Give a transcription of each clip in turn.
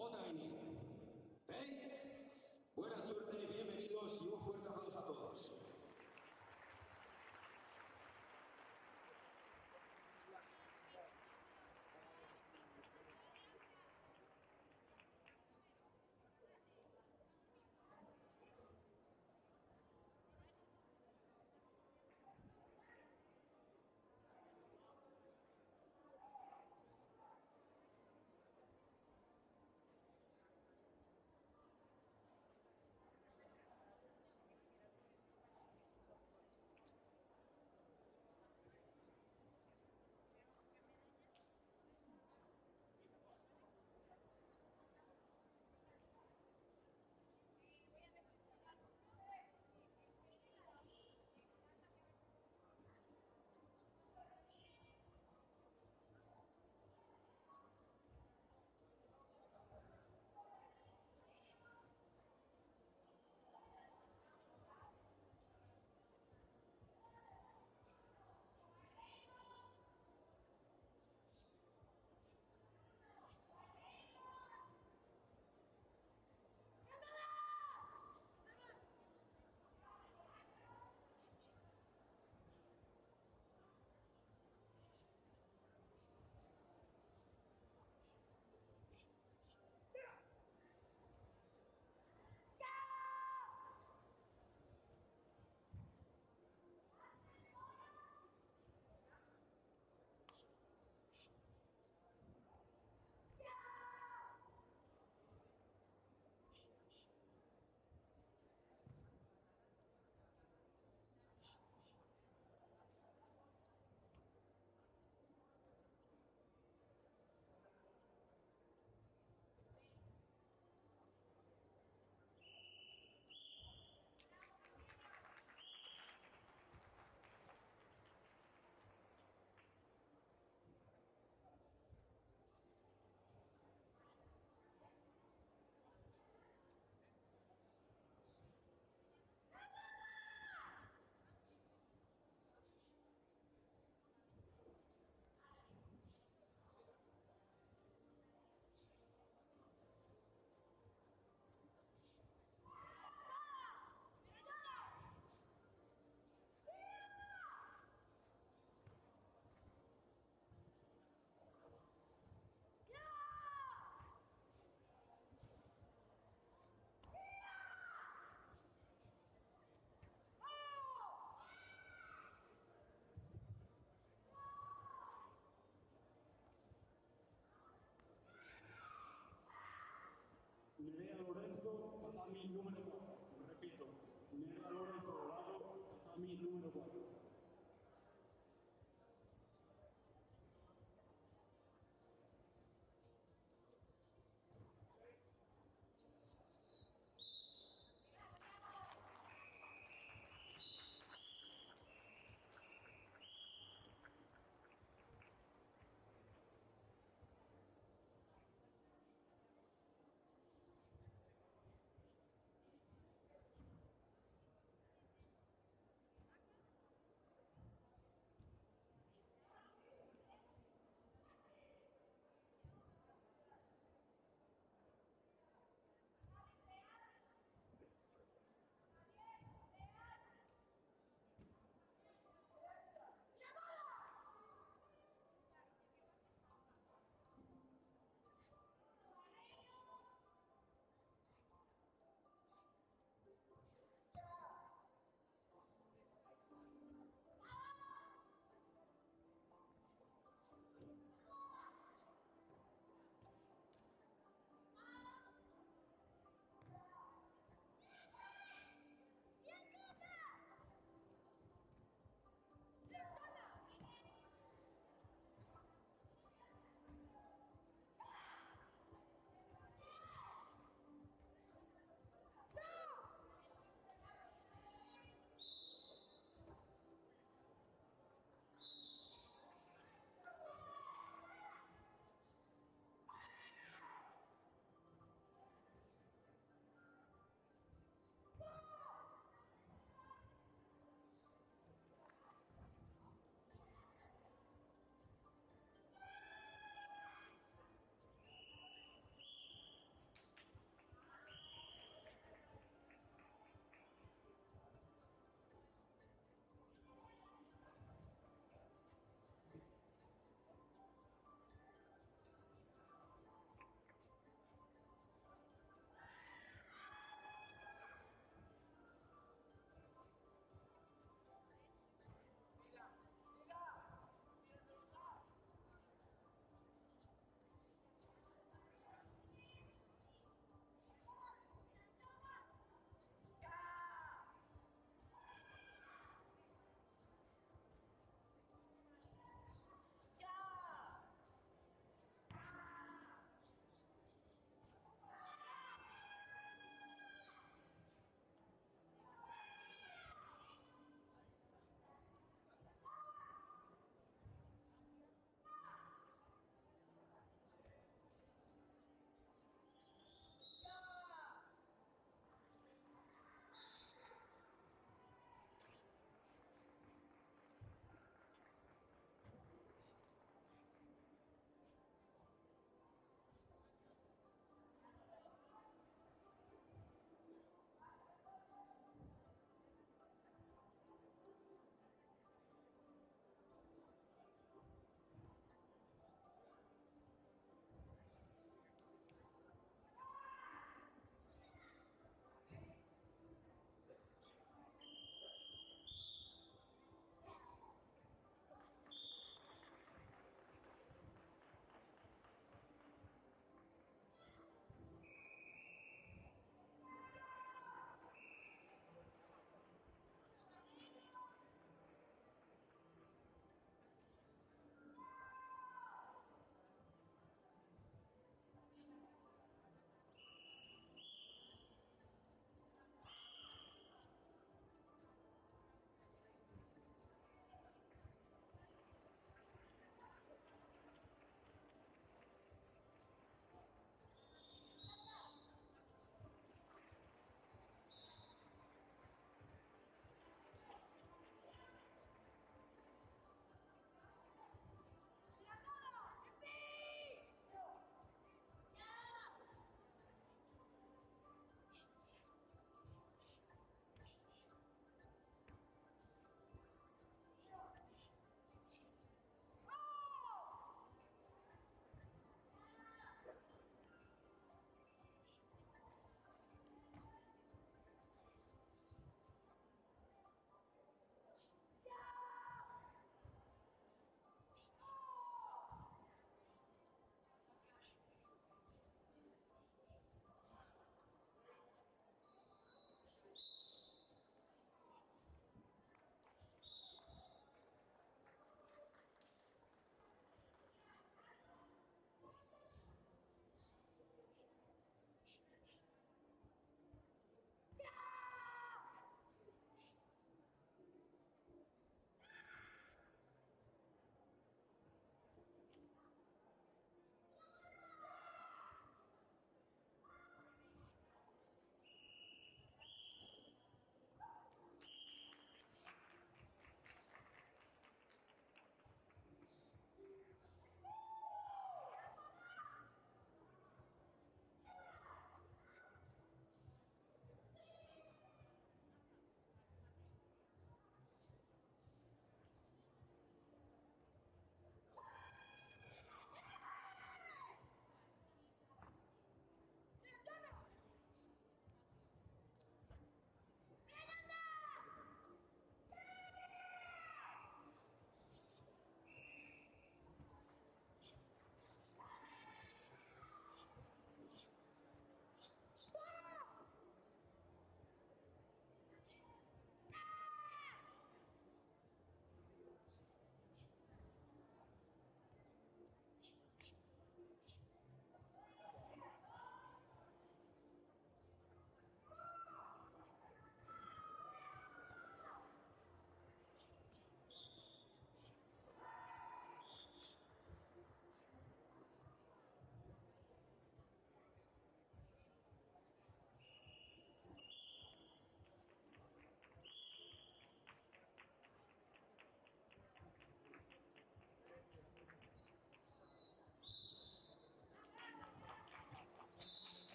Otaini. ¿Eh? Buena suerte, bienvenidos y un fuerte aplauso a todos. Nerea Lorenzo, tatami número 4. Repito, Nerea Lorenzo Dorado, tatami número 4.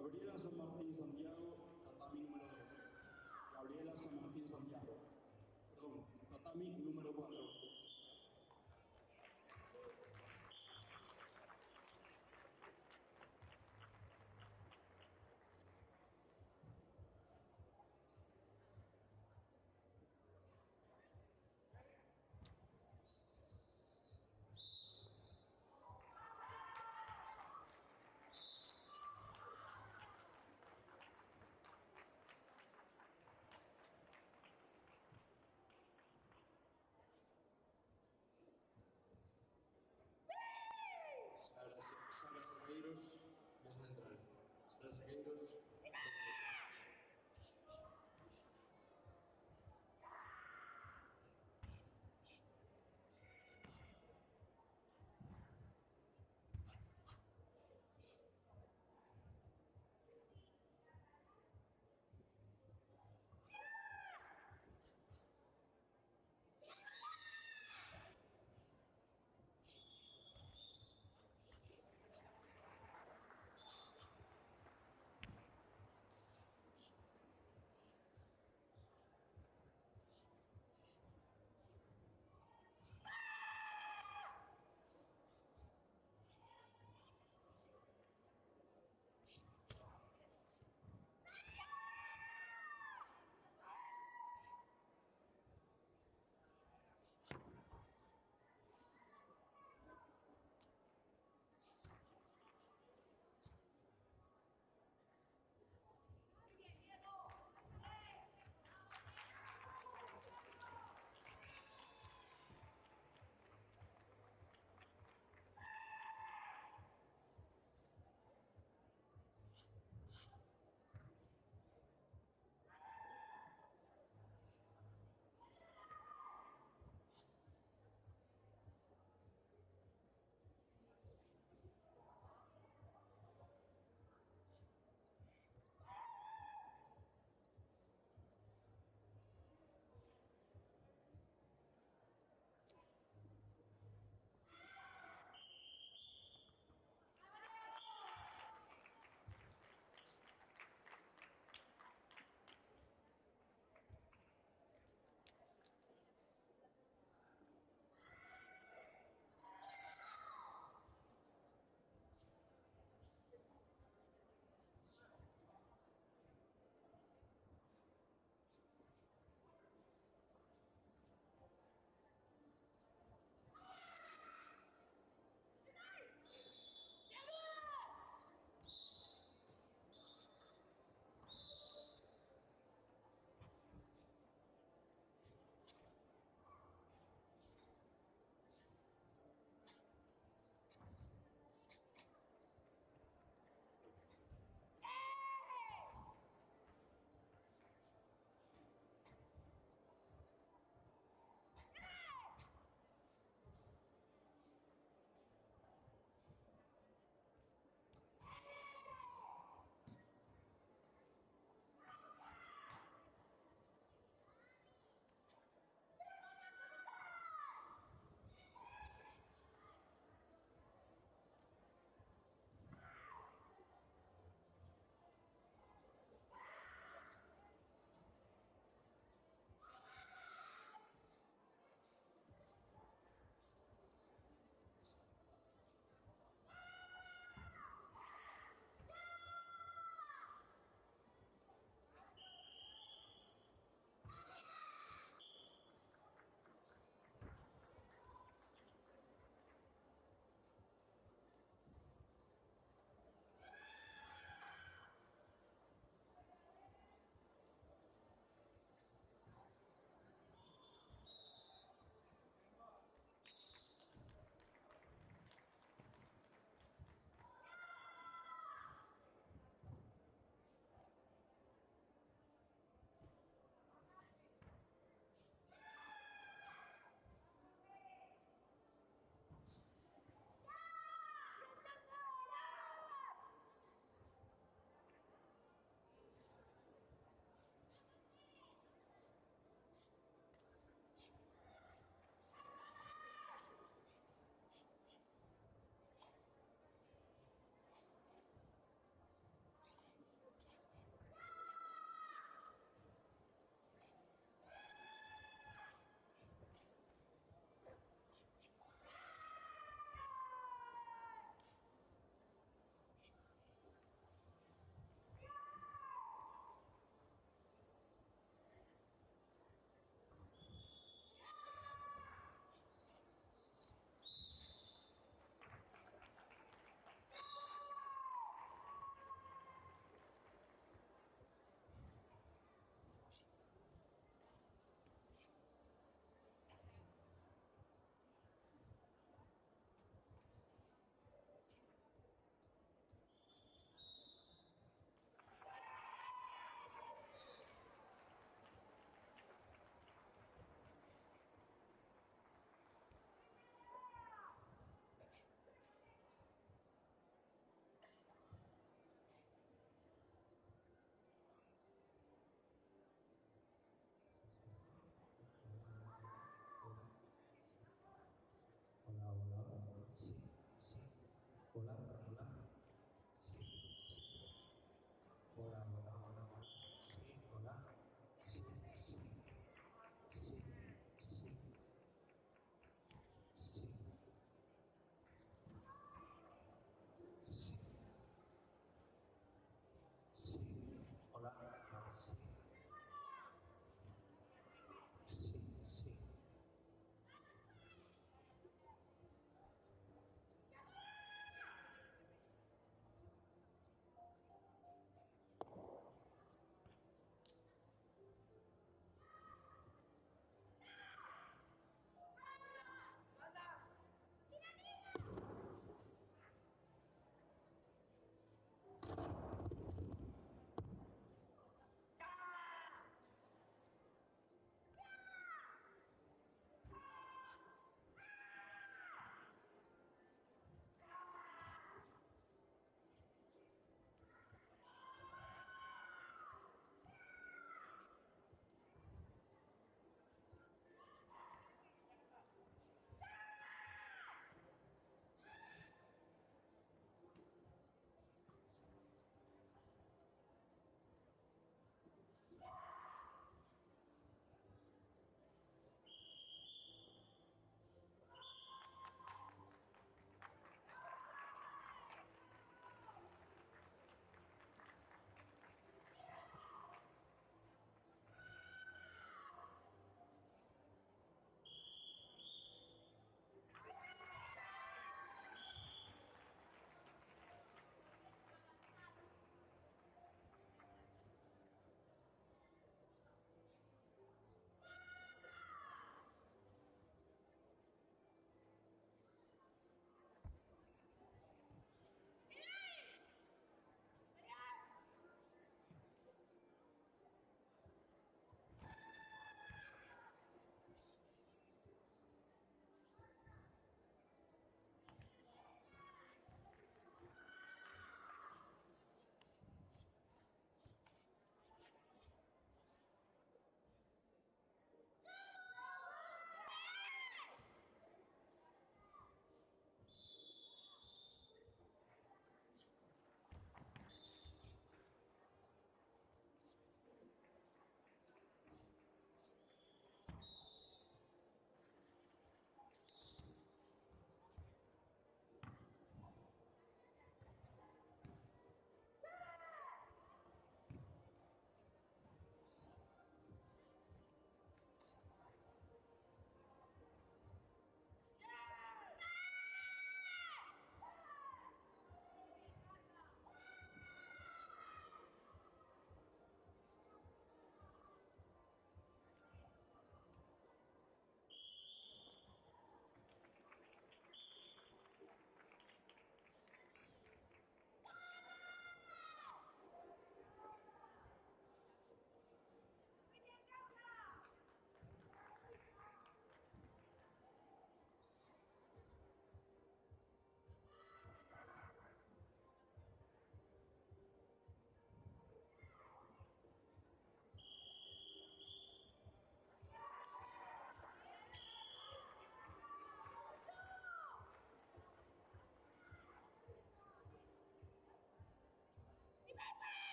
Gabriela San Martín Santiago, tatami número 2. Gabriela San Martín Santiago. Perdón, tatami número 4. Sara Sequeiros, mesa central. Sara Sequeiros, mesa central.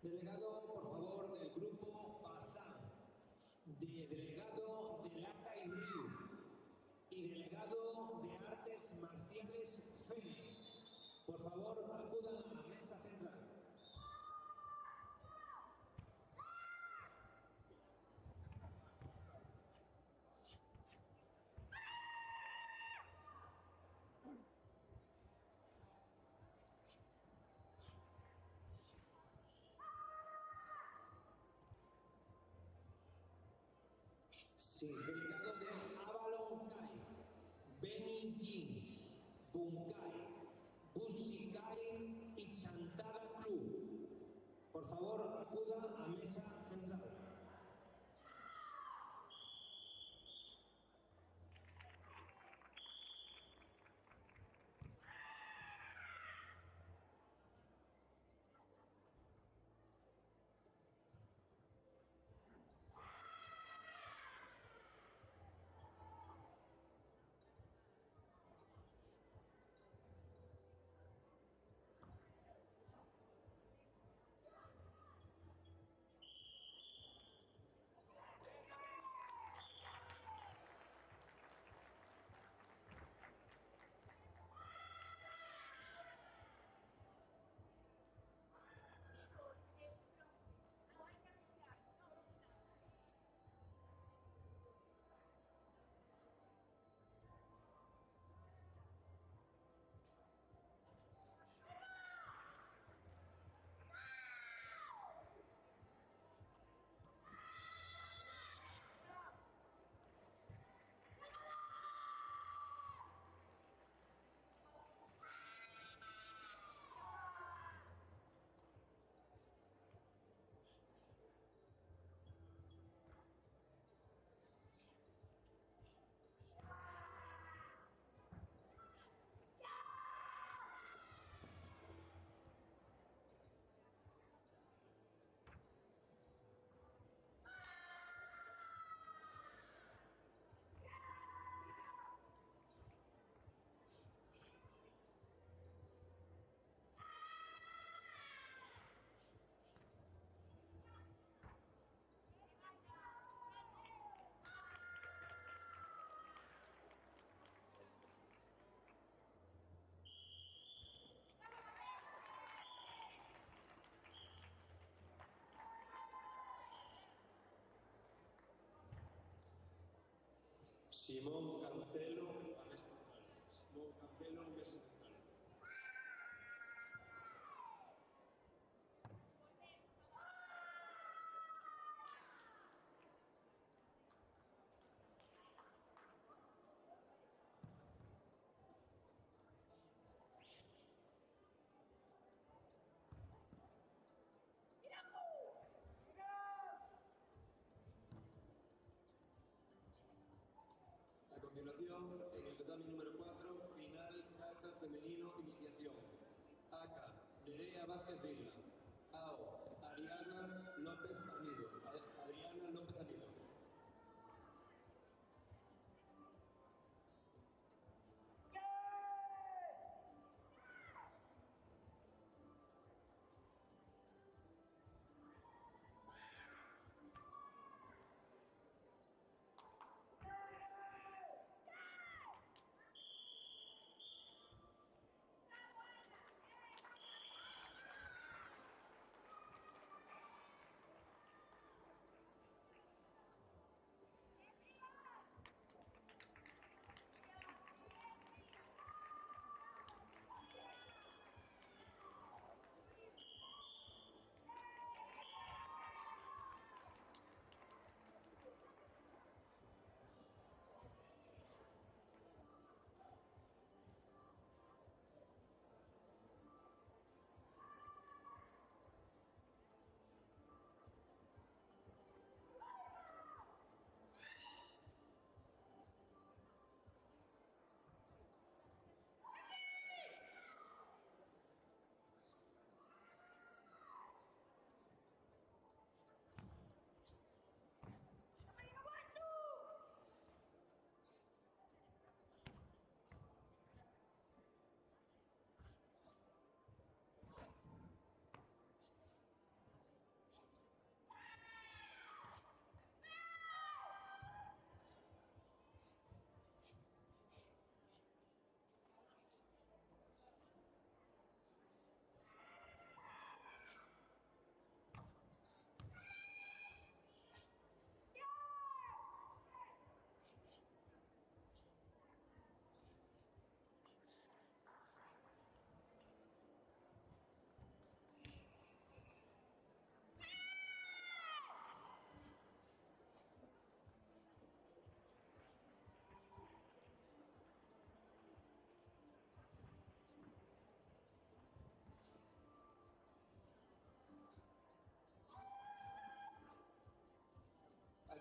Delegado, por favor, del grupo Bazán, delegado de Lata y Río y delegado de Artes Marciales FENE. Por favor, acudan a la mesa central. Sí, delegado de Avalon Kai, Beni Jin, Bunkai, Busikai y Chantada Club. Por favor, acuda a mesa central. Simón Cancelo a mesa central. Simón Cancelo a mesa central. A continuación, en el tatami número 4, final, kata femenino, iniciación. Aka, Nerea Vázquez Vila. Ao, Ariana López Anido. Adriana López Anido.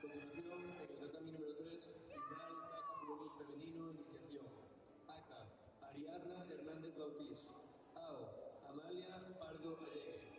continuación, en el tatami número 3, final, kata juvenil femenino, iniciación. Aka, Ariadna Hernández Bautista. Ao, Amalia Pardo Alegre.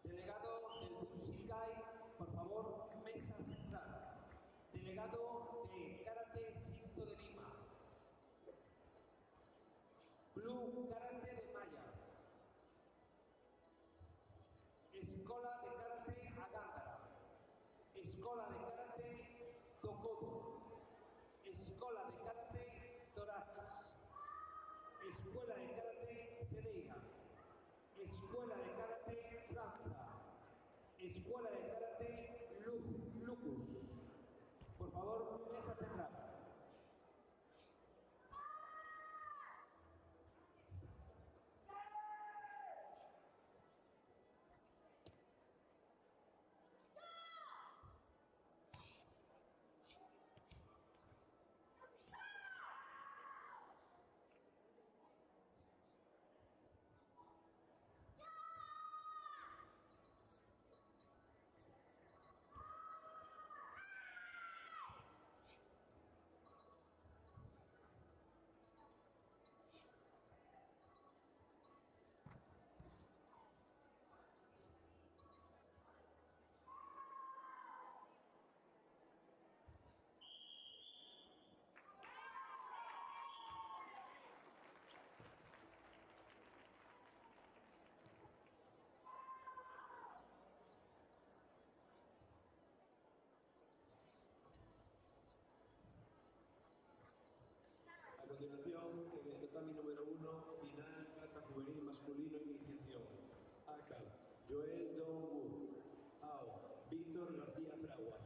Delegado del Bushikai, por favor, mesa central. Delegado de Karate Cinto de Lima. Blue Karate de Maya. Escola de Karate Agándara. Escola de Karate Tokodo. Escola de Karate Dorax. Escuela de Karate Cedeira. Escuela de Karate Franza. Escuela de Karate Lucus. Por favor, mesa central. A continuación, en el tatami número 1, final, kata juvenil masculino, iniciación. Aka, Joel Dong-Wood. Ao, Víctor García Fragua.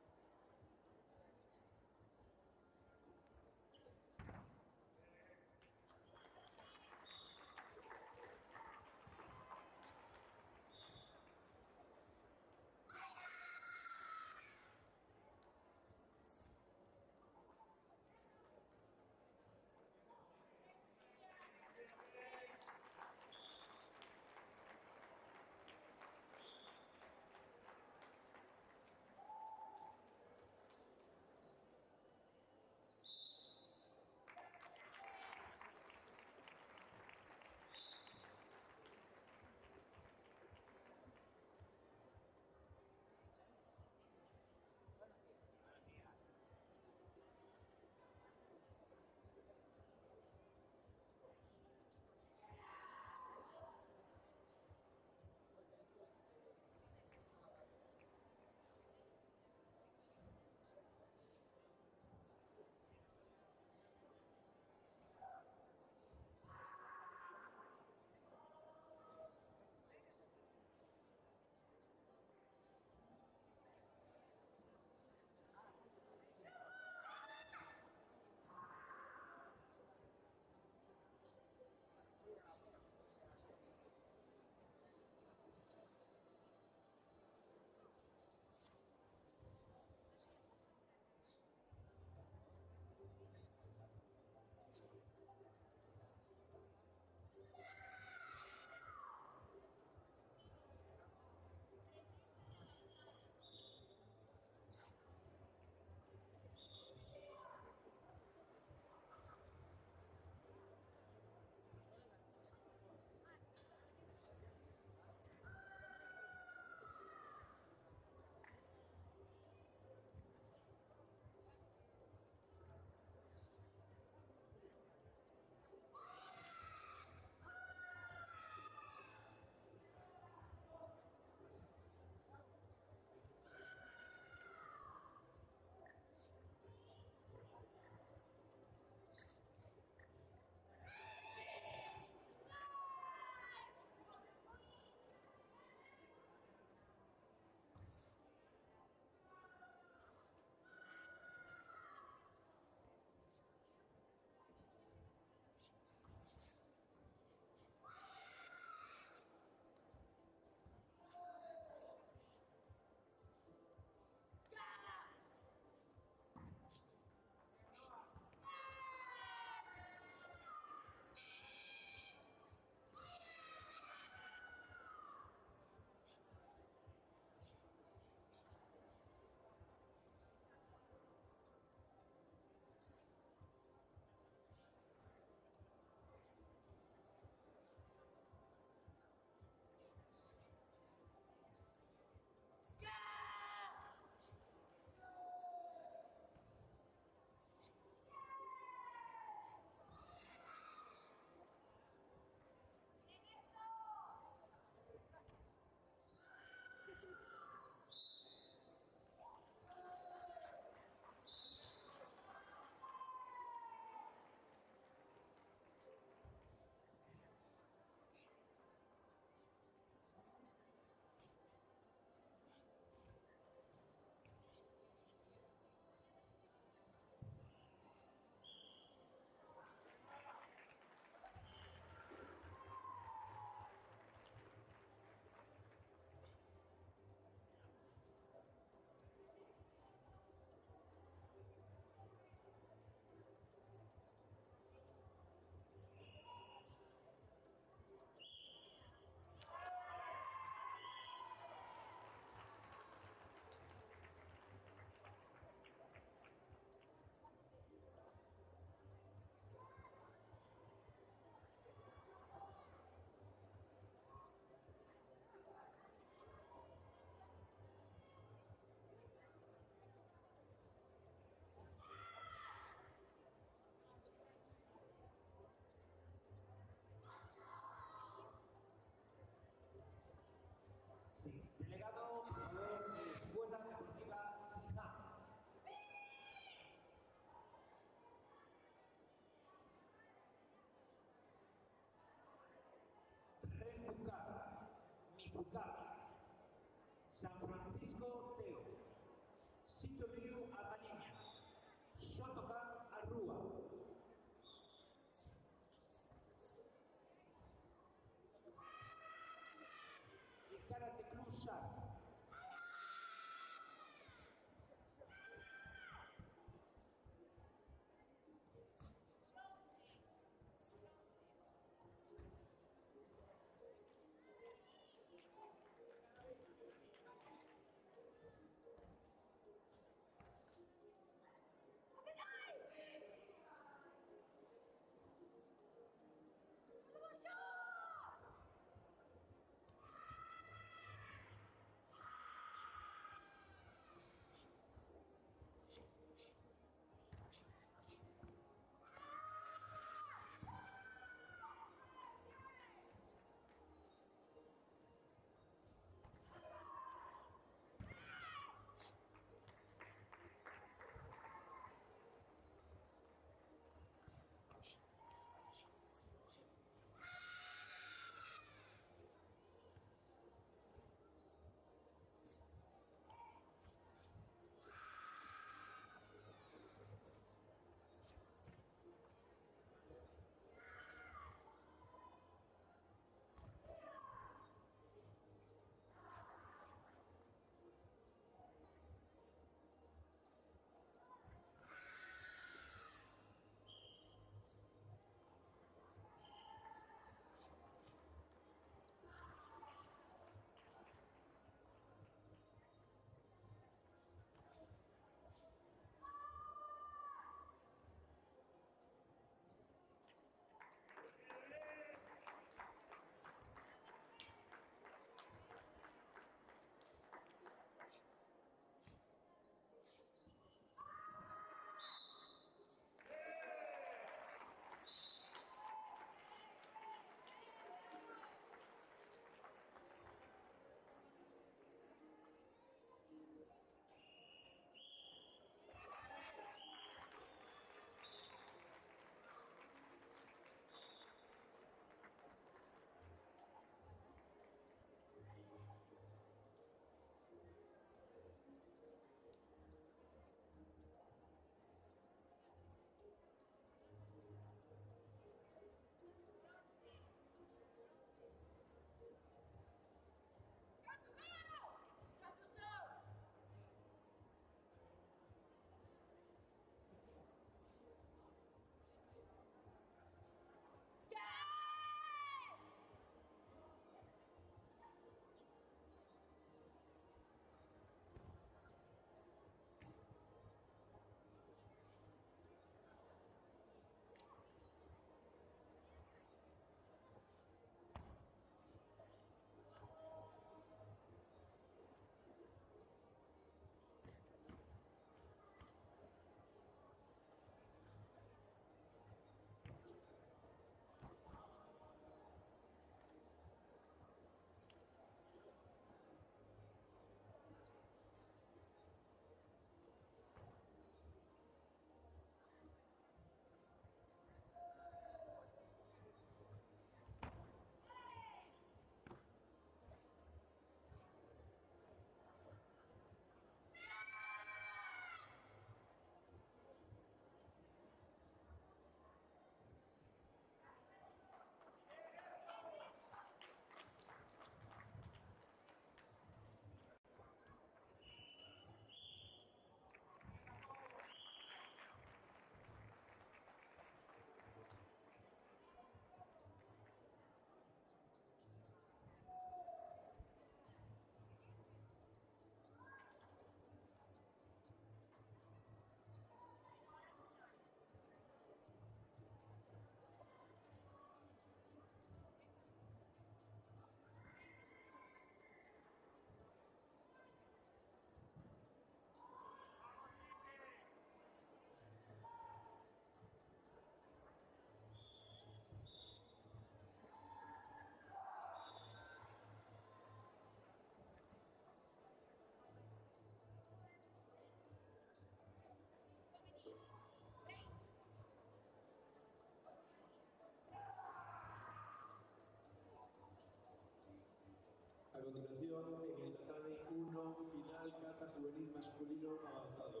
iniciación en el tatami 1 final kata juvenil masculino avanzado.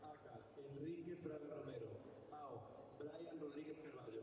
Aka, Enrique Fraga Romero. AO, Brian Rodríguez Carballo.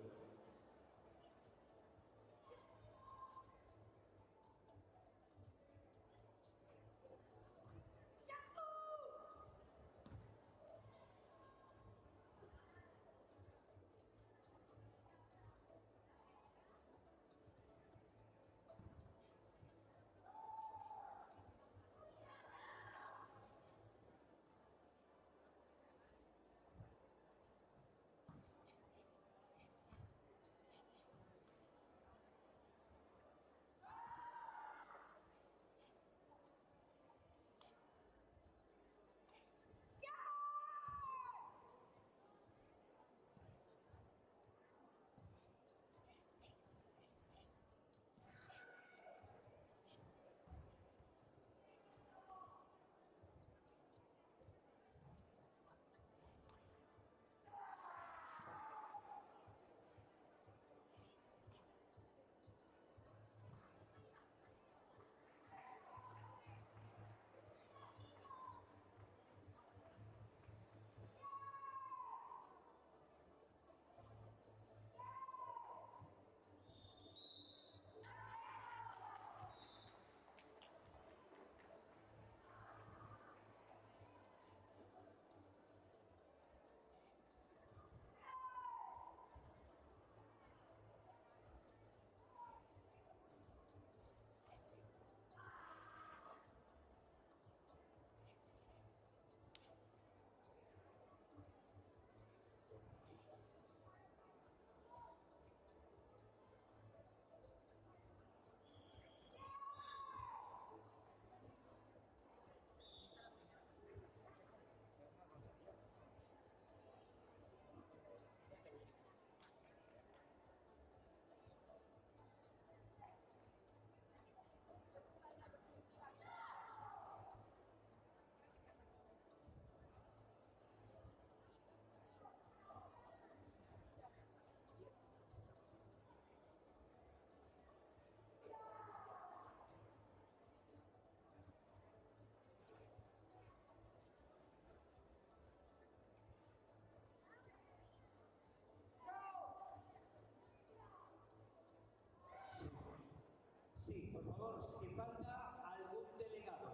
Sí, por favor, si falta algún delegado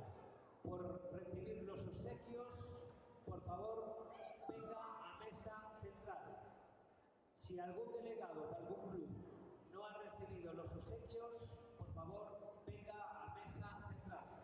por recibir los obsequios, por favor, venga a mesa central. Si algún delegado de algún club no ha recibido los obsequios, por favor, venga a mesa central.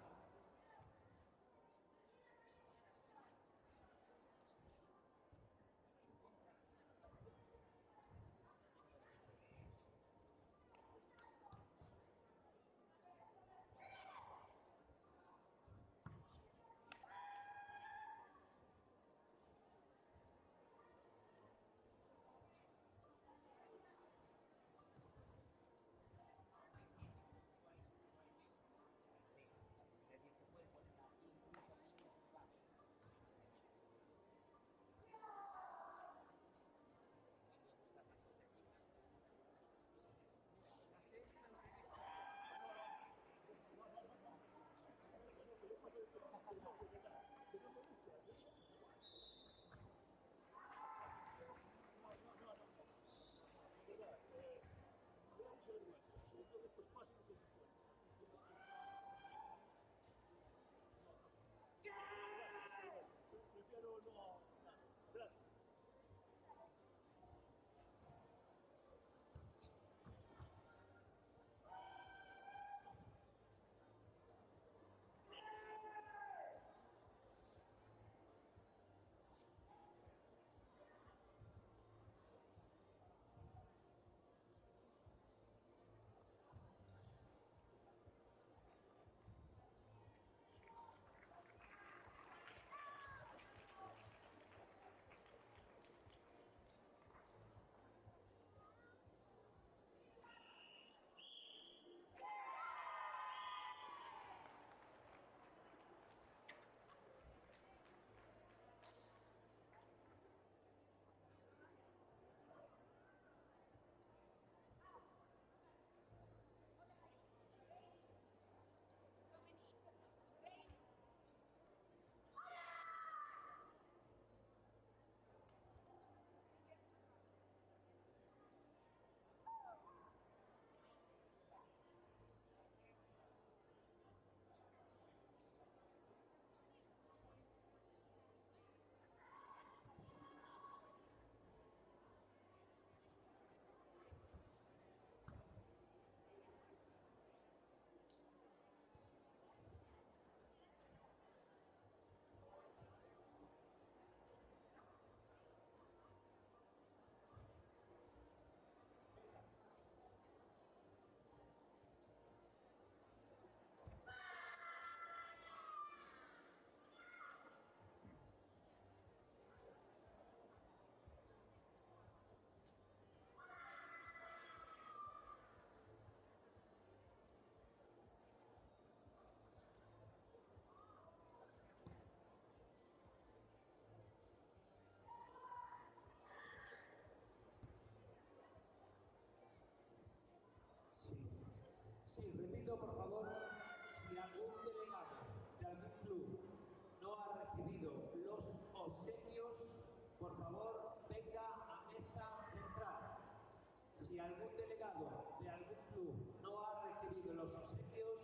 algún delegado de algún club no ha recibido los obsequios,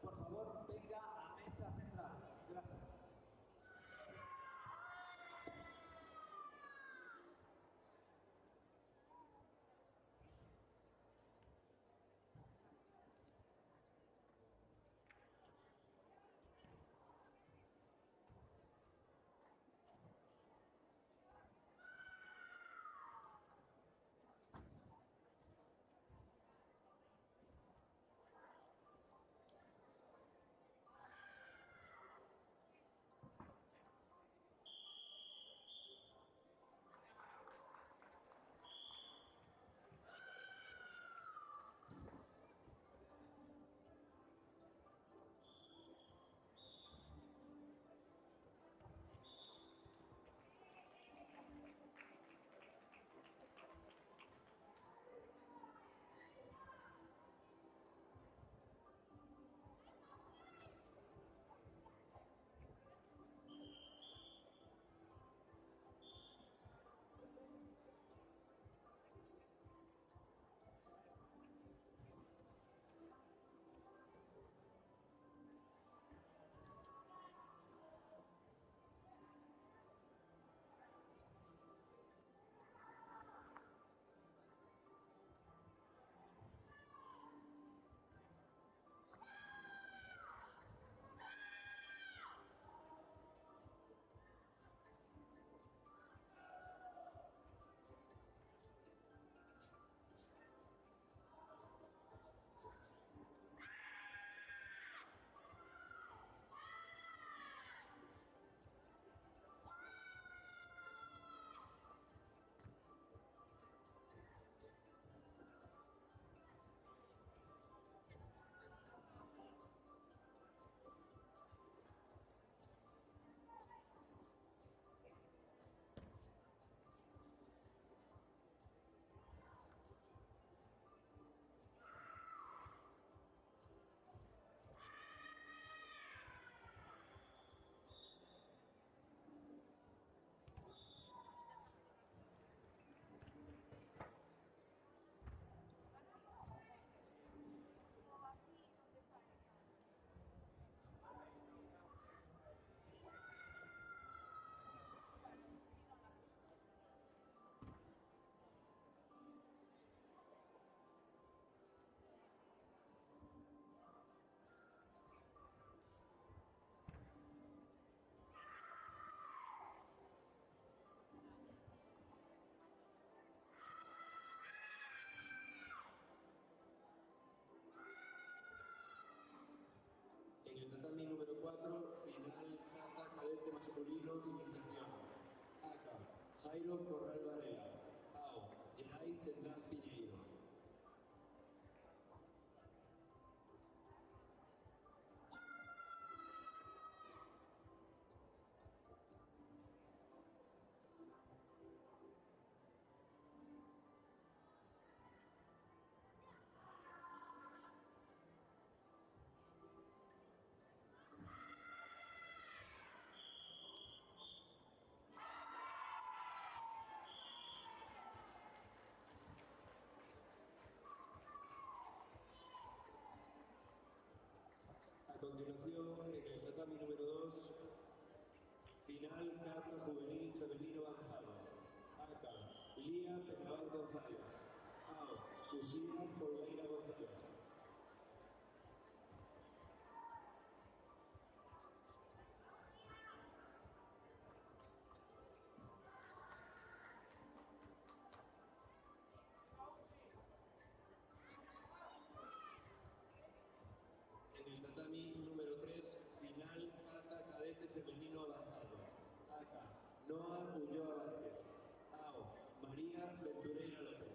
por favor venga a mesa central. Gracias. En el tatami número 4, final kata cadete masculino, iniciación. Aka, Jairo Corral Varela. Ao, Geray Central Piñeiro. A continuación, en el tatami número 2, final kata juvenil femenino avanzado. Aka, Lía Penaval González. Ao, Usía Folgueira González. En el tatami número 3, final kata cadete femenino avanzado. Aka, Noa Ulloa Vázquez. Ao, María Ventureira López.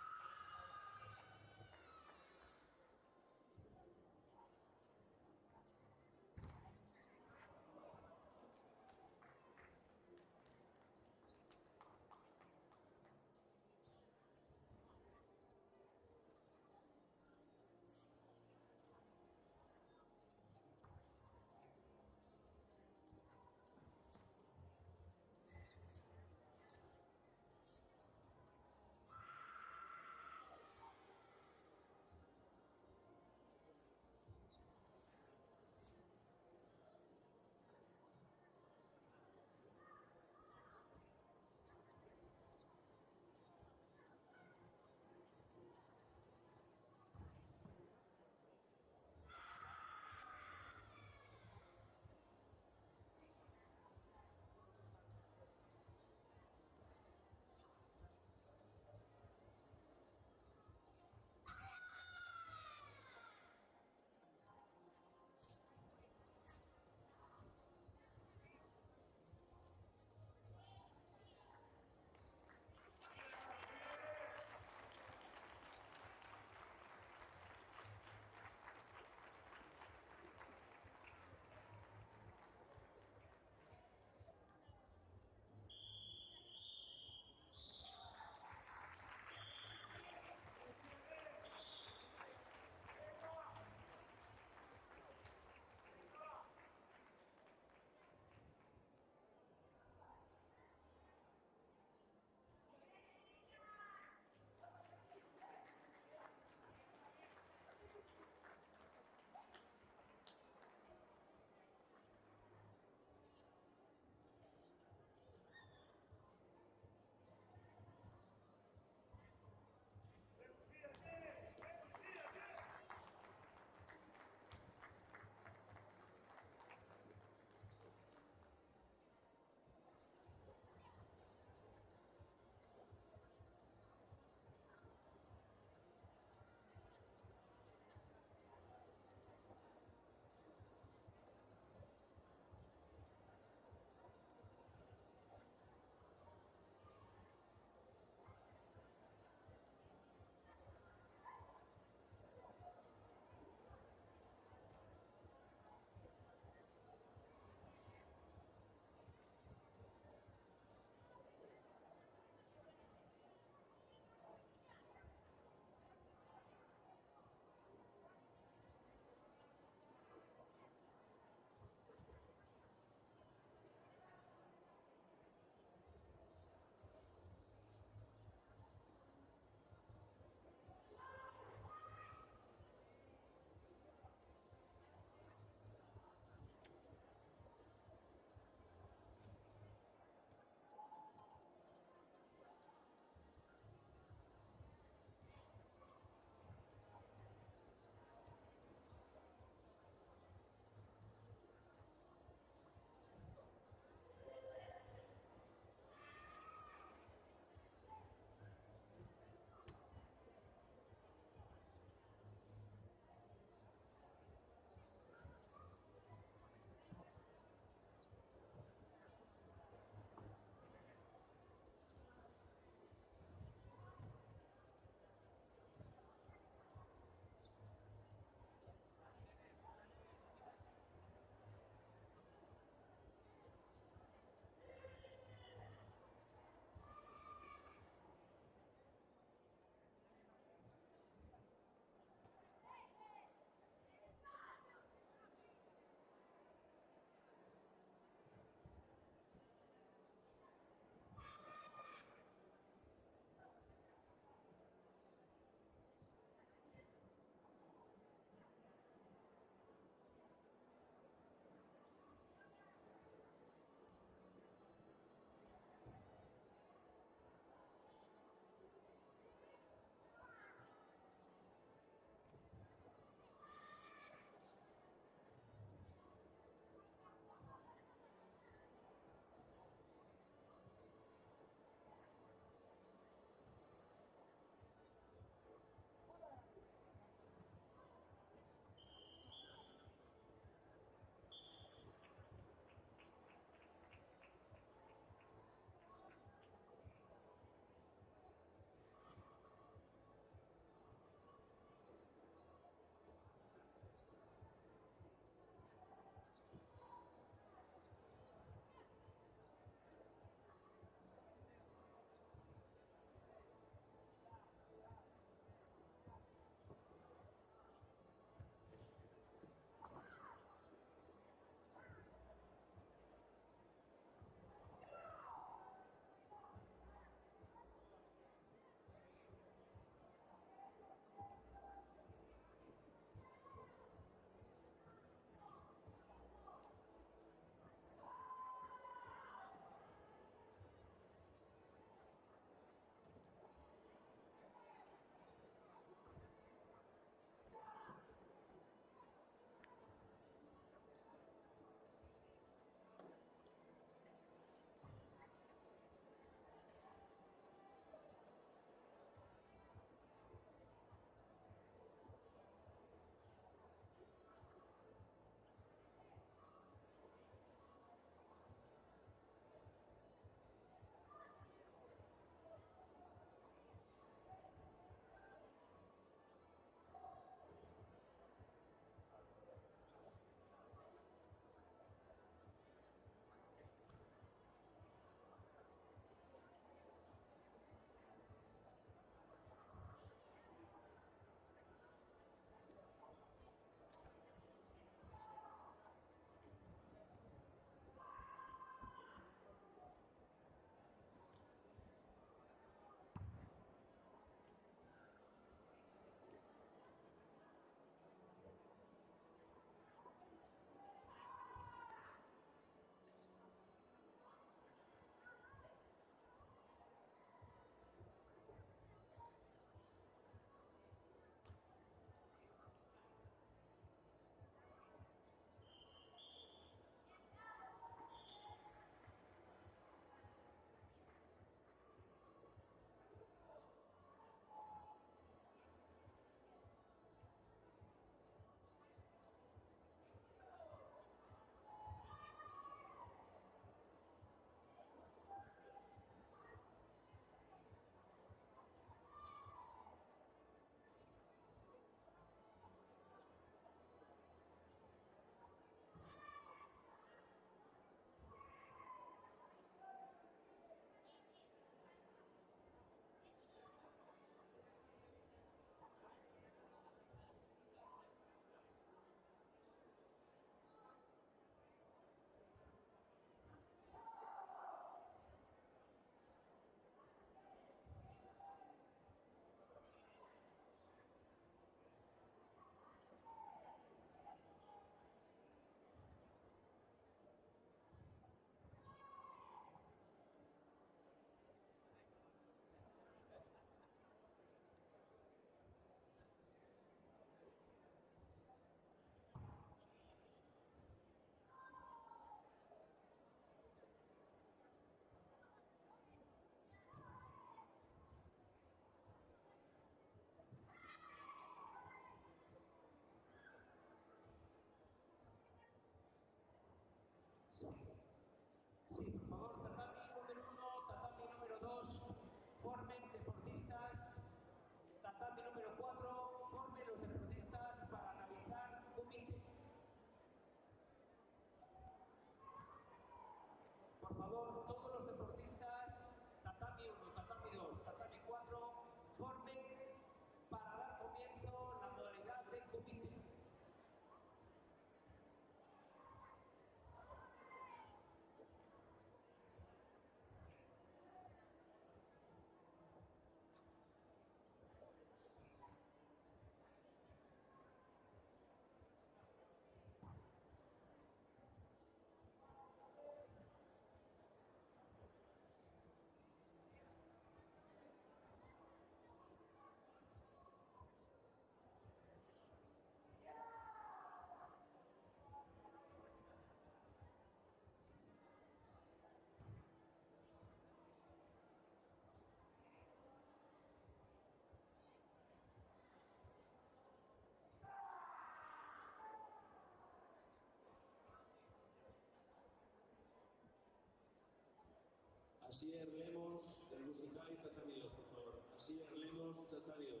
Asier Lemos, del Musical Tatami 2, por favor. Asier Lemos, Tatami 2.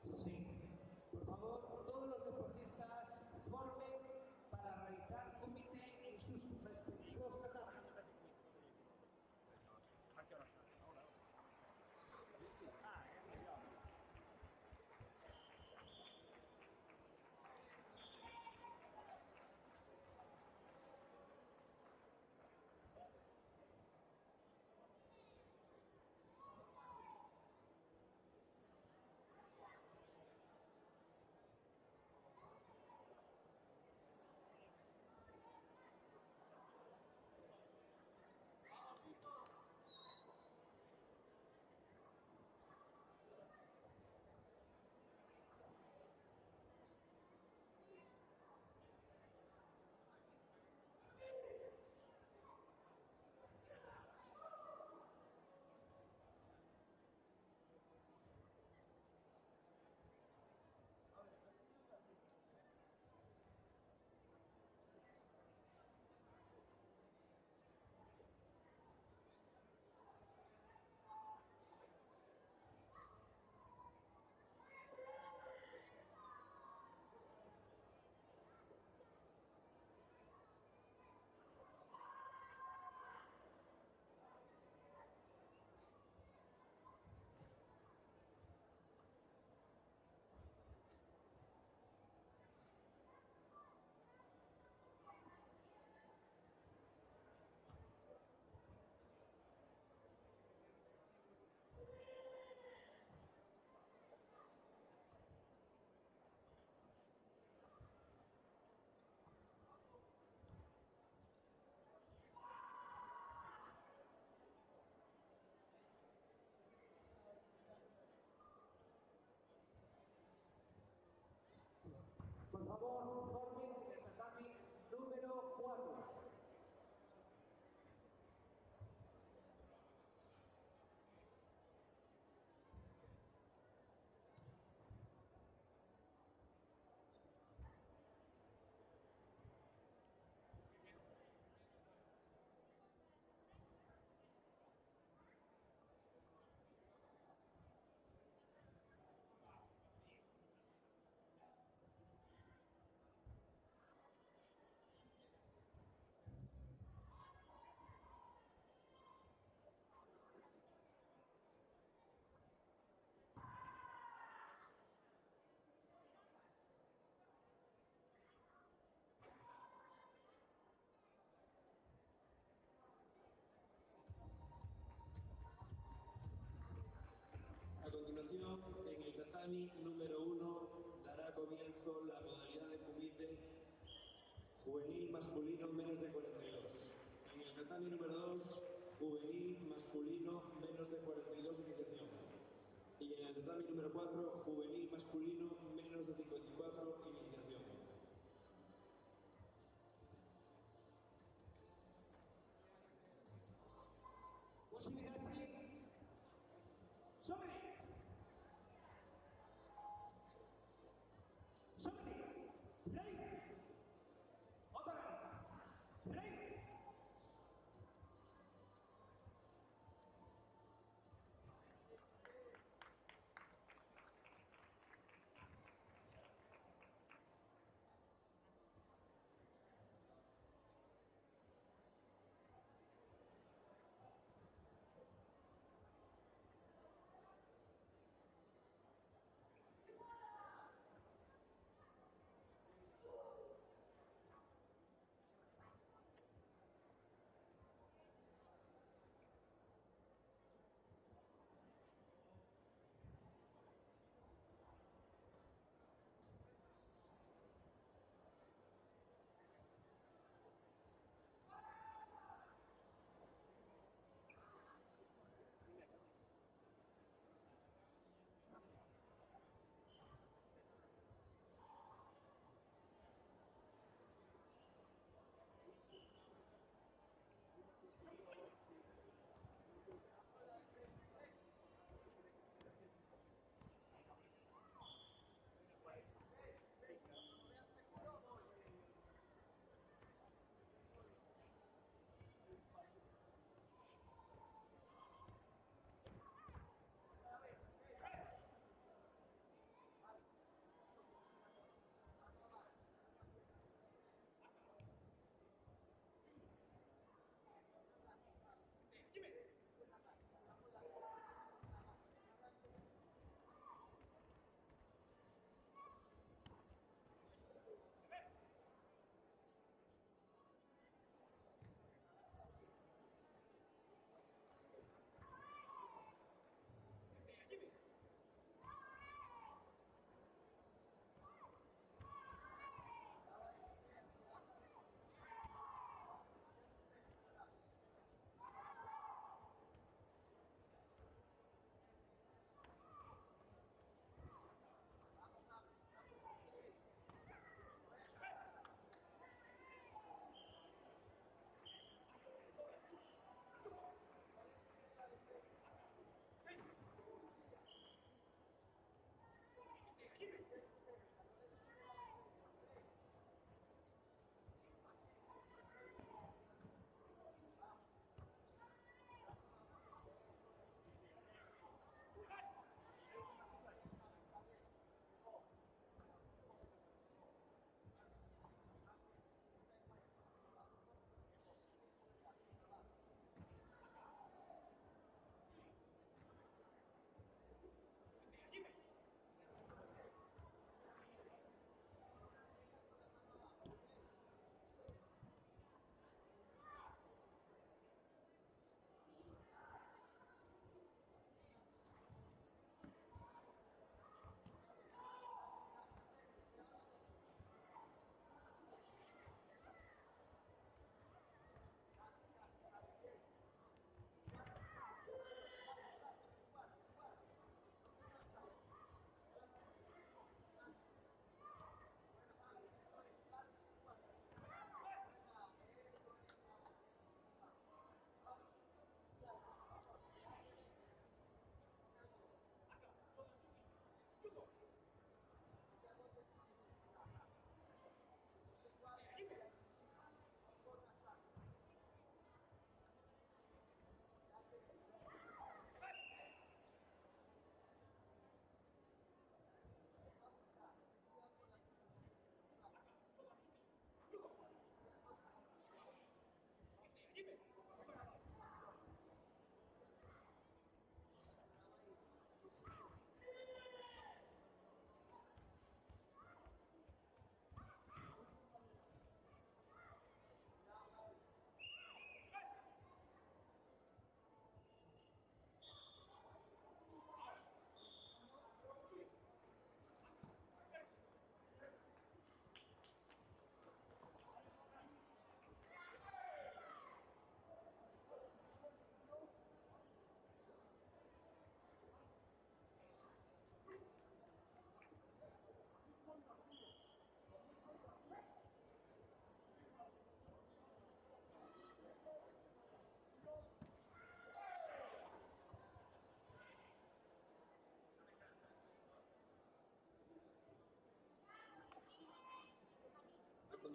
Sí, por favor, todos los deportistas formen para realizar comité en sus respectivos tatamis. Por favor, formen el tatami número 4. A continuación, en el tatami número 1 dará comienzo la modalidad de kumite juvenil masculino menos de 42. En el tatami número 2, juvenil masculino menos de 42 iniciación. Y en el tatami número 4, juvenil masculino menos de 54 iniciación. Posibilidad, sobre.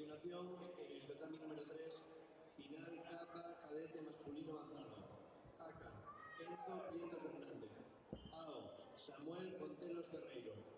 continuación, en el tatami número 3, final kata cadete masculino avanzado. Aka, Enzo Prieto Fernández. Ao, Samuel Fontelos Ferreiro.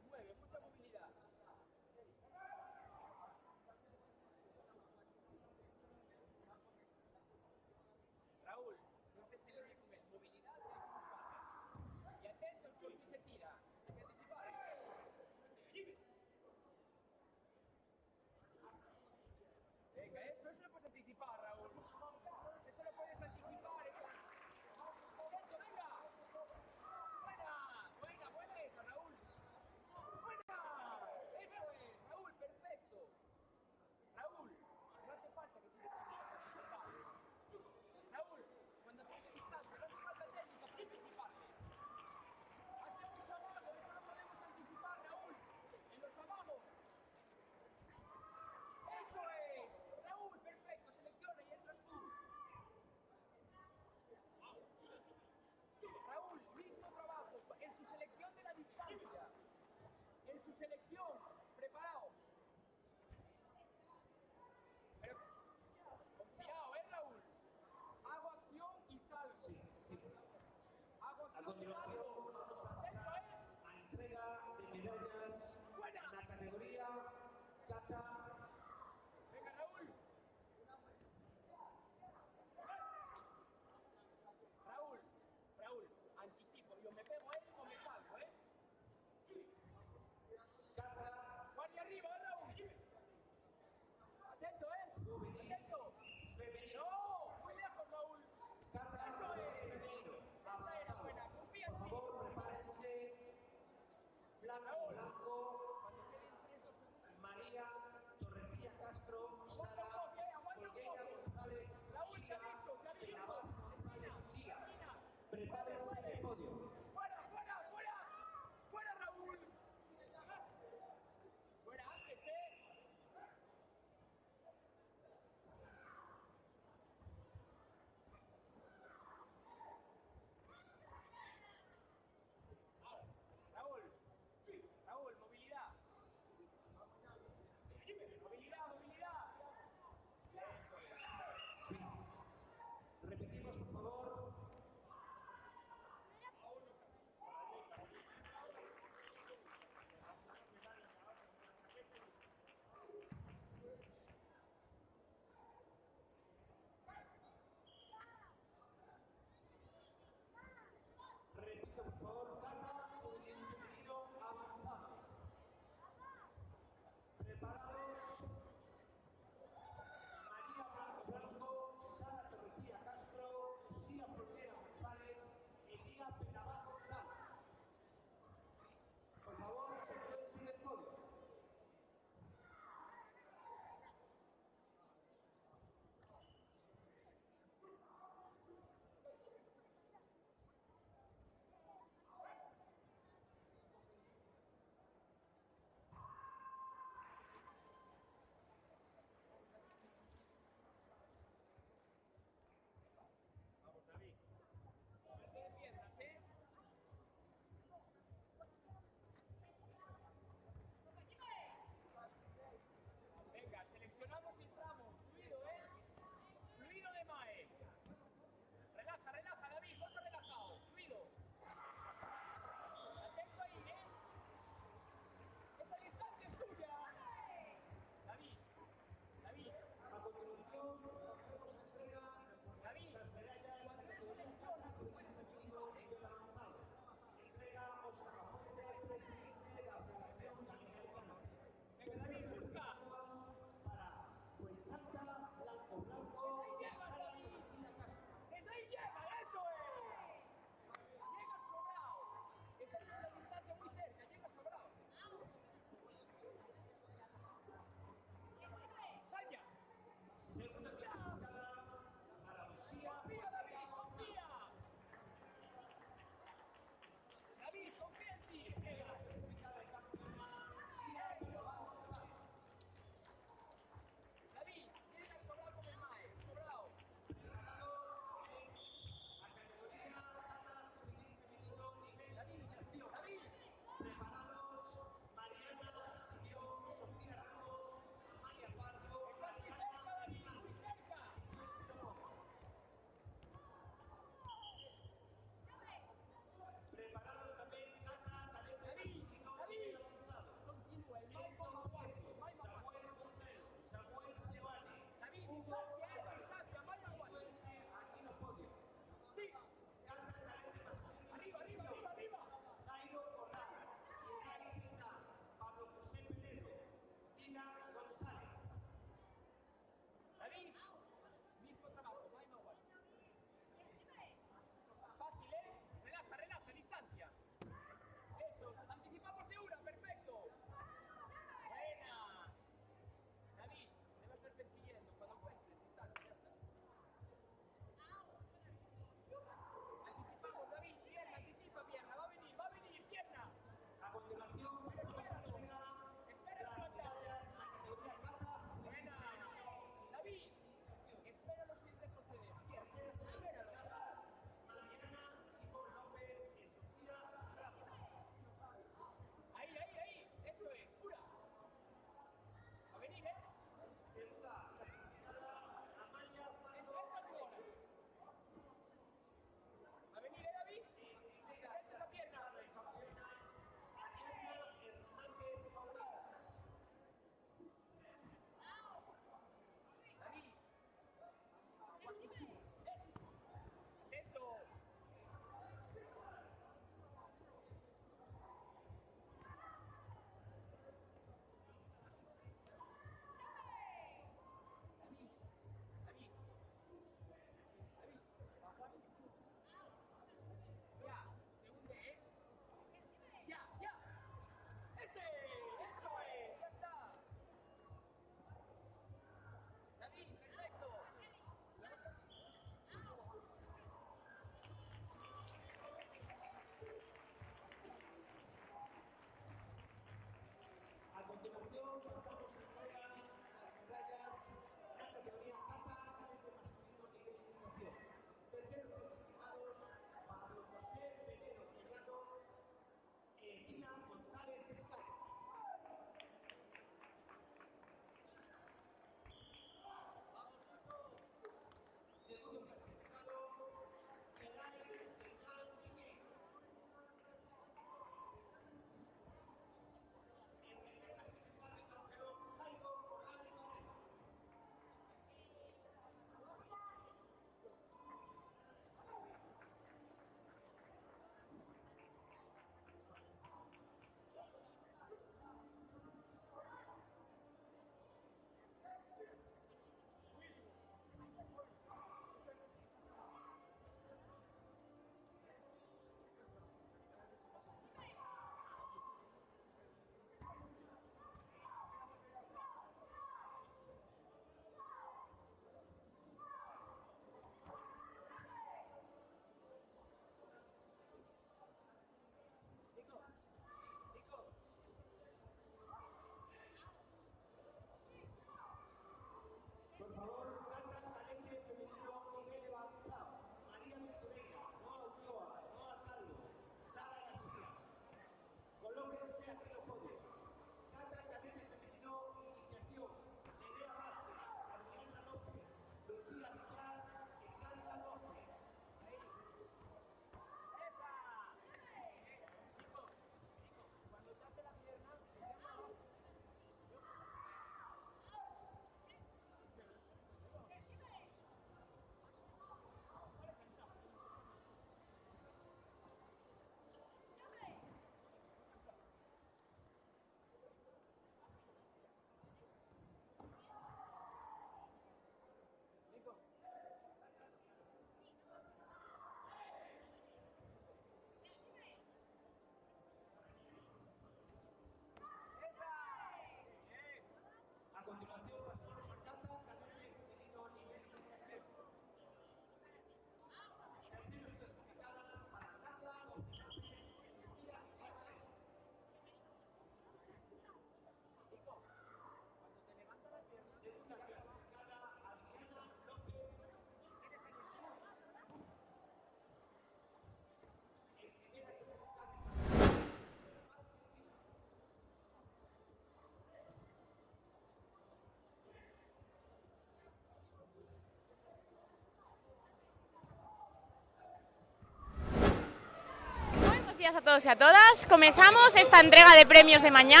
días a todos y a todas. Comenzamos esta entrega de premios de mañá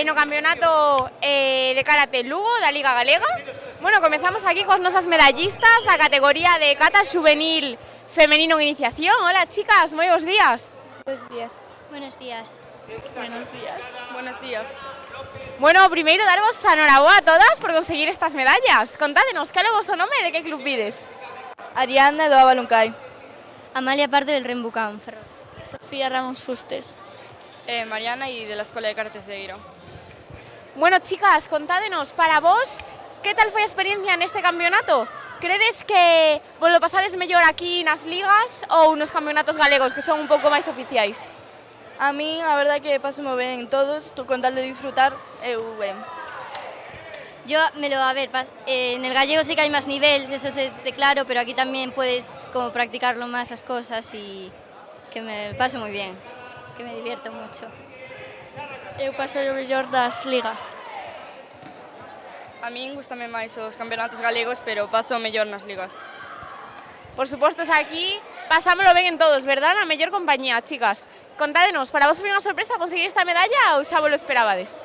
no campeonato de karate Lugo da Liga Galega. Bueno, comenzamos aquí con nuestras medallistas, la categoría de kata juvenil femenino en iniciación. Hola chicas, muy buenos días. Buenos días. Buenos días. Buenos días. Buenos días. Bueno, primeiro darvos a enhoraboa a todas por conseguir estas medallas. Contádenos, cal é o vosso nome e de que club vides? Ariadna do Avaluncai. Amalia Pardo del Rembucán, Ferrol. Sofía Ramos Fustes. Mariana y de la Escuela de Karate Cedeiro. Bueno, chicas, contádenos, para vos, que tal foi a experiencia neste campeonato? Credes que vos lo pasades mellor aquí nas ligas ou nos campeonatos galegos, que son un pouco máis oficiais? A mí, a verdade que paso moi ben en todos, tú con tal de disfrutar, eu ben. Yo a ver, en el gallego sí que hay más nivel, eso sé claro, pero aquí también puedes como practicarlo más las cosas y que me paso muy bien, que me divierto mucho. Eu paso o mellor das ligas. A min gustame máis os campeonatos galegos, pero paso mellor nas ligas. Por suposto, aquí pasámoslo ben en todos, verdad? Na mellor compañía, chicas. Contádenos, para vos foi unha sorpresa conseguir esta medalla ou xa vos lo esperabades?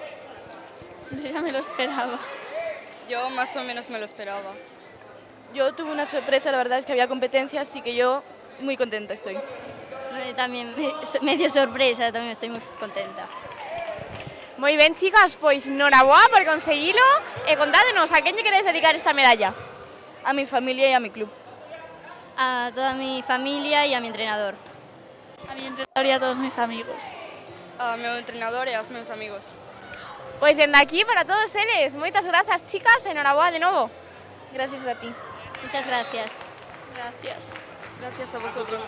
Yo ya me lo esperaba. Yo más o menos me lo esperaba. Yo tuve una sorpresa, la verdad es que había competencia, así que yo muy contenta estoy. También medio sorpresa, también estoy muy contenta. Moi ben, chicas, pois noraboa por conseguilo e contádenos, a quen lle queredes dedicar esta medalla? A mi familia y a mi club. A toda mi familia y a mi entrenador. A mi entrenador y a todos mis amigos. A meu entrenador e aos meus amigos. Pois dende aquí para todos eles, moitas grazas, chicas, e noraboa de novo. Gracias a ti. Muchas gracias. Gracias. Gracias a vosotros.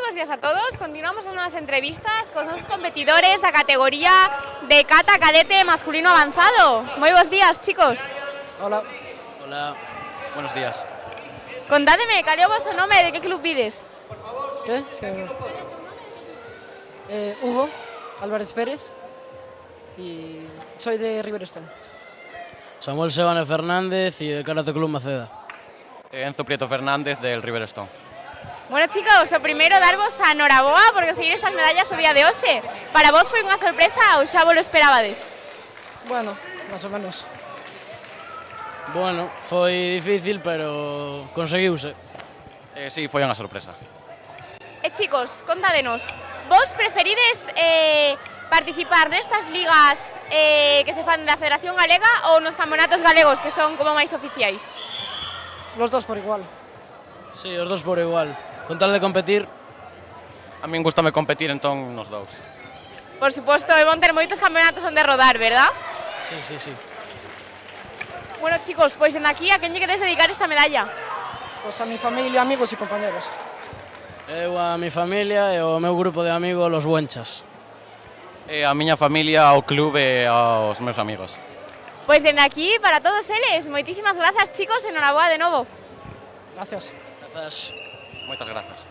bos días a todos. Continuamos as nosas entrevistas cos nosos competidores da categoría de kata cadete masculino avanzado. Moi bos días, chicos. Hola. Hola, buenos días. Contádeme, cal é o vosso nome e de que club vides? ¿Qué? Es que... Hugo Álvarez Pérez y soy de Riverstone. Samuel Sebane Fernández y de Karate Club Maceda. Enzo Prieto Fernández del Riverstone. Bueno, chicos, o primeiro darvos a noraboa por conseguir estas medallas o día de hoxe. Para vos foi unha sorpresa ou xa vos lo esperabades? Bueno, más o menos. Bueno, foi difícil, pero conseguiuse. Sí, foi unha sorpresa. Chicos, contádenos, vos preferides participar nestas ligas que se fan da Federación Galega ou nos campeonatos galegos, que son como máis oficiais? Los dos por igual. Sí, os dos por igual. Con tal de competir... A min gustame competir, entón nos dous. Por suposto, e vão ter moitos campeonatos onde rodar, verdad? Sí, sí, sí. Bueno, chicos, pois dende aquí, a quen lle queres dedicar esta medalla? Pues a mi familia, amigos y compañeros. Eu a mi familia e ao meu grupo de amigos, los Buenchas. A miña familia, ao club e aos meus amigos. Pois dende aquí, para todos eles, moitísimas grazas, chicos, e noraboa de novo. Gracias. Grazas. Moitas grazas.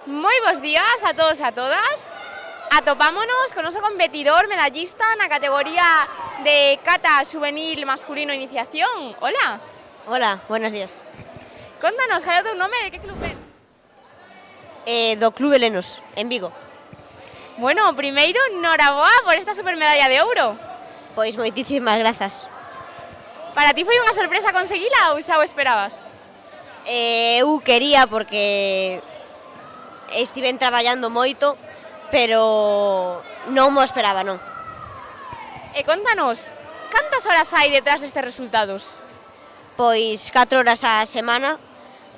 Moi bos días a todos e a todas. Atopámonos con noso competidor medallista na categoría de kata juvenil masculino iniciación. Hola. Hola, buenos días. Contanos, cal é o teu nome e de que club vens? Do Club Helenos, en Vigo. Bueno, primeiro, noraboa por esta supermedalla de ouro. Pois moitísimas grazas. Para ti foi unha sorpresa conseguila ou xa o esperabas? Eu quería porque estiven traballando moito, pero non mo esperaba, non. E contanos, cantas horas hai detrás destes resultados? Pois 4 horas á semana,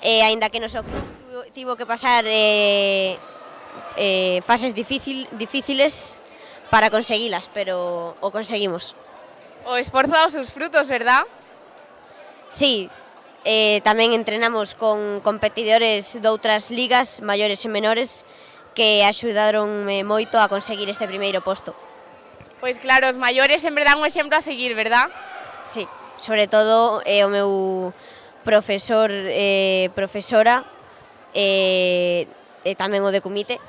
aínda que no seu club tivo que pasar fases difíciles para conseguilas, pero o conseguimos. O esforzo dado sus frutos, verdad? Sí, tamén entrenamos con competidores de outras ligas, maiores e menores, que axudaronme moito a conseguir este primeiro posto. Pois claro, os maiores sempre dan un exemplo a seguir, verdad? Sí, sobre todo o meu profesor, profesora, e tamén o de comité,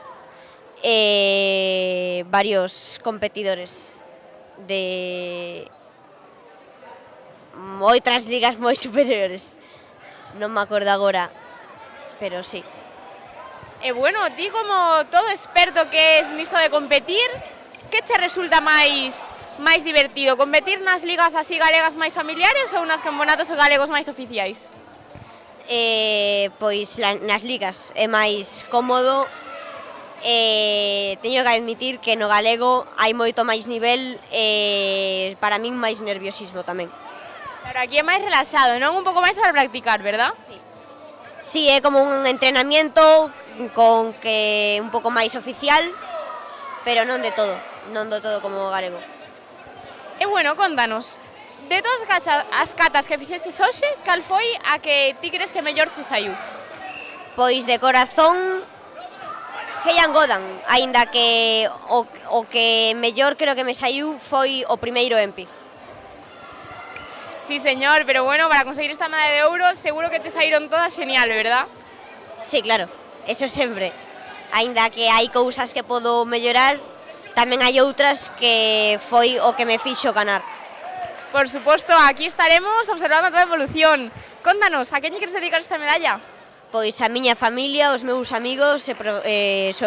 varios competidores de outras ligas moi superiores. Non me acordo agora, pero sí. E bueno, ti como todo experto que es nisto de competir, que che resulta máis divertido? Competir nas ligas así galegas máis familiares ou nas campeonatos galegos máis oficiais? Pois nas ligas é máis cómodo. Teño que admitir que no galego hai moito máis nivel e para min máis nerviosismo tamén. Claro, aquí é máis relaxado, non? Un pouco máis para practicar, verdad? Sí, é como un entrenamiento con que un pouco máis oficial, pero non de todo como o galego. E bueno, contanos, de todas as catas que fixeches hoxe, cal foi a que ti crees que mellor che saiu? Pois de corazón, Heian Godan, aínda que o que mellor creo que me saiu foi o primeiro EMPI. Sí, señor, pero bueno, para conseguir esta medalla de ouro seguro que te saíron todas genial, verdad? Sí, claro, eso sempre. Aínda que hai cousas que podo mellorar, tamén hai outras que foi o que me fixo ganar. Por suposto, aquí estaremos observando a tua evolución. Contanos, a quen queres dedicar esta medalla? Pois a miña familia, os meus amigos e,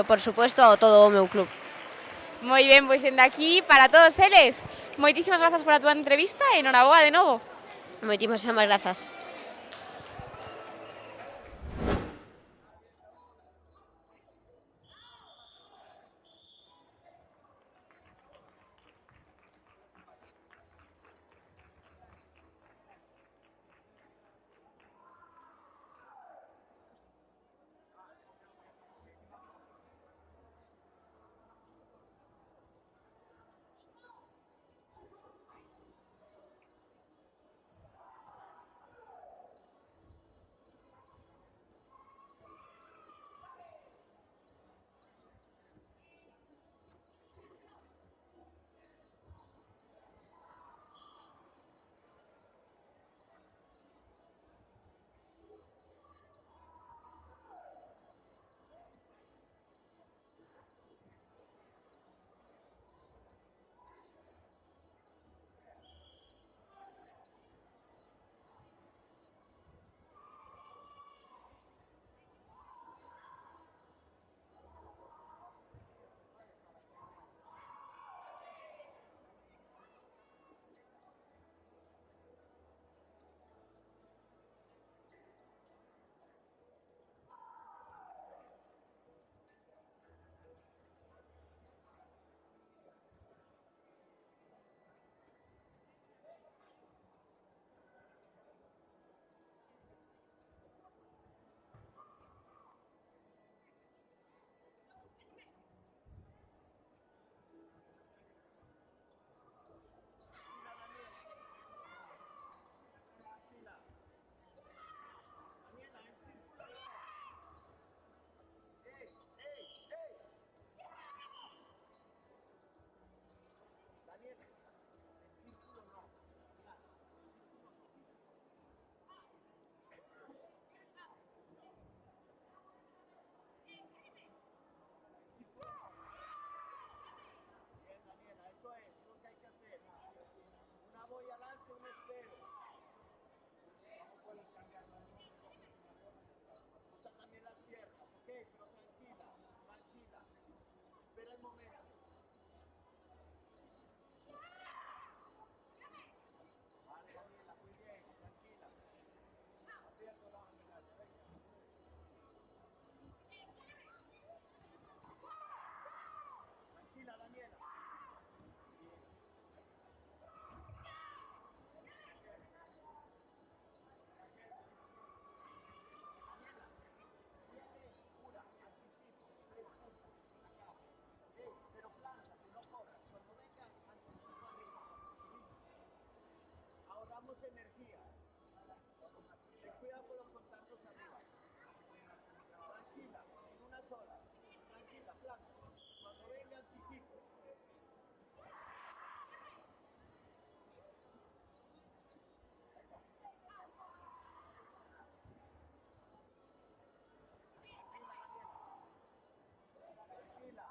por suposto, a todo o meu club. Moi ben, pois dende aquí, para todos eles, moitísimas grazas por a túa entrevista e enhoraboa de novo. Moitísimas grazas. energía. Ten cuidado con los contactos arriba. Tranquila, en una sola. Tranquila, plana. Cuando venga anticipo. Tranquila.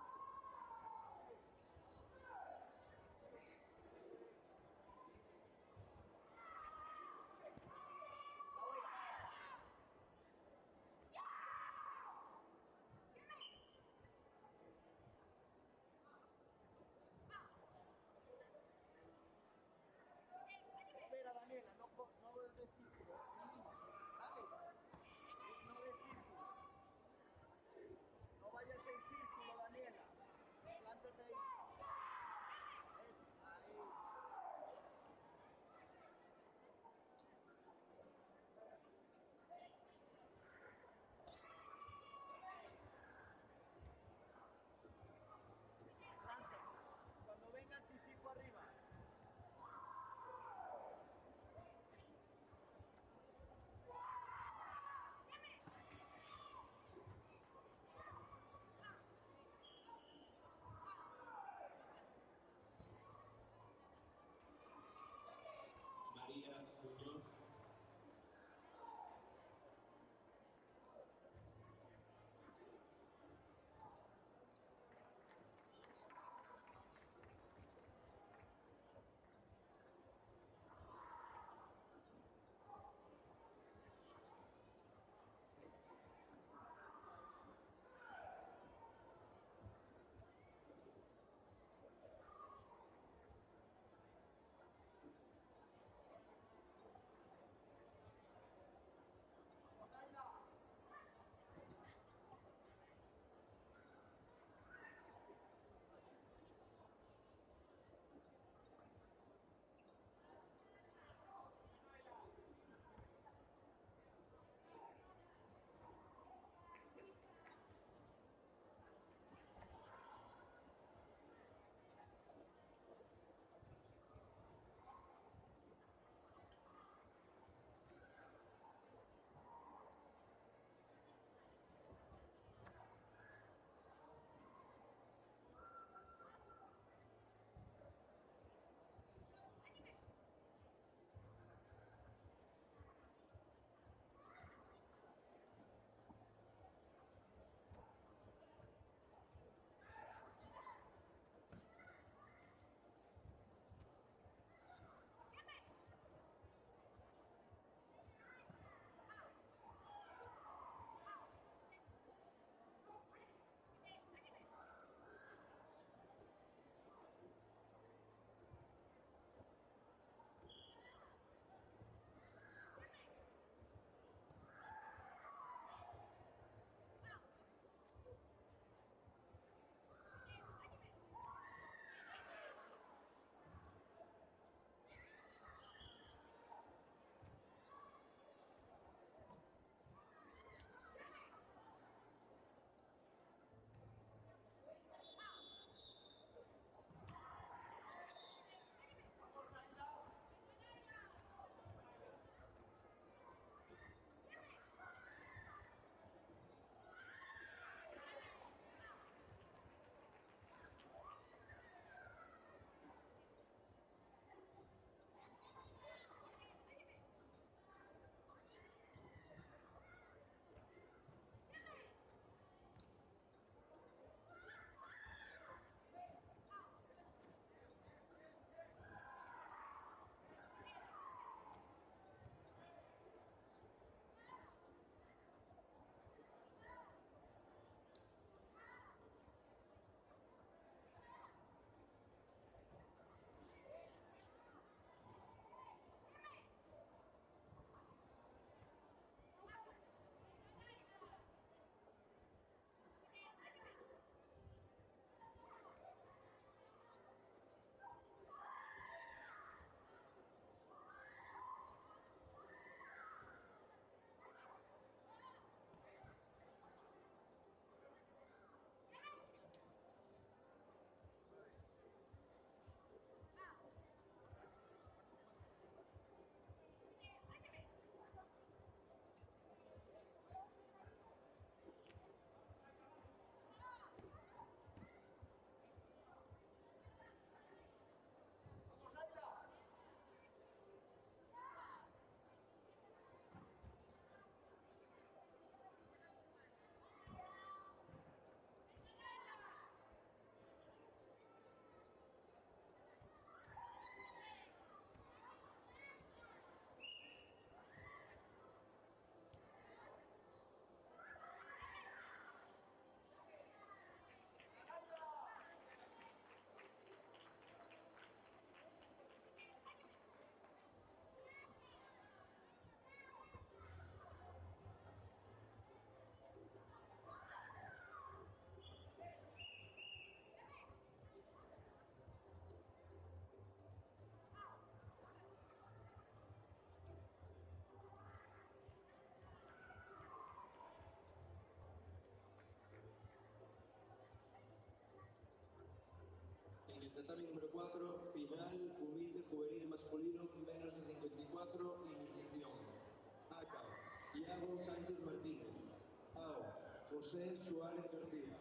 Tatami número 4, final, humilde, juvenil, masculino, menos de 54, iniciación. Aka, Iago Sánchez Martínez. Ao, José Suárez García.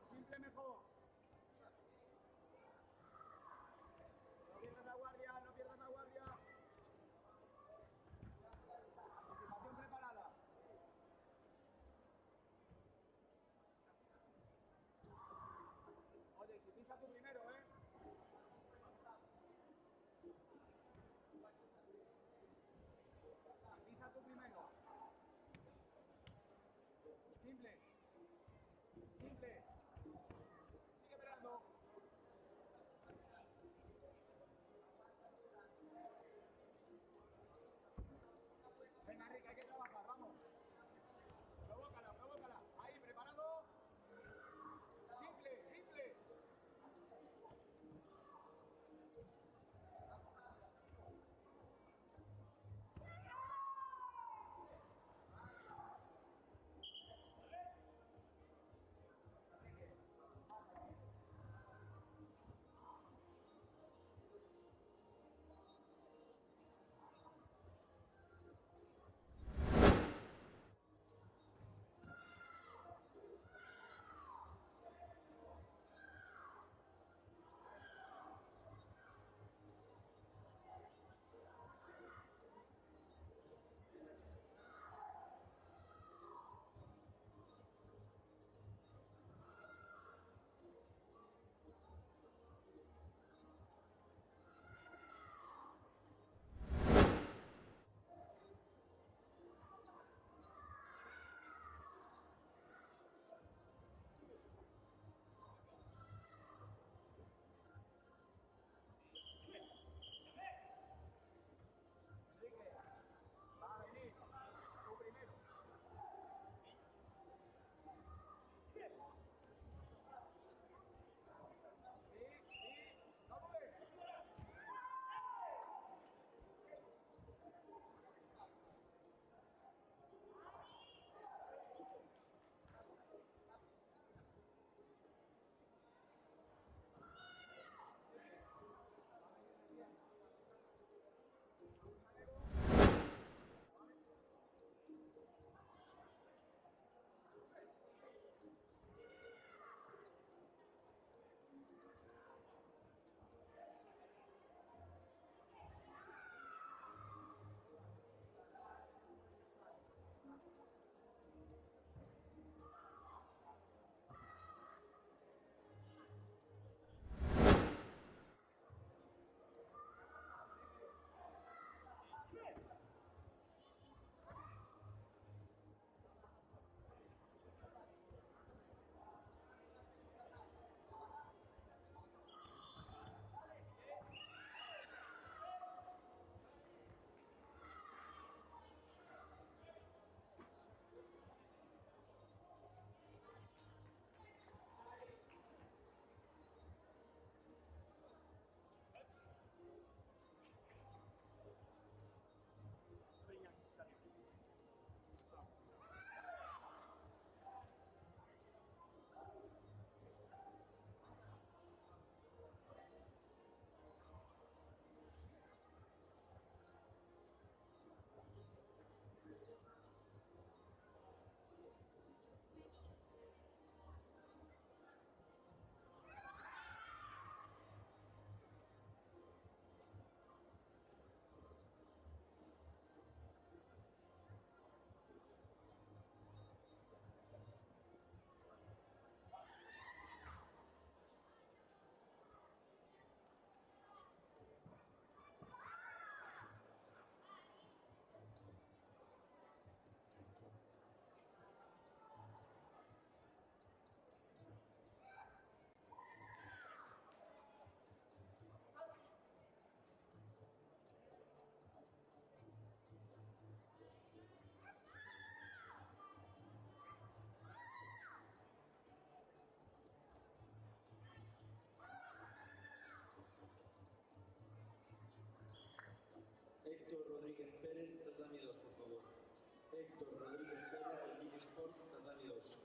Simple mejor. No pierdas la guardia, no pierdas la guardia. Anticipación preparada. Oye, si pisa tú primero, ¿eh? Pisa tú primero. Simple. Simple. Sigue esperando. Venga, Rick, hay que trabajar, vamos. Provócala, provócala. Ahí, preparado. Simple, simple. Héctor Rodríguez Pérez, tatami 2, por favor. Héctor Rodríguez Pérez, del King Sport, tatami 2.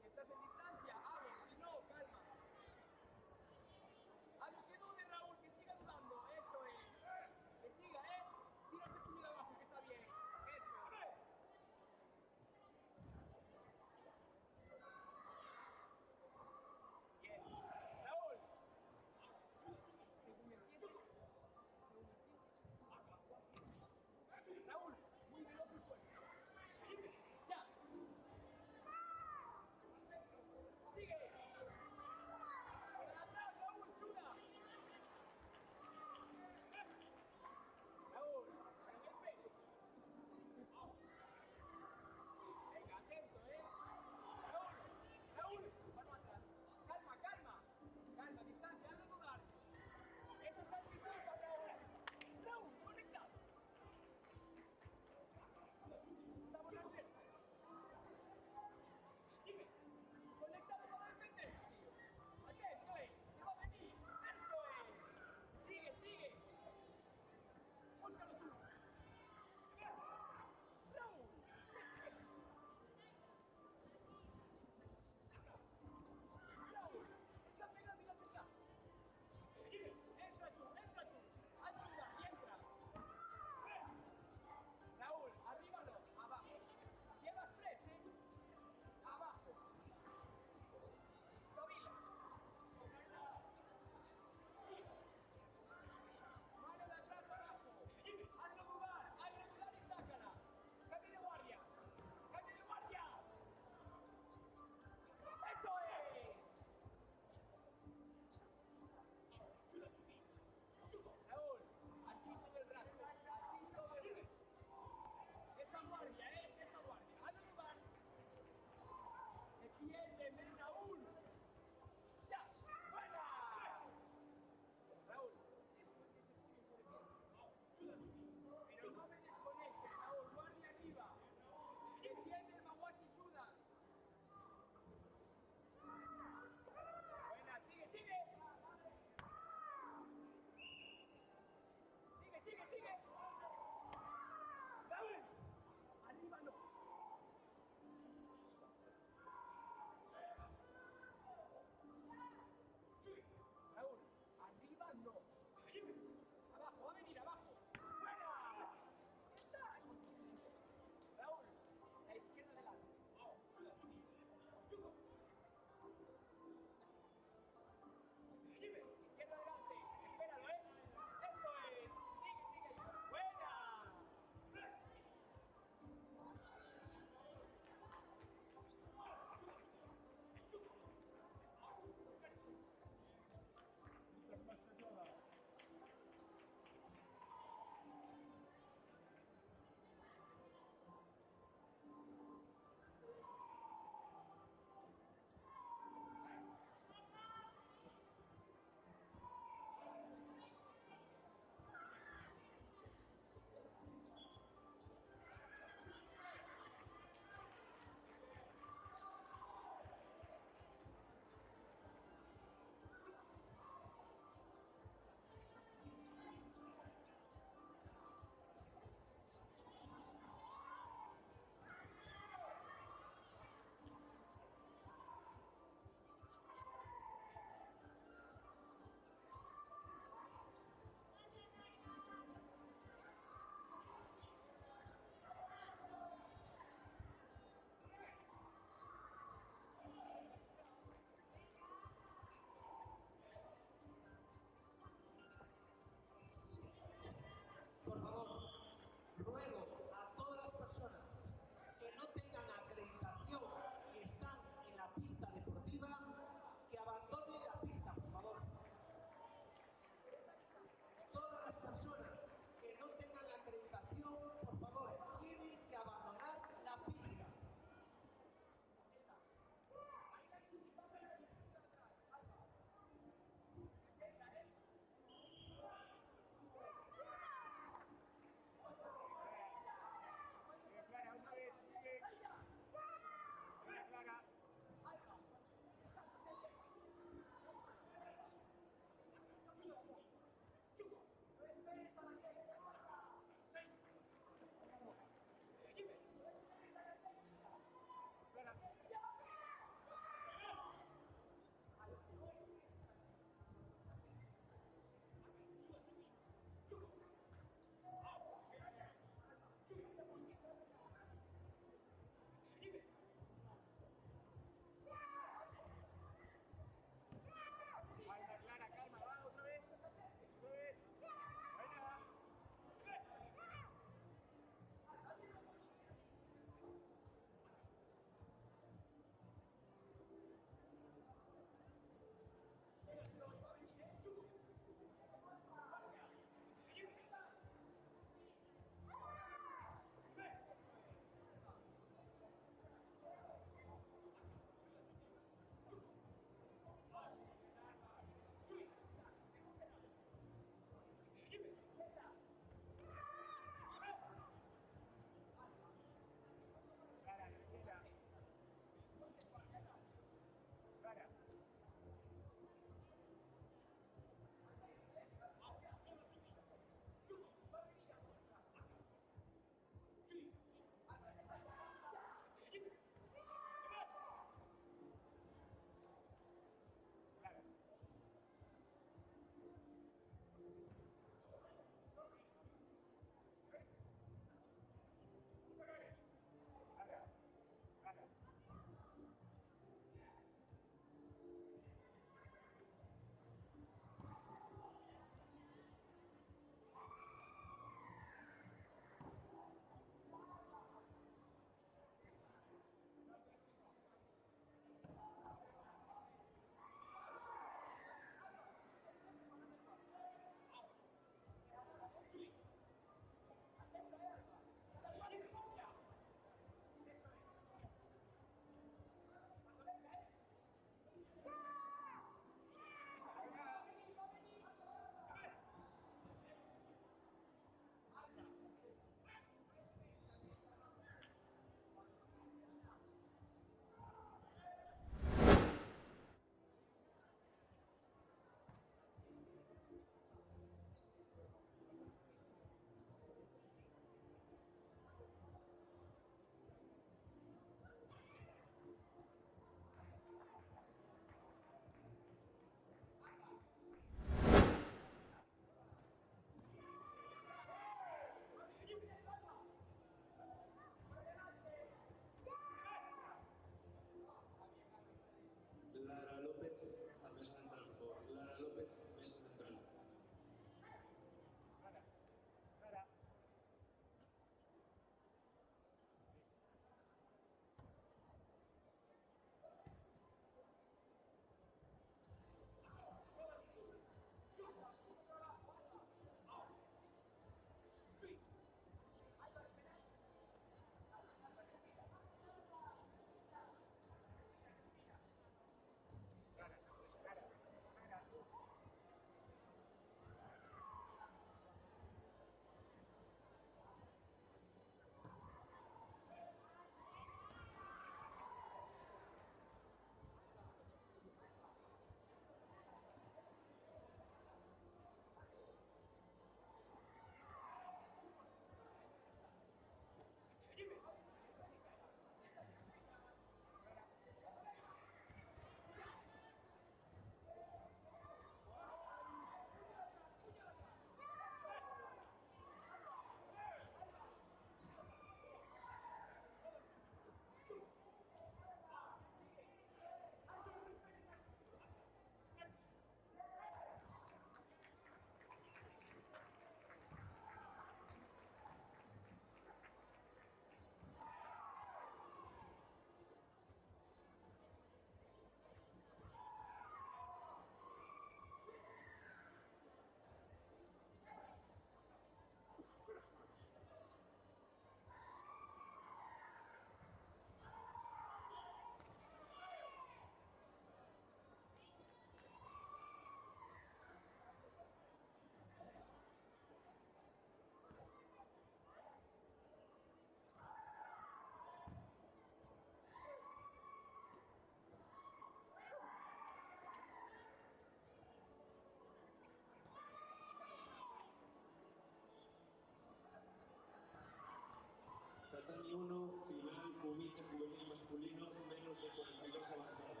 Tatami 1, final, Kumite juvenil masculino, menos de 42 avanzado.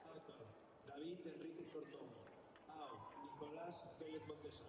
Aka, David Enríquez Cortón. Ao, Nicolás Félix Montesa.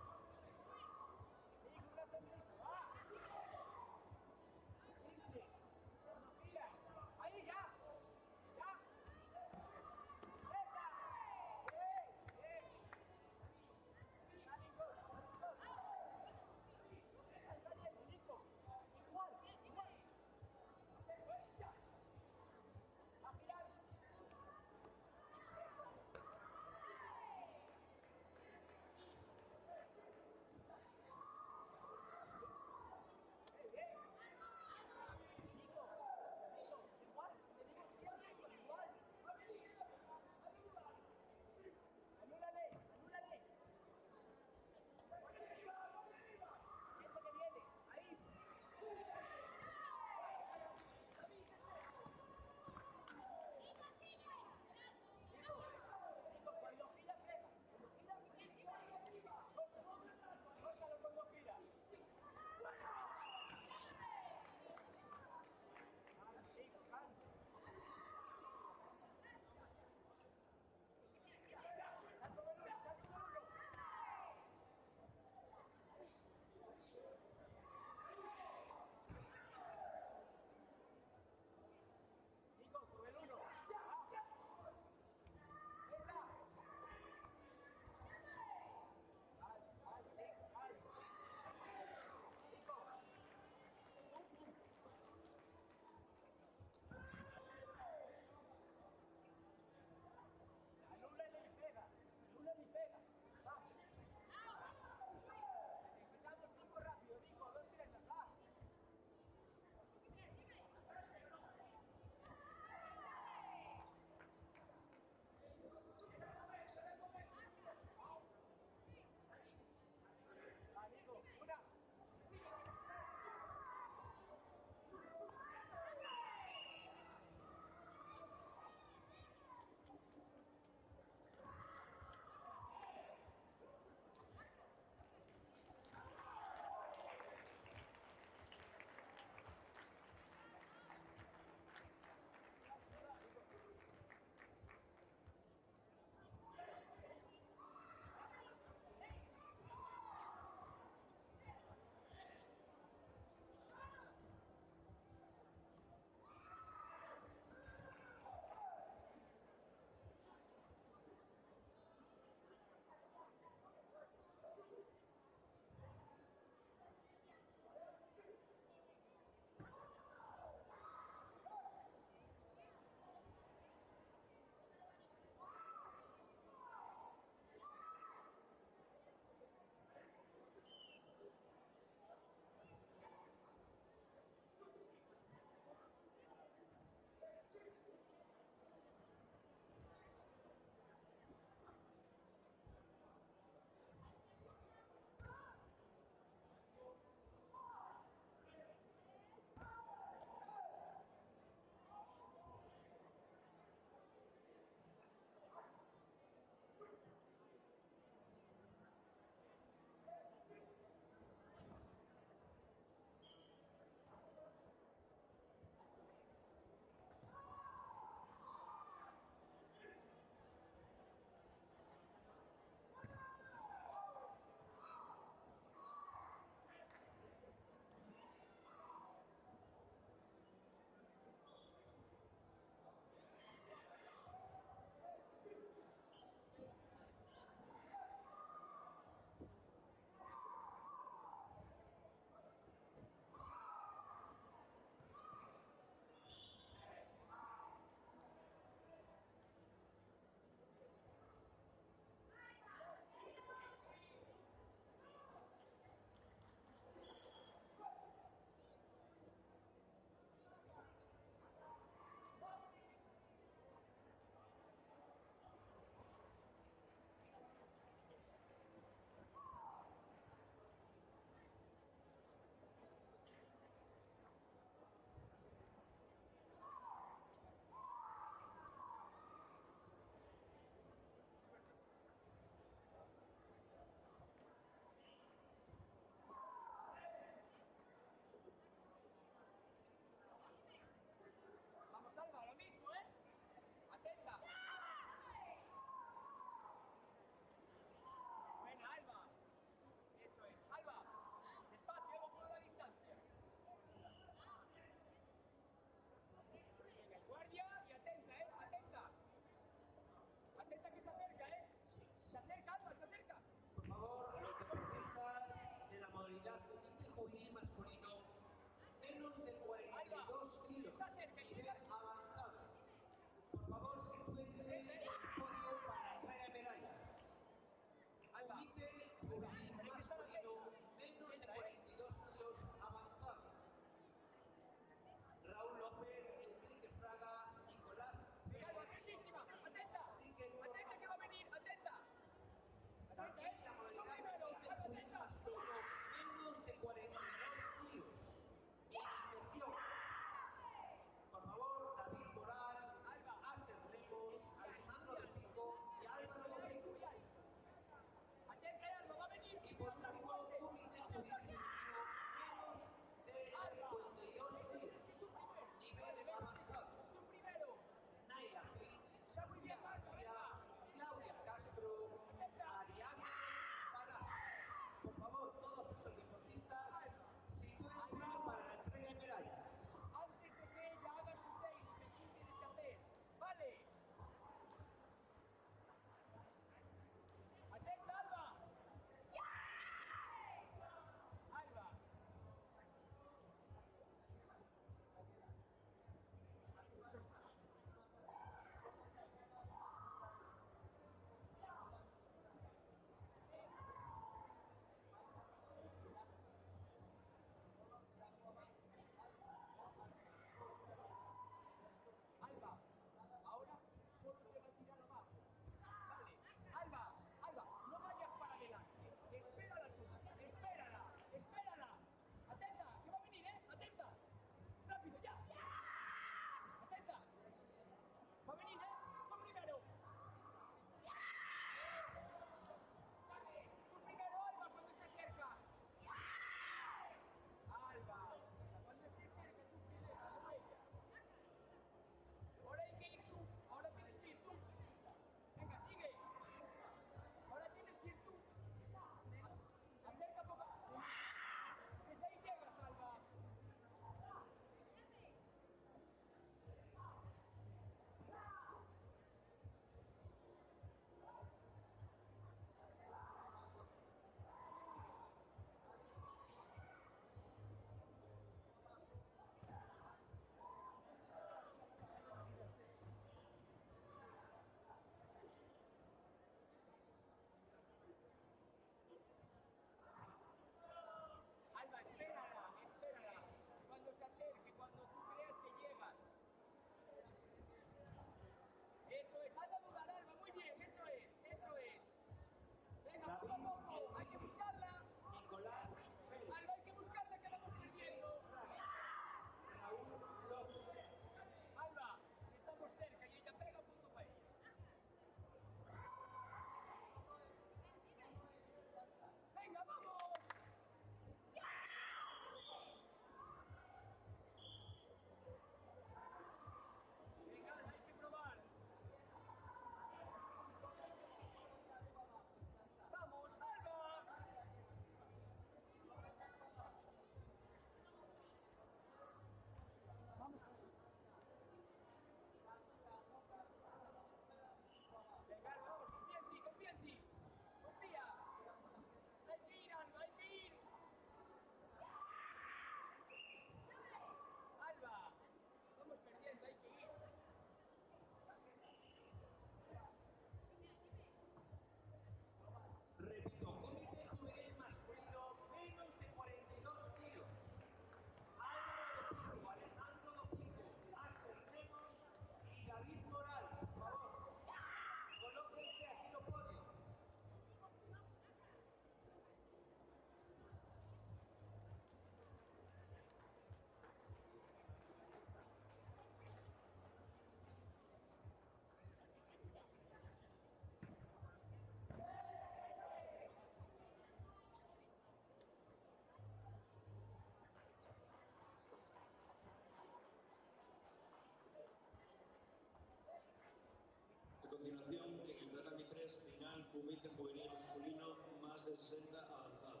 Comité Juvenil Masculino más de 60 avanzado.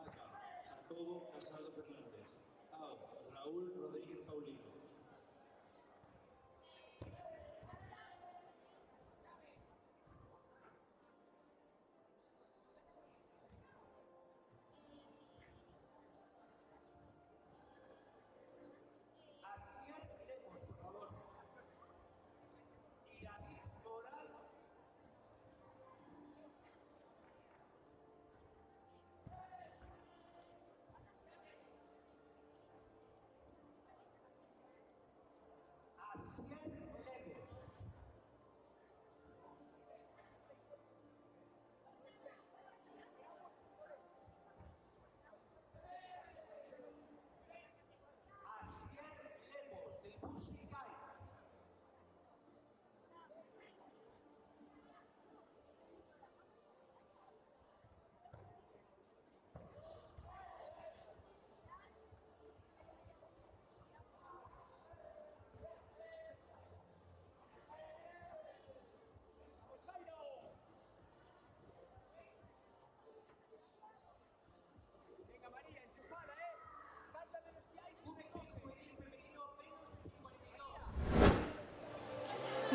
AK, Jacobo Casado Fernández. AO, Raúl Rodríguez Paulino.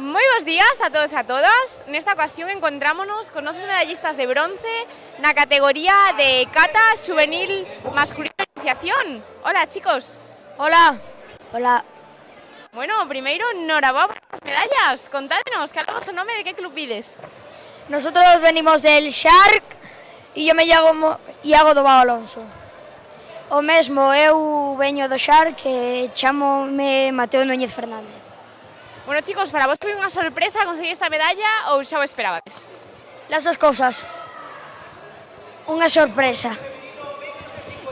Moi bons días a todos e a todas. Nesta ocasión encontrámonos con nosos medallistas de bronce na categoría de kata juvenil masculino de iniciación. Hola, chicos. Hola. Hola. Bueno, primeiro, enhorabuena por as medallas. Contádenos, cal é o vosso nome e de que club vides? Nosotros venimos del Shark e yo me llamo Iago do Bao Alonso. O mesmo, eu veño do Shark e chamome Mateo Núñez Fernández. Bueno, chicos, para vos foi unha sorpresa conseguir esta medalla ou xa o esperabades? Las dos cosas. Unha sorpresa.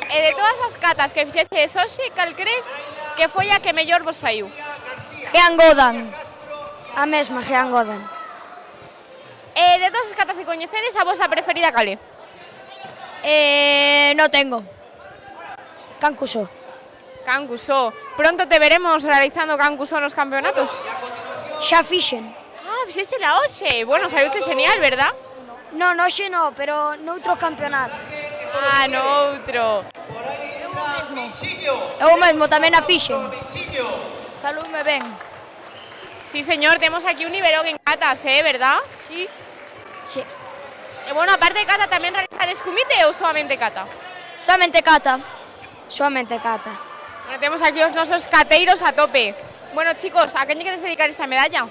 E de todas as catas que fixestes hoxe, cal crees que foi a que mellor vos saiu? Jean Godan. A mesma, Jean Godan. E de todas as catas que coñecedes, a vosa preferida cal é? No tengo. Cancuso. Cancuso. Pronto te veremos realizando Cancuso nos campeonatos. Xa fixen. Ah, fixésela hoxe. Bueno, saíuche genial, verdad? Non, hoxe non, pero noutro campeonato. Ah, noutro. Eu mesmo tamén a fixen. Saludme ben. Sí, señor, temos aquí un nivelón en catas, verdad? Sí. Sí. E bueno, aparte de kata, tamén realizades comité ou solamente kata? Solamente kata. Solamente kata. Bueno, temos aquí os nosos cateiros a tope. Bueno, chicos, ¿a qué lle queres dedicar esta medalla?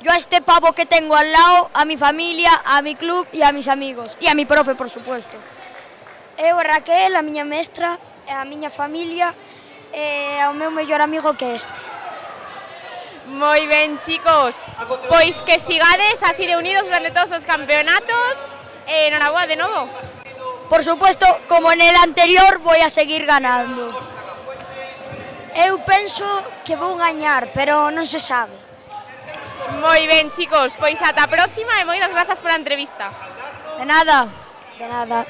Yo a este pavo que tengo al lado, a mi familia, a mi club y a mis amigos. Y a mi profe, por supuesto. Eu, Raquel, a miña mestra, a miña familia e ao meu mellor amigo que este. Moi ben, chicos. Pois que sigades así de unidos durante todos os campeonatos. Enhorabuena de novo. Por supuesto, como en el anterior, voy a seguir ganando. Eu penso que vou gañar, pero non se sabe. Moi ben, chicos, pois ata a próxima e moitas grazas pola entrevista. De nada. De nada.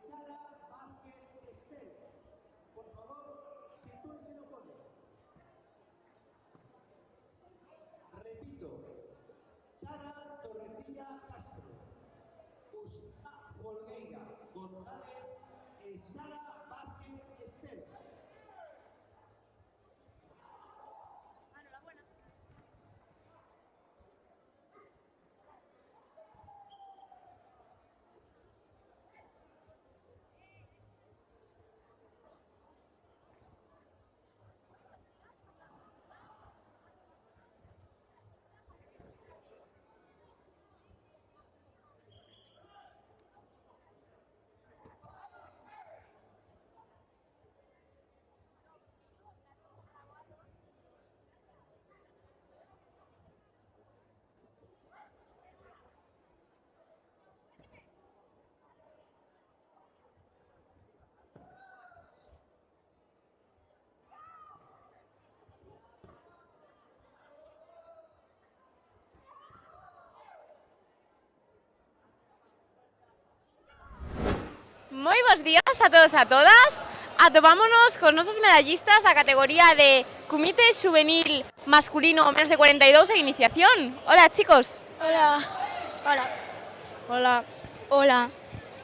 Sara Vázquez Estel. Por favor, sitúense no podio. Repito, Sara Torrecilla Castro, Usna Folgueira González e Sara Vázquez Estel. Moi bons días a todos e a todas. Atopámonos con nosos medallistas da categoría de Comité Juvenil Masculino menos de 42 e iniciación. Hola, chicos. Hola. Hola. Hola. Hola.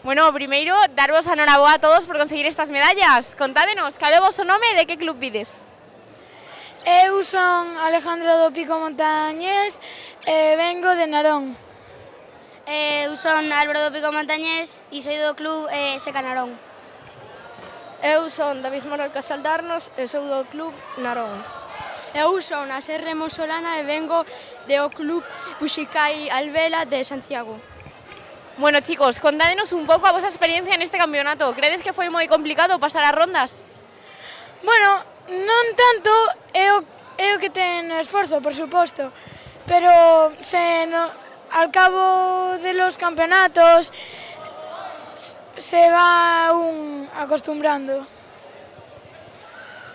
Bueno, primeiro, darvos a noraboa a todos por conseguir estas medallas. Contádenos, cal é o vosso nome e de que club vides? Eu son Alejandro do Pico Montañés e vengo de Narón. Eu son Álvaro do Pico Montañés e soy do club Seca Narón. Eu son David Moral Casaldarnos e sou do club Narón. Eu son a Serre Mosolana e vengo do club Puxicai Alvela de Santiago. Bueno, chicos, contádenos un pouco a vosa experiencia neste campeonato. Credes que foi moi complicado pasar as rondas? Bueno, non tanto é o que ten esforzo, por suposto, pero al cabo de los campeonatos se va acostumbrando.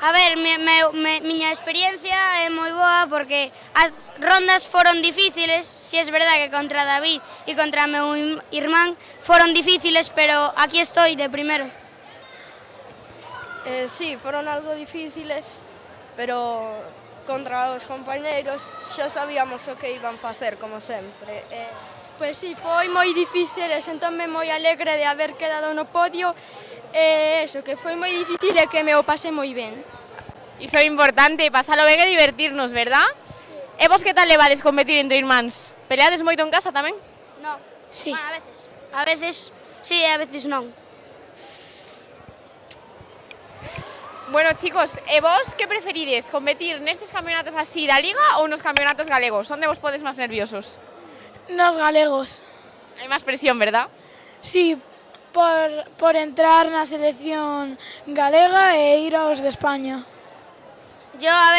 A ver, miña experiencia é moi boa porque as rondas foron difíciles, si es verdad que contra David e contra meu irmán foron difíciles, pero aquí estoy de primero. Sí, foron algo difíciles, pero contra os compañeiros xa sabíamos o que iban facer, como sempre. Pois sí, foi moi difícil e sentóme moi alegre de haber quedado no podio e eso, que foi moi difícil e que me o pasei moi ben. Iso é importante, pasalo ben e divertirnos, verdad? E vos que tal levades competir entre irmáns? Peleades moito en casa tamén? No. Sí. Bueno, a veces. A veces sí, a veces non. Bueno, chicos, e vos que preferides? Competir nestes campeonatos así da Liga ou nos campeonatos galegos? Onde vos podes máis nerviosos? Nos galegos. Hai máis presión, verdad? Sí, por entrar na selección galega e ir aos de España. Yo, a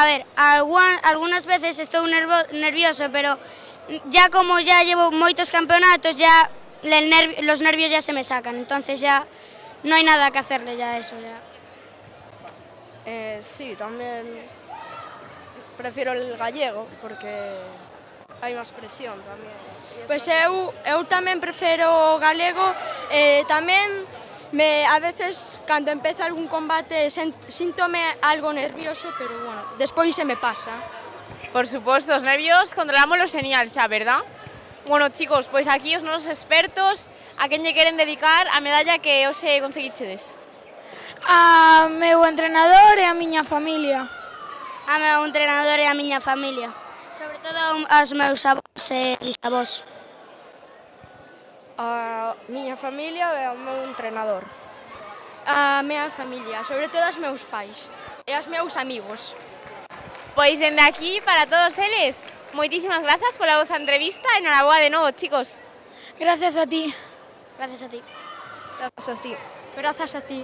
ver, algunas veces estou nervioso, pero ya como ya llevo moitos campeonatos, ya los nervios ya se me sacan, entonces ya no hay nada que hacerle ya a eso. Ya. Sí, tamén prefiero el gallego, porque hai máis presión tamén. Pois eu tamén prefiro o galego, tamén a veces cando empeza algún combate síntome algo nervioso, pero bueno, despois se me pasa. Por suposto, os nervios controlámoslos genial xa, verdad? Bueno, chicos, pois aquí os nosos expertos, a quen lle queren dedicar a medalla que hoxe conseguichedes? A meu entrenador e a miña familia. A meu entrenador e a miña familia. Sobre todo aos meus avós e bisavós. A miña familia e ao meu entrenador. A miña familia, sobre todo aos meus pais e aos meus amigos. Pois dende aquí, para todos eles, moitísimas grazas pola vosa entrevista e noraboa de novo, chicos. Gracias a ti. Gracias a ti. Gracias a ti. Gracias a ti.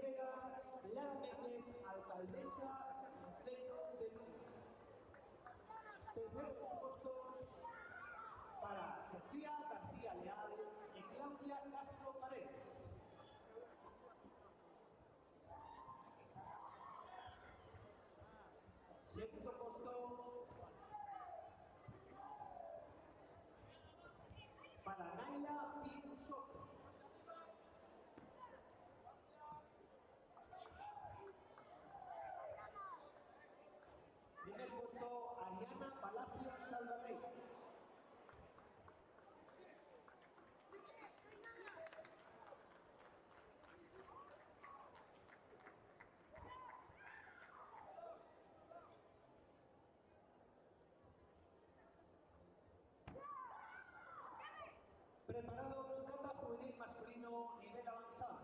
entrega Lara Méndez, alcaldesa Concello de Lugo. Terceros puestos para Sofía García Leal y Claudia Castro Paredes. Segundo puesto para Naila Pinsoto. Primer puesto Ariana Palacio Salvador. Preparados, cota juvenil masculino, nivel avanzado.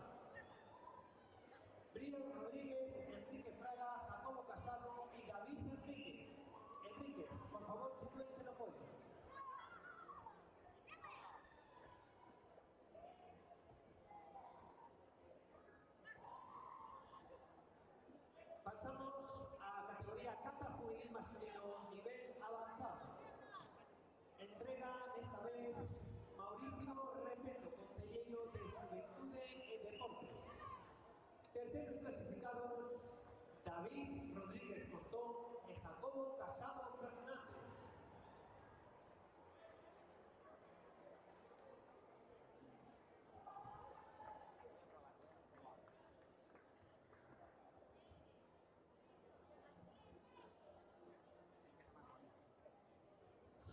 Brian Rodríguez, Enrique Fraga, Jacobo Casado y David Enrique. Enrique, por favor, sitúense en el podio. Pasamos a categoría cata juvenil masculino, nivel avanzado. Entrega esta vez Mauricio Repeto, consejero de Juventud y Deportes. Terceros clasificados, David Rodríguez Cortón y Jacobo Casado Fernández.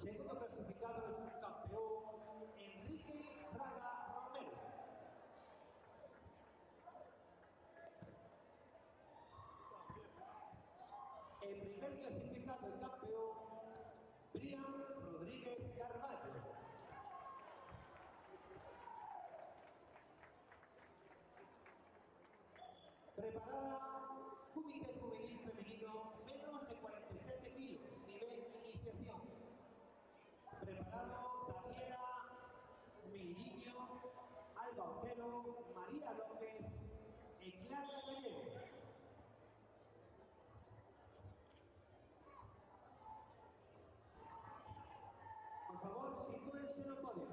Segundo clasificado es un campeón, Enrique Fraga Romero. El primer clasificado y campeón, Brian Rodríguez Carvalho. Preparada, Comité Juvenil Femenino, menos de 47 kilos, nivel iniciación. Preparado, Daniela Miriño, Alba Otero, María López y Clara Gallego. Por favor, sitúense en el podio.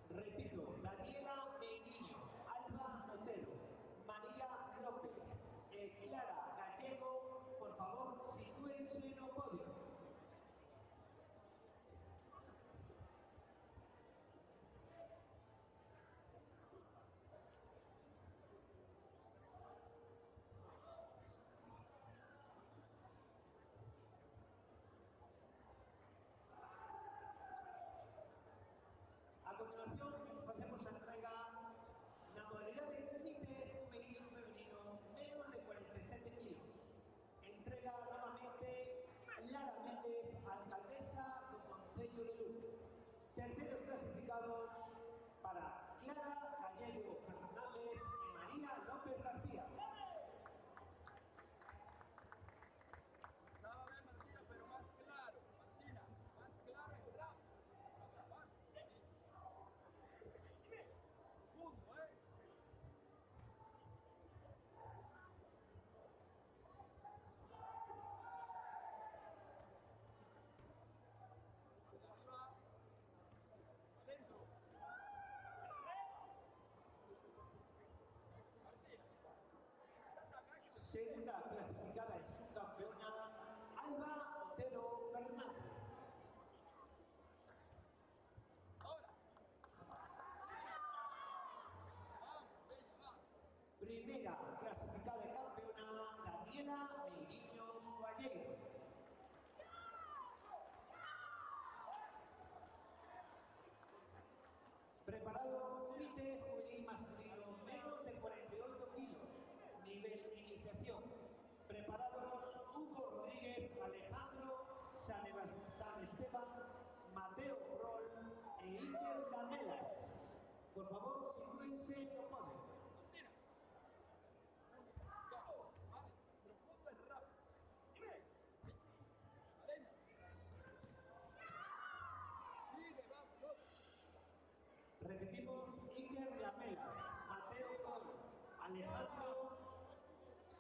Repito, Daniela Miriño, Alba Otero, María López y Clara Gallego, por favor, sitúense en el podio. A continuación, hacemos la entrega la modalidad de Comité Juvenil Femenino, menos de 47 kilos. Entrega nuevamente Lara Méndez, alcaldesa del Concello de Lugo. Terceros clasificados para Clara Gallego Fernández y María López García. Segunda clasificada es su campeona, Alba Otero Fernández. Primera clasificada y campeona, Daniela Miriño Gallego. Preparado, Comité Juvenil Masculino, menos de 48 kilos, nivel iniciación. Preparados, Hugo Rodríguez, Alejandro San Esteban, Mateo Rol e Iker Lamelas. Por favor, sitúense en el podio. Repetimos, Iker Lamelas, Mateo Rol, Alejandro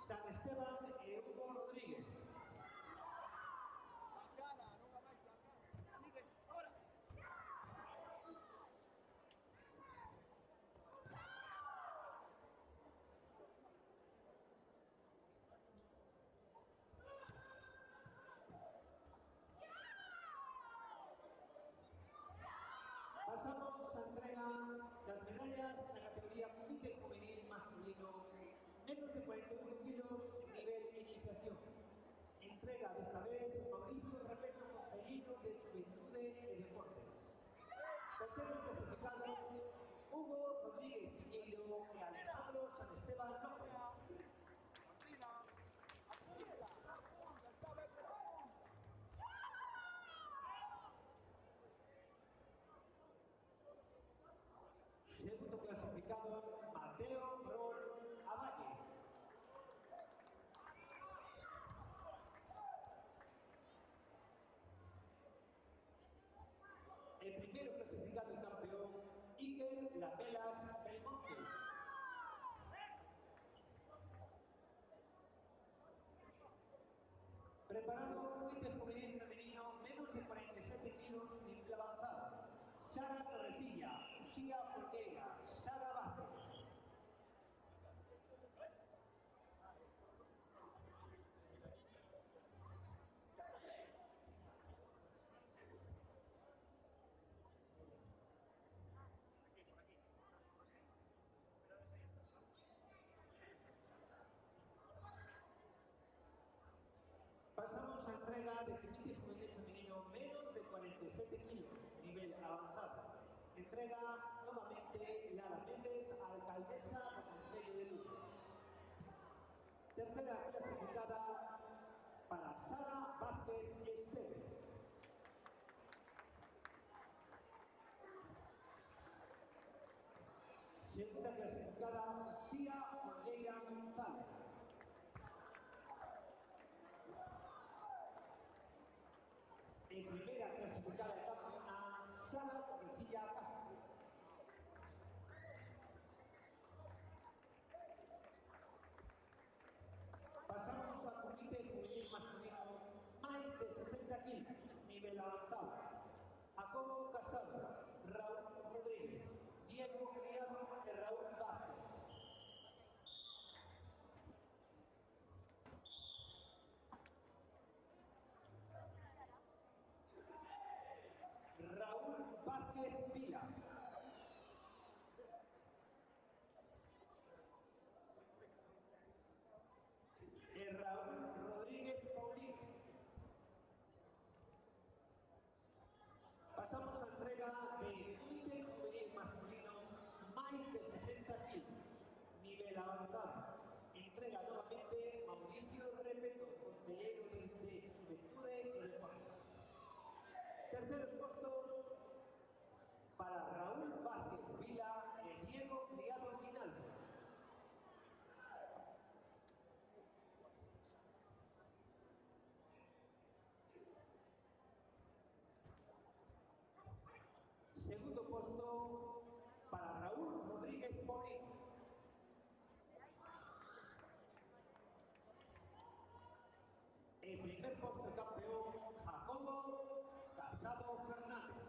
San Esteban e Hugo Rodríguez. Pasamos a entrega las medallas de la categoría Comité Juvenil Masculino, menos de 41 kilos, nivel iniciación. Entrega desta vez Mauricio Repeto, concelleiro de Xuventude e Deportes. Concellos clasificados Hugo Rodríguez Piñeiro e Alejandro San Esteban López. Segundo clasificado, Mateo Rol Avalle. El primero clasificado y campeón, Iker Lapelas Belmonte. Preparado Comité Juvenil Femenino, menos de 47 kilos, nivel avanzado. Sara Torrecilla, Lucía Porqueira, Sara Vázquez. Pasamos a entrega de Comité Juvenil Femenino, menos de 47 kilos, nivel avanzado. Entrega nuevamente Lara Méndez, alcaldesa del Concello de Lugo. Tercera clasificada para Sara Vázquez Esteve. Segunda clasificada, Lucía Folgueira González. En primera clasificada de campeona, Sara Torrecilla Castro. Pasamos a Comité Juvenil Masculino, máis de 60 kilos, nivel avanzado. Jacobo Casado, Raúl Rodríguez, Diego Criado e Raúl Vázquez. Raúl Vázquez Vila. Raúl Rodríguez Paulino. Pasamos a entrega de Comité Juvenil Masculino, máis de 60 kilos, nivel avanzado. Entrega nuevamente Mauricio Repeto, concelleiro de Xuventude e Deportes. Terceros postos para Raúl Vázquez Vila e Diego Criado Guinaldo. Segundo puesto para Raúl Rodríguez Paulino. El primer puesto de campeón, Jacobo Casado Fernández.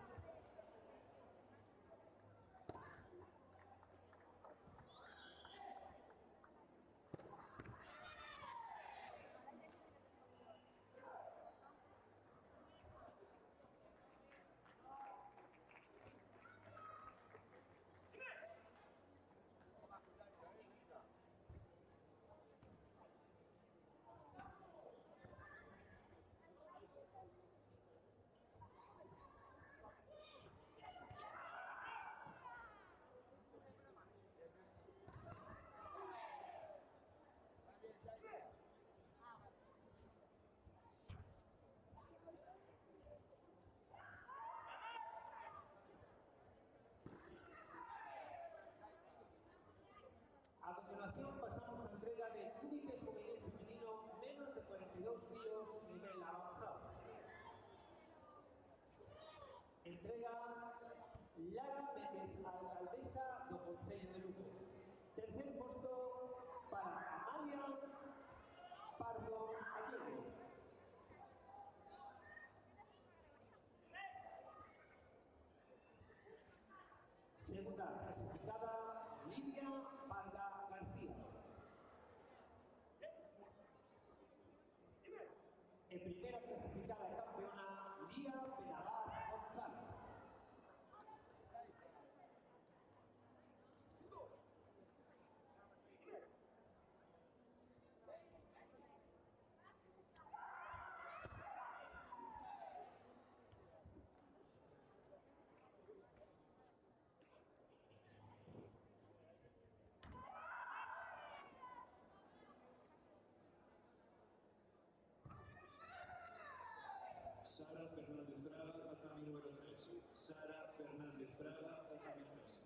A continuación pasamos a la entrega de Comité Juvenil Femenino, menos de 42 kilos, nivel avanzado. Entrega Lara Méndez, alcaldesa do Concello de Lugo. Tercer posto, Sara Fernández Fraga, tatami número 3. Sara Fernández Fraga, tatami 3.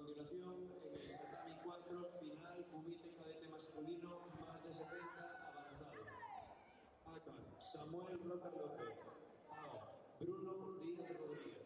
continuación, en el tatami 4, final, comité cadete masculino, más de 70, avanzado. ACA, Samuel Roca López. AO, Bruno Díaz Rodríguez.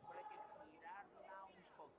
Solo hay que girarla un poco.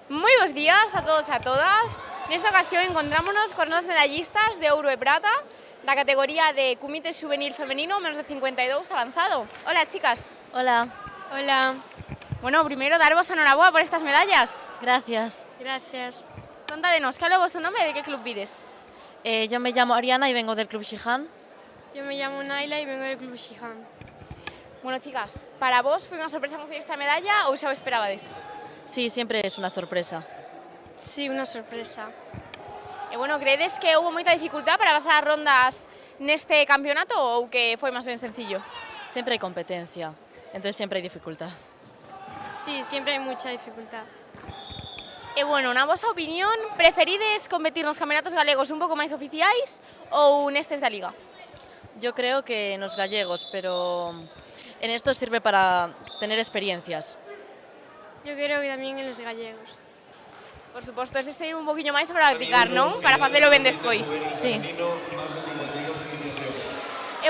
Muy buenos días a todos y a todas. En esta ocasión encontrámonos con unas medallistas de oro y plata de la categoría de comité juvenil femenino menos de 52 avanzado. Hola, chicas. Hola. Hola. Bueno, primero daros enhorabuena por estas medallas. Gracias. Gracias. Contadenos, ¿qué es vuestro nombre y de qué club vides? Yo me llamo Ariana y vengo del Club Shihan. Yo me llamo Naila y vengo del Club Shihan. Bueno, chicas, ¿para vos fue una sorpresa conseguir esta medalla o ya lo esperabais? Sí, siempre es una sorpresa. Sí, una sorpresa. Bueno, ¿crees que hubo mucha dificultad para pasar rondas en este campeonato o que fue más bien sencillo? Siempre hay competencia, entonces siempre hay dificultad. Sí, siempre hay mucha dificultad. Bueno, na vosa opinión, preferides competir nos campeonatos galegos un pouco máis oficiais ou nestes da Liga? Yo creo que en los gallegos, pero en esto sirve para tener experiencias. Yo creo que tamén en los gallegos. Por suposto, es ir un poquinho máis para practicar, non? Para facelo ben despois. Sí.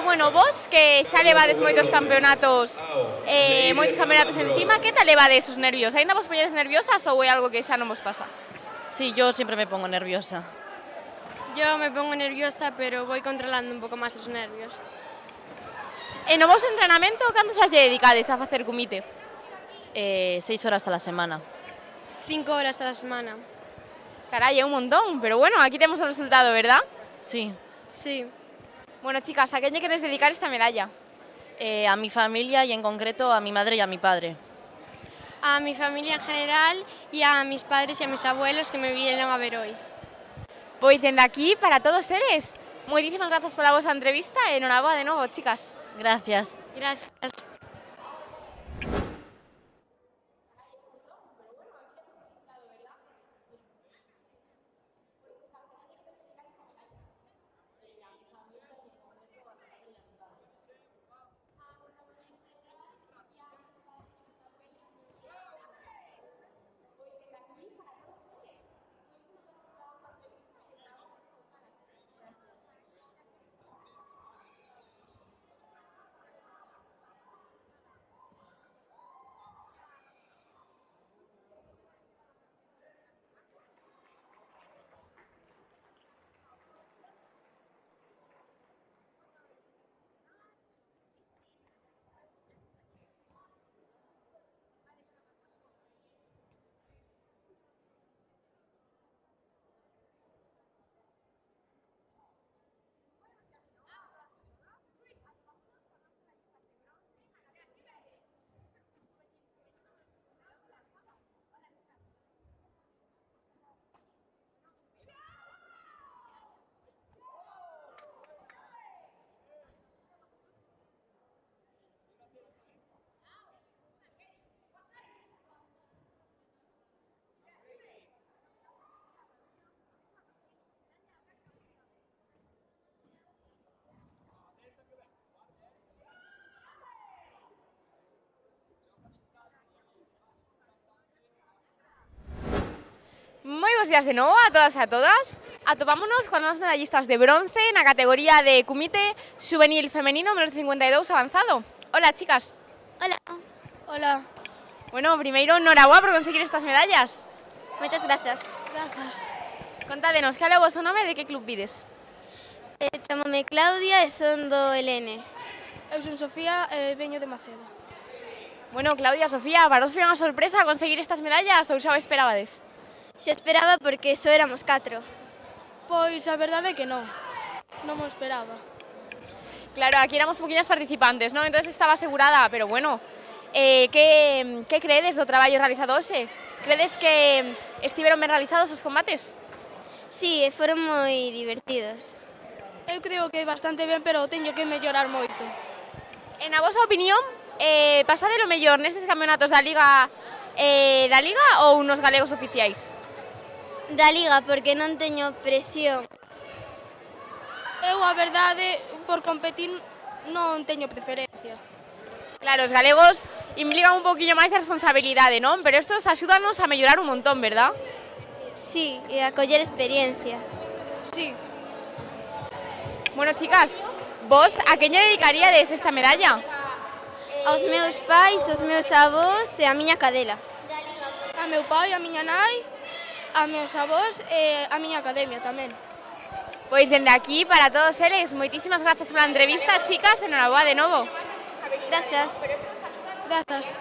Bueno, vos que xa levades moitos campeonatos encima, que tal levades esos nervios? Ainda vos poñedes nerviosas ou é algo que xa non vos pasa? Sí, yo siempre me pongo nerviosa. Yo me pongo nerviosa, pero voy controlando un pouco máis os nervios. E no vos entrenamento, cantos horas lle dedicades a facer kumite? 6 horas a la semana. 5 horas a la semana. Caray, é un montón, pero bueno, aquí temos o resultado, ¿verdad? Sí. Sí. Bueno, chicas, ¿a quién lle queres dedicar esta medalla? A mi familia y en concreto a mi madre y a mi padre. A mi familia en general y a mis padres y a mis abuelos que me vinieron a ver hoy. Pois dende aquí, para todos eles, moitísimas grazas pola vosa entrevista e enhoraboa de novo, chicas. Gracias. Gracias. Moi bons días de novo a todas e a todas. Atopámonos con as medallistas de bronce na categoría de kumite juvenil femenino menos 52 avanzado. Hola, chicas. Hola. Hola. Bueno, primeiro, enhoraboa por conseguir estas medallas. Moitas grazas. Grazas. Contádenos, cal é o vosso nome e de que club vides? Chámame Claudia e son do Elene. Eu son Sofía e veño de Maceda. Bueno, Claudia, Sofía, para vos foi unha sorpresa conseguir estas medallas ou xa o esperabades? Xa esperaba porque só éramos 4. Pois a verdade é que non. Non mo esperaba. Claro, aquí éramos poquinhas participantes, ¿no? Entonces estaba asegurada, pero bueno, que credes do traballo realizado hoxe? Credes que estiveron ben realizados os combates? Sí, foron moi divertidos. Eu creo que bastante ben, pero teño que mellorar moito. En a vosa opinión, pasade lo mellor nestes campeonatos da Liga ou nos galegos oficiais? Da Liga, porque non teño presión. Eu, a verdade, por competir non teño preferencia. Claro, os galegos implican un poquinho máis de responsabilidade, non? Pero estos axúdanos a mellorar un montón, verdad? Sí, e a coller experiencia. Sí. Bueno, chicas, vos a quen lle dedicaríades esta medalla? Aos meus pais, aos meus avós e a miña cadela. A meu pai, a miña nai, a meus avós e a miña academia tamén. Pois dende aquí, para todos eles, moitísimas grazas pola entrevista, chicas, enhoraboa de novo. Grazas. Grazas.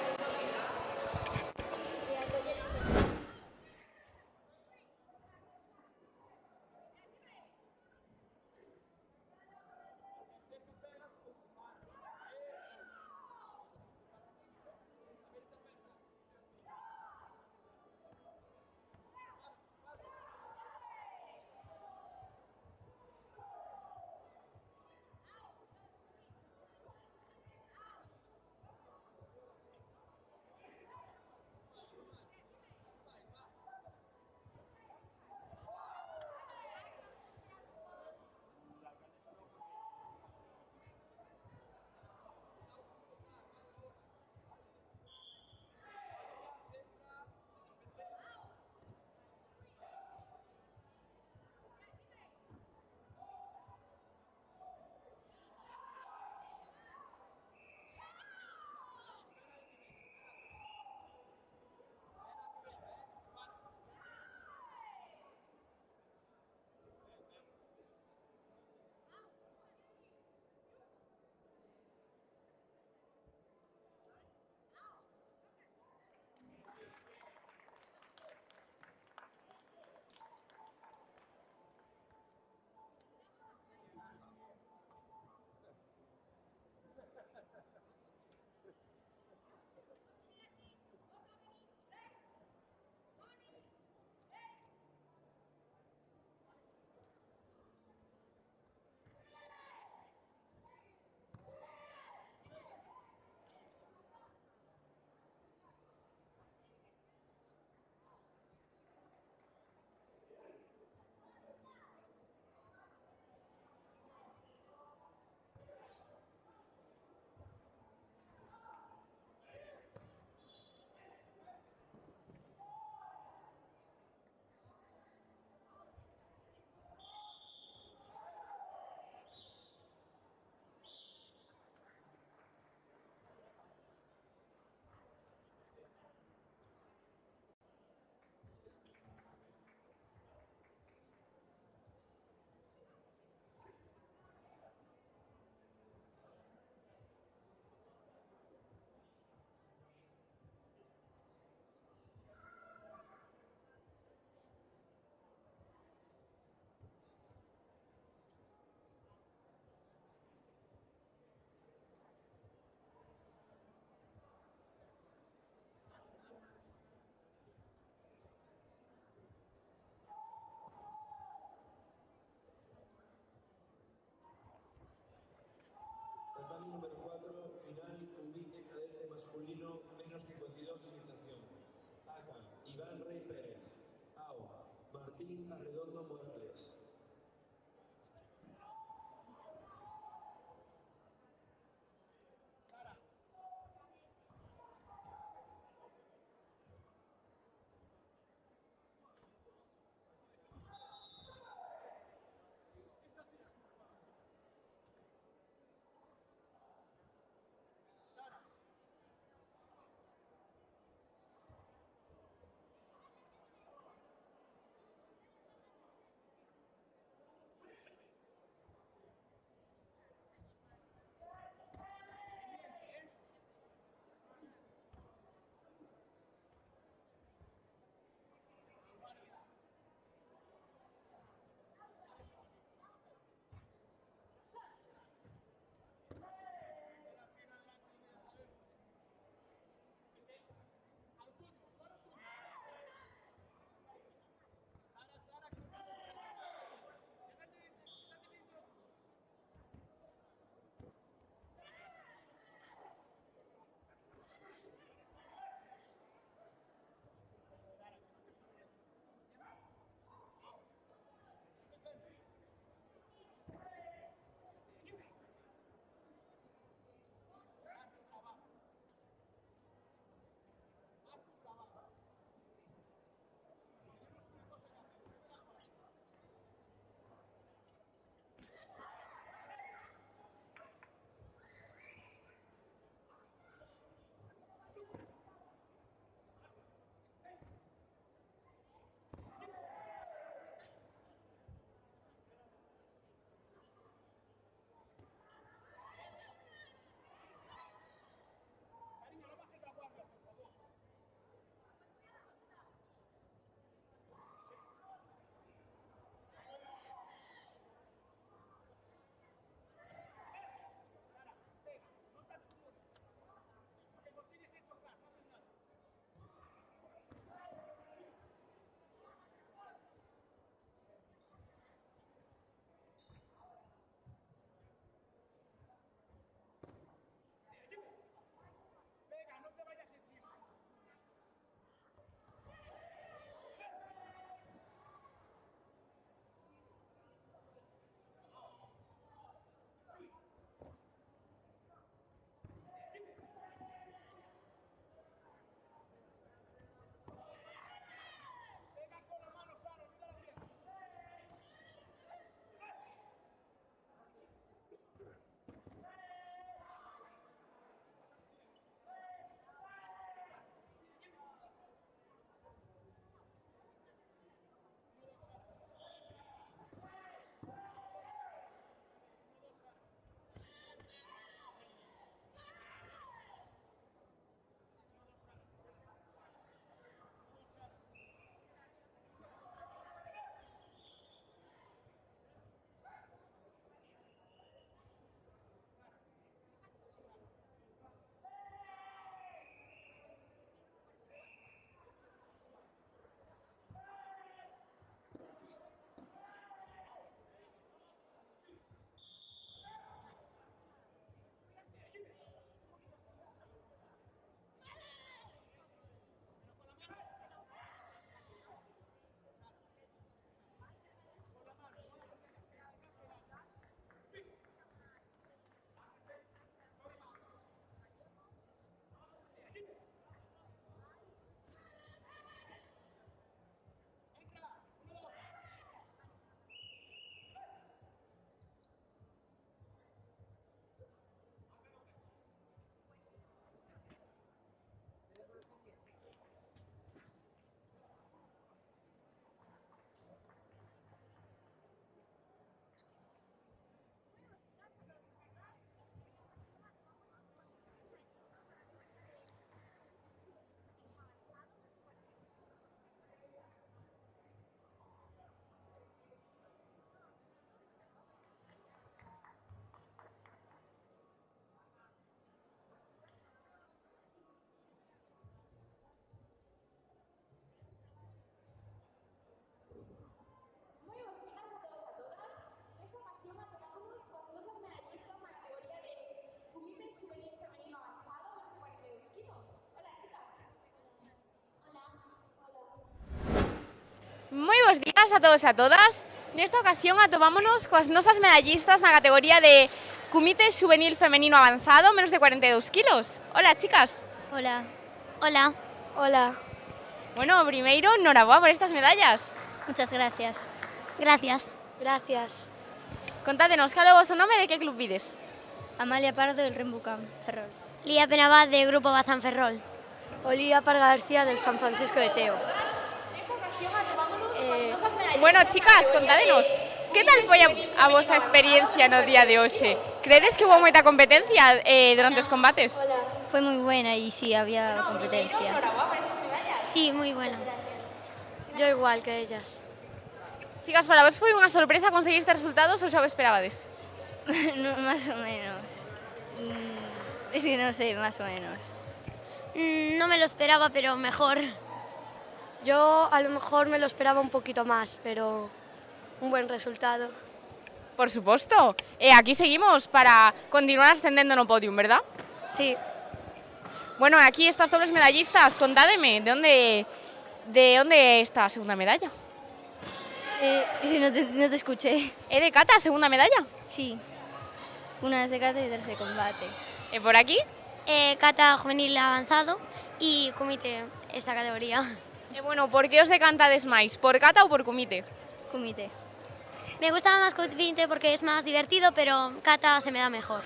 Agustín Arredondo Muertes. bos días a todos e a todas. Nesta ocasión atomámonos coas nosas medallistas na categoría de Comité Juvenil Femenino Avanzado, menos de 42 kilos. Hola, chicas. Hola. Hola. Hola. Bueno, primeiro, enhorabuena por estas medallas. Muchas gracias. Gracias. Gracias. Contádenos, cal é o vosso nome e de que club vides? Amalia Pardo del Rembucán, Ferrol. Lía Penabad de Grupo Bazán Ferrol. Olía Parga García del San Francisco de Teo. Bueno, chicas, contádenos, que tal foi a vosa experiencia no día de hoxe? Credes que hubo moita competencia durante os combates? Fue muy buena y sí, había competencia. Sí, muy buena. Yo igual que ellas. Chicas, para vos foi unha sorpresa conseguir estes resultados ou xa o esperabades? No, más o menos. Es que no sé, más o menos. No me lo esperaba, pero mejor. Yo a lo mejor me lo esperaba un poquito más, pero un buen resultado. Por suposto. Aquí seguimos para continuar ascendendo no podium, ¿verdad? Sí. Bueno, aquí estas dobles medallistas, contádeme, ¿de dónde está a segunda medalla? No te escuché. ¿De Cata, segunda medalla? Sí. Una es de Cata y otra es de combate. ¿Por aquí? Cata Juvenil Avanzado y Comité, esta categoría. Bueno, por que os decantades máis? Por Cata ou por Comité? Comité. Me gustaba más Comité porque es más divertido, pero Cata se me da mejor.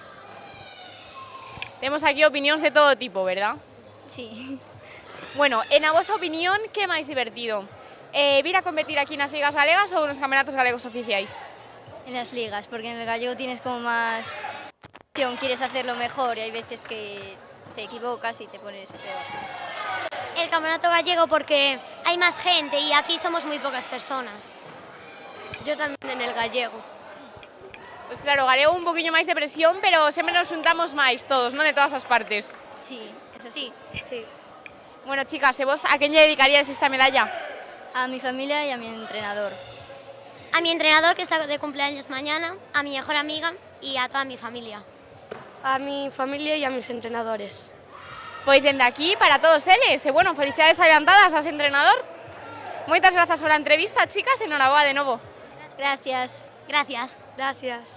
Temos aquí opinións de todo tipo, ¿verdad? Sí. Bueno, en a vosa opinión, que é máis divertido? Vir a competir aquí nas ligas galegas ou nos campeonatos galegos oficiais? En las ligas, porque en el gallego tienes como más... Quieres hacerlo mejor y hay veces que te equivocas y te pones peor. El campeonato gallego porque hay más gente y aquí somos muy pocas personas. Yo también en el gallego. Pues claro, galego un poquillo máis de presión, pero sempre nos juntamos máis todos, non? De todas as partes. Sí, eso sí. Sí. Bueno, chicas, e vos a quen lle dedicaríades esta medalla? A mi familia y a mi entrenador. A mi entrenador, que está de cumpleaños mañana, a mi mejor amiga y a toda mi familia. A mi familia y a mis entrenadores. Pois dende aquí para todos eles. E bueno, felicidades adelantadas a ese entrenador. Moitas grazas pola entrevista, chicas, e enhoraboa de novo. Gracias. Gracias. Gracias.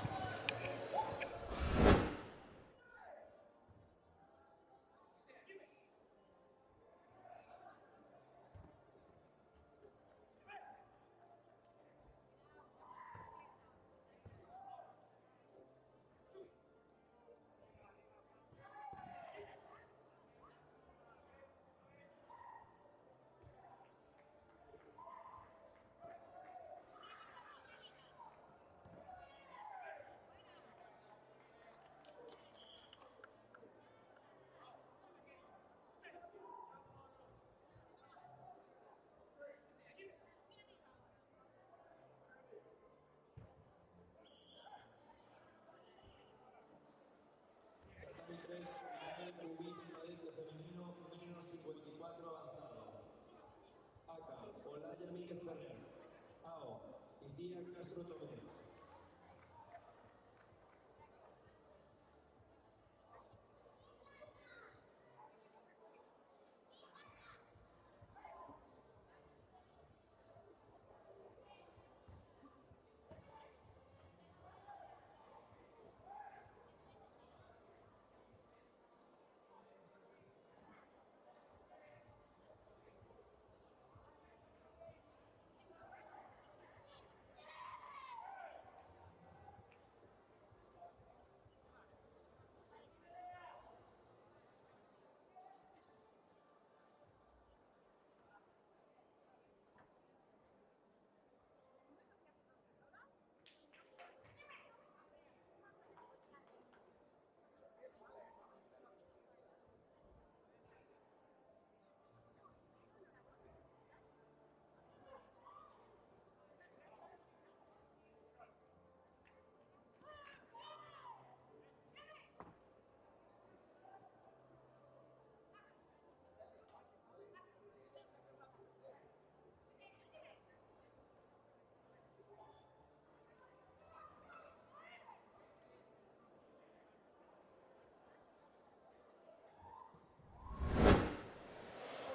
Femenino, menos 54 avanzado. Acá, Olaya Míguez Ferrer. AO, Icía Castro Tomé.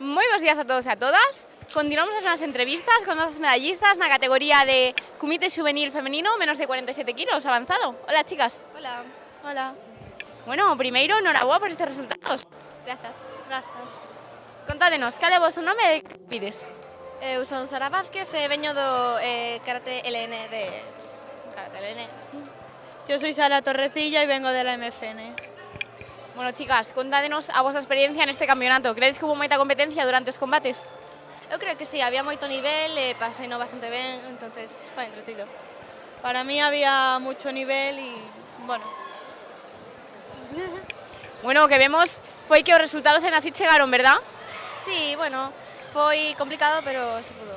Moi bons días a todos e a todas. Continuamos a las entrevistas con los medallistas en la categoría de Comité Juvenil Femenino, menos de 47 kilos, avanzado. Hola, chicas. Hola. Hola. Bueno, primeiro, enhorabuena por estes resultados. Grazas. Grazas. Contádenos, cal é o vosso nome e que pides? Eu son Sara Vázquez e veño do Karate LN de... Karate LN. Yo soy Sara Torrecilla y vengo de la MFN. Bueno, chicas, contádenos a vosa experiencia neste campeonato. Credes que hubo moita competencia durante os combates? Eu creo que sí, había moito nivel e paseino bastante ben, entonces foi entretido. Para mí había mucho nivel y bueno. Bueno, o que vemos foi que os resultados en así chegaron, verdad? Sí, bueno, foi complicado, pero se pudo.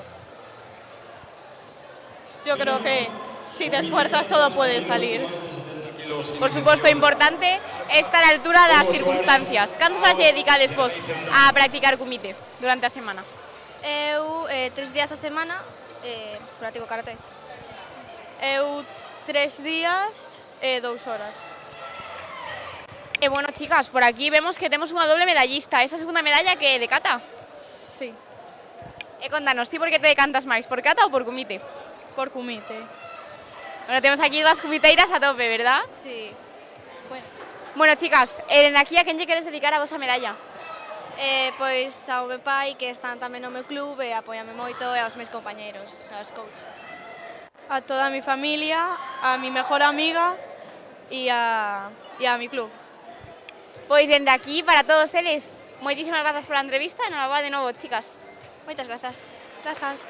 Yo creo que si te esfuerzas todo puede salir. Por suposto, importante estar a altura das circunstancias. Cantos horas lle dedicades vos a practicar comité durante a semana? Eu 3 días a semana practico karate. Eu 3 días e 2 horas. E bueno, chicas, por aquí vemos que temos unha doble medallista. Esa segunda medalla que é de kata? Sí. E contanos, ti por que te decantas máis, por kata ou por kumite? Por kumite. Bueno, temos aquí dúas kumiteiras a tope, verdad? Sí. Bueno, chicas, dende aquí a quen lle queres dedicar a vosa medalla? Pois ao meu pai, que están tamén no meu club e apóiame moito, e aos meus compañeiros, aos coach. A toda mi familia, a mi mejor amiga y a mi club. Pois dende aquí, para todos eles, moitísimas grazas pola entrevista e enhorabuena de novo, chicas. Moitas grazas. Grazas.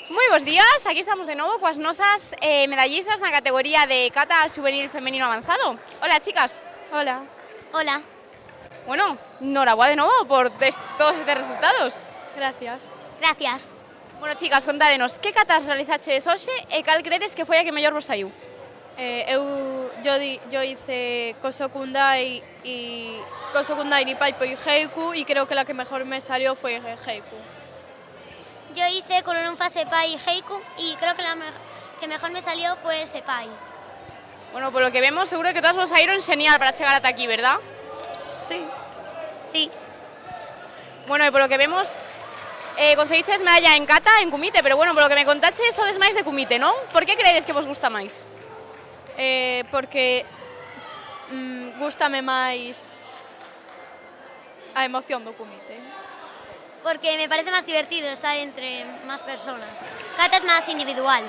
Moi bons días, aquí estamos de novo coas nosas medallistas na categoría de kata juvenil femenino avanzado. Hola, chicas. Hola. Hola. Bueno, enhorabuena de novo por todos estes resultados. Gracias. Gracias. Bueno, chicas, contádenos, que katas realizaches hoxe e cal credes que foi a que mellor vos saiu? Yo hice Kosokundai y Paipo y Heiku y creo que la que mejor me salió fue Heiku. Yo hice Kurununfa Sepai y Heiku y creo que la que mejor me salió fue Sepai. Bueno, por lo que vemos, seguro que todas vos saíron genial para chegar ata aquí, ¿verdad? Sí. Sí. Bueno, y por lo que vemos, conseguiches medalla en kata, en kumite, pero bueno, por lo que me contaches, sodes máis de kumite, ¿no? Por que credes que vos gusta máis? Porque gústame máis a emoción do kumite. Porque me parece más divertido estar entre más personas. Kata es más individual.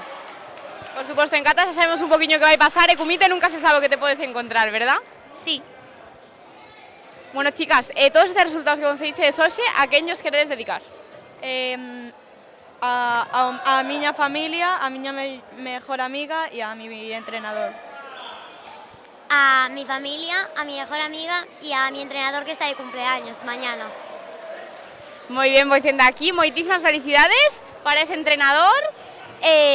Por supuesto, en kata xa sabemos un poquinho que vai pasar, e kumite nunca se sabe o que te podes encontrar, ¿verdad? Sí. Bueno, chicas, todos estes resultados que conseguiches hoxe, a quen os queredes dedicar? A miña familia, a miña mejor amiga e a mi entrenador. A mi familia, a mi mejor amiga y a mi entrenador que está de cumpleaños mañana. Moi ben, pois dende aquí, moitísimas felicidades para ese entrenador.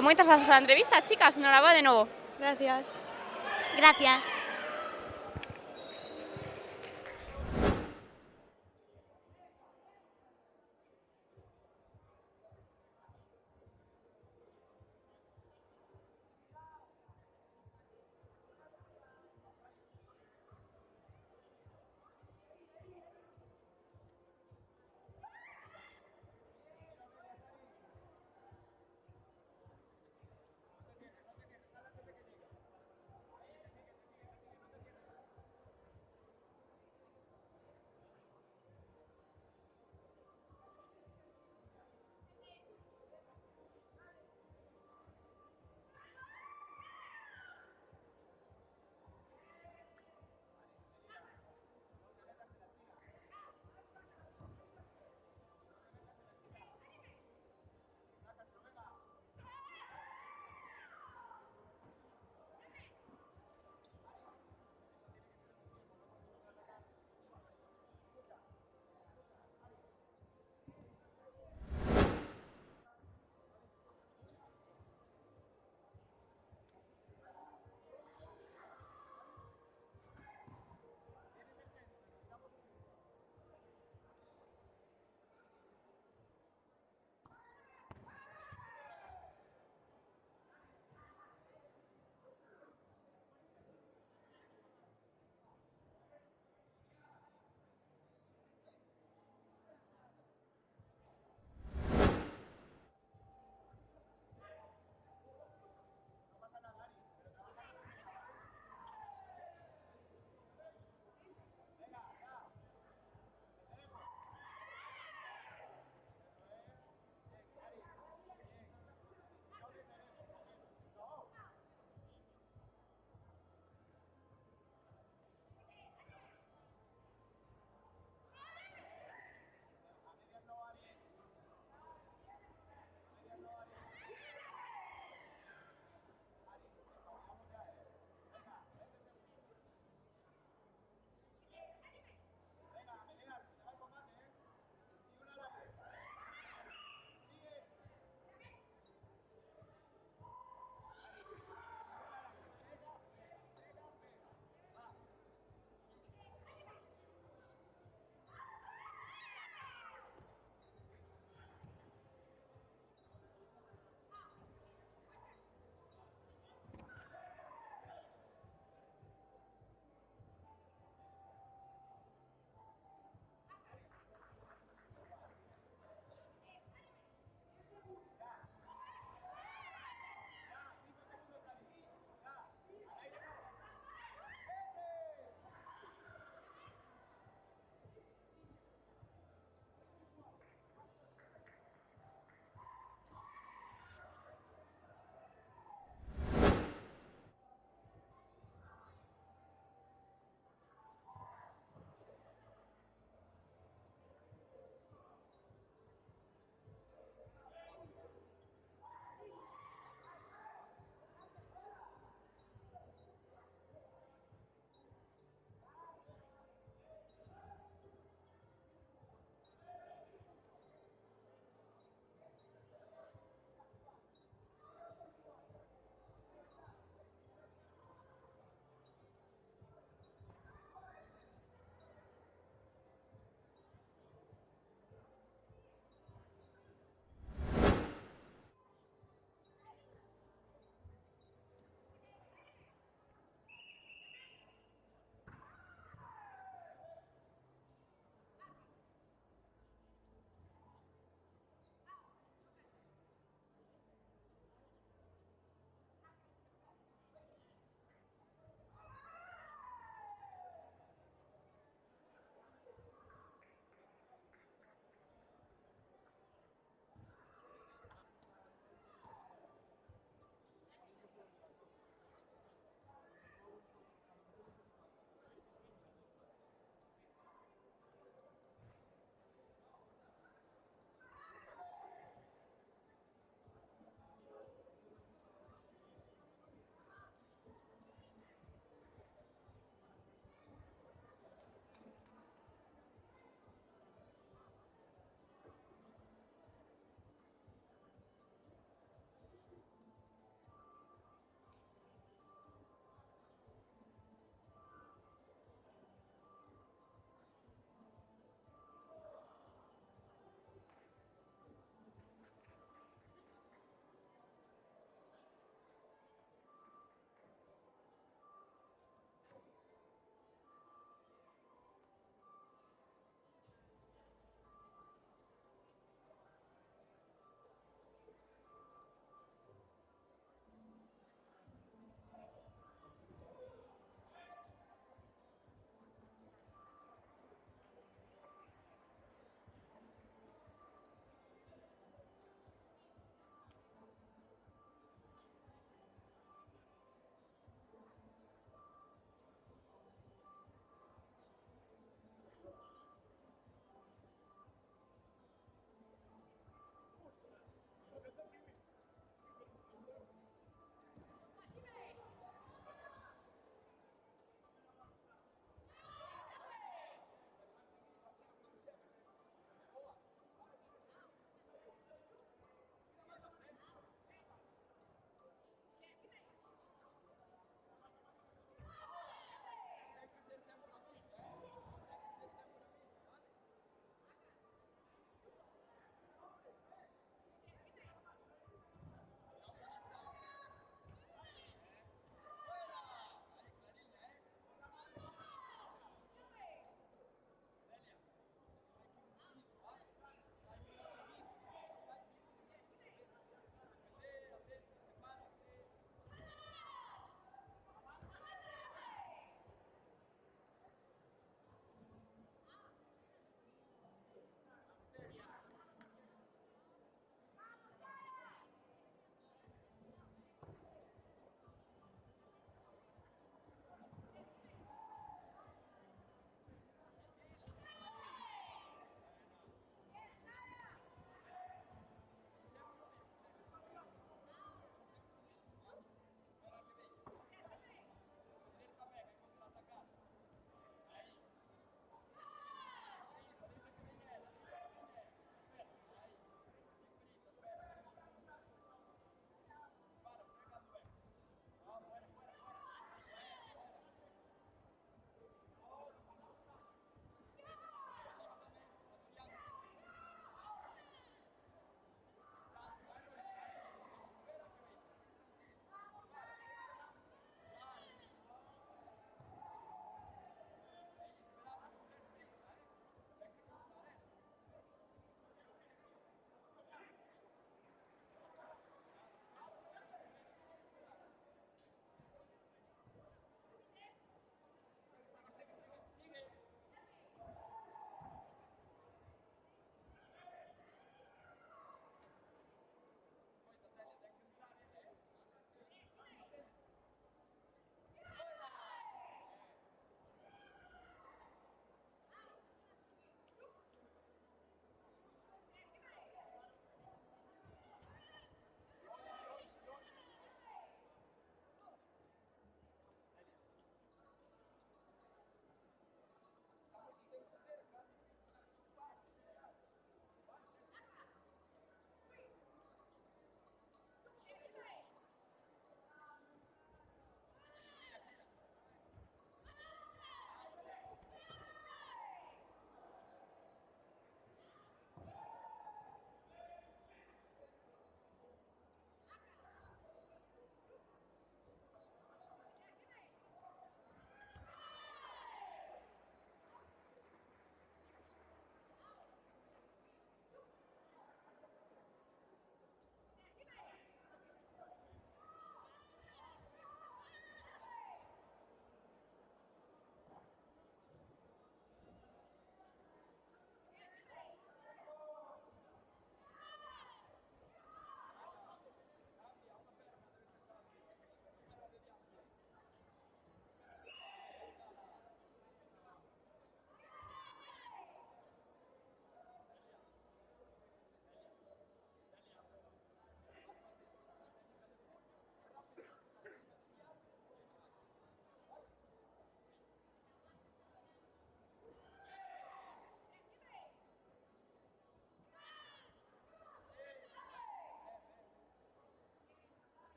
Moitas grazas pola entrevista, chicas, enhorabuena de novo. Gracias. Gracias.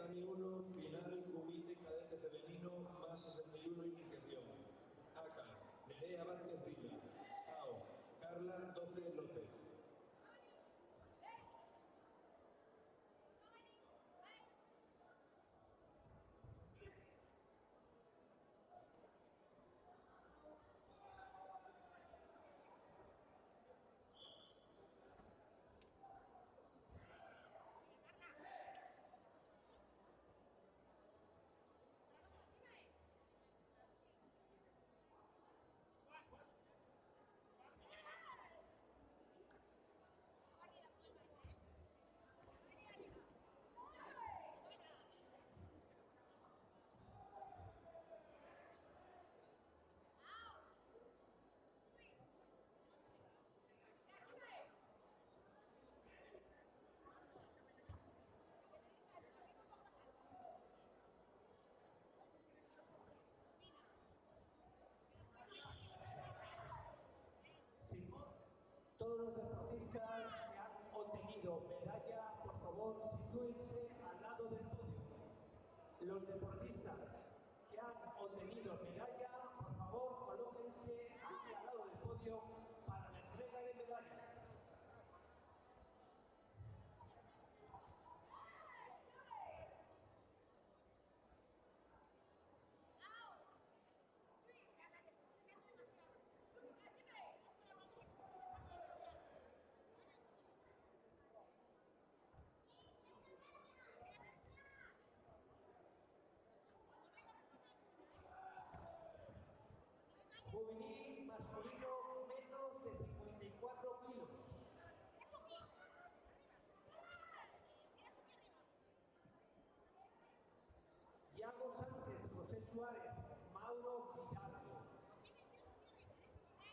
Tatami 1, final, comité cadete femenino, más 61, iniciación. Aka, Nerea Vázquez Villa. AO, Carla 12 López. Todos los deportistas que han obtenido medalla, por favor, sitúense al lado del podio. Los deportistas que han obtenido medalla, por favor, colóquense aquí al lado del podio para la entrega de medallas. Juvenil masculino menos de 54 kilos. Iago Sánchez, José Suárez, Mauro Fidalgo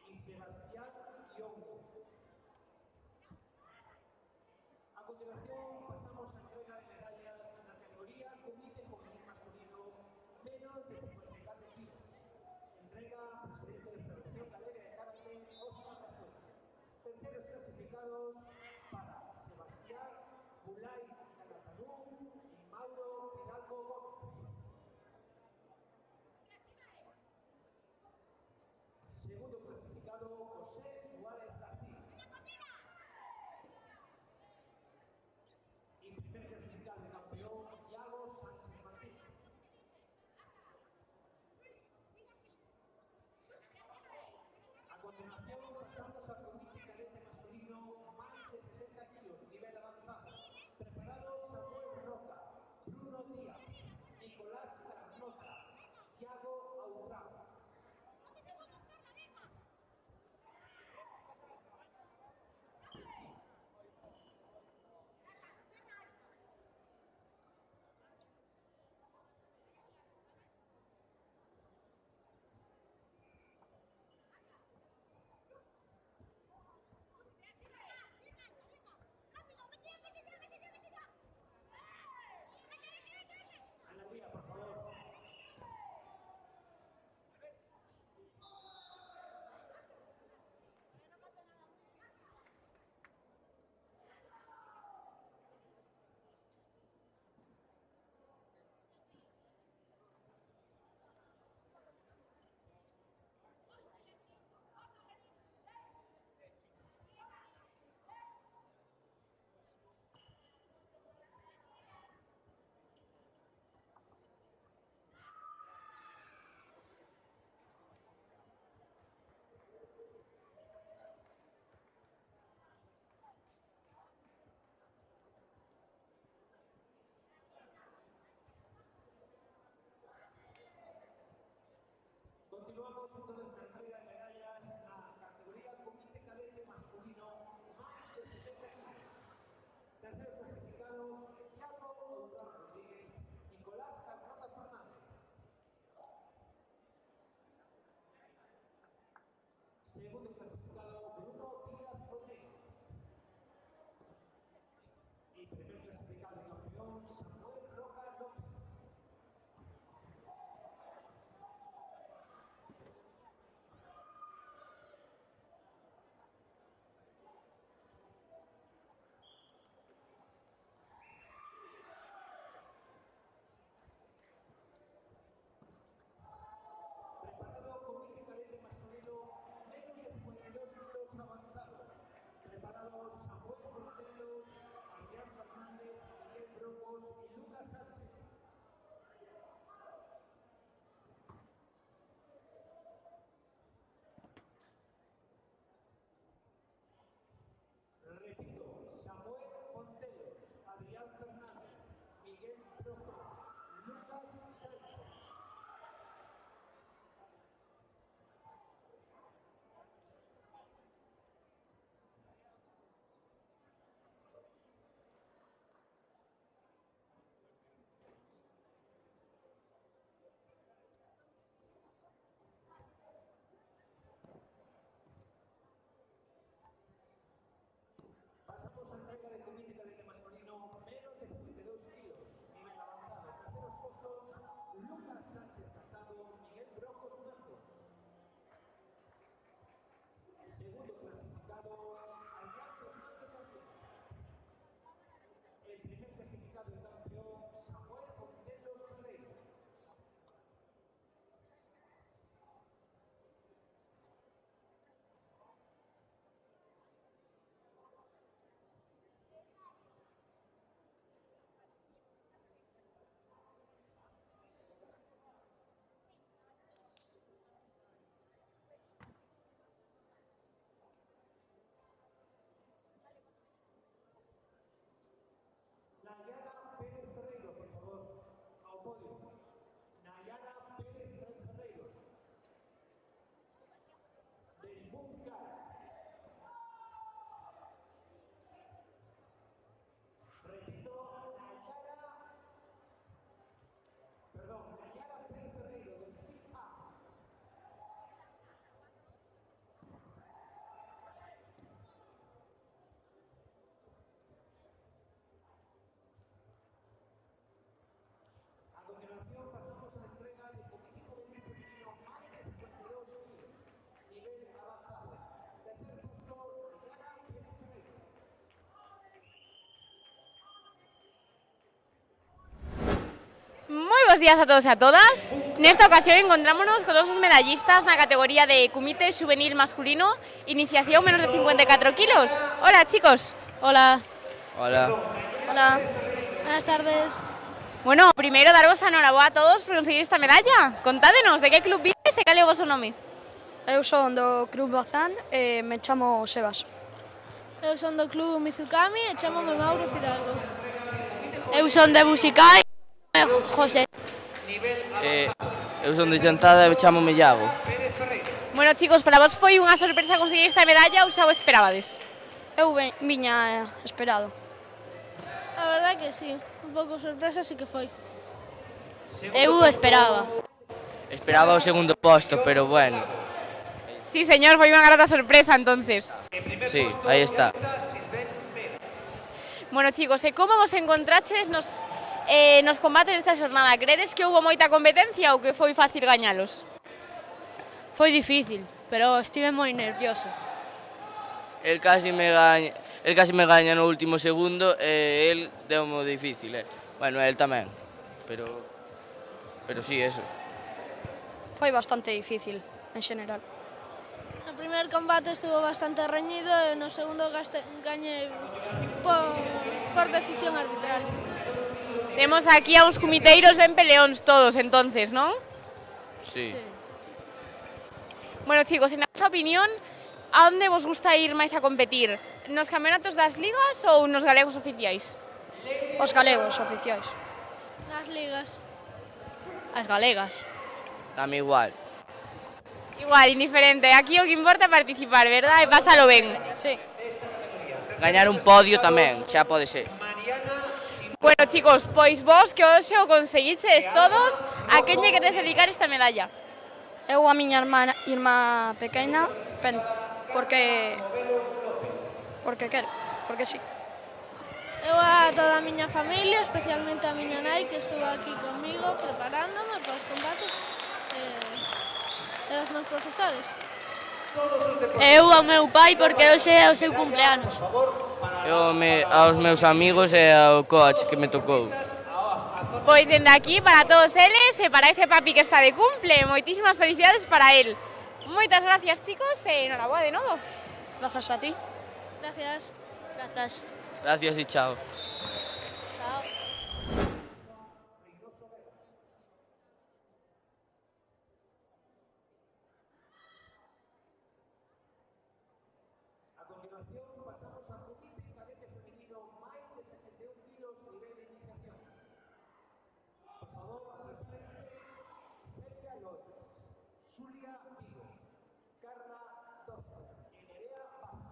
y Sebastián Iongo. A continuación pasamos a entrega de medallas en la categoría Comité Juvenil Masculino menos de 54 kilos. Entrega presidente de Federación Galega de Karate, Óscar Cazuela. Terceros clasificados para Sebastián Bulay Canatanú y Mauro Fidalgo Gómez. Segundo clasificado, José Suárez García. Y primer clasificado de campeón, Iago Sánchez Martín. A continuación pasamos al comité cadete masculino más de 70 kilos, nivel avanzado. Preparado bos días a todos e a todas. Nesta ocasión encontrámonos con nosos medallistas na categoría de Comité Juvenil Masculino, iniciación menos de 54 kilos. Hola, chicos. Hola. Hola. Hola. Buenas tardes. Bueno, primeiro daros a enhoraboa a todos por conseguir esta medalla. Contádenos, de que club vides e cal é o vosso nome? Eu son do Club Bazán e me chamo Sebas. Eu son do Club Mizukami e chamome Mauro Fidalgo. Eu son de Busicai e José. Eu son de Chantada e chamome Iago. Bueno, chicos, para vos foi unha sorpresa conseguir esta medalla ou xa o esperabades? Eu viña esperado. A verdade que sí, un pouco sorpresa sí que foi. Eu esperaba. Esperaba o segundo posto, pero bueno. Sí, señor, foi unha grata sorpresa, entonces. Sí, aí está. Bueno, chicos, e como vos encontraches nos combates desta xornada? Credes que houbo moita competencia ou que foi fácil gañalos? Foi difícil, pero estive moi nervioso. El casi me gaña no último segundo e el deu moi difícil, Bueno, el tamén, pero sí, eso. Foi bastante difícil, en xeral. No primer combate estuvo bastante reñido e no segundo gañei por decisión arbitral. Temos aquí a uns comiteiros ben peleóns todos, entonces, non? Sí. Bueno, chicos, en a vosa opinión, a onde vos gusta ir máis a competir? Nos campeonatos das ligas ou nos galegos oficiais? Os galegos oficiais. Nas ligas. As galegas. Dame igual. Igual, indiferente. Aquí o que importa é participar, verdad? E pásalo ben. Sí. Gañar un podio tamén, xa pode ser. Bueno, chicos, pois vos que hoxe o conseguiches todos, a quen lle queres dedicar esta medalla? Eu a miña irmá pequena, porque quero, porque sí. Eu a toda a miña familia, especialmente a miña nai, que estuvo aquí comigo preparándome para os combates, e os meus profesores. Eu ao meu pai porque hoxe é o seu cumpleanos. Eu aos meus amigos e ao coach que me tocou. Pois dende aquí para todos eles e para ese papi que está de cumple, moitísimas felicidades para él. Moitas gracias, chicos, e enhoraboa de novo. Grazas a ti. Gracias. Grazas. Gracias e chao. Chao. A continuación pasamos a Comité Cadete Femenino máis de 61 kilos nivel de iniciación. Por favor, prepárense Celia López, Xulia Vigo, Carla Torza y Nerea Paz.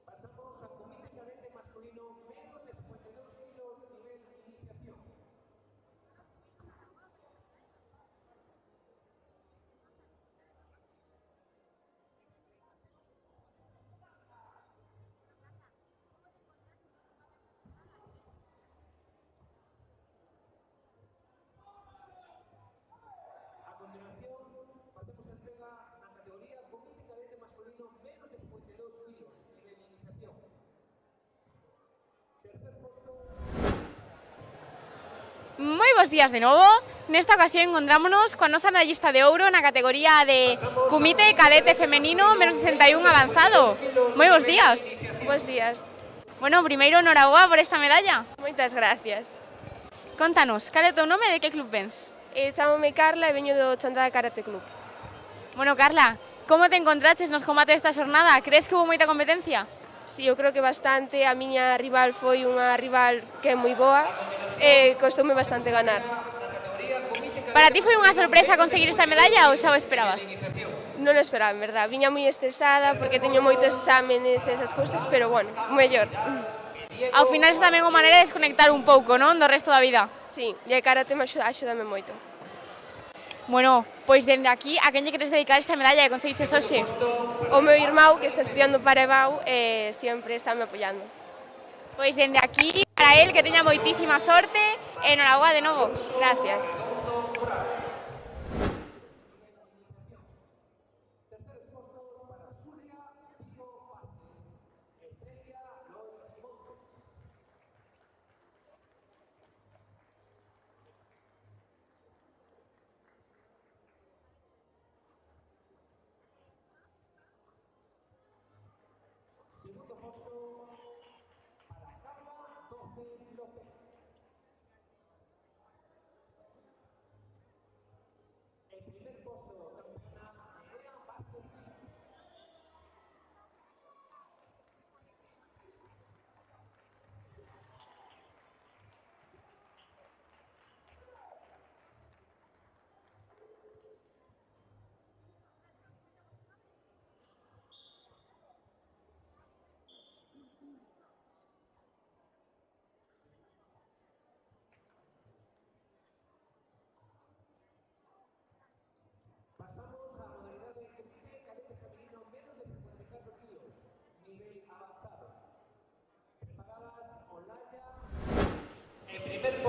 Pasamos a Comité Cadete Masculino menos de 52 kilos nivel de iniciación. A continuación, facemos entrega na categoría Comité Cadete Masculino menos de 52 kilos nivel de iniciación. Tercer posto. Moi bons días de novo. Nesta ocasión encontrámonos coa nosa medallista de ouro na categoría de Comité Cadete Femenino menos 61 avanzado. Moi bons días. Bos días. Bueno, primeiro, enhoraboa por esta medalla. Moitas gracias. Contanos, cal é o teu nome e de que club vens? Chámome Carla e veño do Chantada Karate Club. Bueno, Carla, como te encontraches nos combates desta xornada? Crees que hubo moita competencia? Sí, eu creo que bastante. A miña rival foi unha rival que é moi boa e costoume bastante ganar. Para ti foi unha sorpresa conseguir esta medalla ou xa o esperabas? Non o esperaba, en verdad. Viña moi estresada porque teño moitos exámenes e esas cousas, pero bueno, mellor. Ao final é tamén unha maneira de desconectar un pouco, non, do resto da vida. Sí, e a karate axúdame moito. Bueno, pois dende aquí, a quen lle queres dedicar esta medalla que conseguiches hoxe? O meu irmão, que está estudiando para EBAU, sempre está me apoiando. Pois dende aquí, para él, que teña moitísima sorte e enhoraboa de novo. Gracias.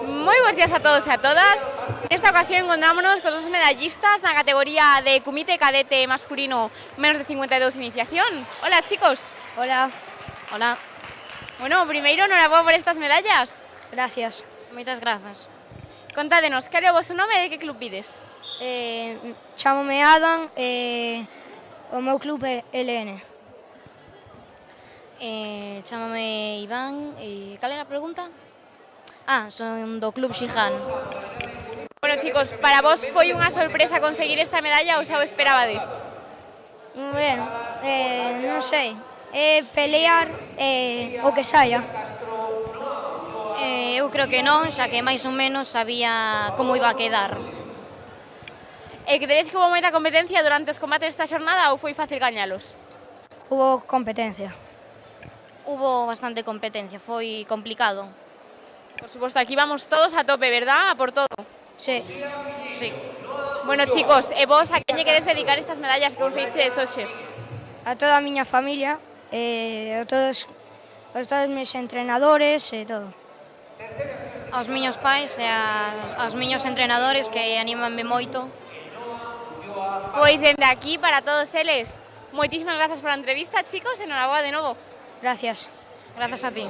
Moi bons días a todos e a todas. Nesta ocasión encontrámonos con dos medallistas na categoría de Kumite cadete masculino menos de 52 iniciación. Hola, chicos. Hola. Hola. Bueno, primeiro, enhoraboa por estas medallas. Gracias. Moitas grazas. Contádenos, cal é o vosso nome e de que club pides? Chámome Adam e o meu club é LN. Chámame Iván e cal era a pregunta? Son do Club Xihan. Bueno, chicos, para vos foi unha sorpresa conseguir esta medalla ou xa o esperabades? Bueno, non sei. Pelear o que saia. Eu creo que non, xa que máis ou menos sabía como iba a quedar. E credes que hubo moita competencia durante os combates desta xornada ou foi fácil gañalos? Hubo competencia. Hubo bastante competencia, foi complicado. Por suposto, aquí vamos todos a tope, ¿verdad? A por todo. Sí. Sí. Bueno, chicos, e vos a quen lle queres dedicar estas medallas que conseguiches hoxe? A toda a miña familia, a todos os meus entrenadores e todo. Aos miños pais e aos miños entrenadores que animanme moito. Pois dende aquí, para todos eles, moitísimas grazas por a entrevista, chicos, e enhoraboa de novo. Gracias. Grazas a ti.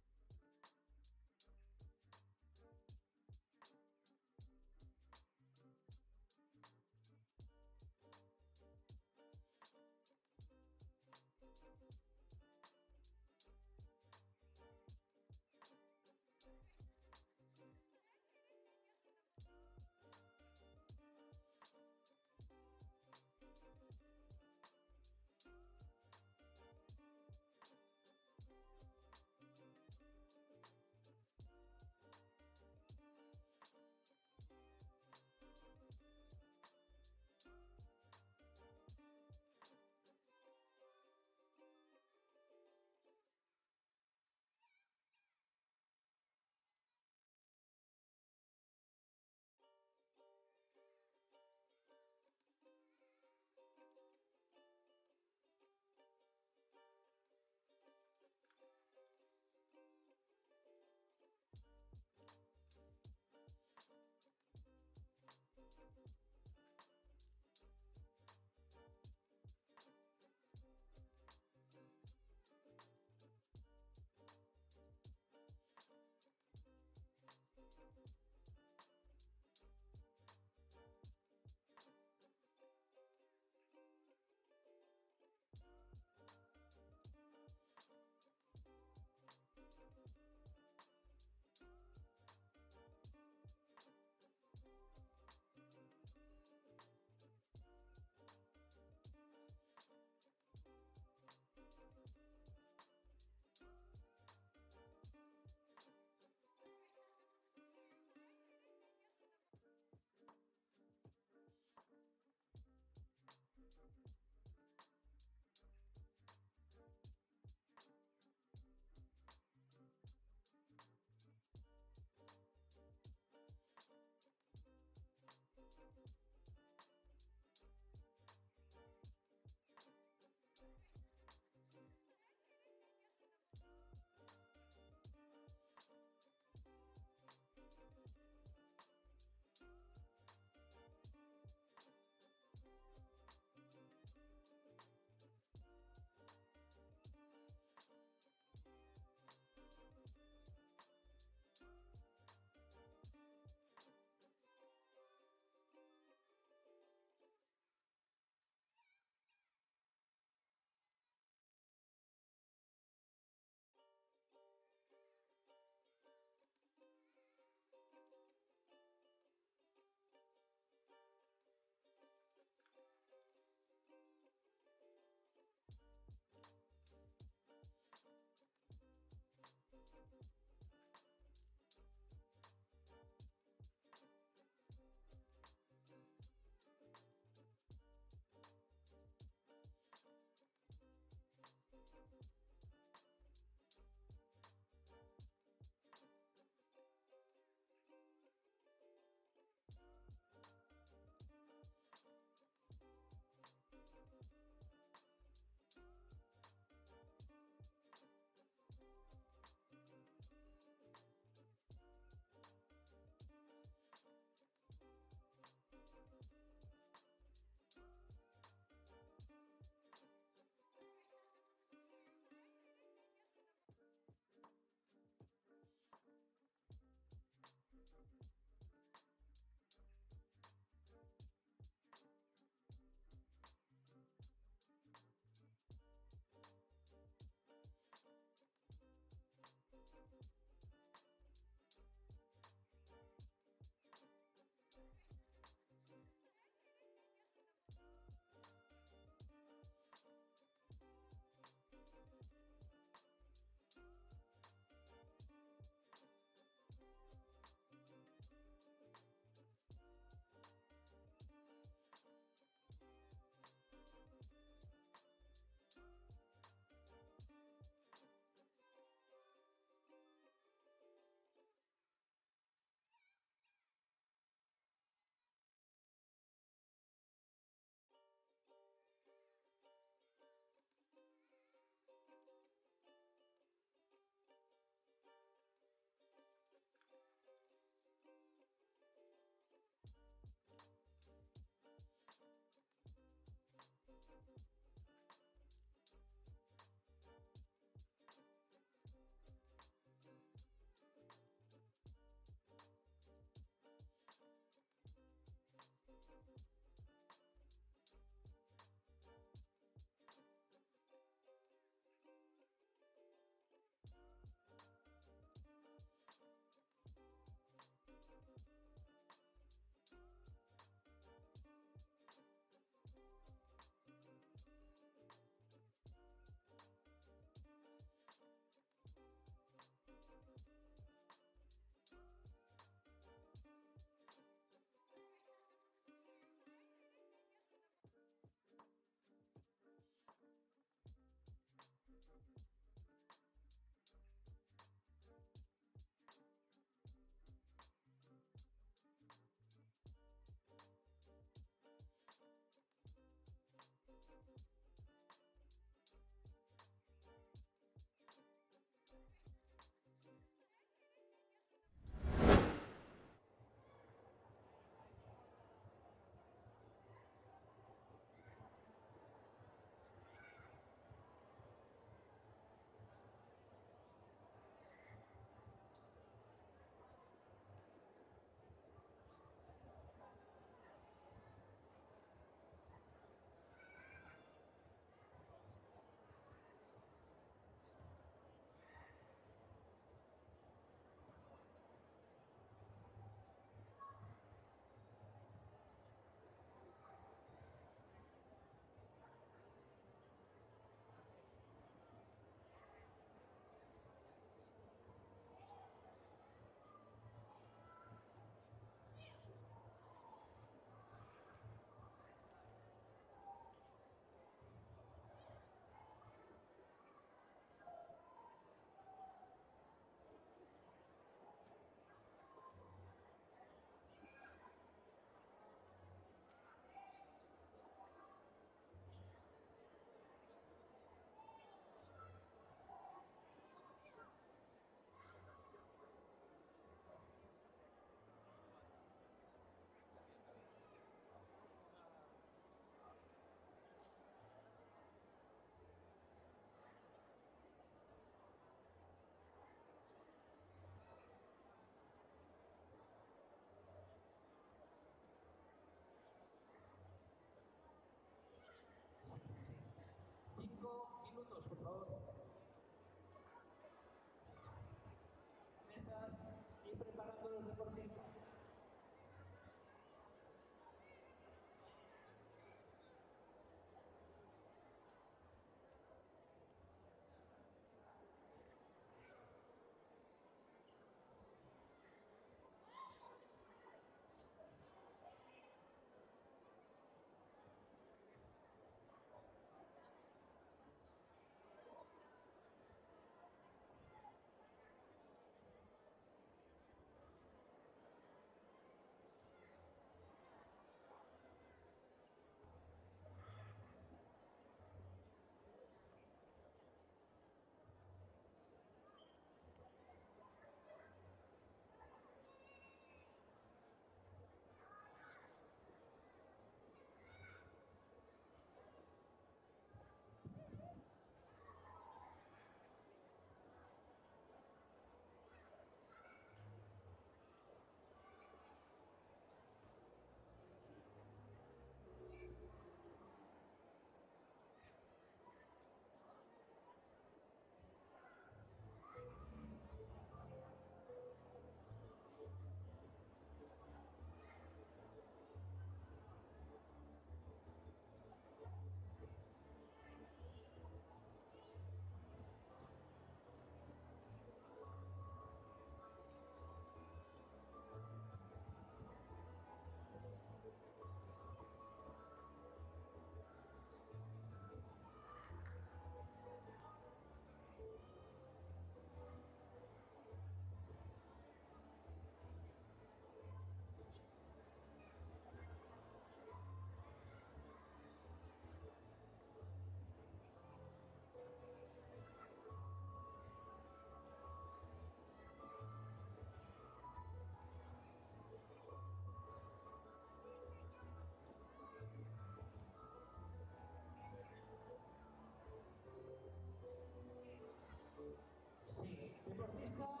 Sí, deportistas,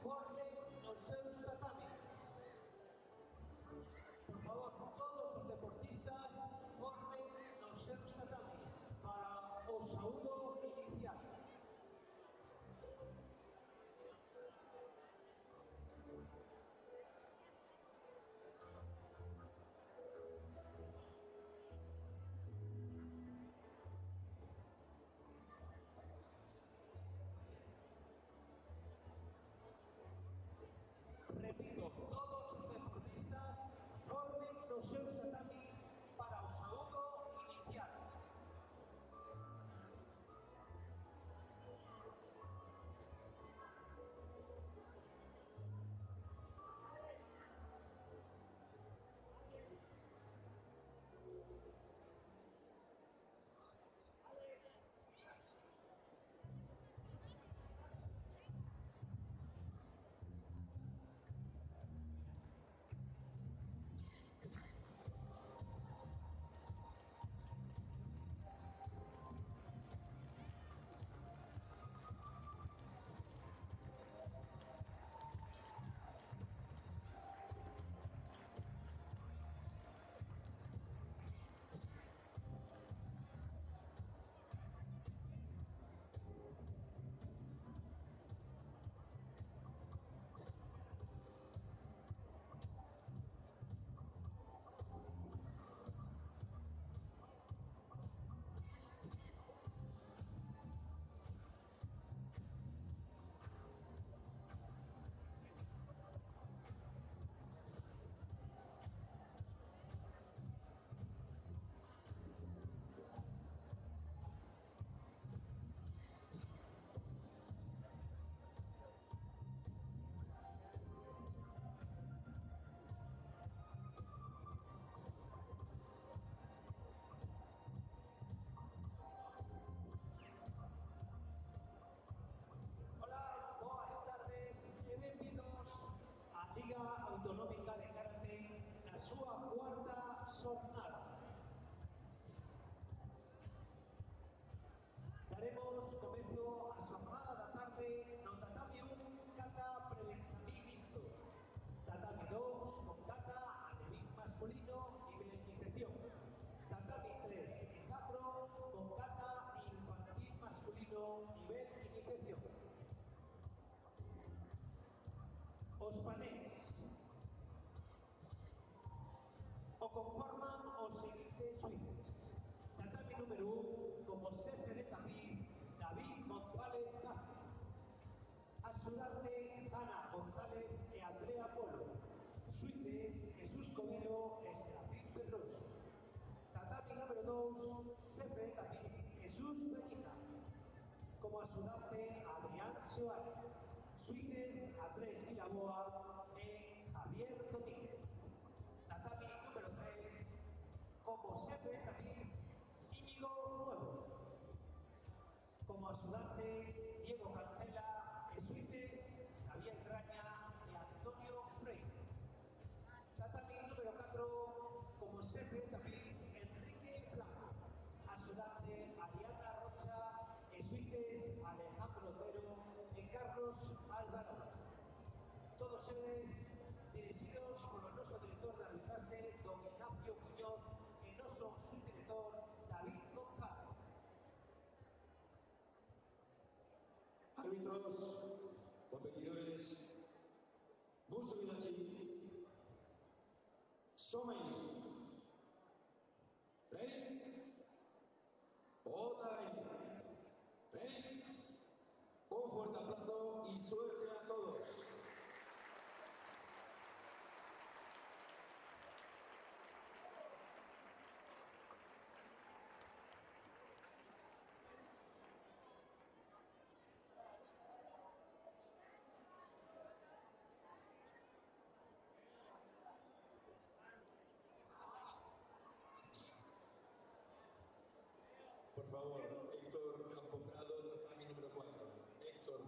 formen os seus tatamis. Por favor, todos os deportistas formen os seus tatamis para o saúdo inicial. Repito, todos os deportistas formen os seus tatamis para o saúdo inicial. Hola, boas tardes e benvidos á Liga Autonómica de Karate na súa cuarta xornada. Daremos comezo á xornada da tarde no tatami 1 kata prelexamí mixto, tatami 2 con kata alevín masculino nivel iniciación, tatami 3 y 4 con kata infantil masculino nivel iniciación. Os paneles o conforman os seguintes suíces. Tatami número 1 como xefe de tapiz David González Cáceres. Axudante Ana González e Andrea Polo. Suíces Jesús Covelo e Serafín Pedroso. Tatami número 2 xefe de tapiz Jesús Beñiza. Como axudante Adrián Xoárez. Suíces Andrés Villaboa e Javier Domínguez. Tatami número 3 como xefe de tapiz Íñigo Nuevo. Como axudante Diego Cancela e suíces Javier Graña e Antonio Freire. Tatami número 4 como xefe de tapiz Enrique Blanco. Axudante Ariana Rocha e suíces Alejandro Otero e Carlos Alvarado. Todos eles dirixidos polo noso director de arbitraxe, don Ignacio Muñoz, e noso subdirector, David González. Árbitros, competidores, Buso Minachi, Somaini. ¿Ready? Otra vez. ¿Ready? Un fuerte aplauso y suerte a todos. Por favor, Héctor Campo Prado, tatami número 4. Héctor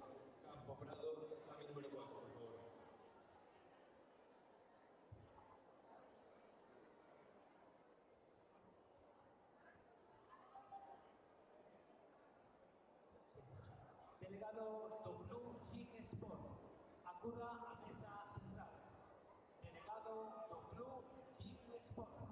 Campo Prado, acuda a mesa central. Delegado do Club Gil Sport.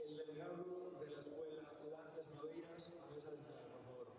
El delegado de la escuela Lantes Naveiras a mesa central, por favor.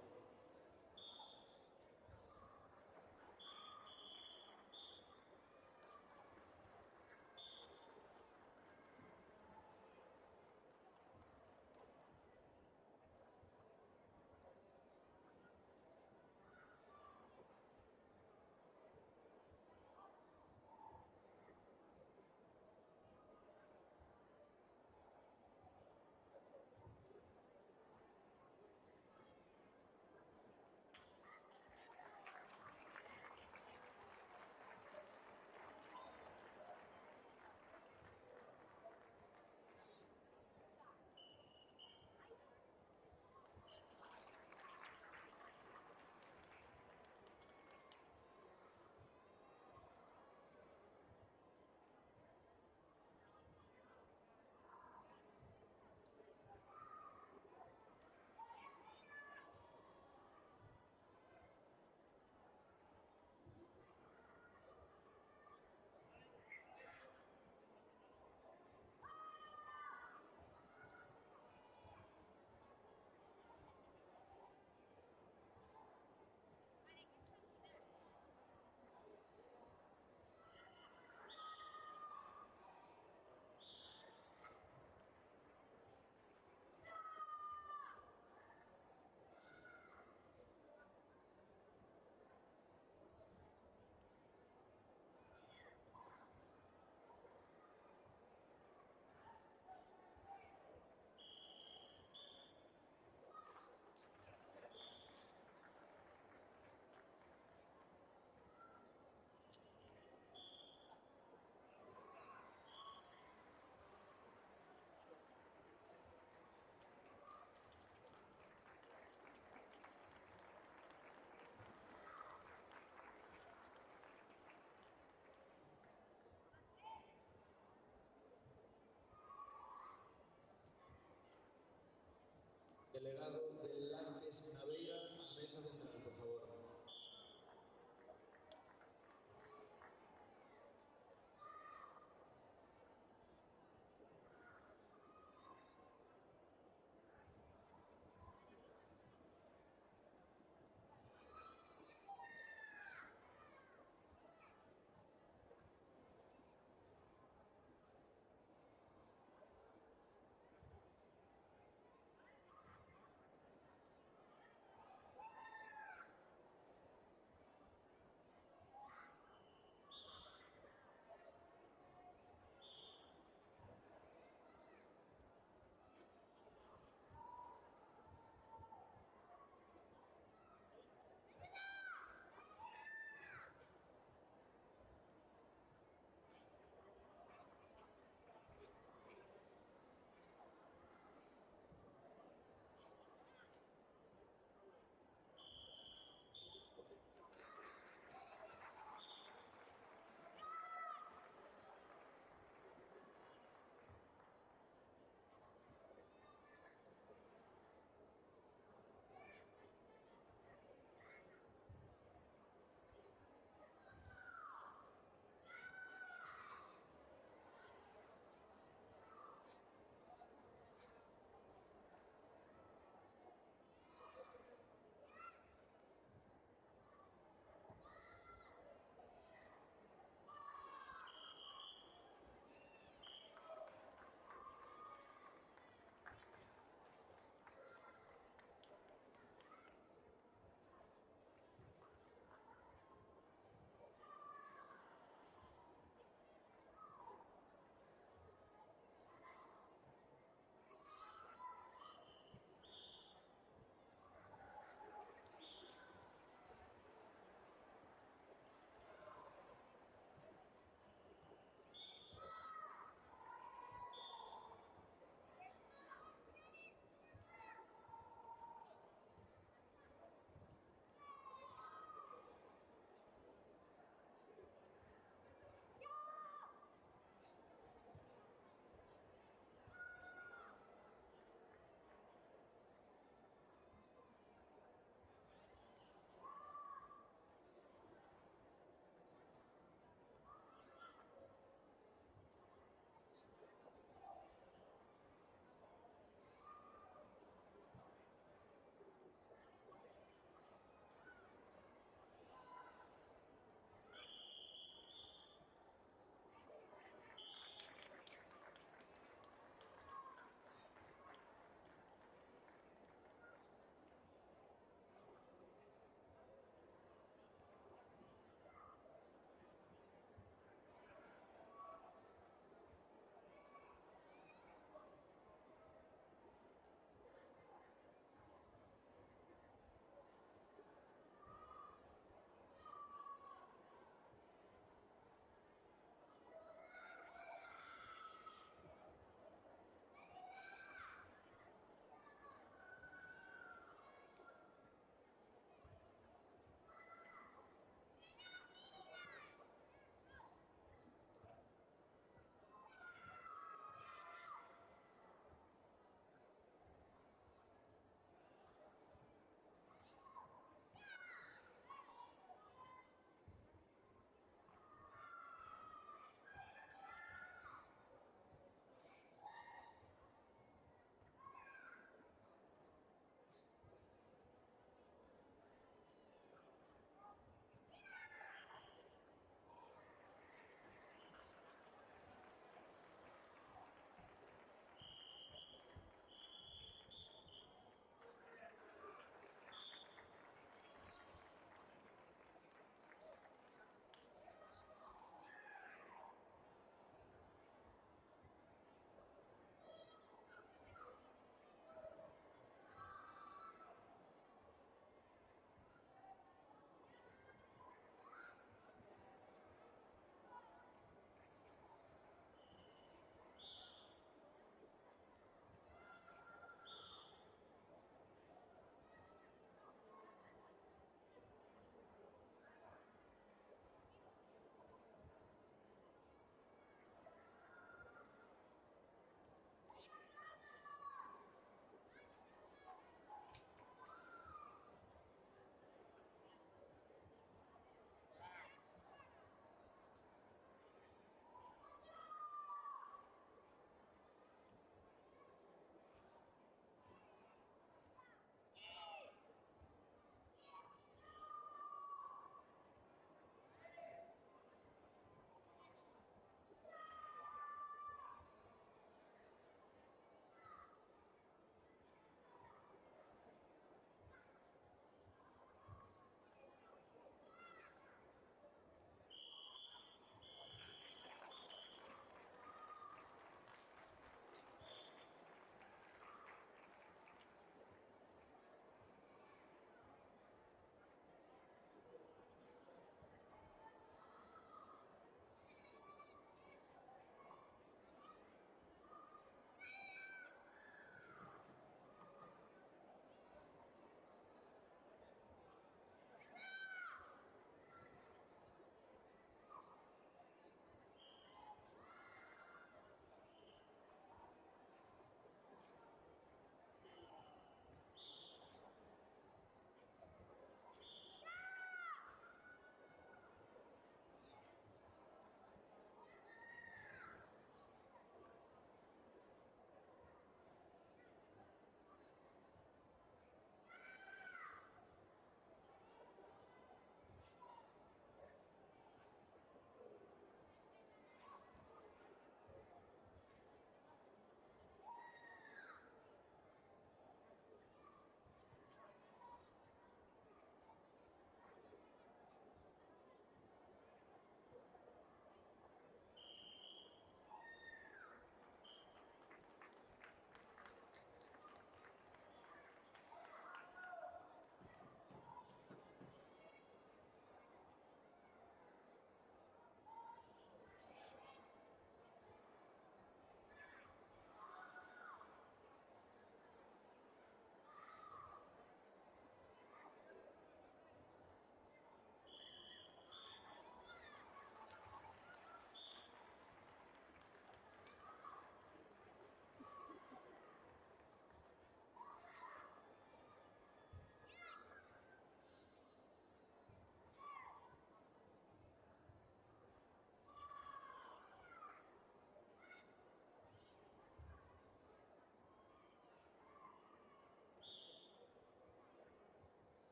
Delegado del Lantes Naveira a mesa central, por favor.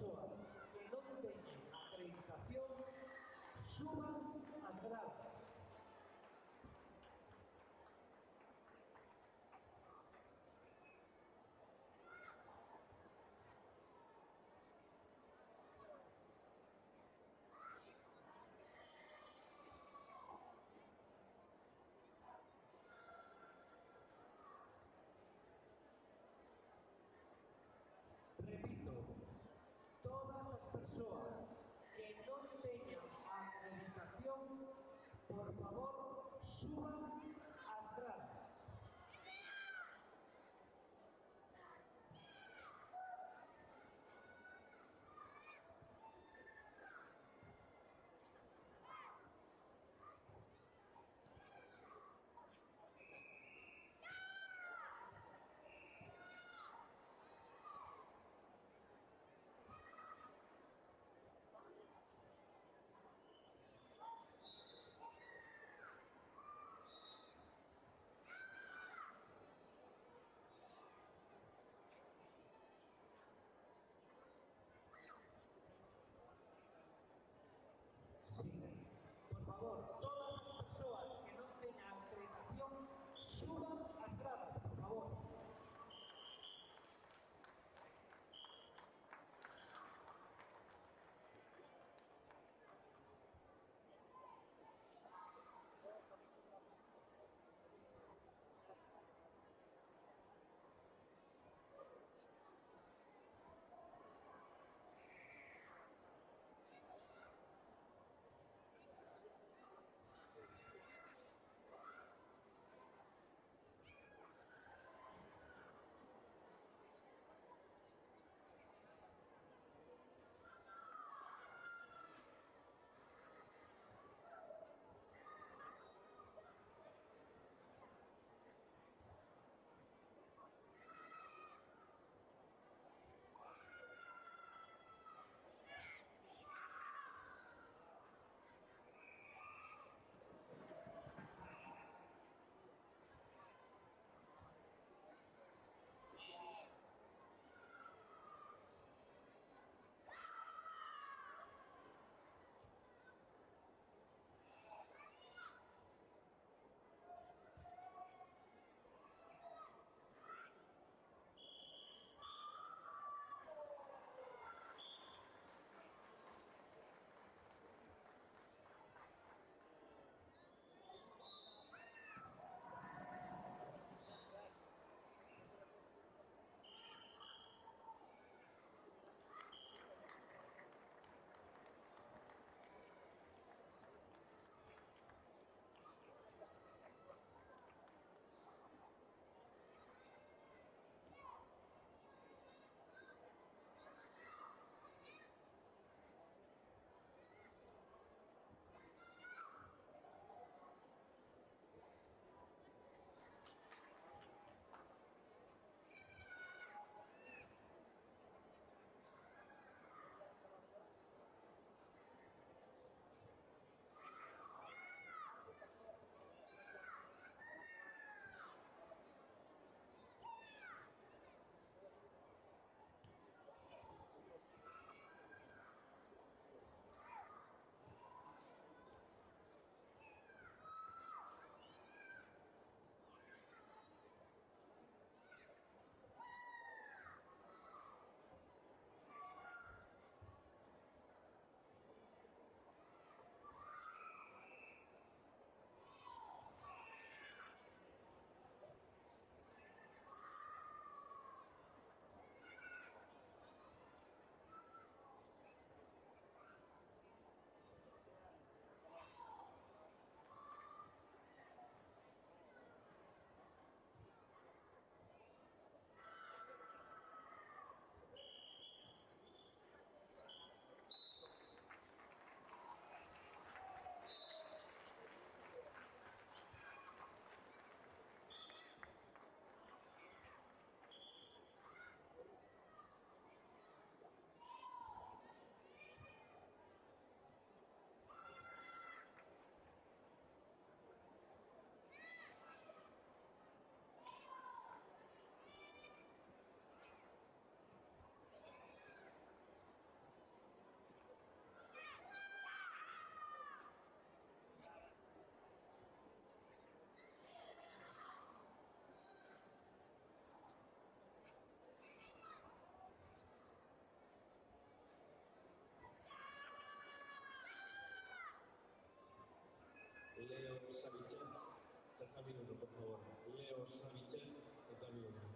persoas que non teñen acreditación suban as gradas. Repito, todas as persoas que non teñan acreditación, por favor, suban as gradas. Leo Savichev, tatami 1, por favor. Leo Savichev, tatami 1.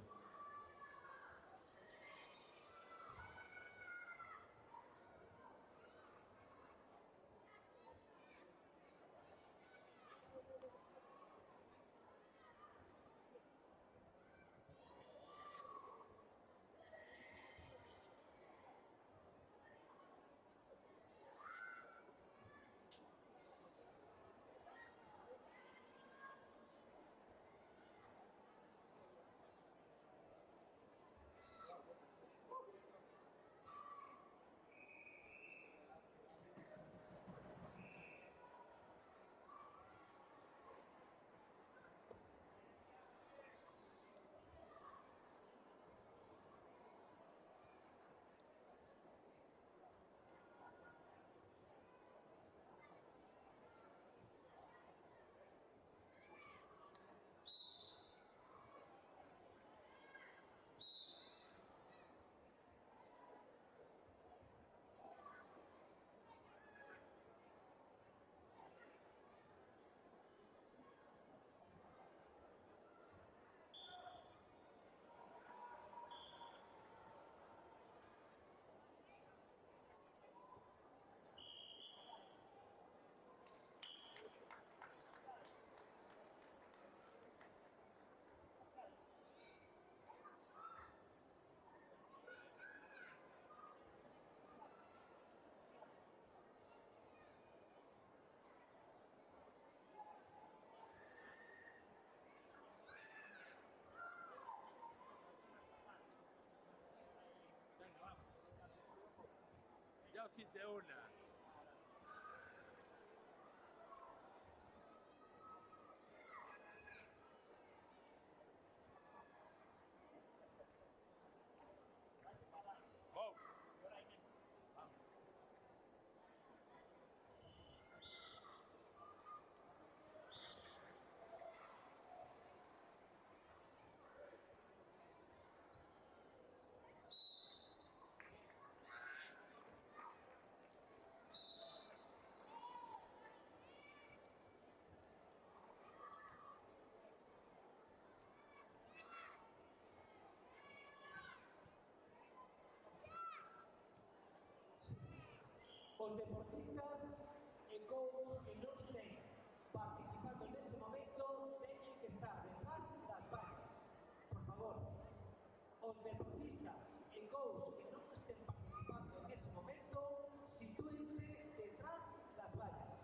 Ya os hice una. Os deportistas e coach que non estén participando nese momento teñen que estar detrás das vallas. Por favor, os deportistas e coach que non estén participando nese momento sitúense detrás das vallas.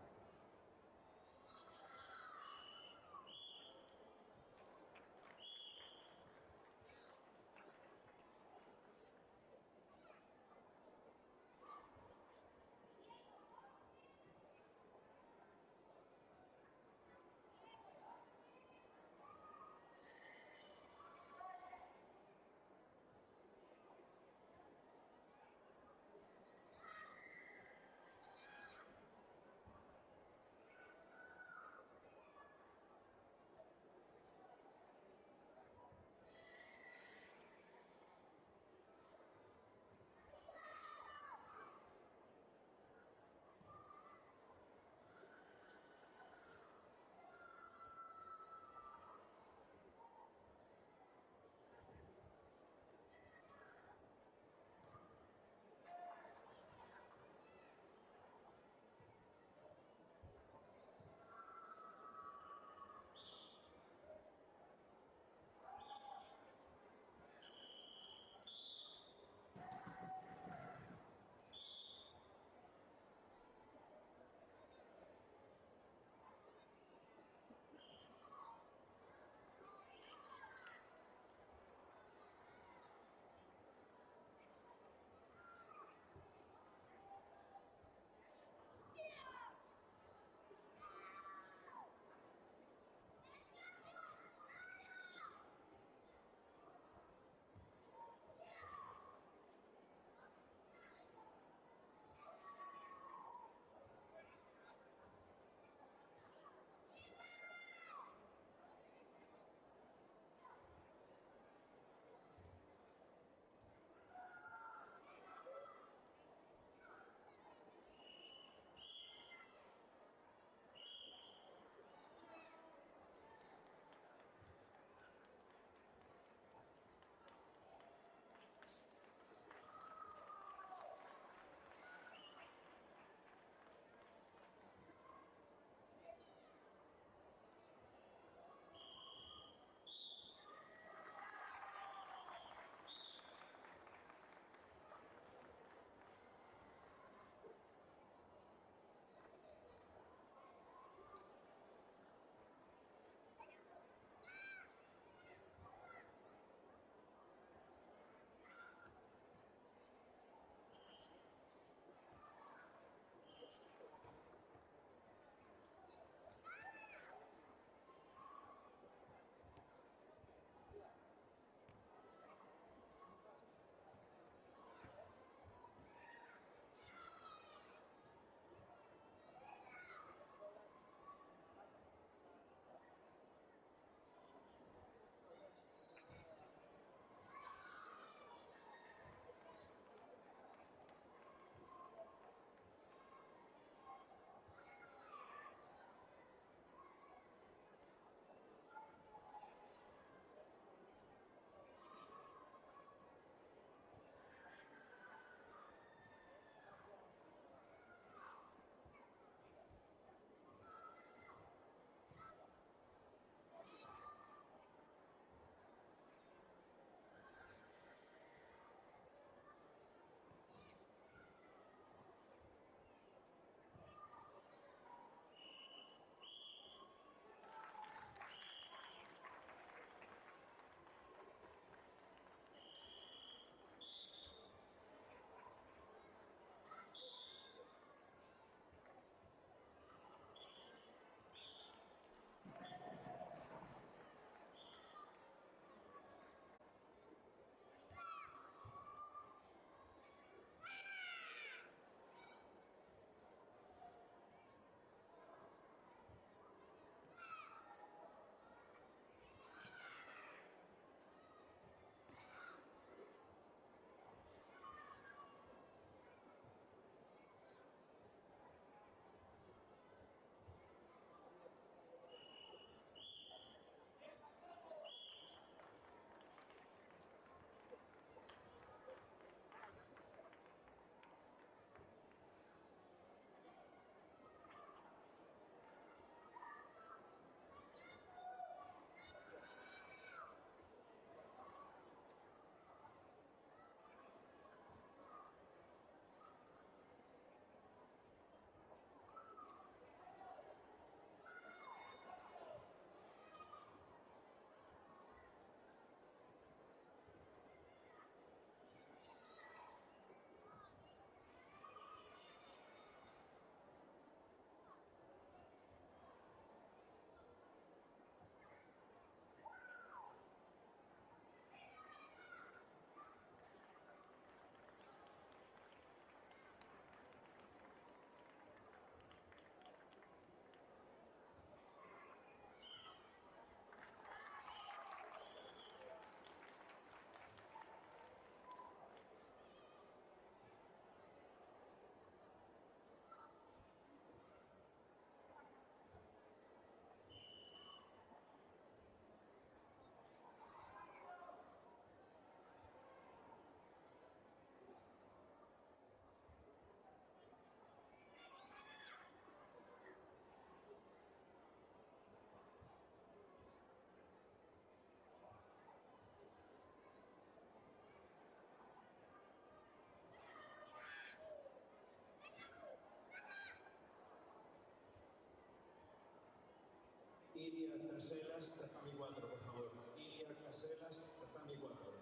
Iria Caselas, tatami 4, por favor. Iria Caselas, tatami 4.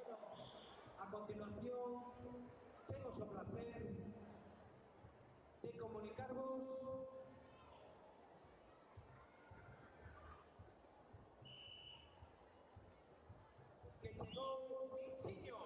A continuación, tengo o placer de comunicarvos que chegou Vichiño.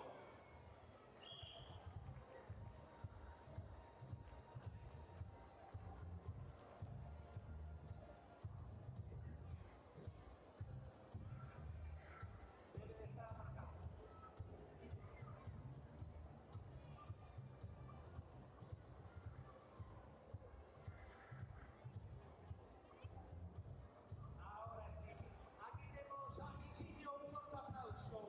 Ahora sí, aquí tenemos a Vichiño, un fuerte aplauso.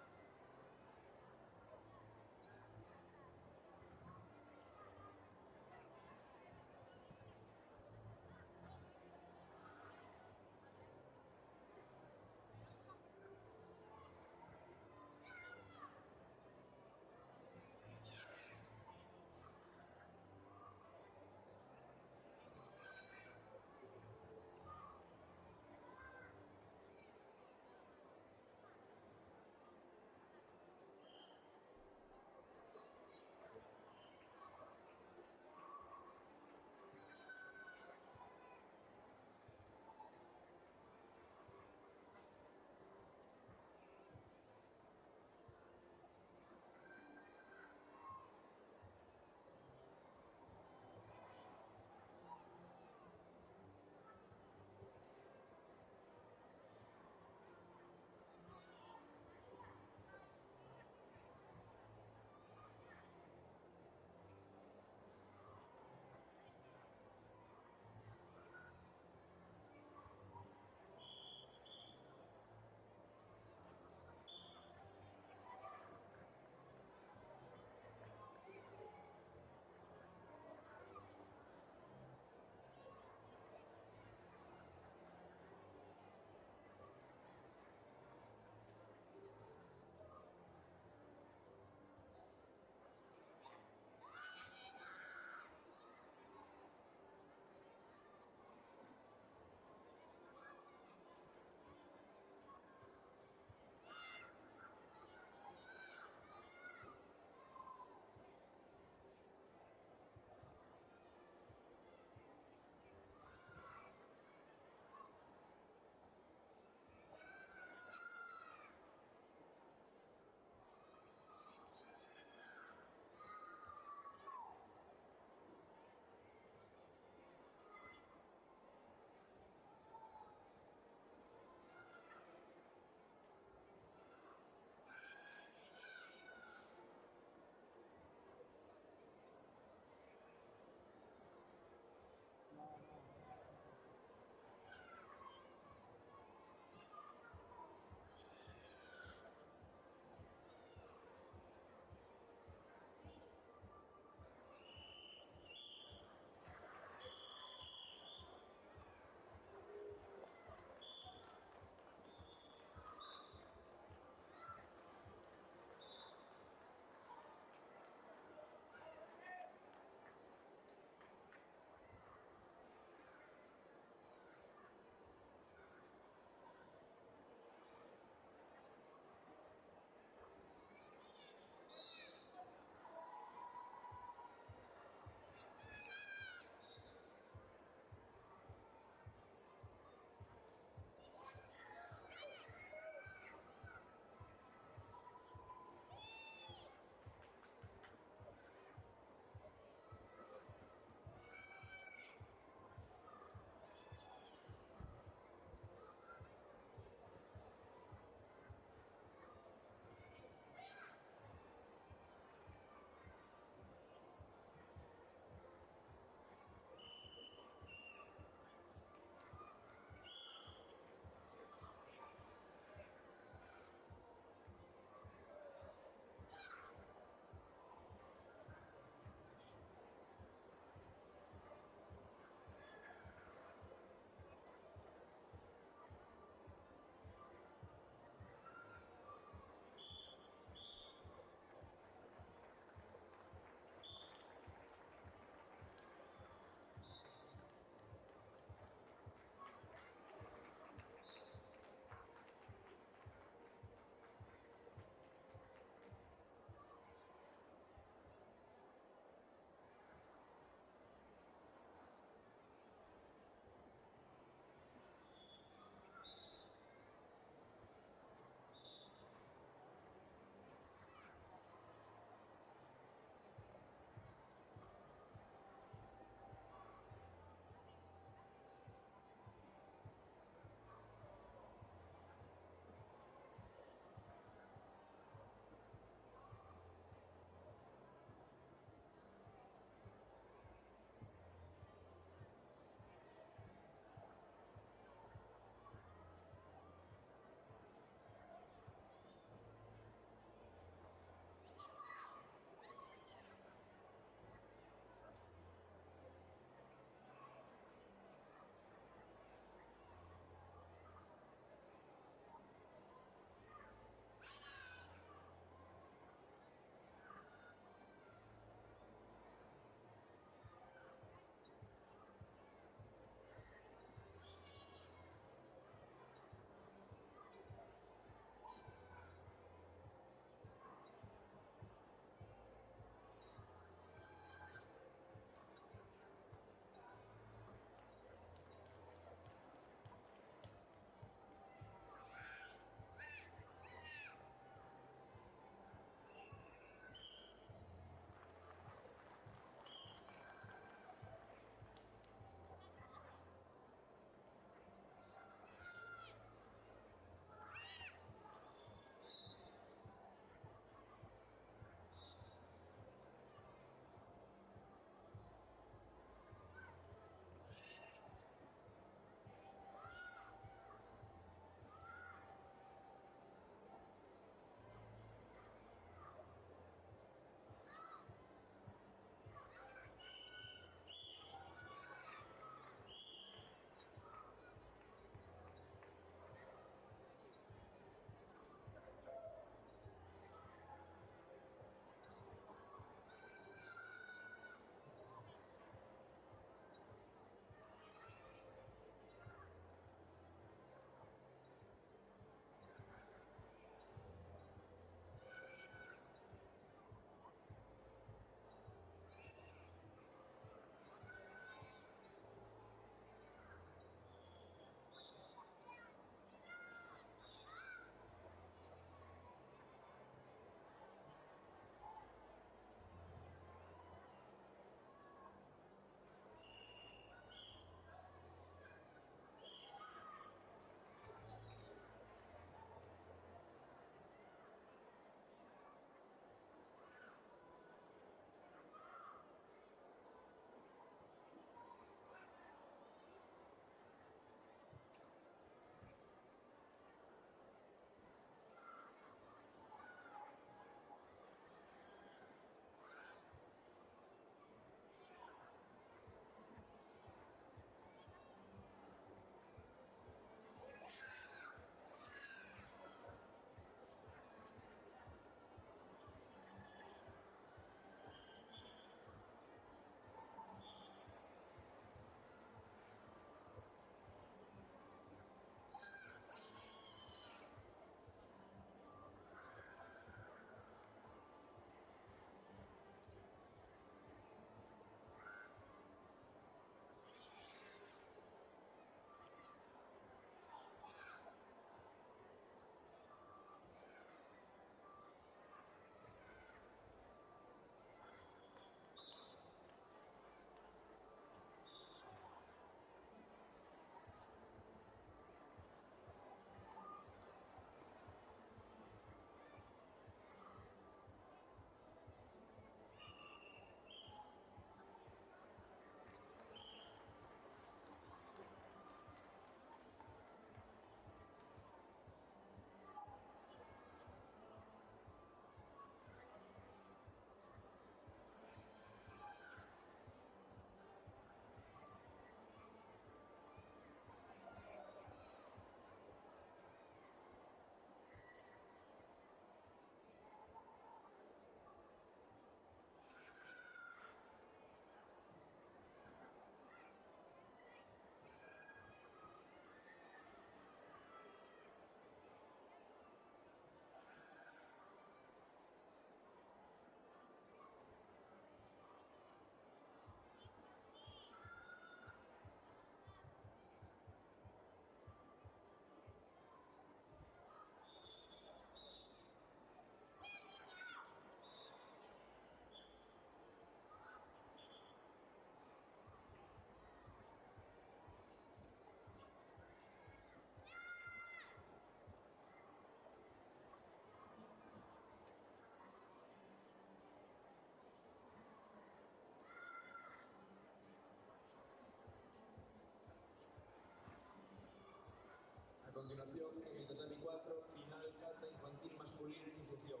continuación, en el tatami 4, final cata infantil masculino iniciación.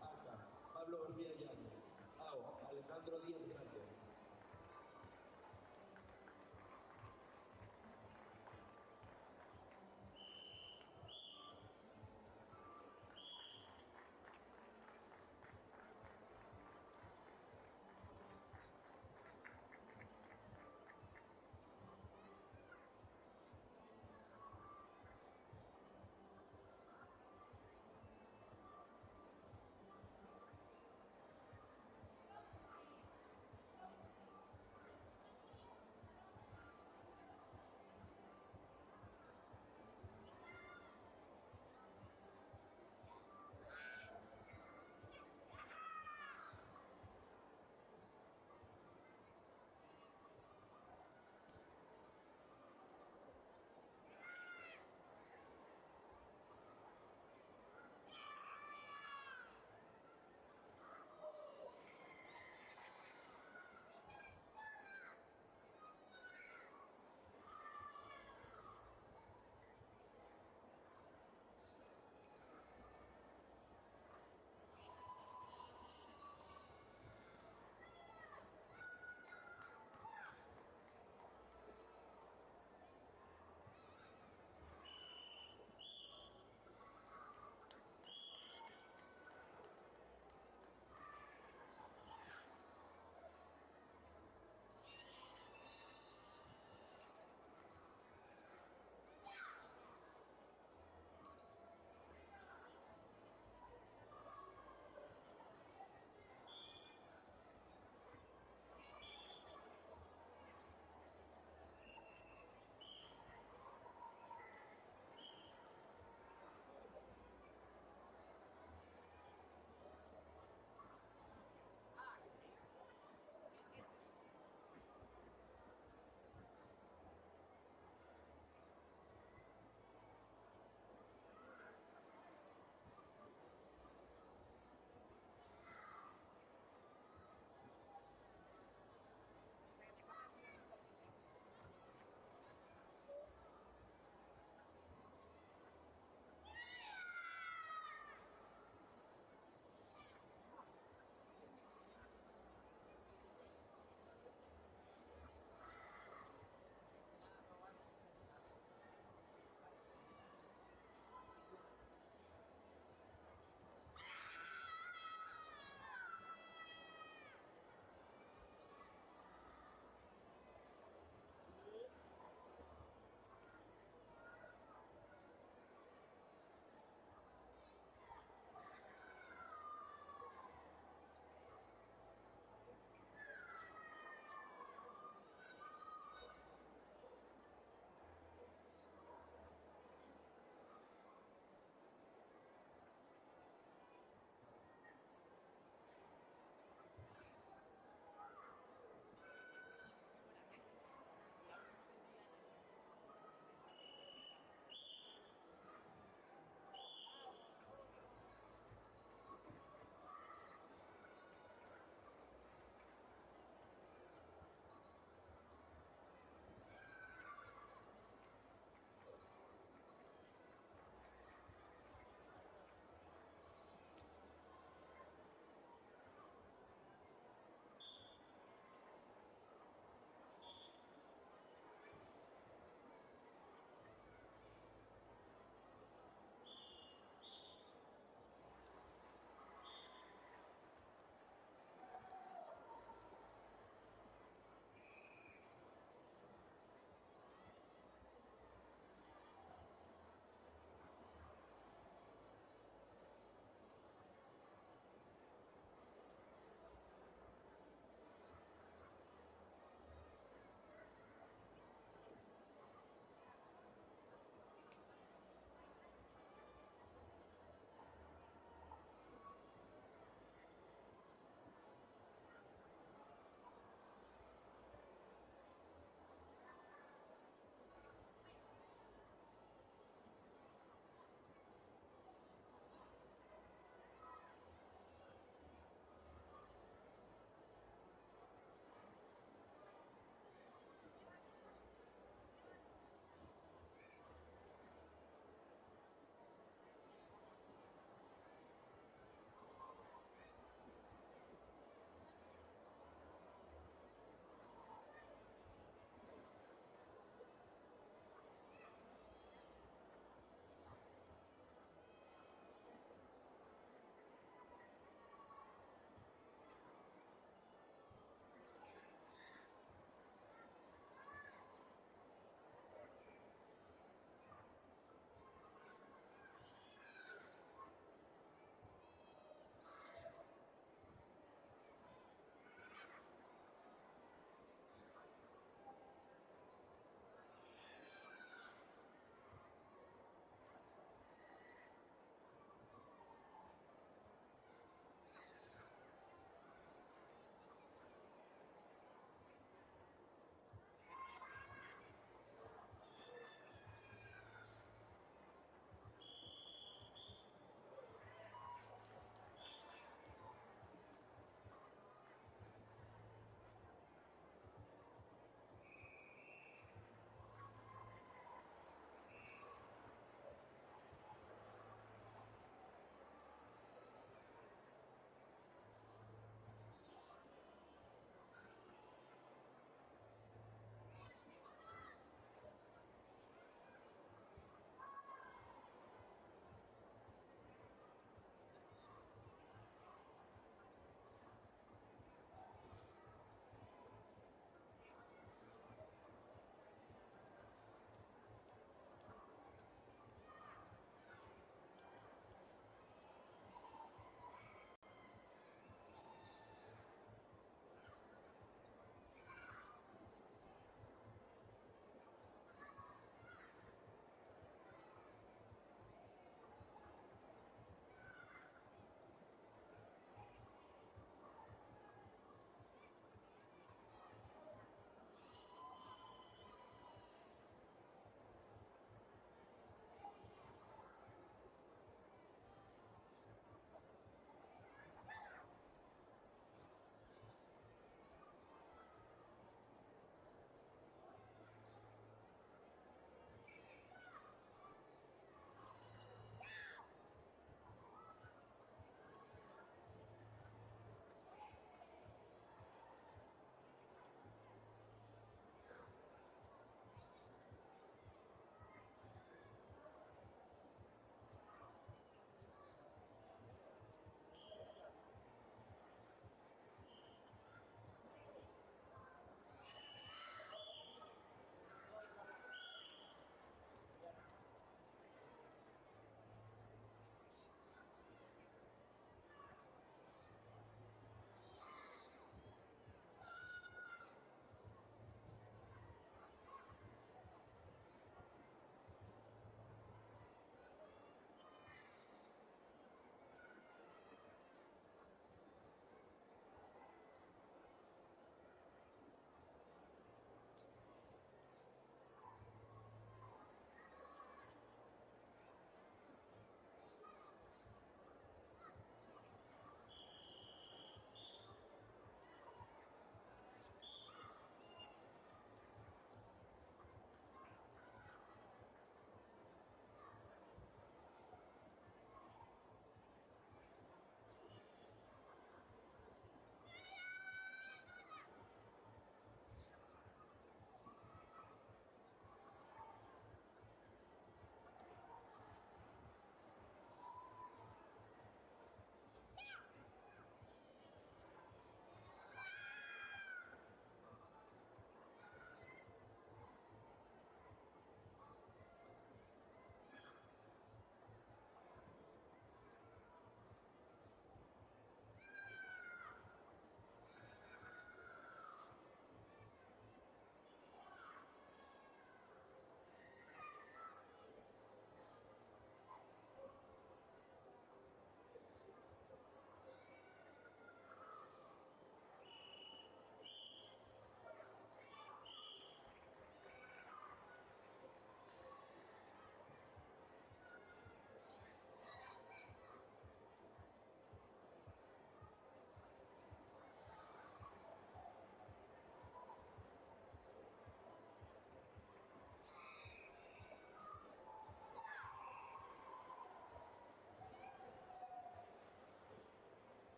ACA, Pablo García Llanes. AO, Alejandro Díaz Grande.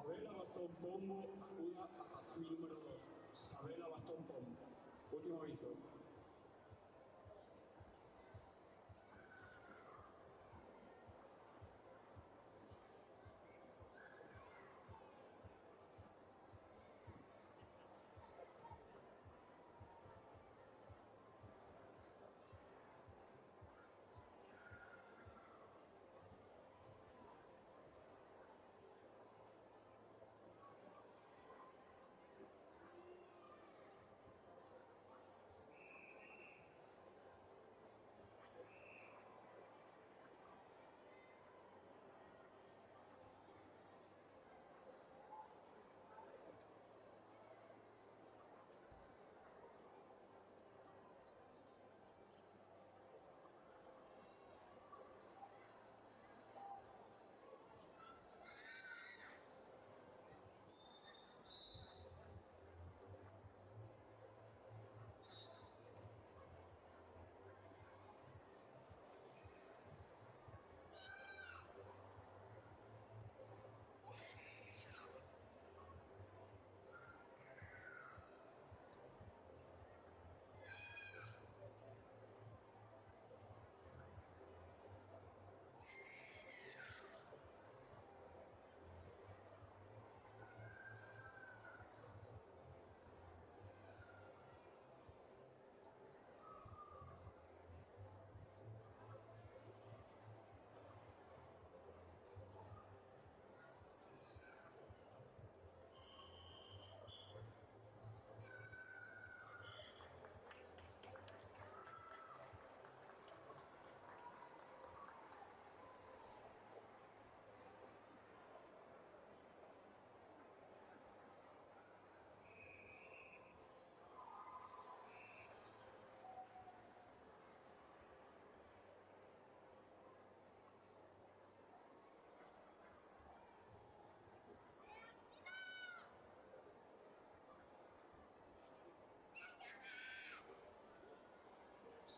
Sabela Bastón Pombo acuda a tatami número 2. Sabela Bastón Pombo. Último aviso.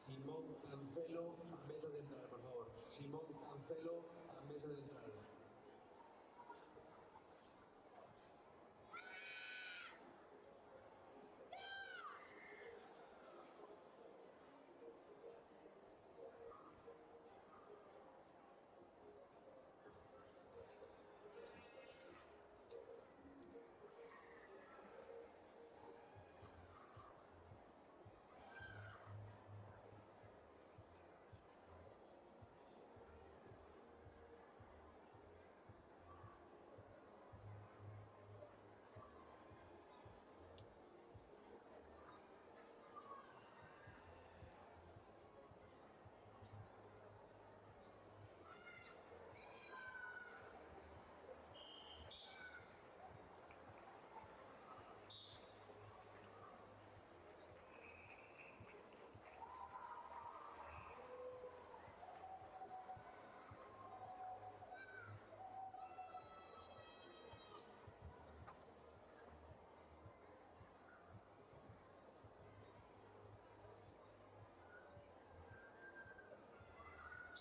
Simón Cancelo a mesa de entrada, por favor. Simón Cancelo a mesa de entrada.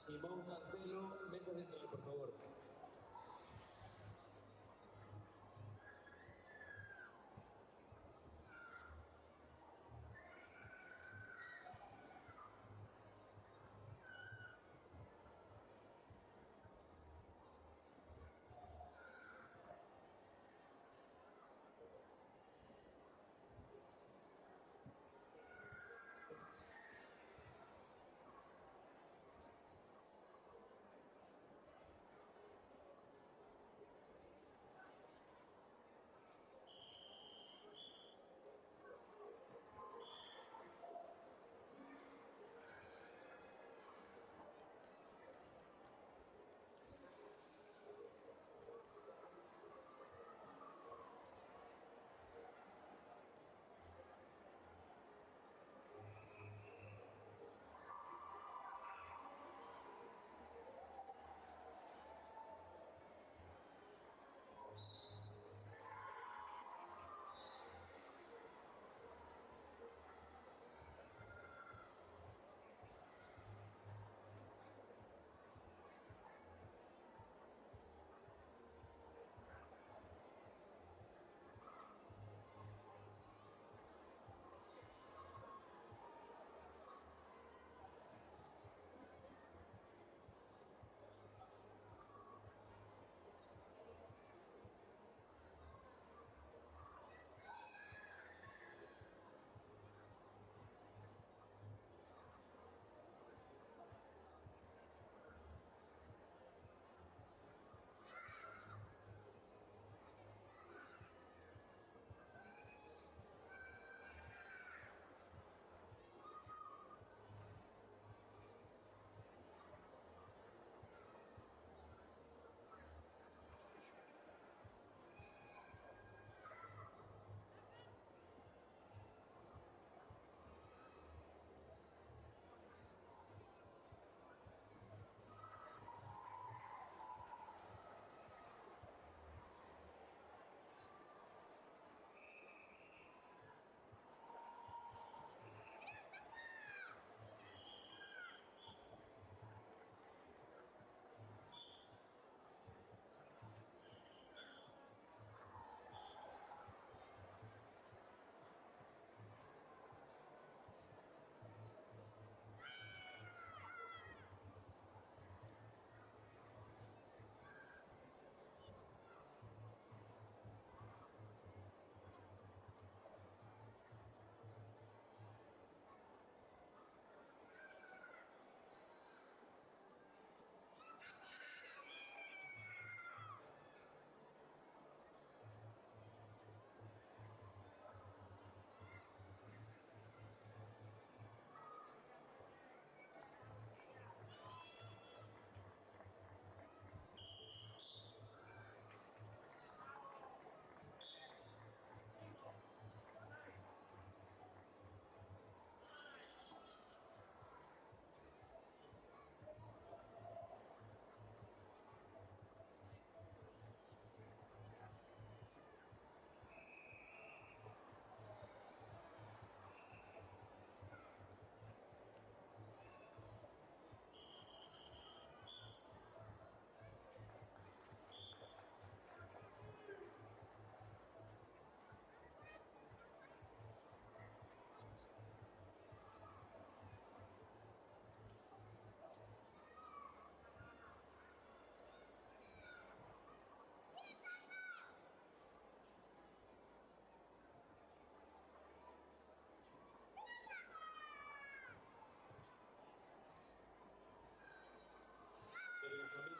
Simón Cancelo, mesa de entrada, por favor.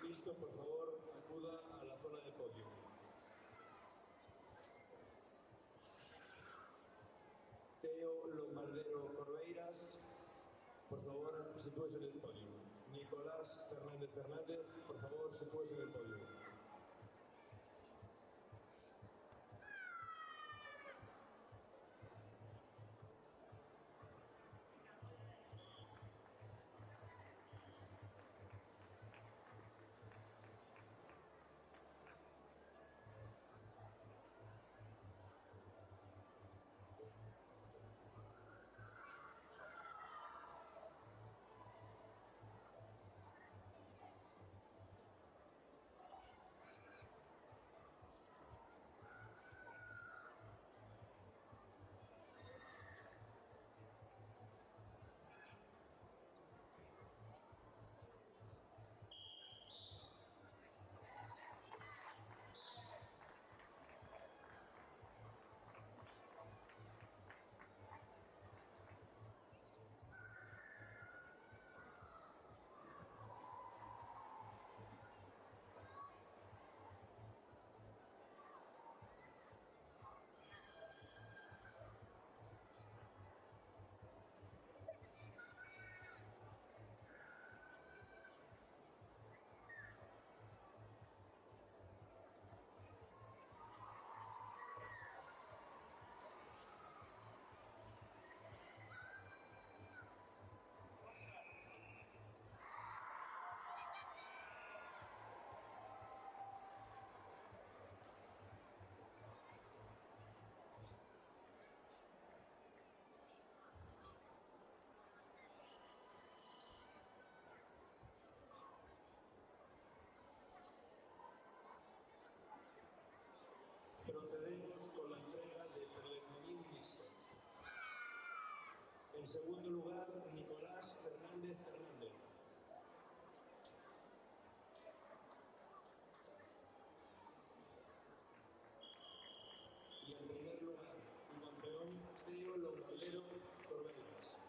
Listo, por favor, acuda a la zona de podio. Teo Lombardero Corveiras, por favor, sitúese en el podio. Nicolás Fernández Fernández, por favor, sitúese en el podio. Procedemos con la entrega de Perlesmerín mixto. En segundo lugar, Nicolás Fernández Fernández. Y en primer lugar, el campeón Teo Lombardero Corveiras.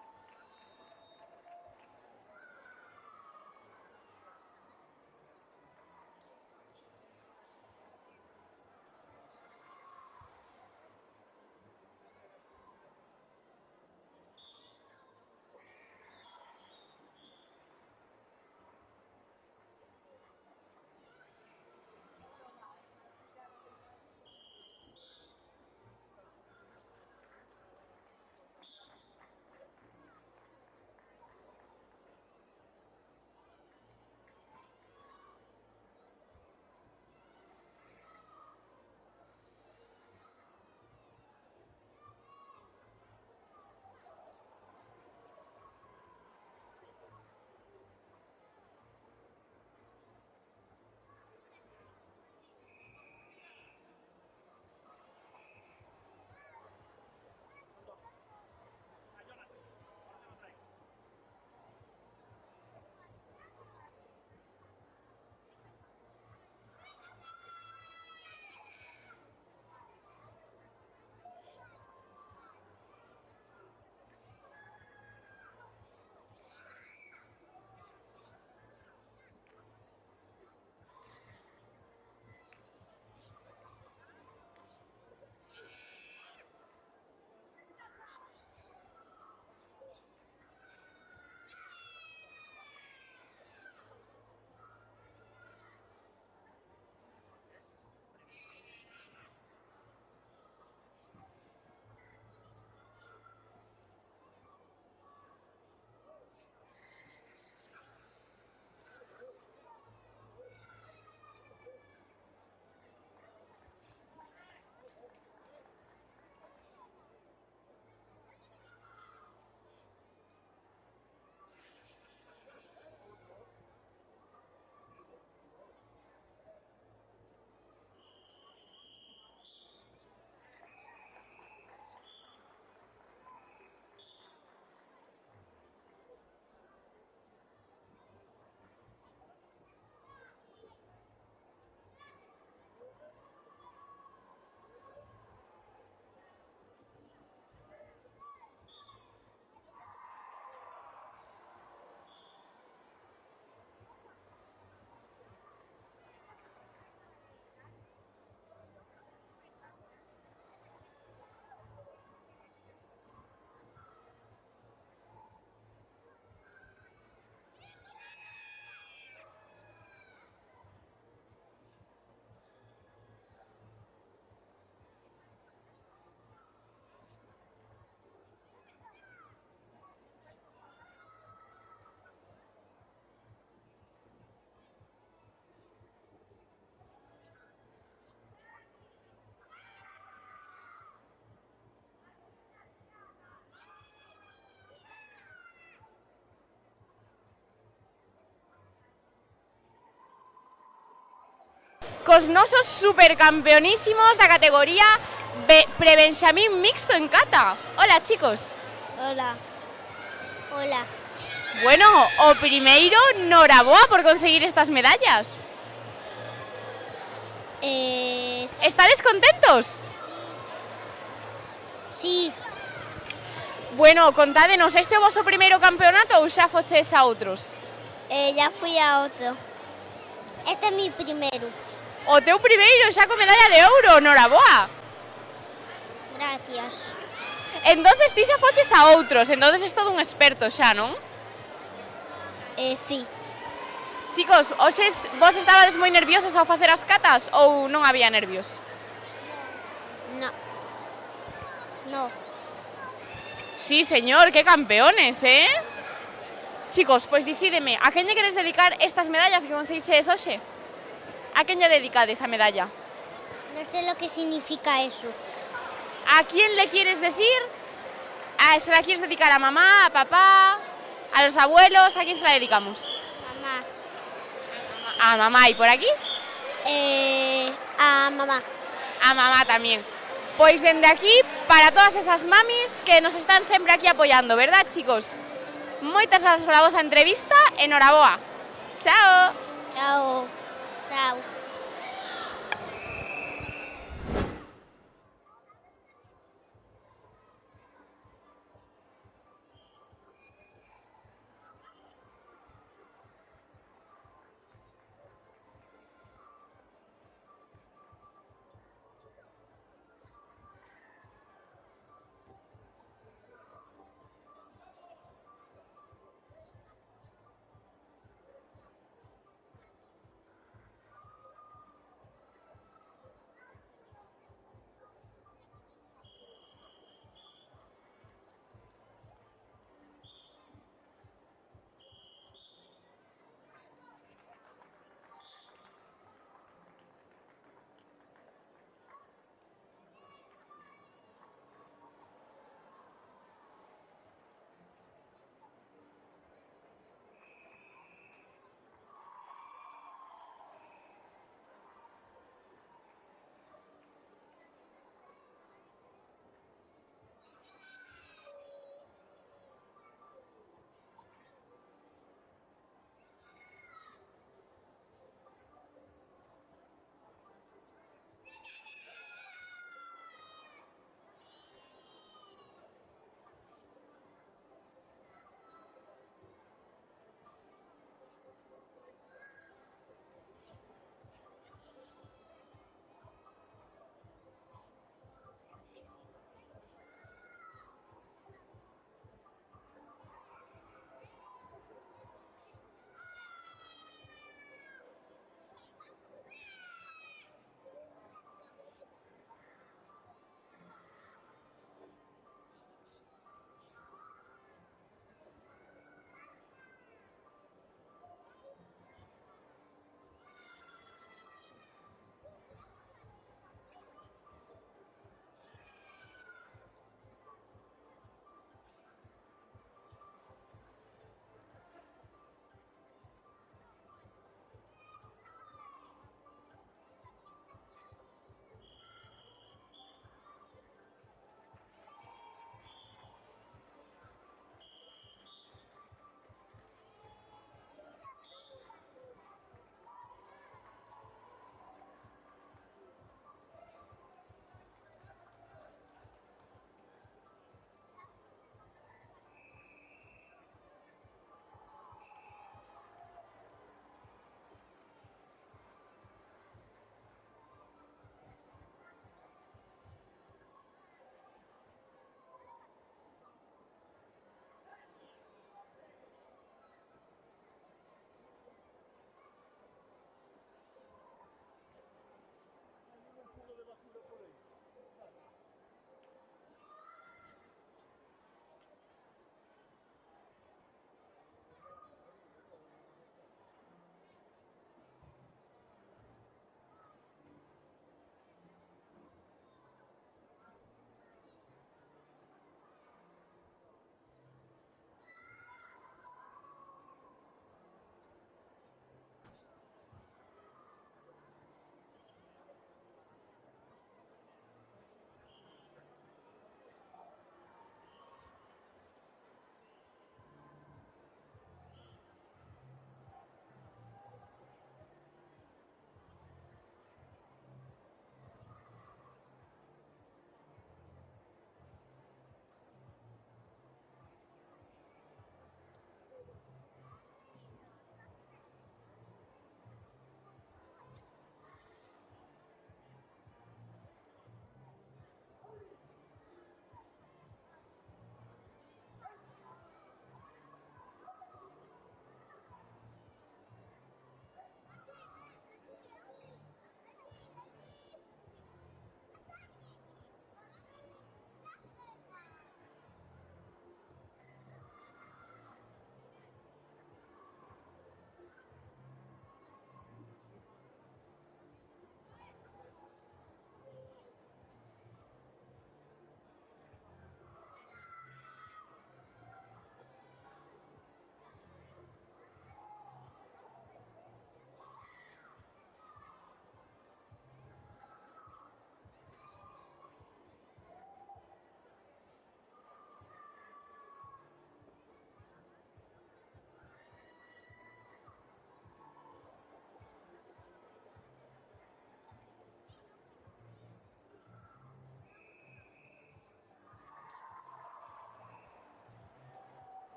cos nosos supercampeonísimos da categoría Prebenxamín Mixto en Cata. Hola, chicos. Hola. Hola. Bueno, o primeiro, noraboa por conseguir estas medallas. ¿Estades contentos? Sí. Bueno, contádenos, este é o voso primeiro campeonato ou xa foches a outros? Ya fui a outro. Este é mi primeiro. O teu primeiro xa con medalla de ouro, noraboa. Gracias. Entonces ti xa foches a outros, entonces es todo un experto xa, non? Sí. Chicos, hoxes vos estabades moi nerviosos ao facer as catas ou non había nervios? No. No. Sí, señor, qué campeones, ¿eh? Chicos, pues decídeme, ¿a quen lle queres dedicar estas medallas que conseguiches hoxe? ¿A quen lle dedicades a medalla? No sé lo que significa eso. ¿A quién le quieres decir? ¿Se la quieres dedicar a mamá, a papá, a los abuelos? ¿A quién se la dedicamos? Mamá. ¿A mamá y por aquí? A mamá. A mamá también. Pois dende aquí, para todas esas mamis que nos están sempre aquí apoyando, verdad, chicos? Moitas grazas pola vosa entrevista, enhoraboa. Chao. Chao. Chao.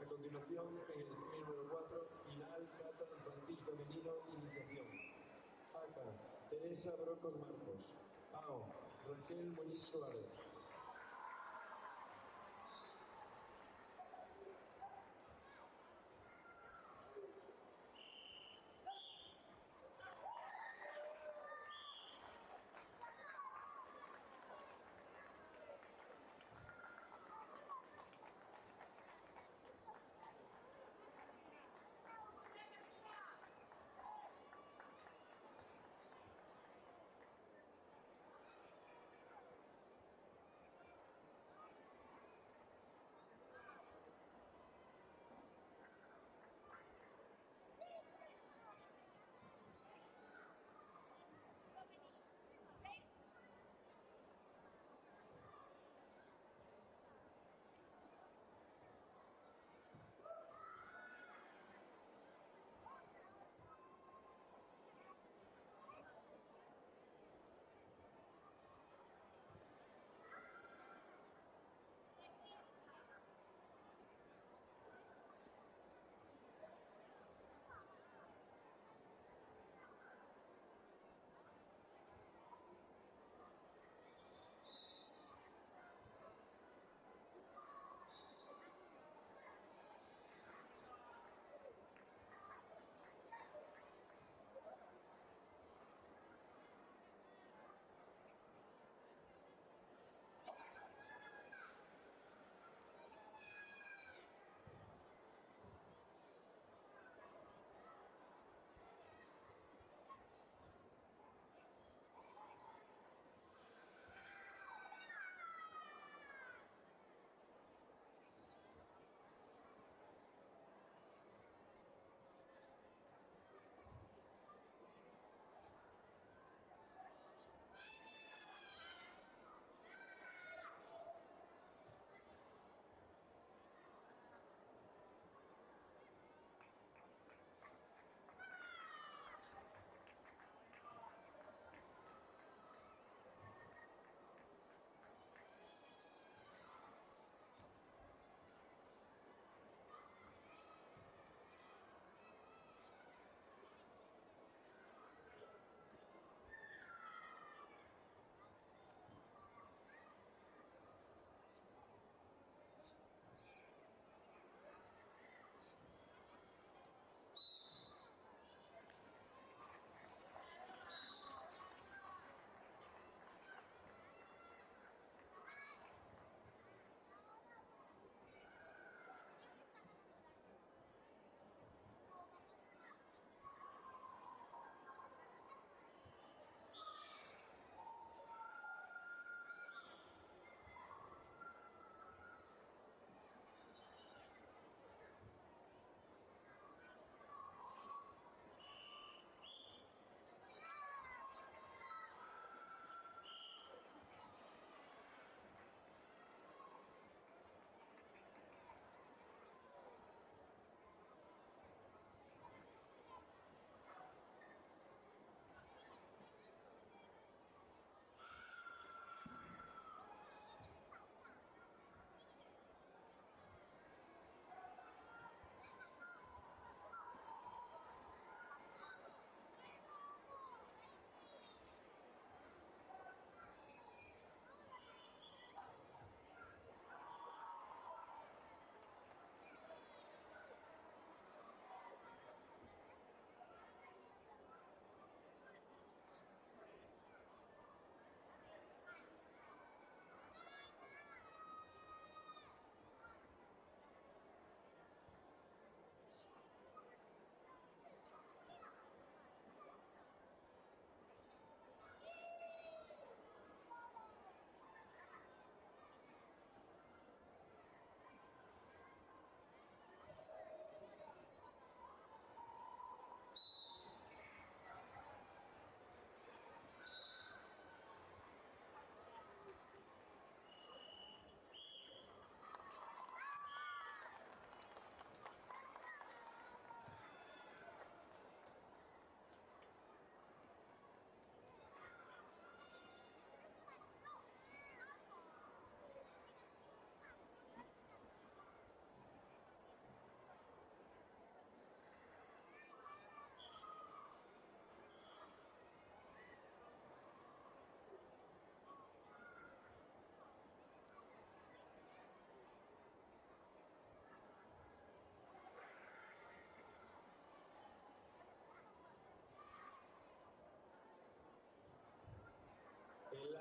continuación, en el premio número 4, final, cata infantil femenino, iniciación. ACA, Teresa Brocos Marcos. AO, Raquel Muñiz Suárez.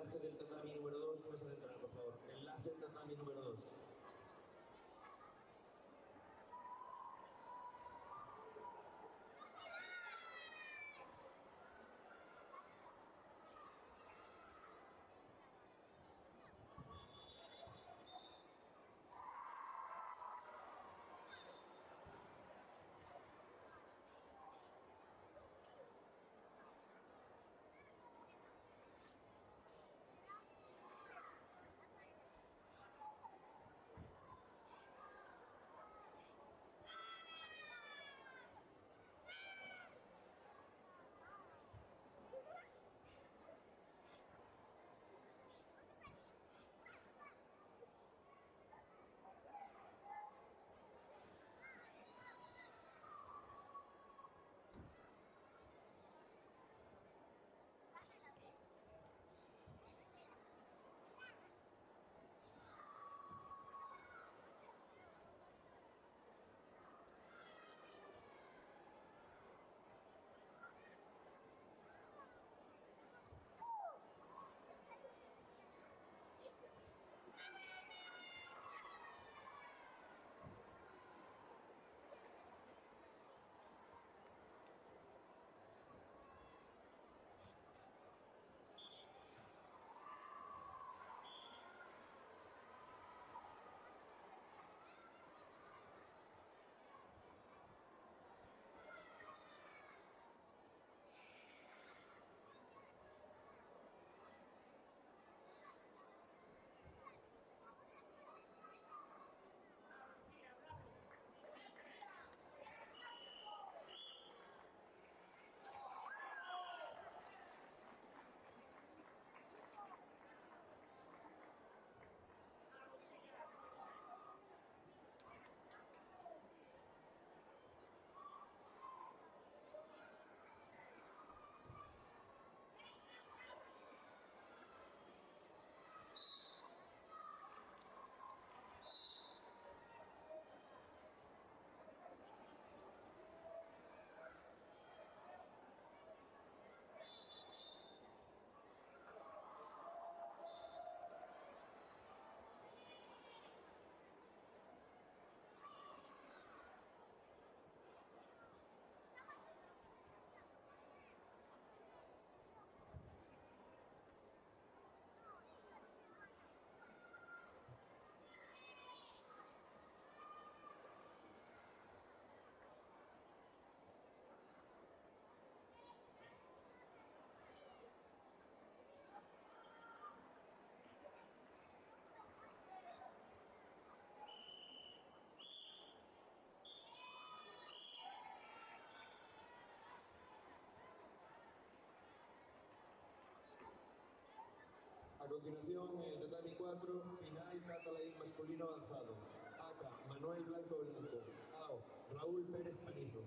enlace del tatami número 2, mesa central, por favor. Enlace tatami número 2. A continuación, el tatami 4, final catalán masculino avanzado. Aka, Manuel Blanco Blanco. AO, Raúl Pérez Panizo.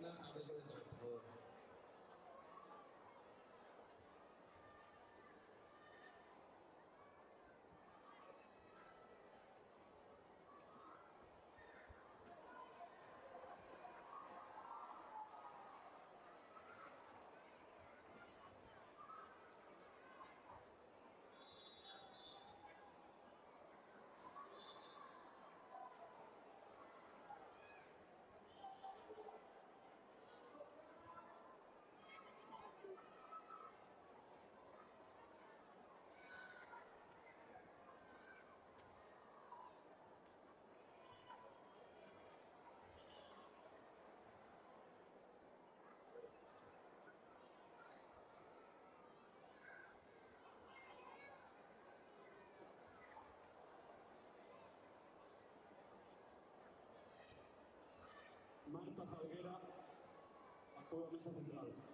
Ariadna a mesa central, por favor. Marta Falguera, acude a mesa central.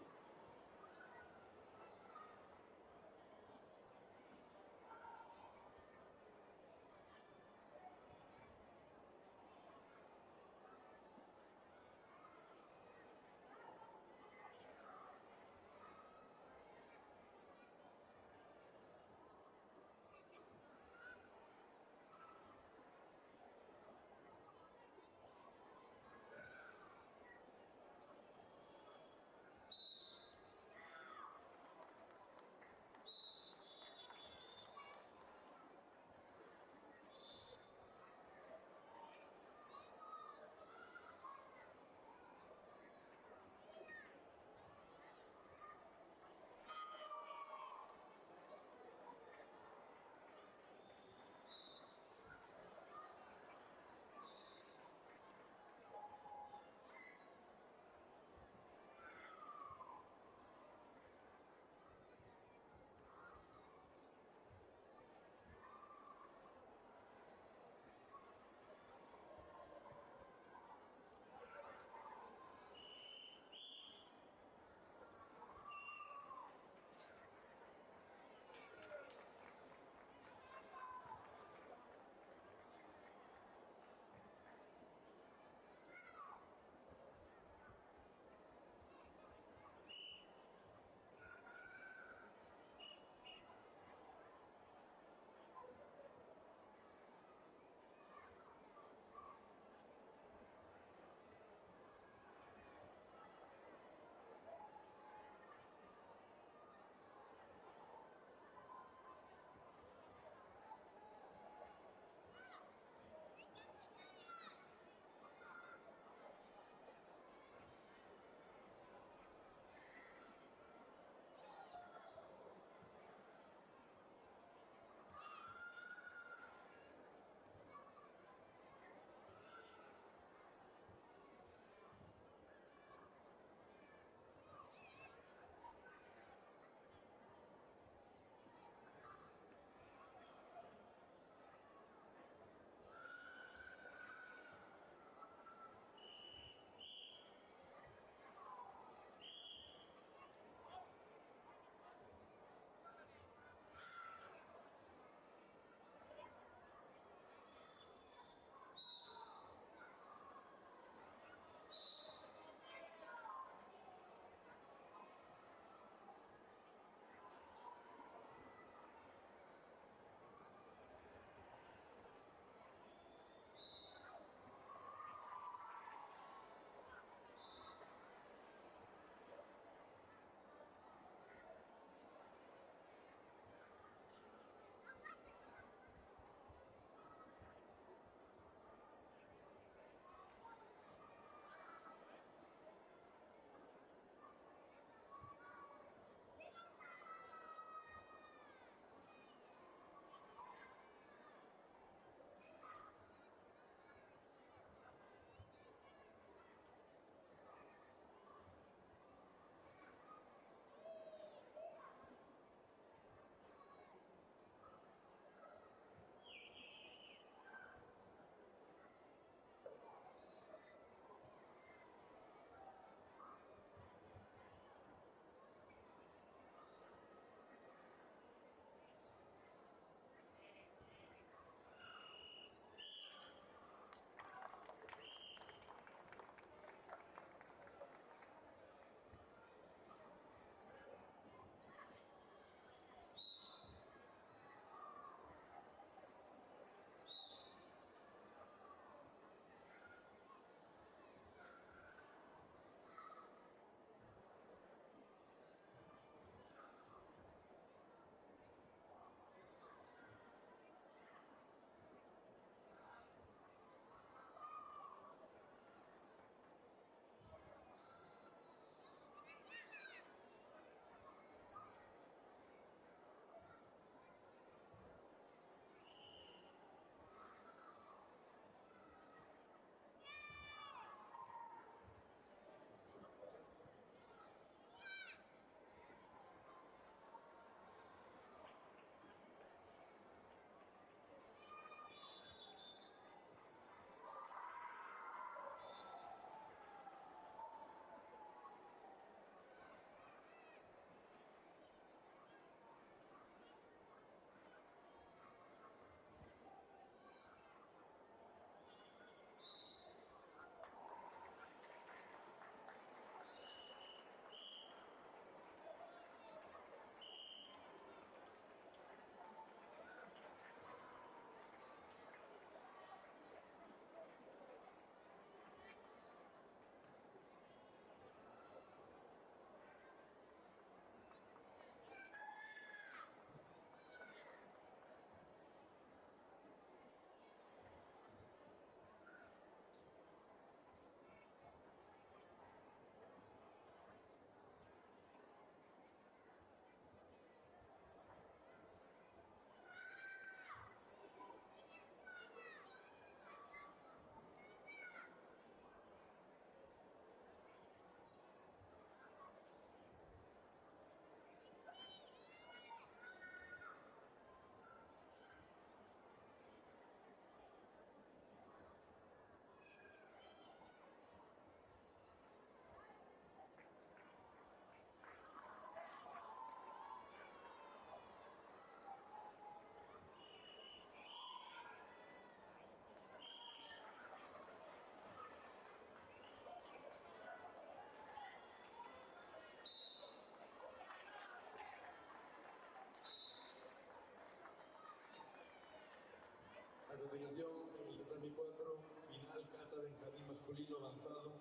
continuación, en el tatami 4, final kata Benjamín masculino avanzado.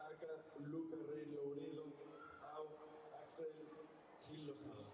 Aka, Luca Rey Louredo, Ao, Axel, Gil Losada.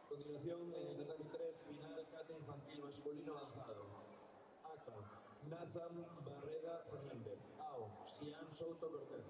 A continuación, en el tatami 3, final kata infantil masculino avanzado. Aka, Nazam Barreda Fernández. Ao, Sian Souto Cortez.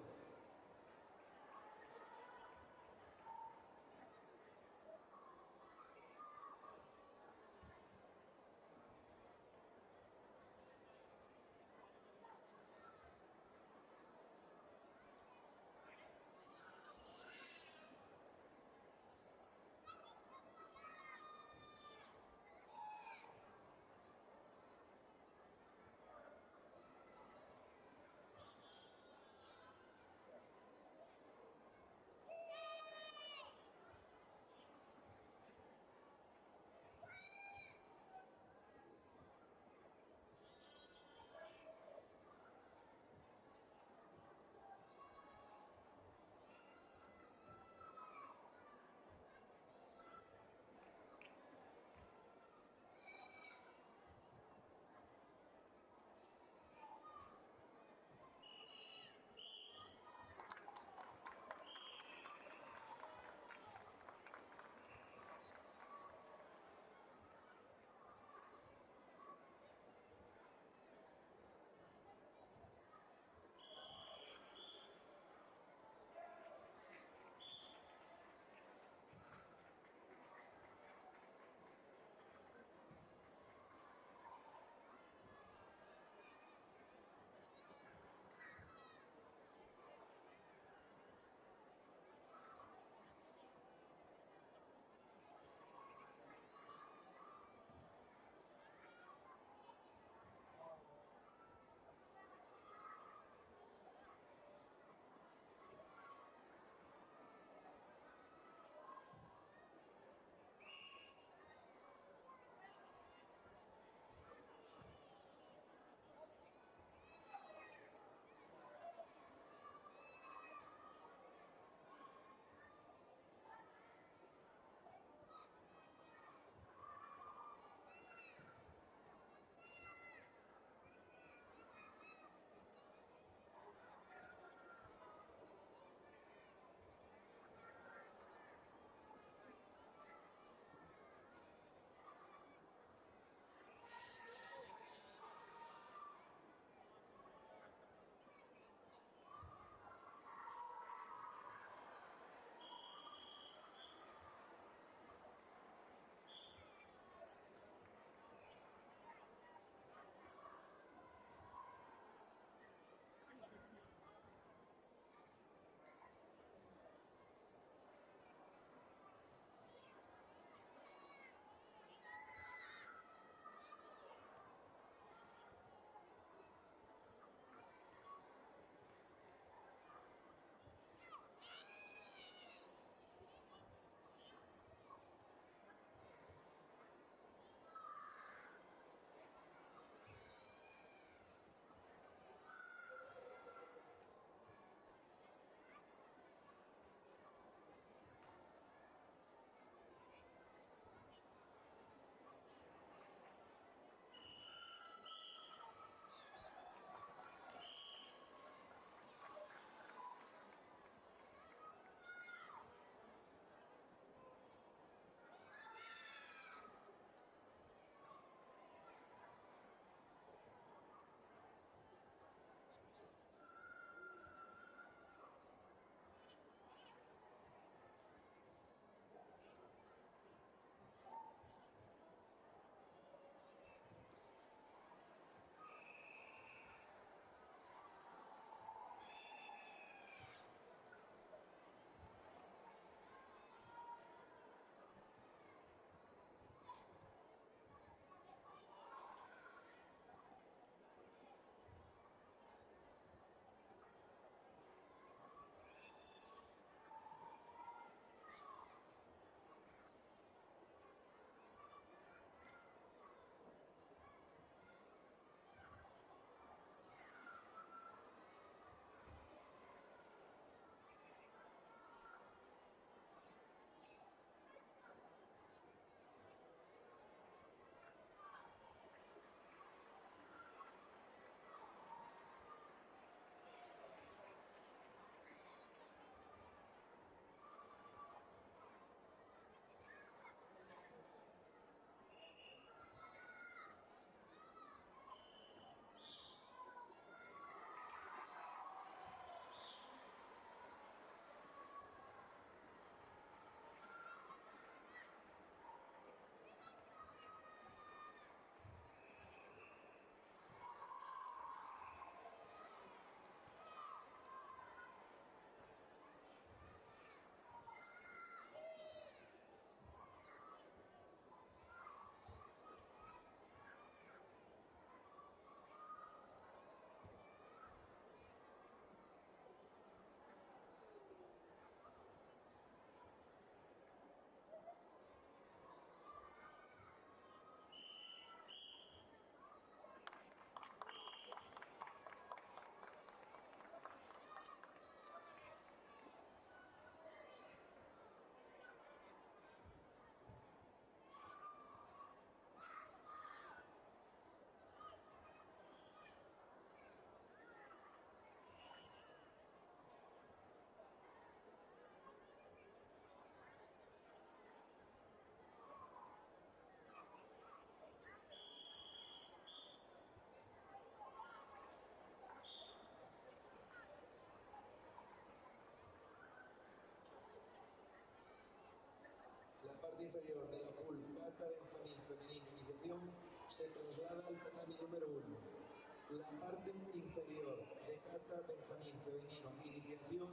parte inferior de la pool Cata Benjamín Femenino Iniciación se traslada al tatami número 1. La parte inferior de Cata Benjamín Femenino Iniciación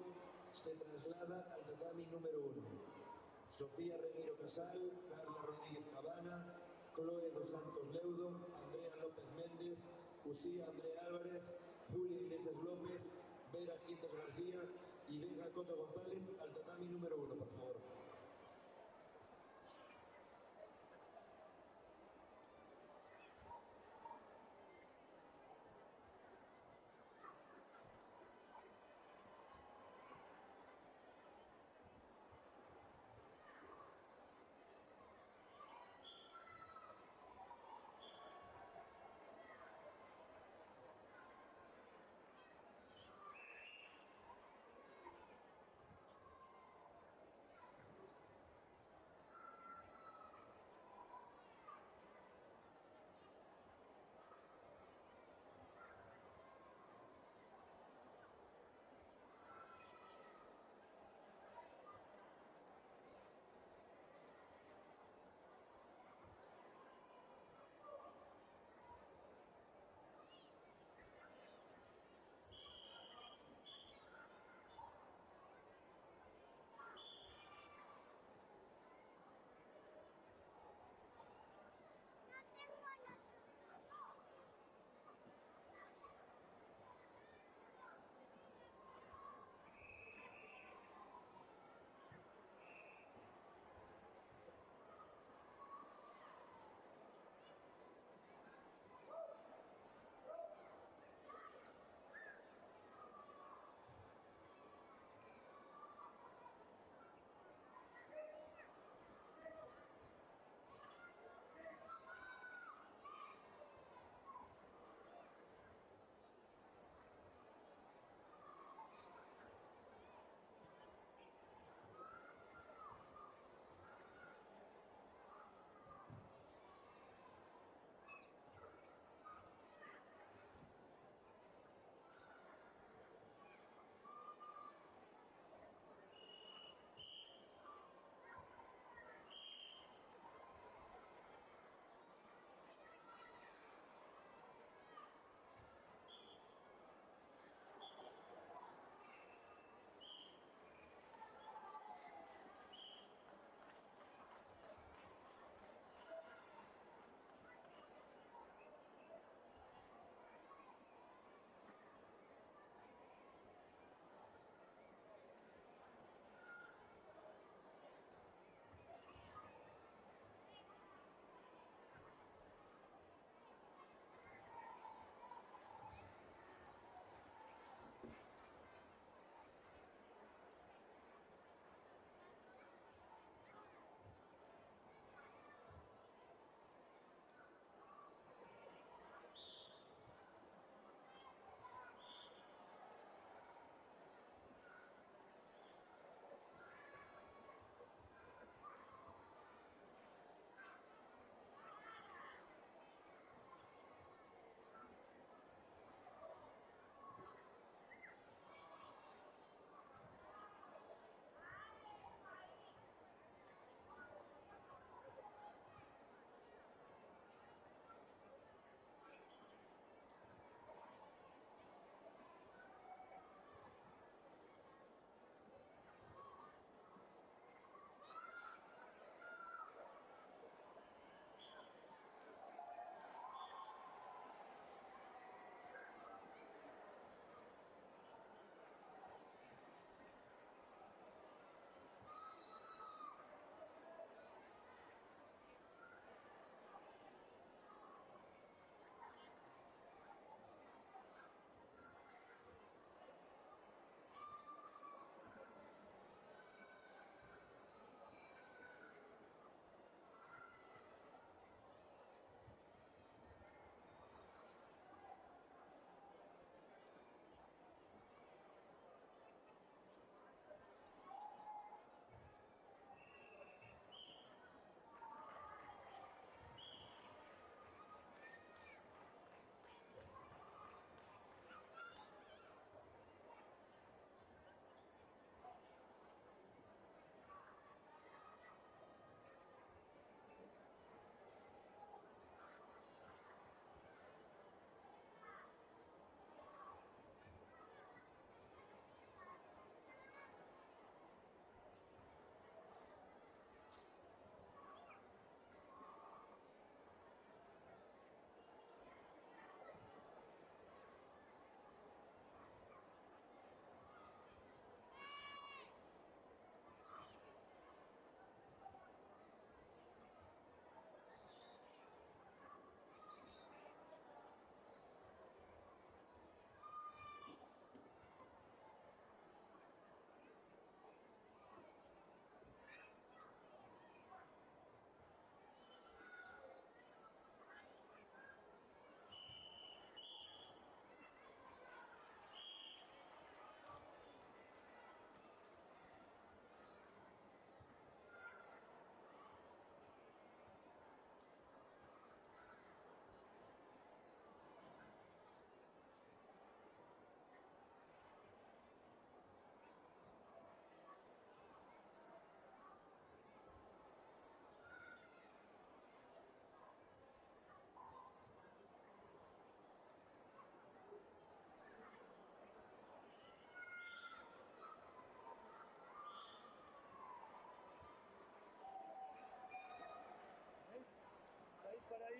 se traslada al tatami número 1. Sofía Regueiro Casal, Carla Rodríguez Cabana, Chloe dos Santos Leudo, Andrea López Méndez, Usía Andrea Álvarez, Julia Iglesias López, Vera Quintas García y Vega Coto González al tatami número 1, por favor.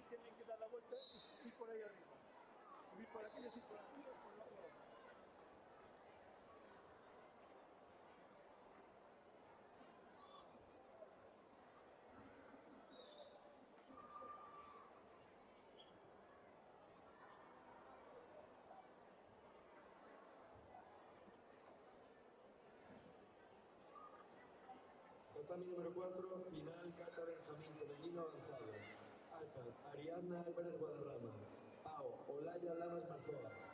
tienen que dar la vuelta y por ahí arriba. Subir por aquí y así por aquí, por el lado. Tatami número 4, final Kata Benjamín femenino avanzado. Aka, Ariadna Álvarez Guadarrama. Ao, Olaya Lamas Marzoa.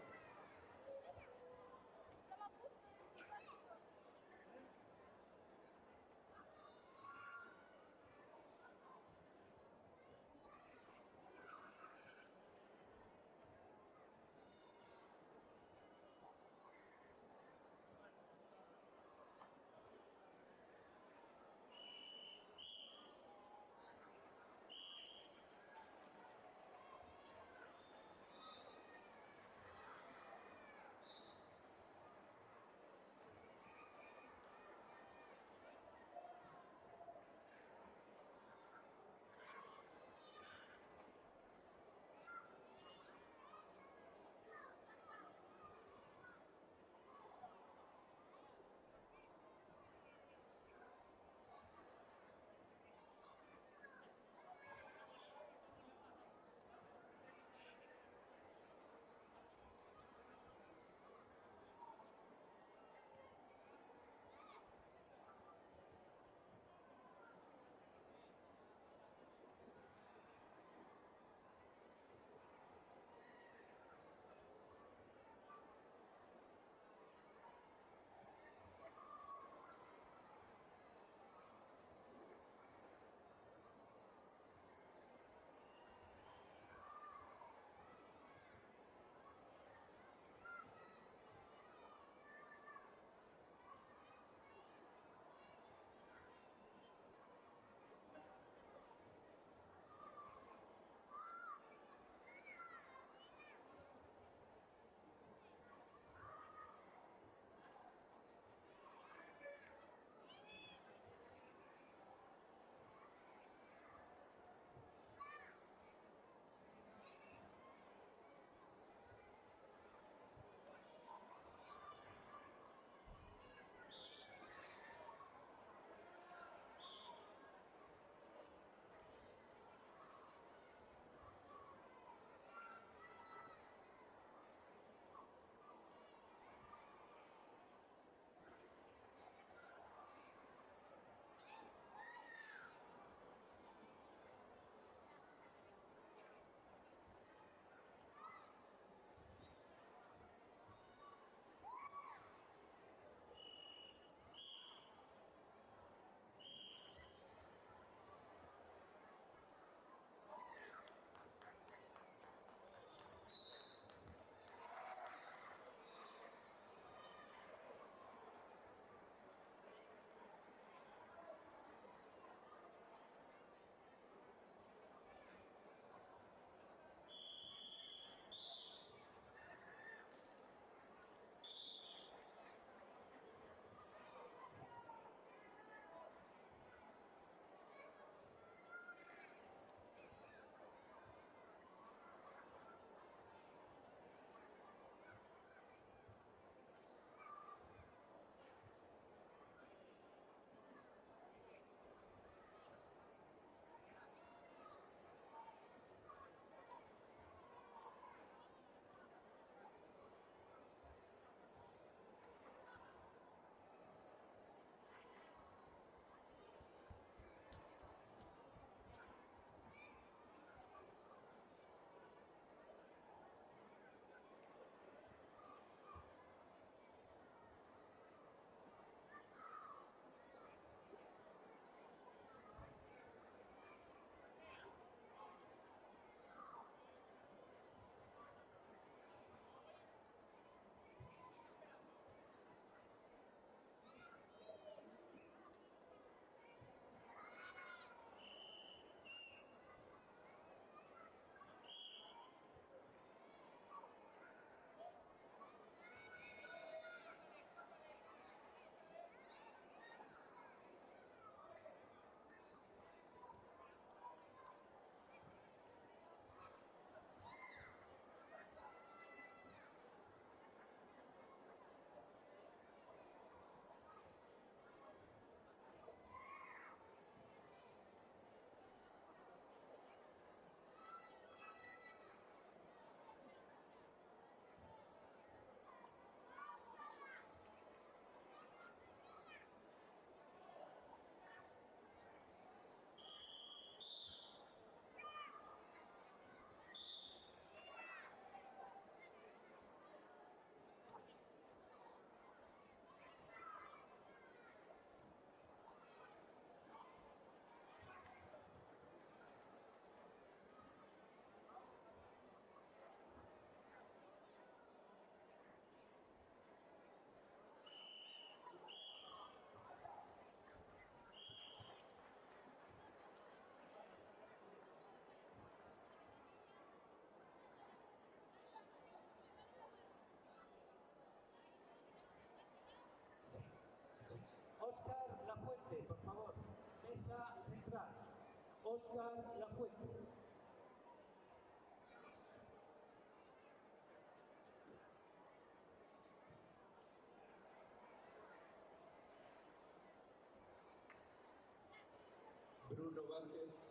Bruno Vázquez.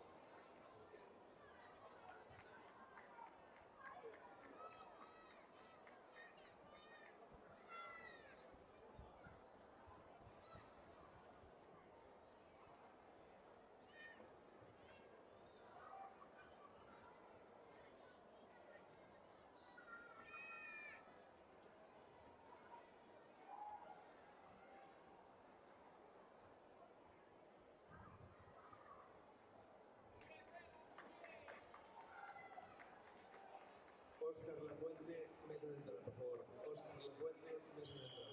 Óscar Lafuente, mesa central, por favor. Óscar Lafuente, mesa central.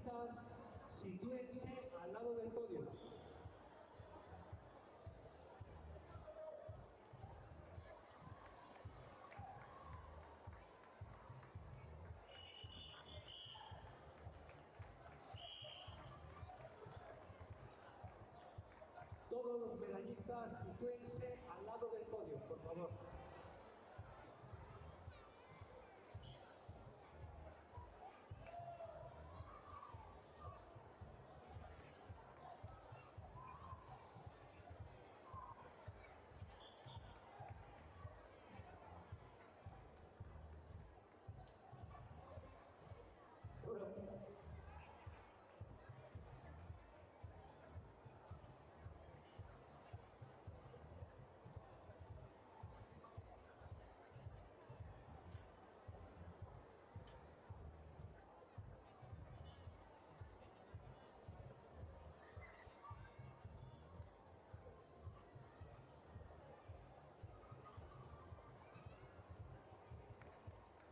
medallistas, sitúense al lado del podio. Todos los medallistas, sitúense al lado del podio, por favor.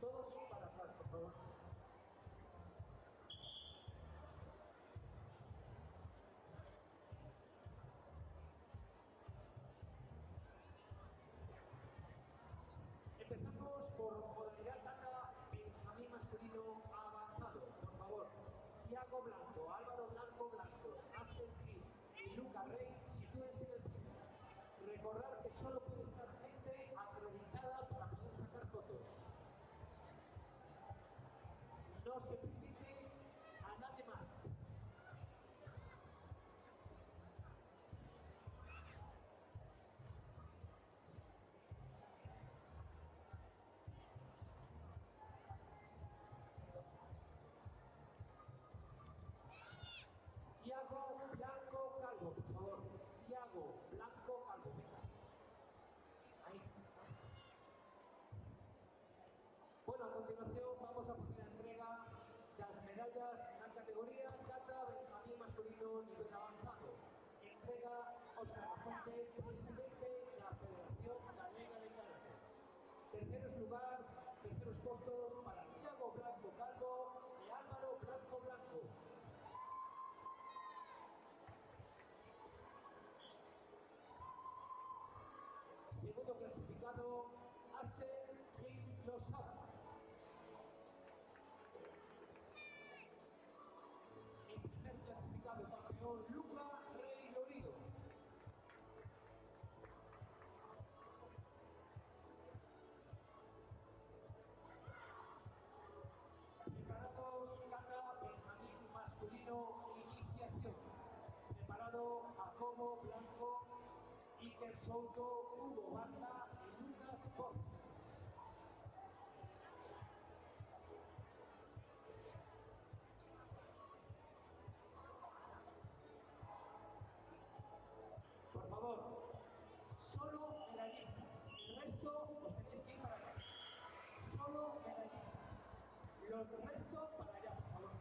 Todos para atrás, por favor. Empezamos por modalidad kata Benjamín masculino avanzado. Por favor, Tiago Blanco, Álvaro Blanco, Axel Gil y Luca Rey, sitúense en el centro. Recordar que solo puede estar gente acreditada para poder sacar fotos. No se permite a nadie más. Tiago Blanco Calvo, por favor. Tiago Blanco Calvo, venga. Ahí. Bueno, a continuación vamos a hacer la entrega de las medallas en la categoría kata Benjamín masculino nivel avanzado. Entrega Óscar Lafonte, presidente de la Federación Galega de Karate. Terceros puestos para Tiago Blanco Calvo y Álvaro Blanco. Segundo clasificado, Axel Gil Lozada. Y primer clasificado, campeón, Luca Rey Lorido. Preparados, kata Benjamín masculino, iniciación. Preparado, Jacobo Blanco, Iker Souto, Hugo Barta y Lucas Borges. Por favor, solo medallistas. El resto os tenéis que ir para allá. Solo medallistas. Los restos para allá, por favor.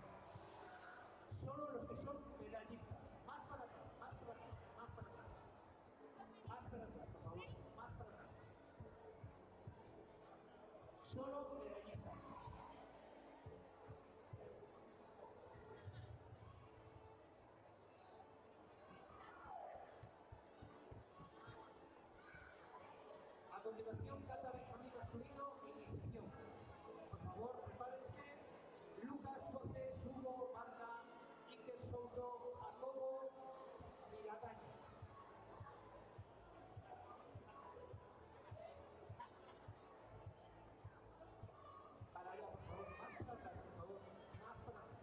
Solo los que son medallistas. Más para atrás, más para atrás, más para atrás. Más para atrás, por favor, más para atrás. Solo medallistas. A continuación, kata Benjamín masculino, iniciación. Por favor, prepárense. Lucas Borges, Hugo Marta, Iker Souto, Jacobo Miragaña. Para allá, por favor, más para atrás, por favor, más para atrás.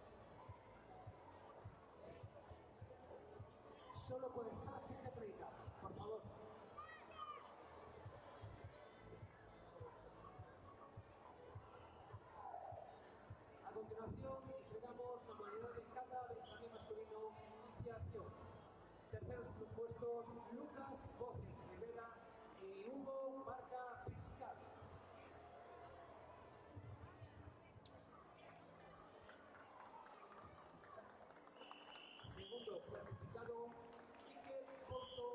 Solo puede estar gente acreditada, por favor. A continuación, entregamos la modalidad de kata Benjamín masculino, iniciación. Terceros puestos, Lucas Borges Rivera y Hugo Barca Pescar. Segundo clasificado, Iker Souto.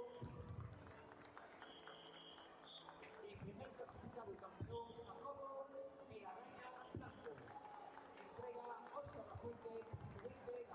Y primer clasificado y campeón, Jacobo Miragaña Blanco. Entrega Óscar Lafonte, presidente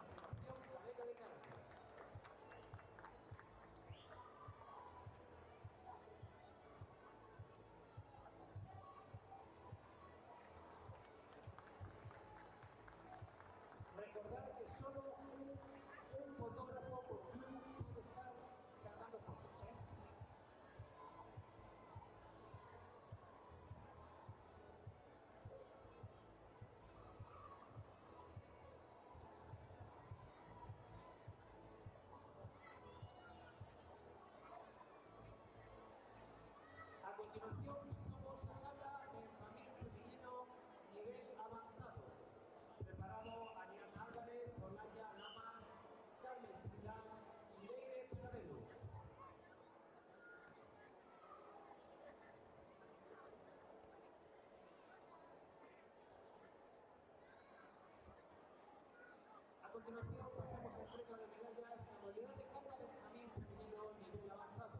continuación pasamos a entrega de medallas en la modalidad de kata Benjamín femenino nivel avanzado.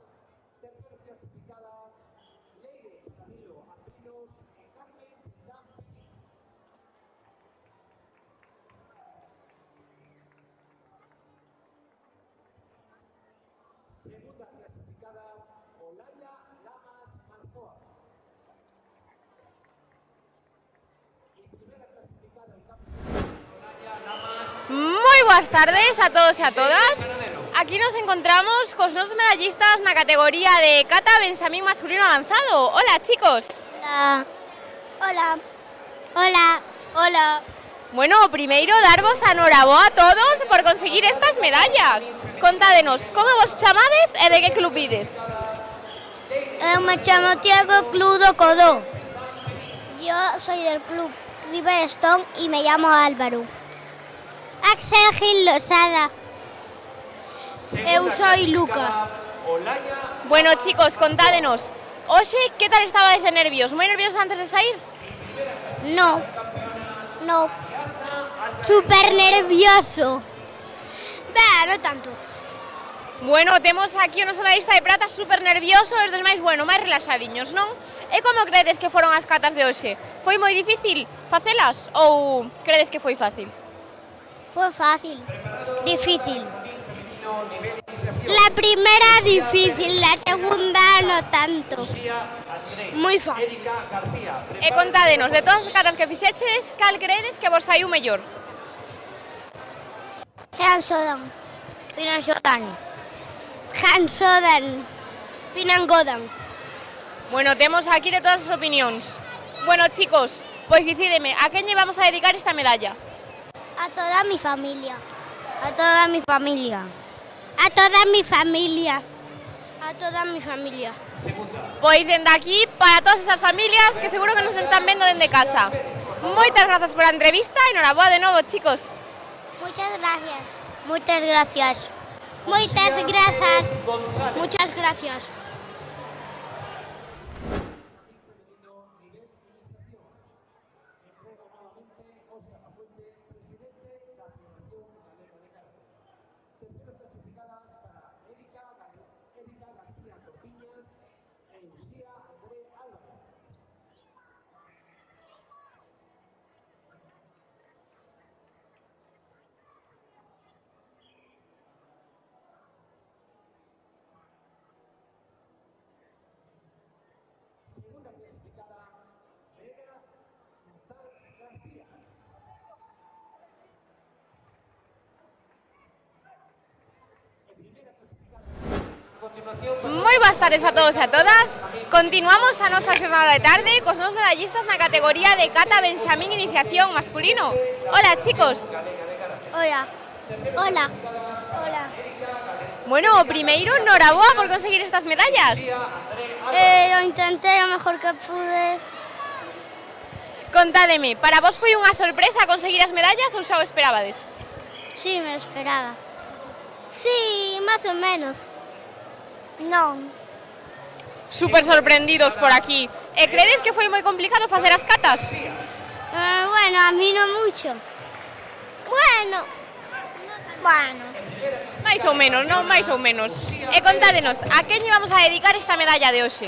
Terceras clasificadas, Leire Camilo Apinos y Carmen Dan Peña. Segunda clasificada, Olaya Lamas Marzoa. Y primera clasificada, el campeón Olaya Lamas. Moi boas tardes a todos e a todas. Aquí nos encontramos cos nosos medallistas na categoría de kata Benjamín masculino avanzado. Hola, chicos. Hola. Hola. Hola. Hola. Bueno, primeiro darvos a noraboa a todos por conseguir estas medallas. Contádenos, como vos chamades e de que club ides? Eu me chamo Tiago Cludo Codó. Yo soy del club Riverstone y me llamo Álvaro. Axel Gil Losada. Eu soy Luca. Bueno, chicos, contádenos. Oxe, que tal estabades de nervios? Moi nerviosos antes de sair? No. No. Súper nervioso. No tanto. Bueno, temos aquí o noso medallista de prata super nervioso, e os dos máis, bueno, máis relaxadiños, non? E como credes que foron as catas de hoxe? Foi moi difícil facelas ou credes que foi fácil? Fue fácil. Difícil. La primera difícil, la segunda no tanto. Muy fácil. E contádenos, de todas as catas que fixeches, cal credes que vos saiu mellor? Hansodan. Pinansodan. Hansodan. Pinangodan. Bueno, temos aquí de todas as opinións. Bueno, chicos, pois dicídeme, a quen lle vamos a dedicar esta medalla? A toda mi familia. A toda mi familia. A toda mi familia. A toda mi familia. Pois dende aquí, para todas esas familias que seguro que nos están vendo dende casa. Moitas grazas pola entrevista e noraboa de novo, chicos. Muchas gracias. Muchas gracias. Muchas gracias. Muchas gracias. Moi boas tardes a todos e a todas. Continuamos a nosa xornada de tarde cos nosos medallistas na categoría de kata Benjamín iniciación masculino. Hola, chicos. Hola. Hola. Hola. Bueno, primeiro, noraboa por conseguir estas medallas. Lo intenté lo mejor que pude. Contádeme, para vos foi unha sorpresa conseguir as medallas ou xa o esperabades? Sí, me lo esperaba. Sí, más o menos. No. Super sorprendidos por aquí. E credes que foi moi complicado facer as catas? Bueno, a mí no mucho. Bueno. Máis ou menos, non? Máis ou menos. E contádenos, a quen lle vamos a dedicar esta medalla de hoxe?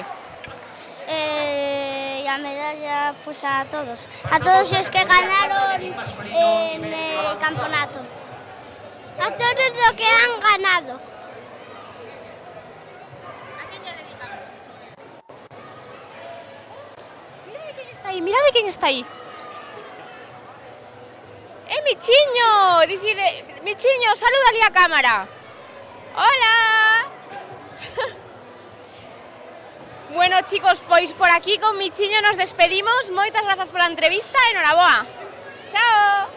La medalla, pues a todos. A todos los que ganaron en el campeonato. A todos los que han ganado. Mira de quen está aí. Michiño! Dicide, Michiño, saluda ali a cámara. Hola. Bueno, chicos, pois por aquí con Michiño nos despedimos. Moitas grazas pola entrevista e noraboa. Chao.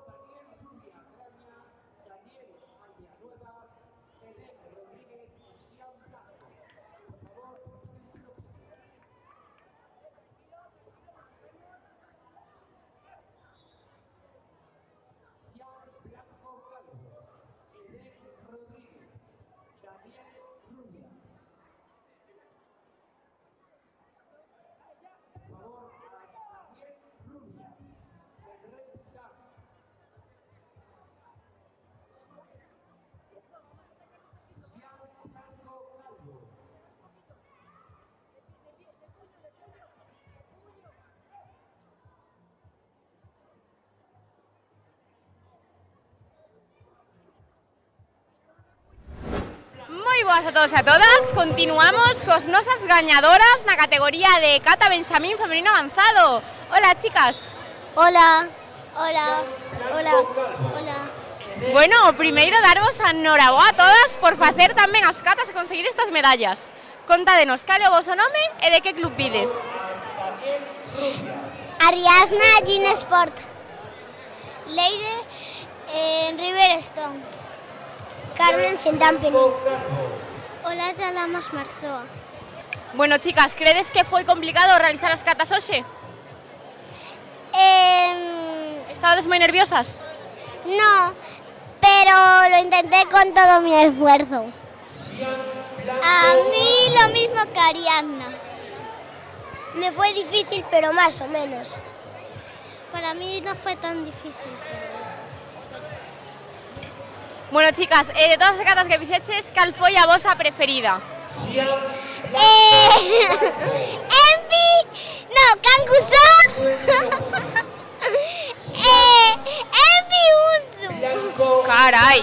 Daniel Rubia Graña, Daniel Albianueva, Elena Rodríguez boas a todos e a todas. Continuamos cos nosas gañadoras na categoría de Kata Benxamín femenino avanzado. Hola, chicas. Hola. Hola. Hola. Hola. Bueno, primeiro darvos a enhoraboa a todas por facer tamén as catas e conseguir estas medallas. Contádenos cal é o voso nome e de que club vides. Ariadna, Ginesport. Leire, Riverstone. Carmen, Centampenín. Hola, Yalamas Marzoa. Bueno, chicas, credes que foi complicado realizar as catas hoxe? Estabades moi nerviosas? No, pero lo intenté con todo mi esfuerzo. A mí lo mismo que Ariadna. Me fue difícil, pero más o menos. Para mí no fue tan difícil. Bueno, chicas, de todas as catas que fixeches, cal foi a vosa preferida? Envi, no, Cancuso. Envi Unzu. Caray.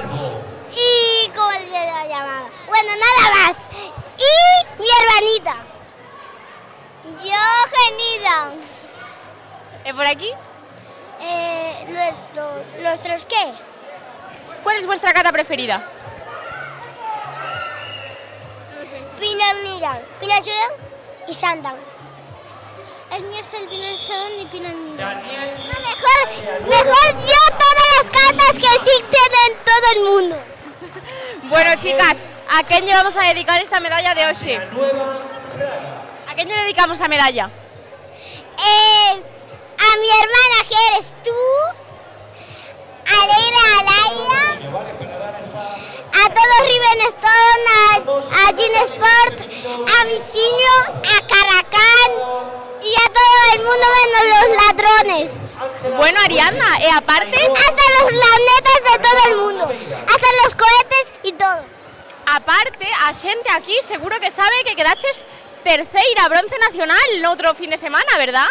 Y ¿cómo se llama? Bueno, nada más. Y mi hermanita. Yo, Genida. ¿Por aquí? ¿Nuestros qué? ¿Cuál es vuestra cata preferida? Pinamiran, Pinachudán y Santan. El mío es el Pinachudán y Pinamiran. No, mejor yo todas las catas que existen en todo el mundo. Bueno, chicas, ¿a quién llevamos a dedicar esta medalla de hoxe? ¿A quién le dedicamos a medalla? A mi hermana, que eres tú, a Leila, a Laia, a todos Rivenstone, a Ginesport, a Micinio, a Caracán y a todo el mundo menos los ladrones. Bueno, Ariadna, aparte... Hasta los planetas de todo el mundo, hasta los cohetes y todo. Aparte, a xente aquí seguro que sabe que quedaches terceira bronce nacional no outro fin de semana, ¿verdad?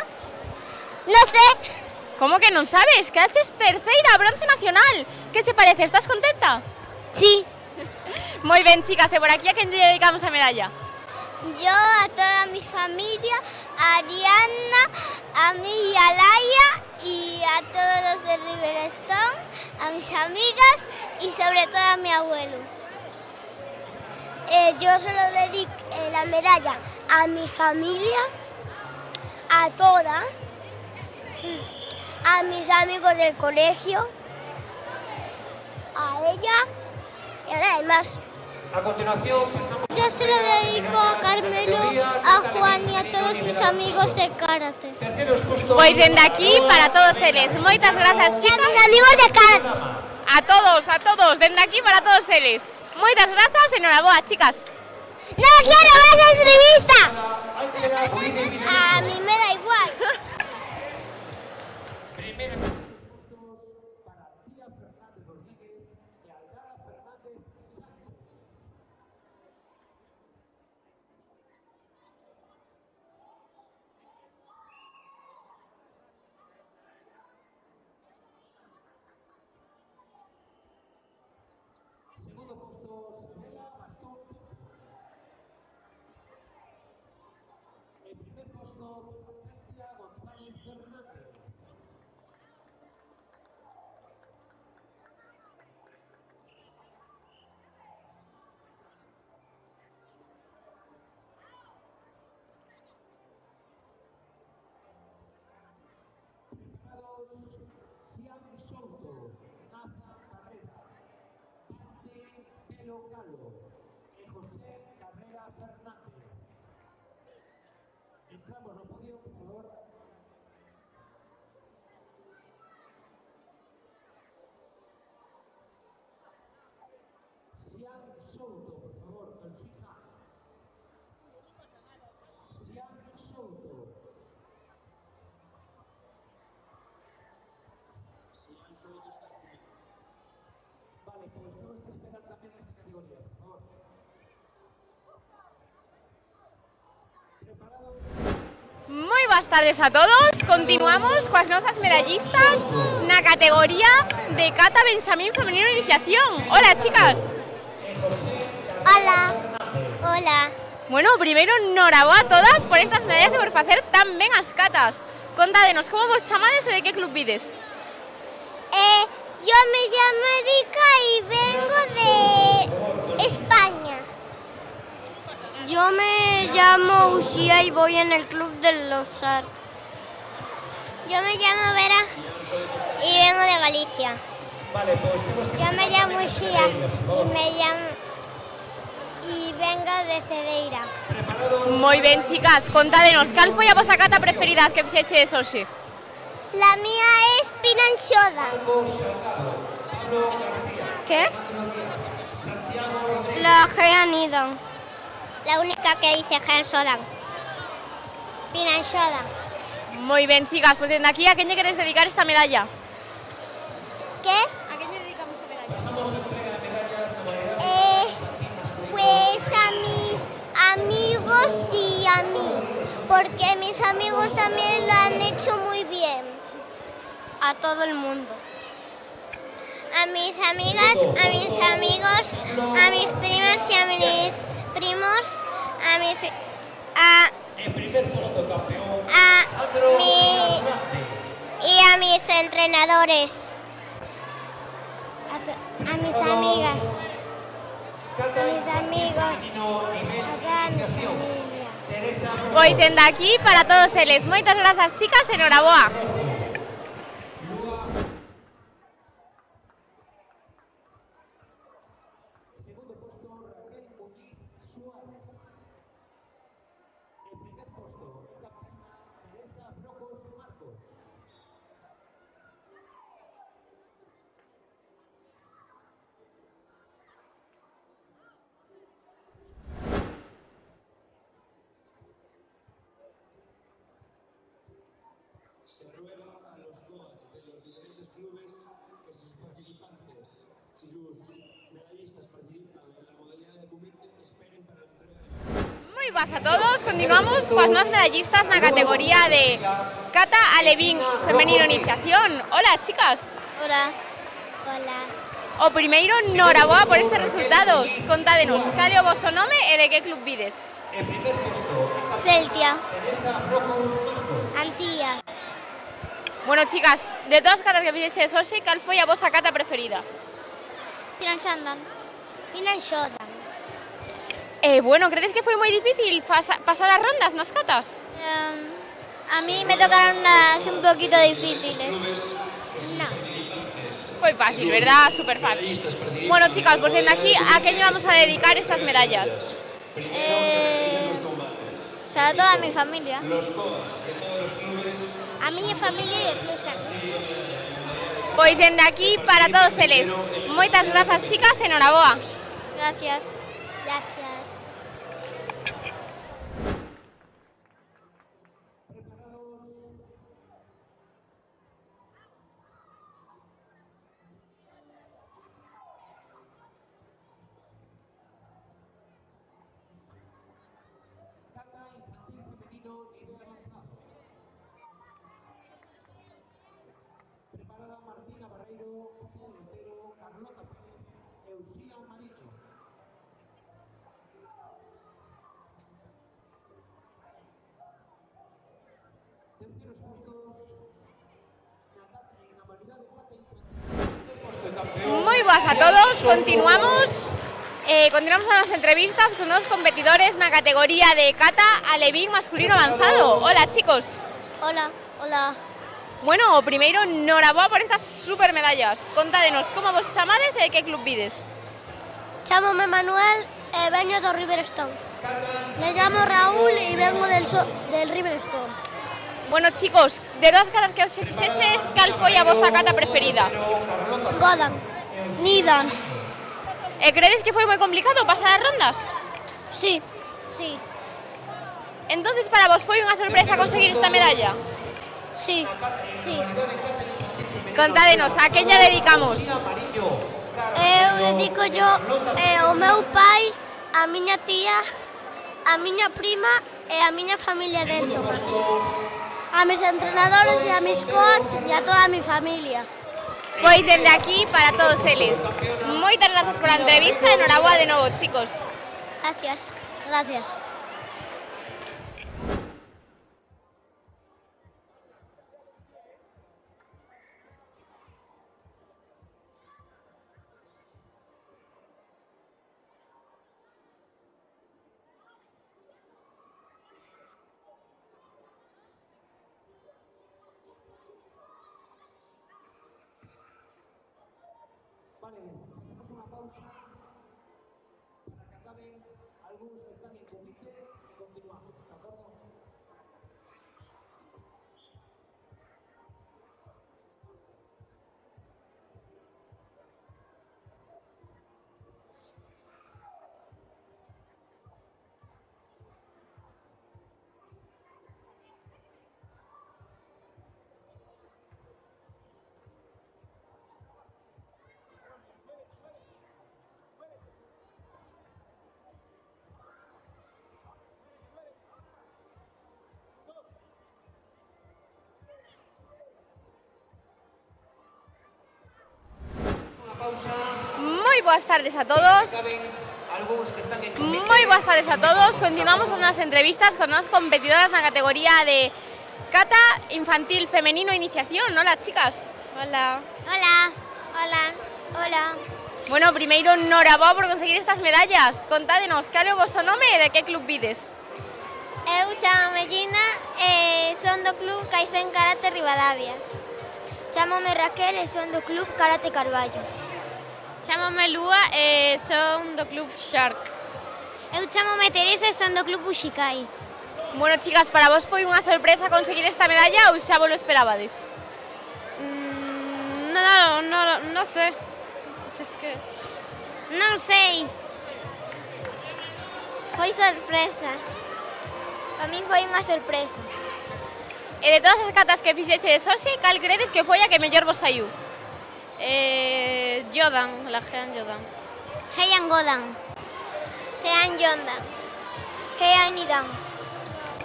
No sé. ¿Cómo que non sabes? Quedaches terceira bronce nacional. ¿Qué te parece? ¿Estás contenta? Sí. Muy bien, chicas, ¿y por aquí a quién le dedicamos a medalla? Yo a toda mi familia, a Ariadna, a mí y a Laia y a todos los de Riverstone, a mis amigas y sobre todo a mi abuelo. Yo se lo dedico la medalla a mi familia, a toda, a mis amigos del colegio, a ella y a nadie más. A continuación pasamos... Yo se lo dedico a Carmelo, a Juan y a todos mis amigos de karate. Pues desde aquí para todos eles. Moitas grazas, chicas. A mis amigos de karate. A todos, desde aquí para todos eles. Moitas grazas, enhoraboa, chicas. ¡No quiero más entrevista! A mí me da igual. Segundo puesto, Sabela Bastón. El primer puesto, Patricia González Fernández. Preparados, Siam Souto, Naza Carrera. Pelo Calo, José Carrera Fernández. Entramos, no podía, por favor. Siam Souto, por favor, Benfica. Siam Souto. Siam Souto está aquí. Vale, pues tenemos que esperar también en esta categoría, por favor. ¿Preparados? Moi boas tardes a todos. Continuamos coas nosas medallistas na categoría de Kata Benxamín femenino iniciación. Hola, chicas. Hola. Hola. Bueno, primeiro, enhoraboa a todas por estas medallas e por facer tan ben as catas. Contádenos, como vos chamades e de que club vides? Yo me llamo Erika y vengo de España. Yo me llamo Uxía y voy en el club de los Arcos. Yo me llamo Vera y vengo de Galicia. Yo me llamo Uxía y vengo de Cedeira. Moi ben, chicas, contádenos, cal foi a vosa cata preferida que fixeches hoxe? La mía es Pinanxoda. ¿Qué? La Geanidan. La única que dice Gensodan. Pinanxoda. Moi ben, chicas, pues dende aquí, a quen lle queres dedicar esta medalla? ¿Qué? A quen lle dedicamos a medalla? Pues a mis amigos y a mí, porque mis amigos también lo han hecho muy bien. A todo el mundo. A mis amigas, a mis amigos, a mis primos y a mis primos, y a mis entrenadores, a mis amigas, a mis amigos, a toda mi familia. Pois dende aquí para todos eles. Moitas grazas, chicas, e enhoraboa. Se ruega a los coaches de los diferentes clubes que si sus participantes, si sus medallistas participan en la modalidad de comité, esperen para la entrega de... Moi boas a todos, continuamos coas nos medallistas na categoría de Cata Alevín Femenino Iniciación. Hola, chicas. Hola. Hola. O primeiro, enhoraboa por estes resultados. Contádenos, cal é o voso nome e de que club vides? Celtia. Antía. Bueno, chicas, de todas as catas que fixeches hoxe, cal foi a vosa cata preferida? Pinanxoda. Bueno, credes que foi moi difícil pasar as rondas nas catas? A mí me tocaron unas un poquito difíciles. No. Foi fácil, ¿verdad? Súper fácil. Bueno, chicas, pues desde aquí, ¿a qué vamos a dedicar estas medallas? A toda mi familia. A mi familia y esposa. Pois dende aquí para todos eles. Moitas grazas, chicas, enhoraboa. Gracias. Gracias. Moi boas a todos, continuamos a las entrevistas con unos competidores na categoría de Cata Alevín masculino avanzado. Hola, chicos. Hola, hola. Bueno, primeiro, enhoraboa por estas super medallas. Contádenos, como vos chamades e de que club vides? Chámome Manuel e veño do Riverstone. Me llamo Raúl e vengo del Riverstone. Bueno, chicos, de todas as catas que os fixeches, cal foi a vosa cata preferida? Godan. Nidan. E credes que foi moi complicado pasar as rondas? Sí, sí. Entonces, para vos foi unha sorpresa conseguir esta medalla? Sí, sí. Contádenos, a quen lla dedicamos? Eu dedico yo ao meu pai, a miña tía, a miña prima e a miña familia dentro. A mis entrenadores e a mis coaches e a toda a mi familia. Pois dende aquí para todos eles. Moitas grazas por a entrevista e enhoraboa de novo, chicos. Gracias. Gracias. Vale, hacemos una pausa para que acaben algunos que están en comité y continuamos, ¿de acuerdo? Muy buenas tardes a todos. Muy buenas tardes a todos. Continuamos con unas entrevistas con unas competidoras en la categoría de kata infantil femenino iniciación. Hola, chicas. Hola. Hola. Hola. Hola. Bueno, primeiro, enhorabuena por conseguir estas medallas. Contádenos, cal é o voso nome e de que club vides? Eu chamome Gina e son do club Caifén Karate Ribadavia. Chámome Raquel e son do club Karate Carballo. Chámome Lúa e son do club Shark. Eu chámome Teresa e son do club Ushikai. Bueno, chicas, para vos foi unha sorpresa conseguir esta medalla ou xa vos lo esperabades? No sé. Es que... Non sei. Foi sorpresa. Para min foi unha sorpresa. E de todas as catas que fixeches hoxe, cal credes que foi a que mellor vos saiu? Yodan, la Heian Yodan. Heian Godan. Heian Yondan. Heian Nidan.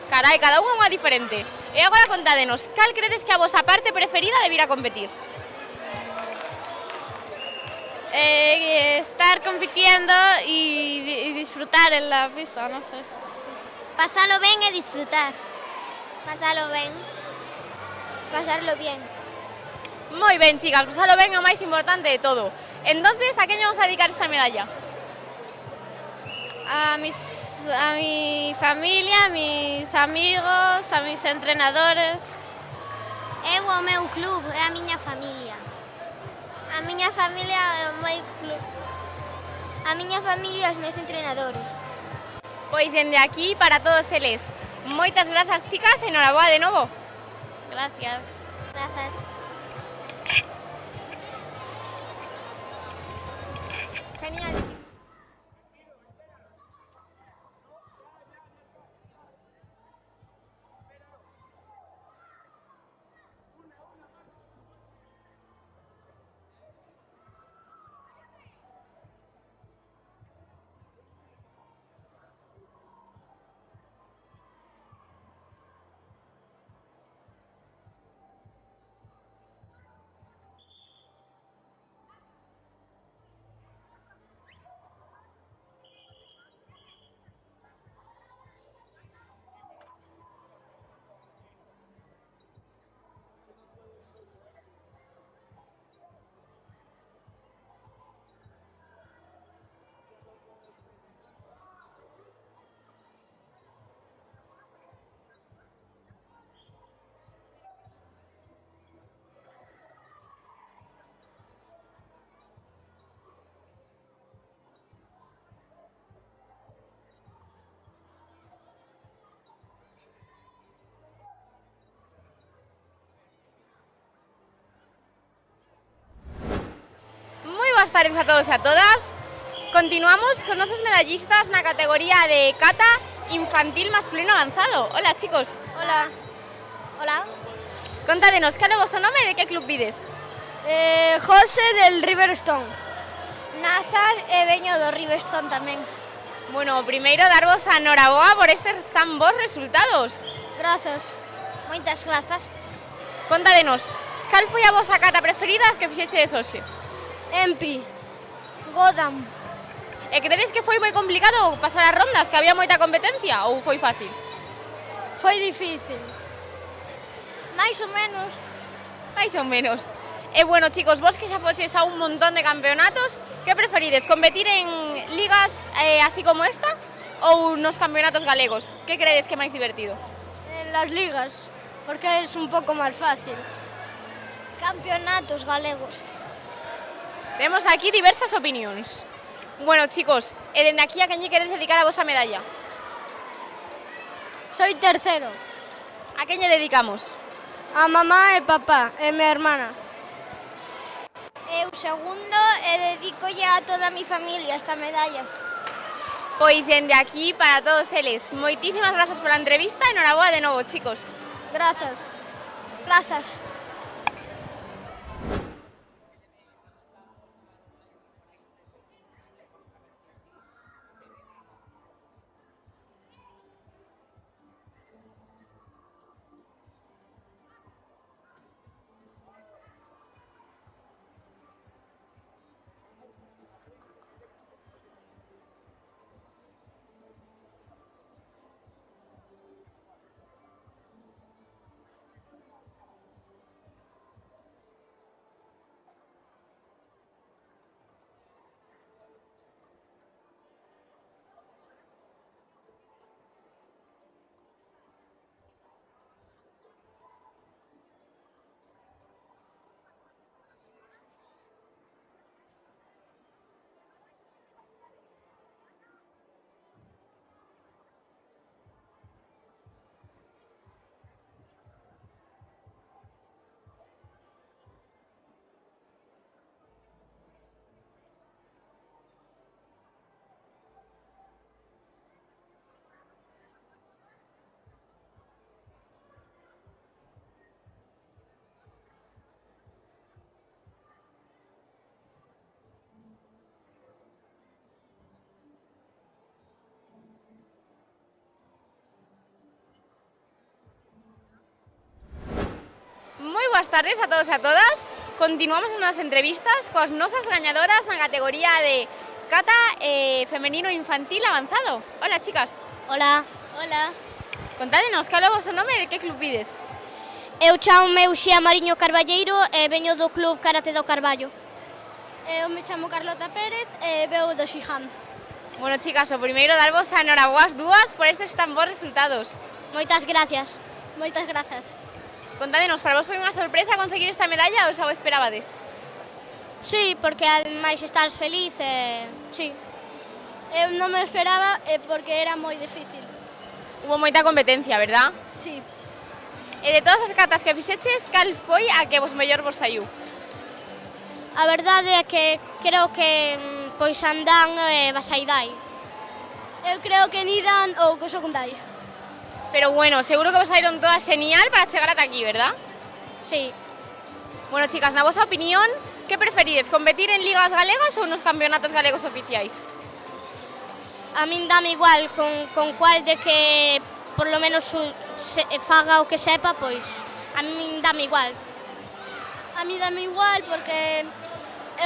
Carai, cada unha diferente. E agora contádenos, cal credes que a vosa parte preferida de vir a competir? Estar compitiendo y disfrutar en la pista, no sé. Pasalo ben e disfrutar. Pasalo ben. Pasarlo bien. Moi ben, chicas, pasalo ben é o máis importante de todo. Entonces, a quen vamos a dedicar esta medalla? A mi familia, a mis amigos, a mis entrenadores. Eu o meu club, é a miña familia. A miña familia é o meu club. A miña familia e os meus entrenadores. Pois dende aquí para todos eles. Moitas grazas, chicas, e enhoraboa de novo. Gracias. Grazas. Genial. Buenas tardes a todos e a todas. Continuamos con nosos medallistas na categoría de kata infantil masculino avanzado. Hola, chicos. Hola. Hola. Contádenos, cal é o voso nome e de que club vides? José del Riverstone. Nazar e veño do Riverstone tamén. Bueno, primeiro darvos a enhoraboa por estes tan bons resultados. Grazas. Moitas grazas. Contádenos, cal foi a vosa kata preferida as que fixeches hoxe? Empi. Godan. E credes que foi moi complicado pasar as rondas, que había moita competencia, ou foi fácil? Foi difícil. Mais ou menos. Mais ou menos. E bueno, chicos, vos que xa foches a un montón de campeonatos, que preferides, competir en ligas así como esta ou nos campeonatos galegos? Que credes que é máis divertido? En las ligas, porque es un pouco máis fácil. Campeonatos galegos. Temos aquí diversas opinións. Bueno, chicos, e dende aquí a quen lle queres dedicar a vosa medalla? Soy tercero. A quen lle dedicamos? A mamá e papá e mi hermana. Eu segundo e dedicolle a toda a mi familia esta medalla. Pois dende aquí para todos eles. Moitísimas grazas pola entrevista e noraboa de novo, chicos. Grazas. Grazas. Moi boas tardes a todos e a todas. Continuamos as nosas entrevistas coas nosas gañadoras na categoría de kata femenino infantil avanzado. Hola, chicas. Hola. Hola. Contádenos, cal é o vosso nome e de que club vides? Eu chamo Uxía Mariño Carballeiro e veño do Club Karate do Carballo. Eu me chamo Carlota Pérez e veo do Xiján. Bueno, chicas, o primeiro darvos a noraboas dúas por estes tan bons resultados. Moitas gracias. Moitas grazas. Contádenos, para vos foi unha sorpresa conseguir esta medalla ou xa o esperabades? Sí, porque ademais estás feliz sí. Eu non me esperaba porque era moi difícil. Hubo moita competencia, verdad? Sí. E de todas as catas que fixeches, cal foi a que vos mellor vos saiu? A verdade é que creo que pois Andan e Basaidai. Eu creo que Nidan ou Kosokundai. Pero bueno, seguro que vos saíron todas genial para chegar ata aquí, verdad? Sí. Bueno, chicas, na vosa opinión, que preferides, competir en ligas galegas ou nos campeonatos galegos oficiais? A min dame igual con cual de que por lo menos faga o que sepa, pois a min dame igual. A mí dame igual porque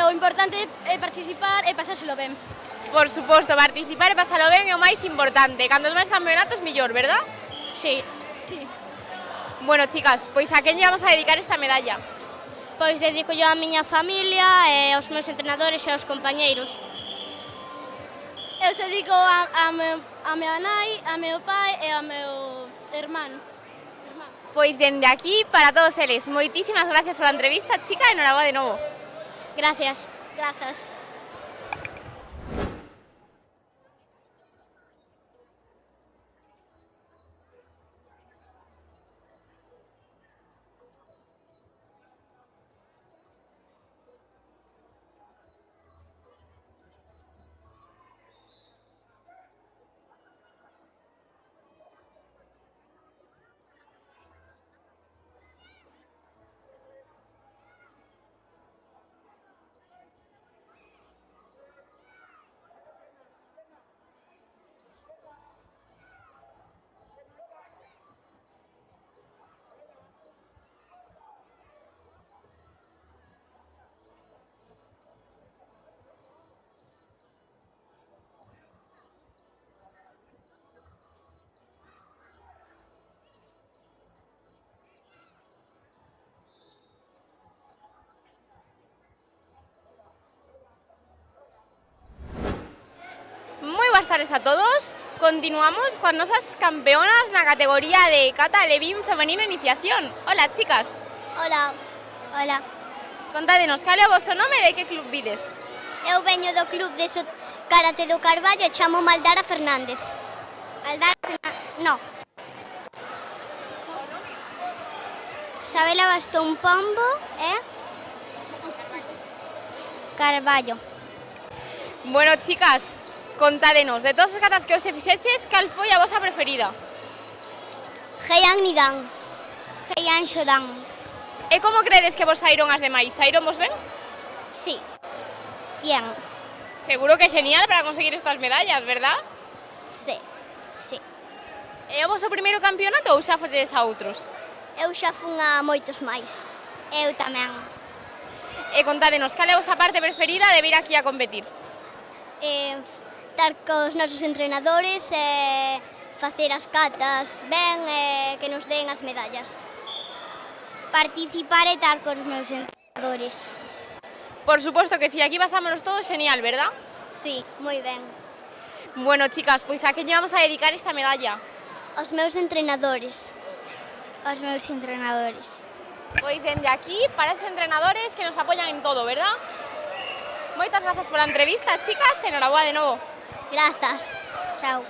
o importante é participar e pasárselo ben. Por suposto, participar e pasalo ben é o máis importante. Cantos máis campeonatos, mellor, verdad? Sí. Sí. Bueno, chicas, pois a quen lle vamos a dedicar esta medalla? Pois dedico yo a miña familia e aos meus entrenadores e aos compañeiros. Eu se dedico a meu nai, a meu pai e a meu hermano. Pois dende aquí, para todos eles, moitísimas gracias pola entrevista, chica, e noraboa de novo. Gracias. Grazas. tardes a todos. Continuamos con nosas campeonas na categoría de cata Levin femenino iniciación. Hola, chicas. Hola. Hola. Contádenos, cal é o vosso nome e de que club vides? Eu veño do club de Karate do Carballo e chamo Aldara Fernández. Aldara Fernández, no. Sabela Bastón Pombo e Carballo. Bueno, chicas, contádenos, de todas as catas que os fixeches, cal foi a vosa preferida? Heian Nidan. Heian Shodan. E como credes que vos saíron as demais? Saíron vos ben? Sí. Bien. Seguro que genial para conseguir estas medallas, verdad? Sí, sí. É o voso primeiro campeonato ou xa fotedes a outros? Eu xa fun a moitos máis. Eu tamén. E contádenos, cal é a vosa parte preferida de vir aquí a competir? Estar cos nosos entrenadores e facer as catas ben e que nos den as medallas. Participar e estar cos meus entrenadores. Por suposto que sí, aquí pasámonos todos genial, ¿verdad? Sí, moi ben. Bueno, chicas, pois a que llevamos a dedicar esta medalla? Aos meus entrenadores. Aos meus entrenadores. Pois dende aquí para esos entrenadores que nos apoyan en todo, ¿verdad? Moitas grazas pola entrevista, chicas, enhorabuena de novo. Grazas. Chao.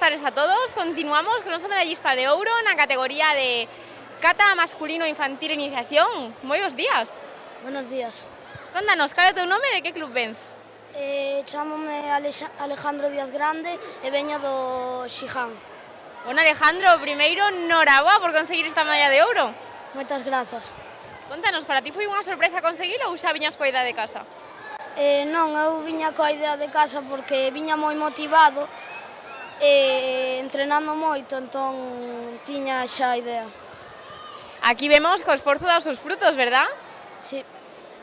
tardes a todos. Continuamos con nuestra medallista de ouro na categoría de cata masculino infantil iniciación. Moi bons días. Buenos días. Contanos, cal é o teu nome e de que club vens? Chámome Alejandro Díaz Grande e veño do Xiján. Bueno, Alejandro, primeiro, noraboa por conseguir esta medalla de ouro. Moitas grazas. Contanos, para ti foi unha sorpresa conseguilo ou xa viñas coa idea de casa? Non, eu viña coa idea de casa porque viña moi motivado e entrenando moito, entón tiña xa a idea. Aquí vemos que o esforzo dá os seus frutos, verdad? Sí.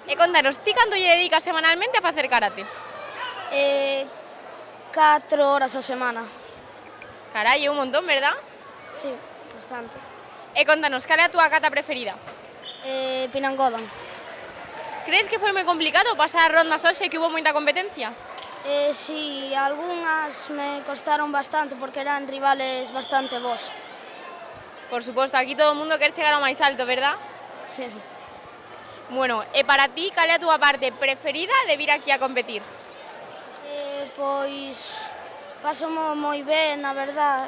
E contanos, ti canto lle dedicas semanalmente a facer karate? 4 horas a semana. Carai, é un montón, verdad? Sí, bastante. E contanos, cal é a túa kata preferida? Pinangodan. Crees que foi moi complicado pasar as rondas hoxe que hubo moita competencia? Sí, algunhas me costaron bastante porque eran rivales bastante bons. Por suposto, aquí todo o mundo quer chegar ao máis alto, verdad? Sí. Bueno, e para ti, cal é a túa parte preferida de vir aquí a competir? Pois paso moi ben, na verdad.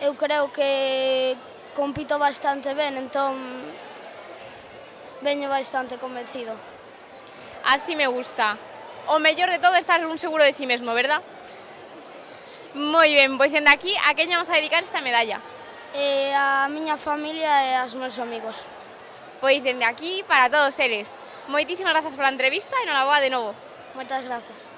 Eu creo que compito bastante ben, entón veño bastante convencido. Así me gusta. O mellor de todo é estar un seguro de sí mesmo, verdad? Moi ben, pois dende aquí, a quen vamos a dedicar esta medalla? A miña familia e aos meus amigos. Pois dende aquí, para todos eles. Moitísimas grazas pola entrevista e noraboa de novo. Moitas grazas.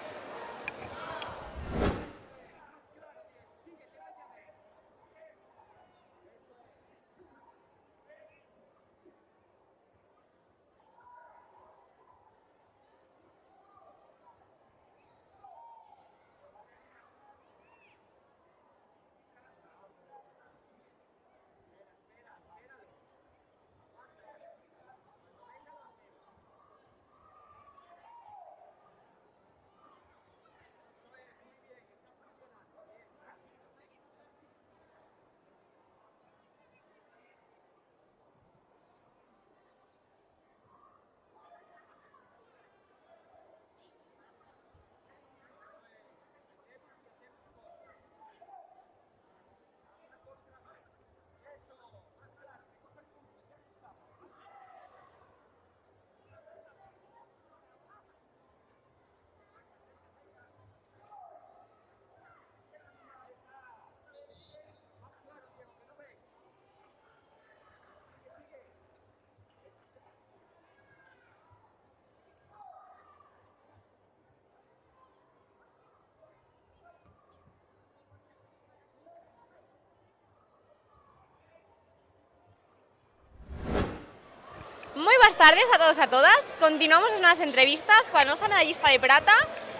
Moi boas tardes a todos e a todas. Continuamos as nosas entrevistas coa nosa medallista de prata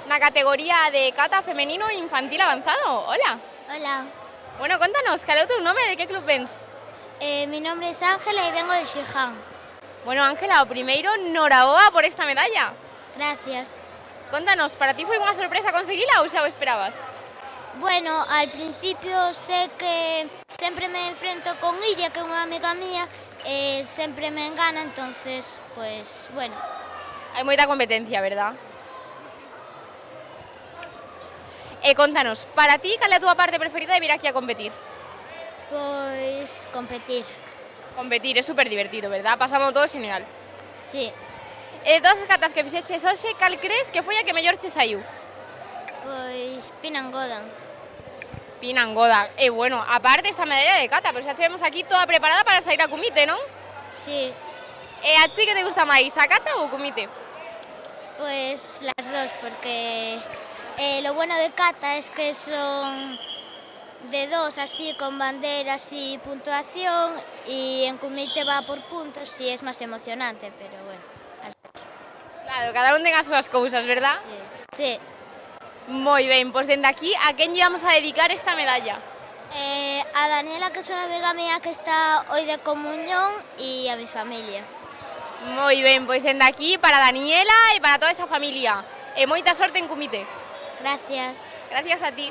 na categoría de kata femenino infantil avanzado. Hola. Hola. Bueno, contanos, cal é o teu nome e de que club vens? Mi nombre es Ángela y vengo de Xiján. Bueno, Ángela, o primeiro, noraboa por esta medalla. Gracias. Contanos, para ti foi unha sorpresa conseguila ou xa o esperabas? Bueno, al principio sé que sempre me enfrento con Iria, que é unha amiga mía, e sempre me engana, entonces, pues, bueno. Hai moita competencia, verdad? E contanos, para ti, cal é a túa parte preferida de vir aquí a competir? Pois, competir. Competir, é super divertido, verdad? Pasamos todo genial. Sí. E de todas as catas que fixeches hoxe, cal crees que foi a que mellor che saiu? Pois, Pinangodan. Pinangodan. E bueno, aparte esta medalla de cata, pero xa tivemos aquí toda preparada para sair a kumite, non? Sí. E a ti que te gusta máis, a cata ou o kumite? Pues las dos, porque lo bueno de kata es que son de dos, así con banderas y puntuación, y en kumite va por puntos y es más emocionante, pero bueno. Claro, cada un ten as súas cousas, verdad? Sí. Moi ben, pois dende aquí, a quen lle vamos a dedicar esta medalla? A Daniela, que es una amiga mía que está hoy de comunión, y a mi familia. Moi ben, pois dende aquí para Daniela e para toda esa familia. E moita sorte en kumite. Gracias. Gracias a ti.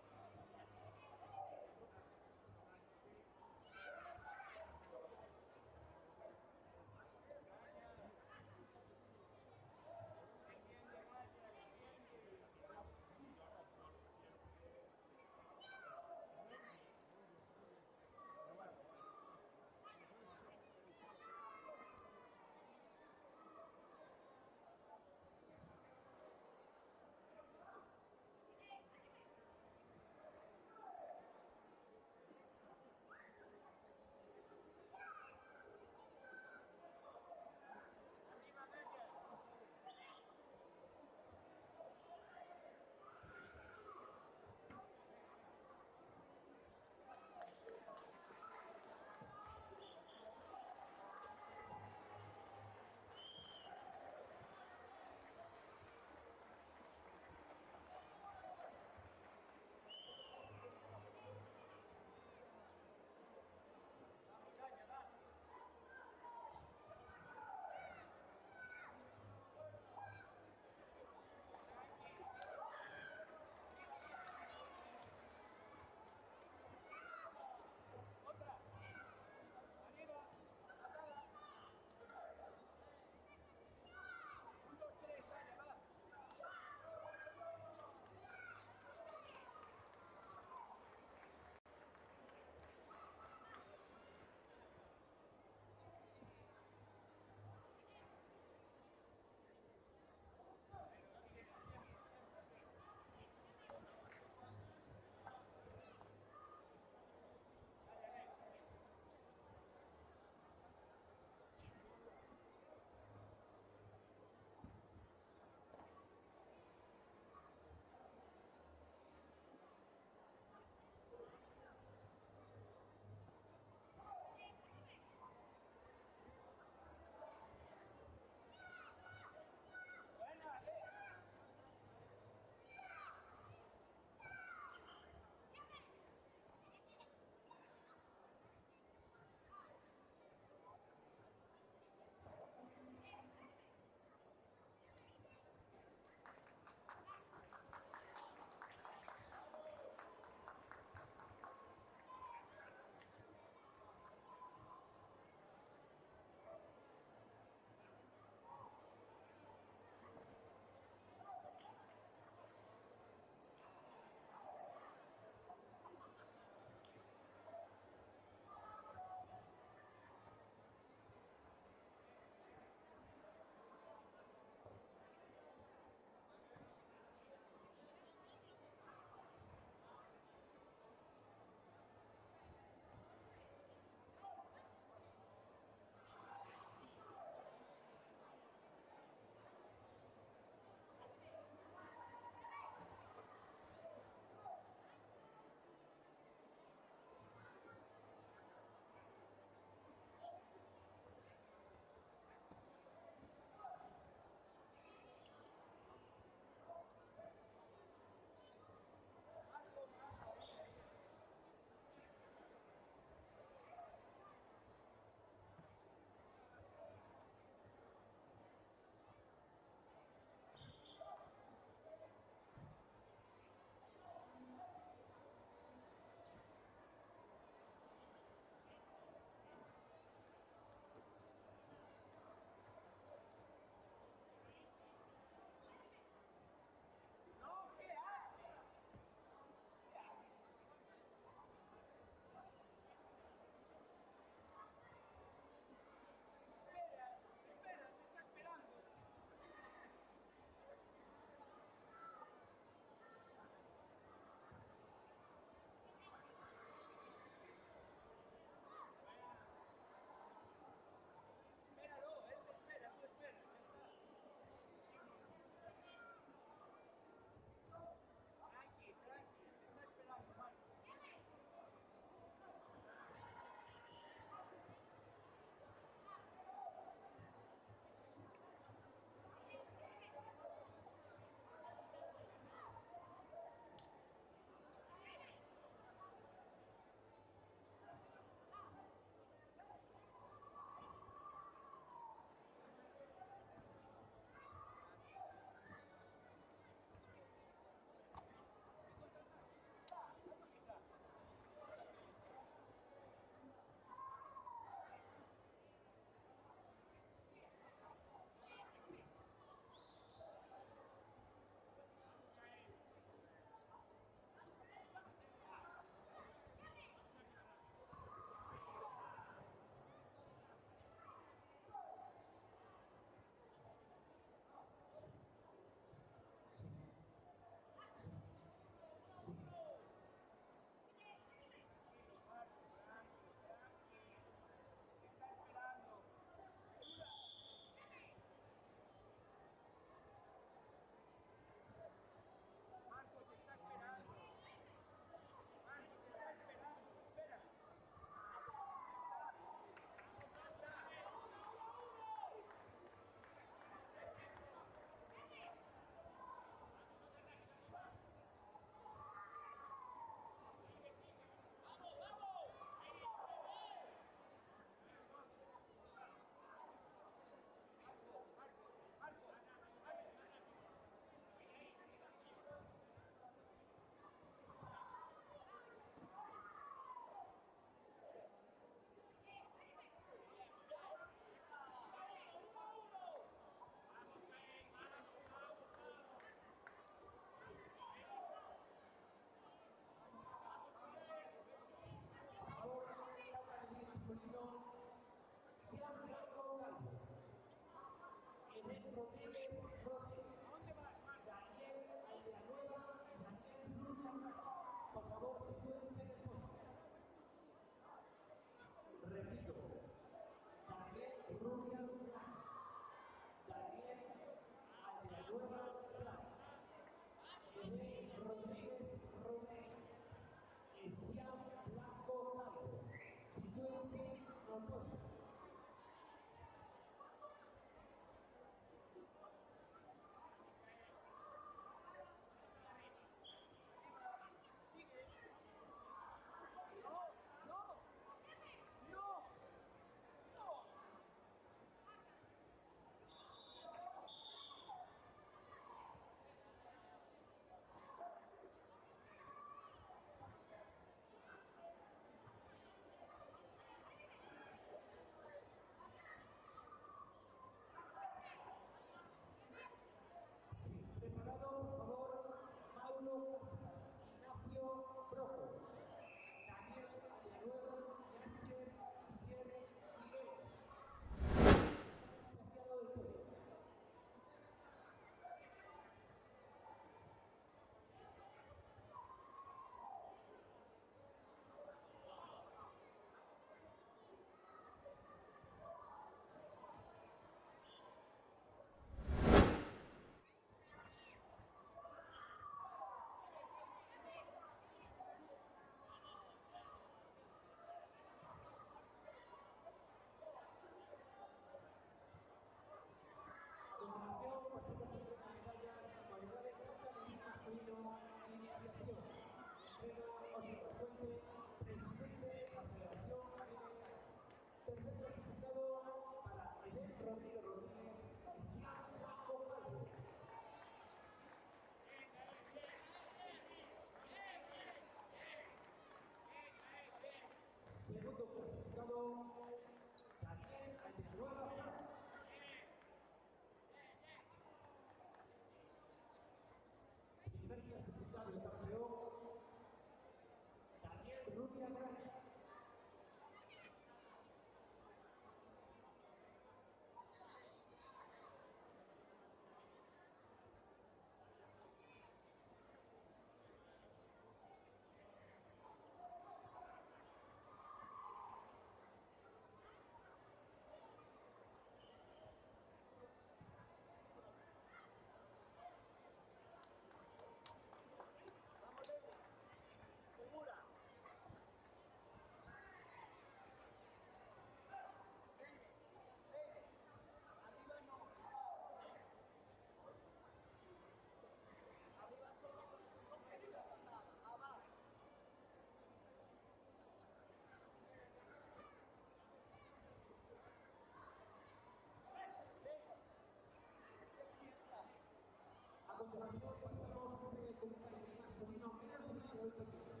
A continuación pasamos con el comentario masculino menos de 8 kilos.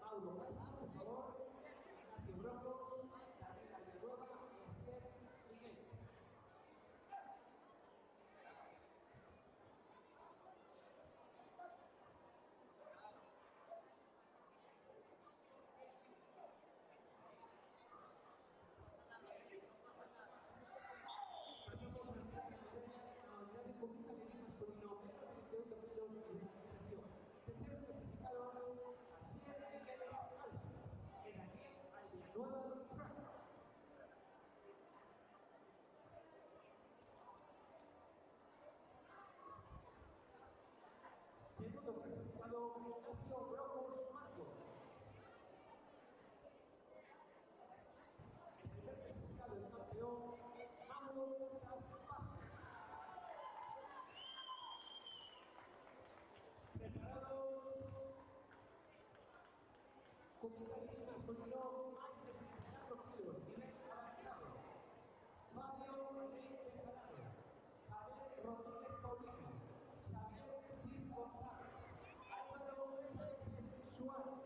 Mauro Casas, por favor, Ignacio Brocos, Daniela Villanueva y Esther Miguel. Segundo clasificado, Ignacio Brocos Marcos. El primer clasificado, el campeón, Mauro Casas Vázquez. Preparados. Comentario masculino, más de 34 kilos, nivel avanzado. Fabio Leite Jalado, Javier Rodríguez Paulino, Xavier Cid González, Álvaro Sánchez Suárez.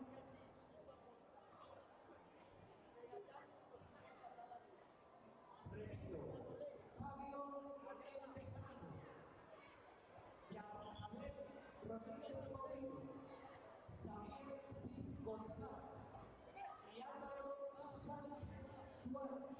Premio, Fabio Leite Jalado, Javier Rodríguez Paulino, Xavier Cid González y Álvaro Sánchez Suárez.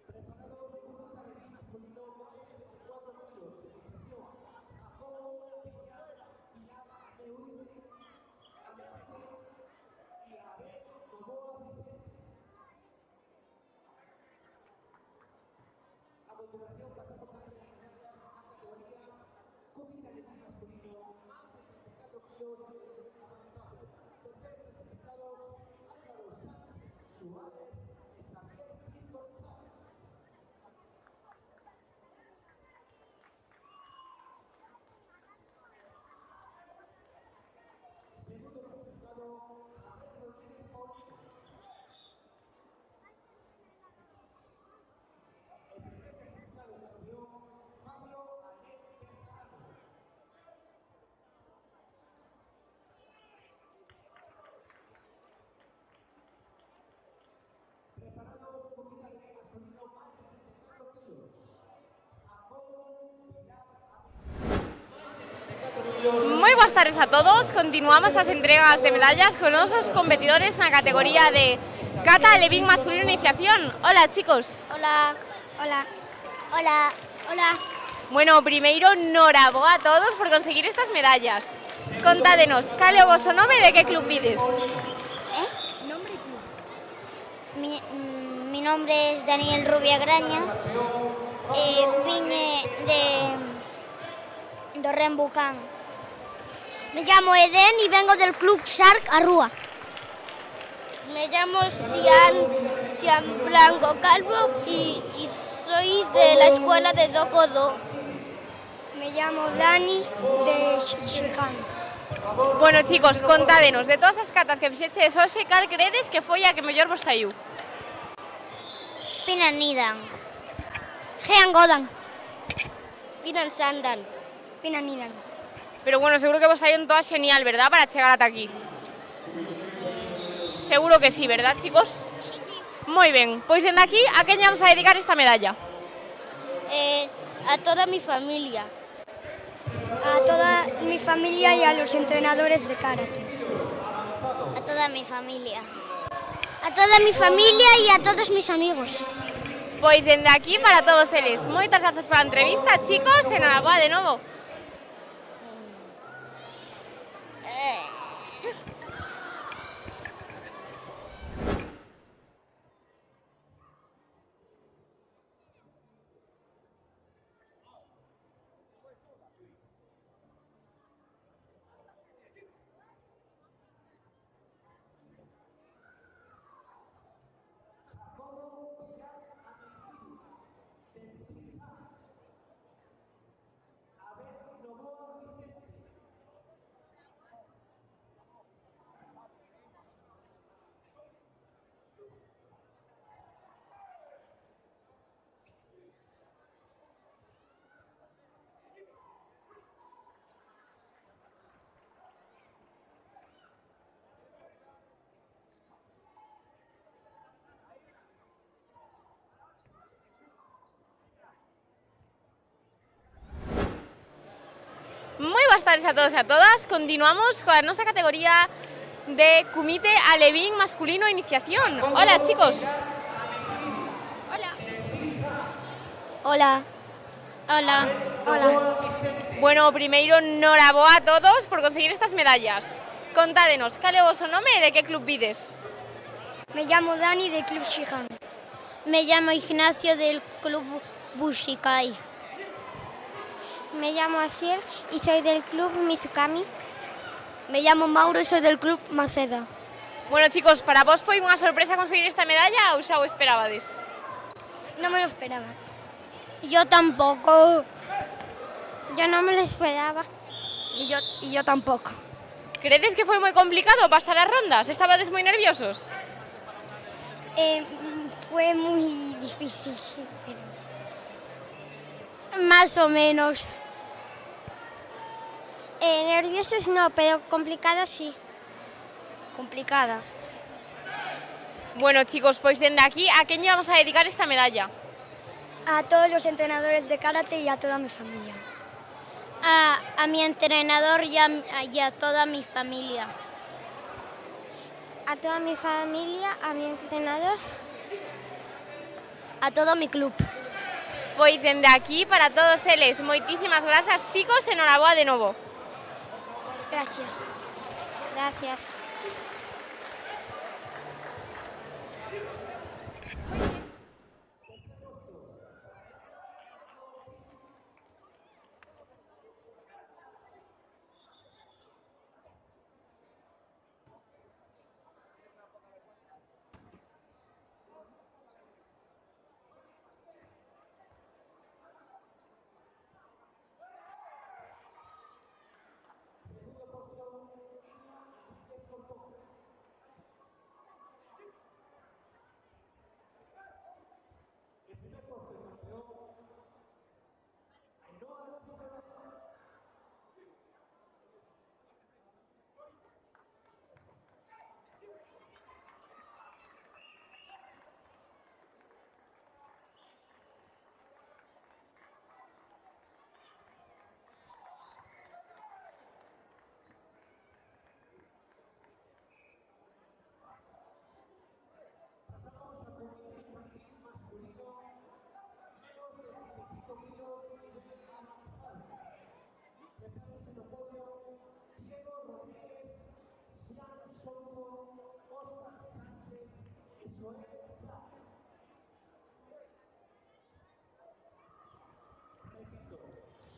Preparados por un carril masculino más de 24 kilos. Iniciación, Jacobo Villar, Pilar Meuribe, Américo y Abel Novoa Vicente. A continuación pasamos a la categoría Comité masculino más de 34 kilos avanzado. Tercer clasificados Álvaro Sánchez Suárez y Xavier Cid González. Segundo clasificado, Javier Rodríguez Paulino. El primer clasificado, campeón, Fabio Aguirre Bejarano. Moi boas tardes a todos. Continuamos as entregas de medallas con nosos competidores na categoría de Kata Alevín masculino iniciación. Hola, chicos. Hola. Hola. Hola. Hola. Bueno, primeiro, noraboa a todos por conseguir estas medallas. Contádenos, cal é o voso nome e de que club vides? Nombre y club. Mi nombre es Daniel Rubia Graña. Vine de Rembucán. Me llamo Eden y vengo del club Shark Arrúa. Me llamo Sian Blanco Calvo y soy de la escuela de Docodo. Me llamo Dani de Xijan. Bueno, chicos, contádenos, de todas as catas que fixeches hoxe, cal credes que foi a que mellor vos saiu? Pinan Nidan. Jean Godan. Pinan Sandan. Pinan Nidan. Pero bueno, seguro que vos saíron todas genial, ¿verdad? Para chegar ata aquí. Seguro que sí, ¿verdad, chicos? Sí. Moi ben, pois dende aquí, a quen vamos a dedicar esta medalla? A toda mi familia. A toda mi familia y a los entrenadores de karate. A toda mi familia. A toda mi familia y a todos mis amigos. Pois dende aquí para todos eles. Moitas grazas pola entrevista, chicos, e noraboa de novo. Moi boas tardes a todos e a todas. Continuamos coa nosa categoría de Kumite Alevín masculino iniciación. Hola, chicos. Hola. Hola. Hola. Hola. Bueno, primeiro, noraboa a todos por conseguir estas medallas. Contádenos, cal é o voso nome e de que club vides? Me llamo Dani de Club Xijan. Me llamo Ignacio del club Bushikai. Me llamo Asier y soy del club Mizukami. Me llamo Mauro y soy del club Maceda. Bueno, chicos, para vos foi unha sorpresa conseguir esta medalla ou xa o esperabades? No me lo esperaba. Yo tampoco. Yo no me lo esperaba. Y yo tampoco. Credes que foi moi complicado pasar as rondas? Estabades moi nerviosos? Fue muy difícil, sí, pero... Más o menos. Nerviosos no, pero complicada sí. Complicada. Bueno, chicos, pois dende aquí, a quen lle vamos a dedicar esta medalla? A todos los entrenadores de karate y a toda mi familia. A mi entrenador y a toda mi familia. A toda mi familia, a mi entrenador, a todo mi club. Pois dende aquí, para todos eles, moitísimas grazas, chicos, e noraboa de novo. Gracias. Gracias.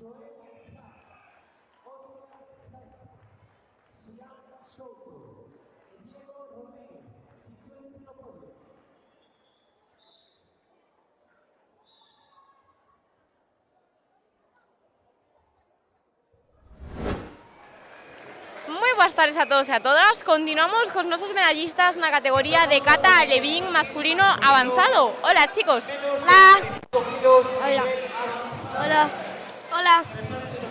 Moi boas tardes a todos e a todas. Continuamos cos nosos medallistas na categoría de kata alevín masculino avanzado. Hola, chicos. Hola. Hola. Hola. Hola.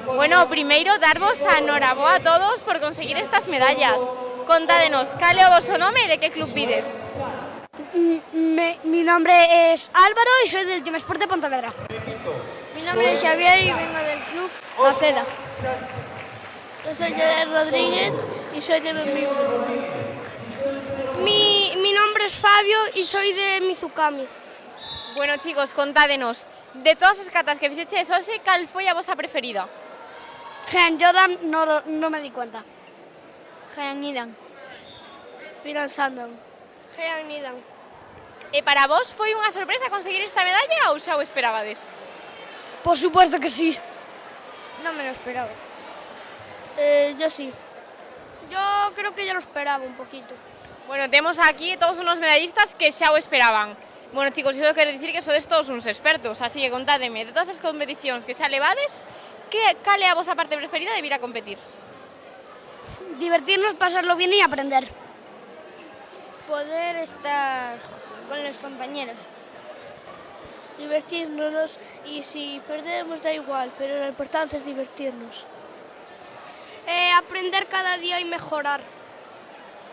Bueno, primeiro, darvos a noraboa a todos por conseguir estas medallas. Contádenos, cale o voso nome e de que club vides? Mi nombre es Álvaro y soy del Team Sport de Pontevedra. Mi nombre es Xavier y vengo del club Maceda. Yo soy Yeder Rodríguez y soy de Benvido. Mi nombre es Fabio y soy de Mizukami. Bueno, chicos, contádenos, de todas as catas que fixeches hoxe, cal foi a vosa preferida? Jean Jordan no me di cuenta. Jean Nidan. Piran Sandon. Jean Nidan. E para vos foi unha sorpresa conseguir esta medalla ou xa o esperabades? Por supuesto que sí. No me lo esperaba. Yo sí. Yo creo que ya lo esperaba un poquito. Bueno, temos aquí todos unos medallistas que xa o esperaban. Bueno, chicos, iso quere dicir que sodes todos uns expertos, así que contádeme, de todas as competicións que xa levades, cal é a vosa parte preferida de vir a competir? Divertirnos, pasarlo bien y aprender. Poder estar con los compañeros. Divertirnos y si perdemos da igual, pero lo importante es divertirnos. Aprender cada día y mejorar.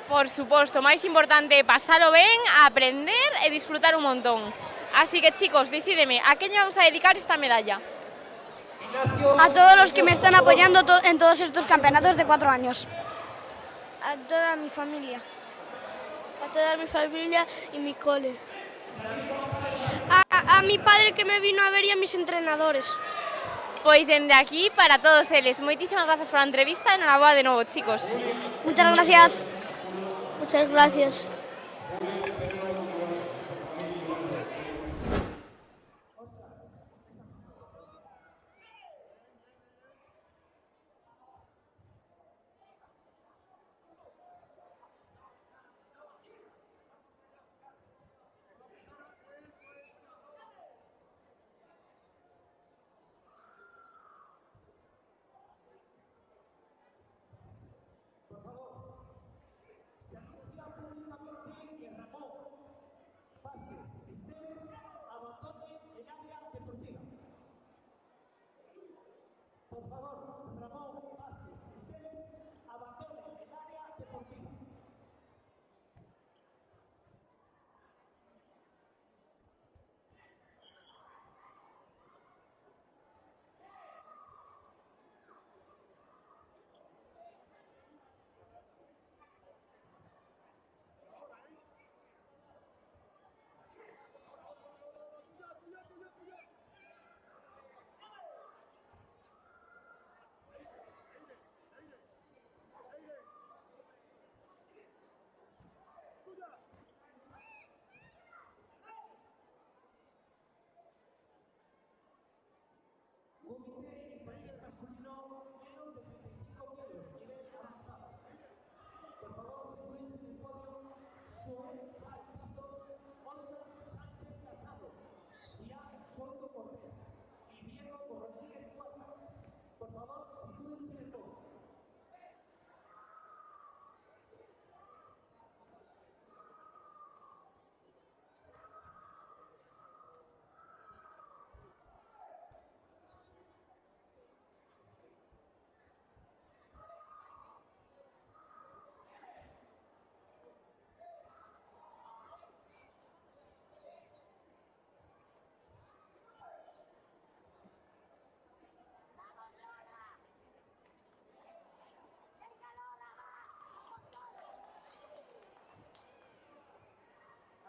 Por suposto, máis importante é pasalo ben, aprender e disfrutar un montón. Así que, chicos, decídeme, a quen lle vamos a dedicar esta medalla? A todos los que me están apoyando en todos estos campeonatos de 4 años. A toda mi familia. A toda mi familia y mi cole. A mi padre que me vino a ver y a mis entrenadores. Pois dende aquí, para todos eles, moitísimas grazas por a entrevista e noraboa de novo, chicos. Muchas gracias. Muchas gracias.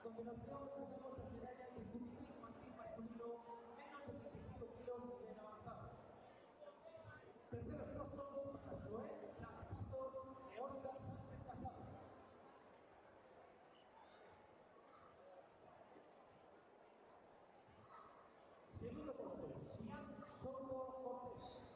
continuación tenemos las medallas de comité infantil masculino menos de 35 kilos nivel avanzado. Terceros puestos para Joel Santitos y Óscar Sánchez Casado. Segundo puesto, Sian Soto Cortés.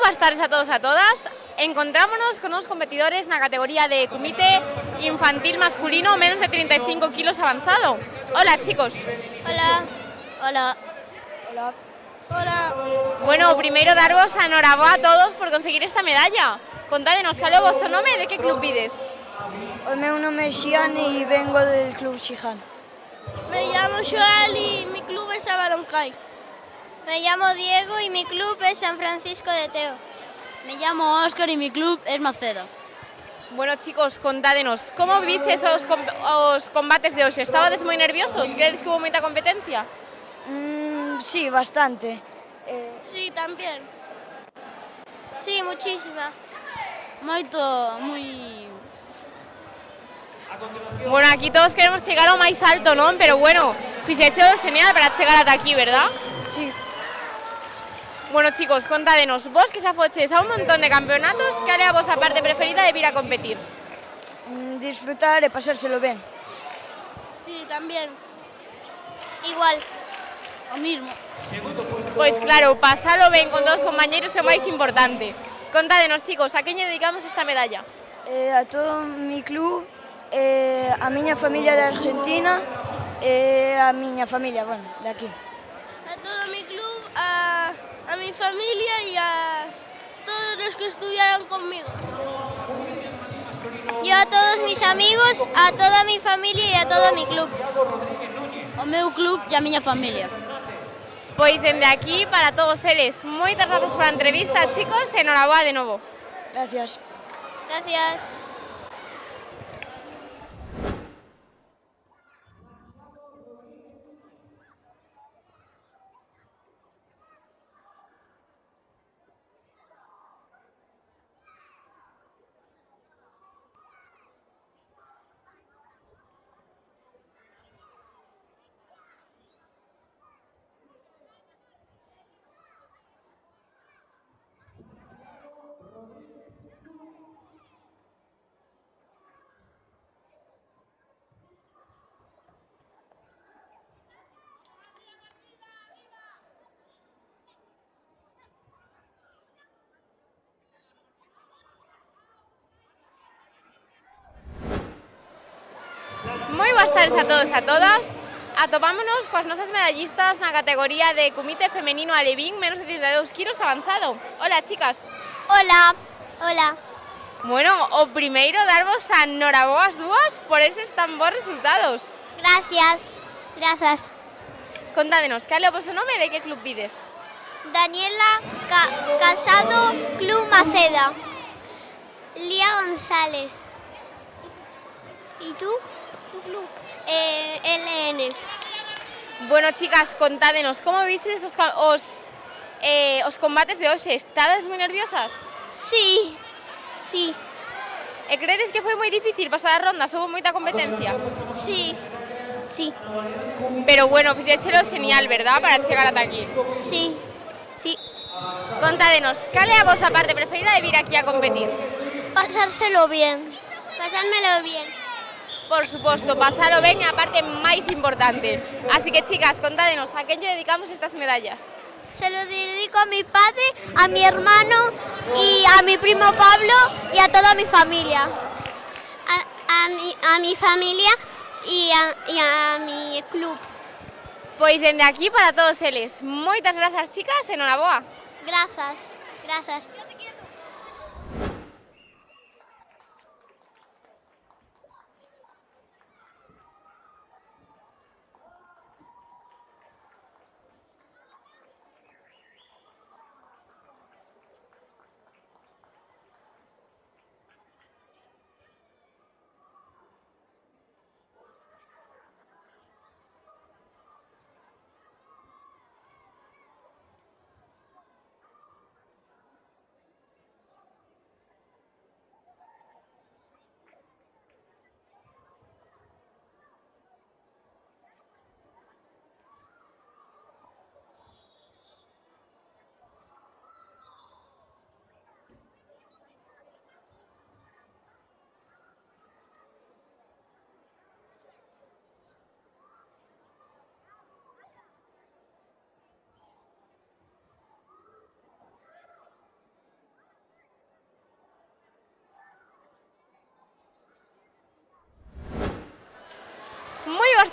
buenas tardes a todos e a todas. Encontrámonos con unos competidores na categoría de comité infantil masculino menos de 35 kilos avanzado. Hola, chicos. Hola. Hola. Hola. Hola. Bueno, primeiro darvos a enhoraboa a todos por conseguir esta medalla. Contádenos, cal é o vosso nome e de que club vides? O meu nome é Xian e vengo del club Xijan. Me llamo Joel y mi club es Avaloncay. Me llamo Diego y mi club es San Francisco de Teo. Me llamo Óscar y mi club es Macedo. Bueno, chicos, contádenos, como visteis os combates de hoxe? Estabades moi nerviosos? Credes que hubo moita competencia? Sí, bastante. Sí, también. Sí, muchísima. Moi... Bueno, aquí todos queremos chegar ao máis alto, non? Pero bueno, fixéchelo genial para chegar ata aquí, verdad? Sí. Bueno, chicos, contádenos, vos que xa foches a un montón de campeonatos, cal é a vosa parte preferida de vir a competir? Disfrutar e pasárselo ben. Sí, también. Igual. O mismo. Pois claro, pasalo ben con todos os compañeros é o máis importante. Contádenos, chicos, a quen lle dedicamos esta medalla? A todo mi club, a miña familia de Argentina e a miña familia, bueno, de aquí. A todo mi club, a mi familia y a todos los que estudiaron conmigo. Yo a todos mis amigos, a toda mi familia y a todo mi club. O meu club e a miña familia. Pois dende aquí, para todos eles, moitas grazas pola entrevista, chicos, e enhoraboa de novo. Gracias. Gracias. Moi boas tardes a todos e a todas. Atopámonos coas nosas medallistas na categoría de comité femenino alevín menos de 32 kilos avanzado. Hola, chicas. Hola. Hola. Bueno, o primeiro darvos a enhoraboa as dúas por estes tan bons resultados. Gracias. Gracias. Contádenos, cal é o vosso nome e de que club vides? Daniela Casado, Club Maceda. Lía González. ¿Y tú? ¿Tu club? LN. Bueno, chicas, contádenos, como vistedes os combates de hoxe? Estades moi nerviosas? Sí, sí. E credes que foi moi difícil pasar as rondas? Houve moita competencia? Sí, sí. Pero bueno, fixéchelo genial, verdad, para chegar ata aquí? Sí, sí. Contádenos, cal é a vosa parte preferida de vir aquí a competir? Pasárselo bien. Pasármelo bien. Por suposto, pasalo ben é a parte máis importante. Así que, chicas, contádenos, a quen lle dedicamos estas medallas? Se lo dedico a mi padre, a mi hermano y a mi primo Pablo y a toda mi familia. A mi familia y a mi club. Pois dende aquí para todos eles. Moitas grazas, chicas, enhoraboa. Gracias, gracias.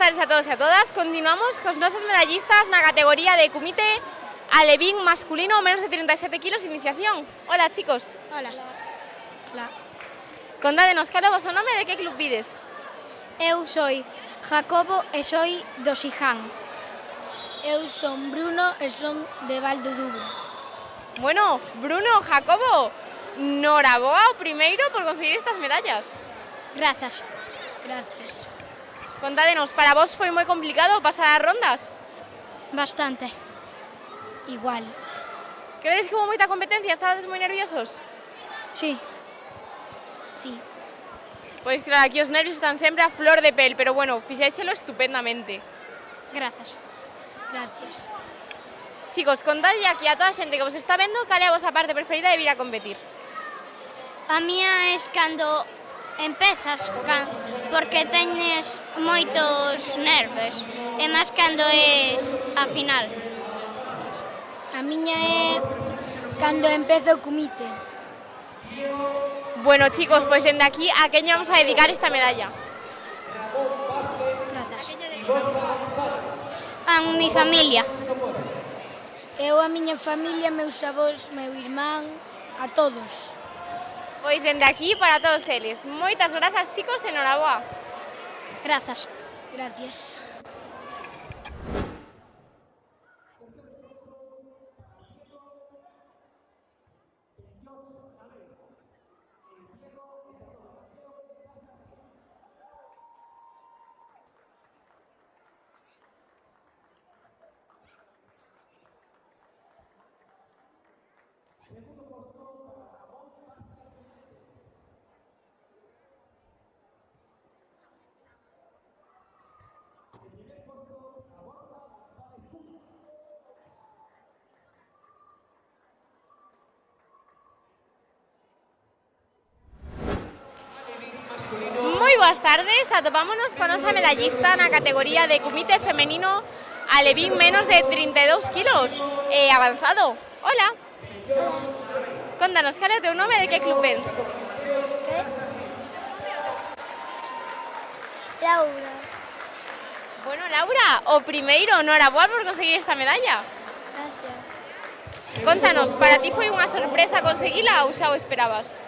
tardes a todos e a todas. Continuamos cos nosos medallistas na categoría de comité alevín masculino menos de 37 kilos de iniciación. Hola, chicos. Hola. Hola. Contádenos, cal é o vosso nome e de que club vides? Eu soy Jacobo e soy do Siján. Eu son Bruno e son de Valdedubra. Bueno, Bruno, Jacobo, noraboa o primeiro por conseguir estas medallas. Grazas. Gracias. Contádenos, para vos foi moi complicado pasar as rondas? Bastante. Igual. Credes que hubo moita competencia? Estabades moi nerviosos? Sí. Sí. Pois claro, aquí os nervios están sempre a flor de pel, pero bueno, fixéchelo estupendamente. Grazas. Gracias. Chicos, contadlle aquí a toda a xente que vos está vendo cal é a vosa parte preferida de vir a competir. A mía es cando empezas, porque teñes moitos nervios, e máis cando es a final. A miña é cando empezo o comité. Bueno, chicos, pues dende aquí, ¿a quen vamos a dedicar esta medalla? Grazas. A mi familia. Eu a miña familia, meus avós, meu irmán, a todos. Pois dende aquí para todos eles. Moitas grazas, chicos, e noraboa. Grazas. Gracias. Moi boas tardes, atopámonos con nosa medallista na categoría de comité femenino alevín menos de 32 kilos avanzado. Hola. Contanos, cal é o teu nome e de que club vens? Laura. Bueno, Laura, o primeiro, noraboa por conseguir esta medalla. Gracias. Contanos, para ti foi unha sorpresa conseguila ou xa o esperabas?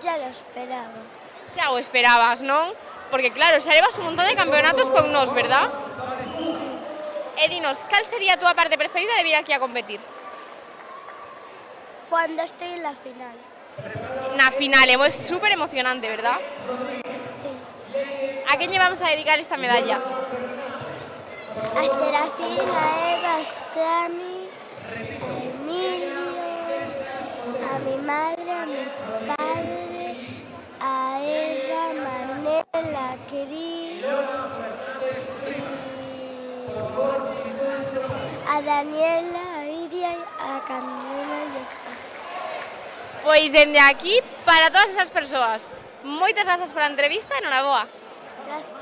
Ya lo esperaba. Xa o esperabas, non? Porque claro, xa levas un montón de campeonatos con nós, verdad? Sí. E dinos, cal sería a túa parte preferida de vir aquí a competir? Cuando estoy en la final. Na final, é super emocionante, verdad? Sí. A quen lle vamos a dedicar esta medalla? A Serafín, a Eva, a Sami, a Emilio, a mi madre, a mi padre, a Eva, a Manel, a Cris, a Daniela, a Iria, a Candela e está. Pois dende aquí, para todas esas persoas, moitas grazas pola entrevista e noraboa. Gracias.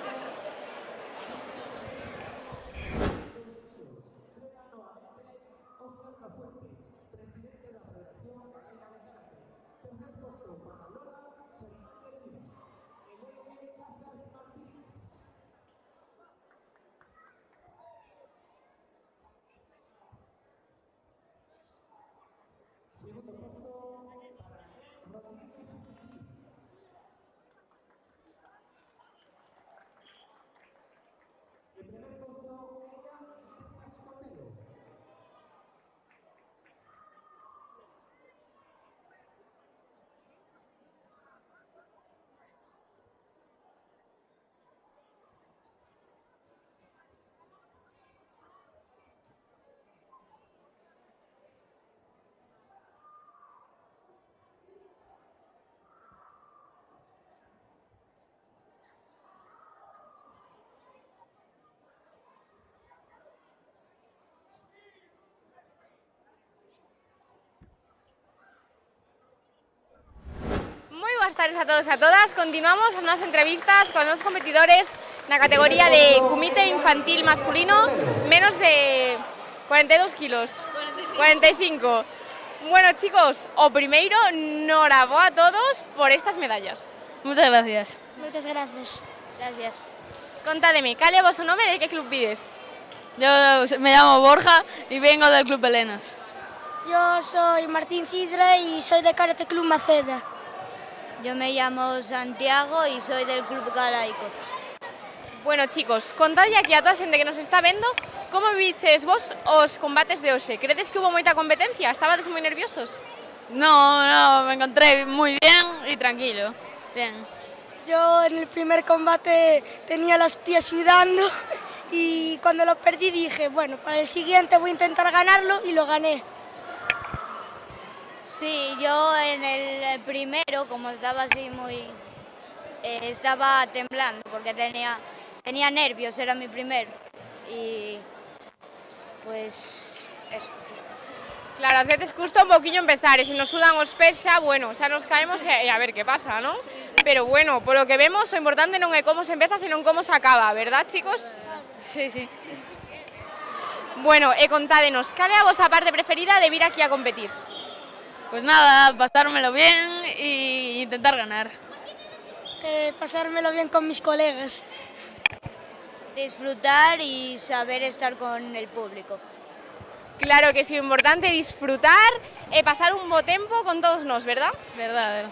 Boas tardes a todos e a todas. Continuamos as nosas entrevistas con os competidores na categoría de comité infantil masculino menos de 42 kilos. 45. Bueno, chicos, o primeiro, noraboa a todos por estas medallas. Muchas gracias. Muchas gracias. Gracias. Contádeme, cale vos o nome de que club vides? Yo me llamo Borja y vengo del Club Helenas. Yo soy Martín Cidre y soy de Karate Club Maceda. Yo me llamo Santiago y soy del Club Galaico. Bueno, chicos, contadlle aquí a toda a xente que nos está vendo como viches vos os combates de hoxe. Credes que hubo moita competencia? Estabades moi nerviosos? No, me encontré muy bien y tranquilo. Bien. Yo en el primer combate tenía los pies sudando y cuando lo perdí dije, bueno, para el siguiente voy a intentar ganarlo y lo gané. Sí, yo en el primero, como estaba así muy... estaba temblando porque tenía nervios, era mi primero. Y pues eso. Claro, ás veces custa un poquillo empezar, e se nos sudan os pés xa, bueno, xa nos caemos e a ver que pasa, ¿no? Pero bueno, polo que vemos, o importante non é como se empeza, senón como se acaba, verdad, chicos? Sí. Bueno, e contádenos, cal é a vosa parte preferida de vir aquí a competir? Pues nada, pasármelo bien e intentar ganar. Pasármelo bien con mis colegas. Disfrutar y saber estar con el público. Claro que sí, importante disfrutar e pasar un bo tempo con todos nós, verdad? Verdad.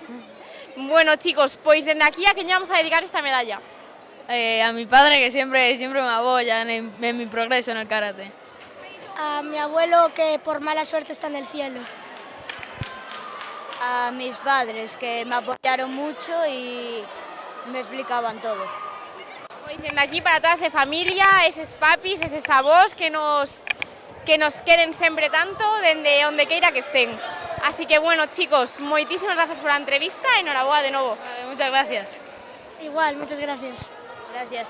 Bueno, chicos, pois dende aquí a quen vamos a dedicar esta medalla? A mi padre, que siempre me apoya en mi progreso en el karate. A mi abuelo, que por mala suerte está en el cielo. A mis padres, que me apoyaron mucho y me explicaban todo. Pois dende aquí para toda esa familia, eses papis, eses avós que nos queren sempre tanto, dende onde queira que estén. Así que, bueno, chicos, moitísimas gracias por a entrevista e enhoraboa de novo. Vale, muchas gracias. Igual, muchas gracias. Gracias.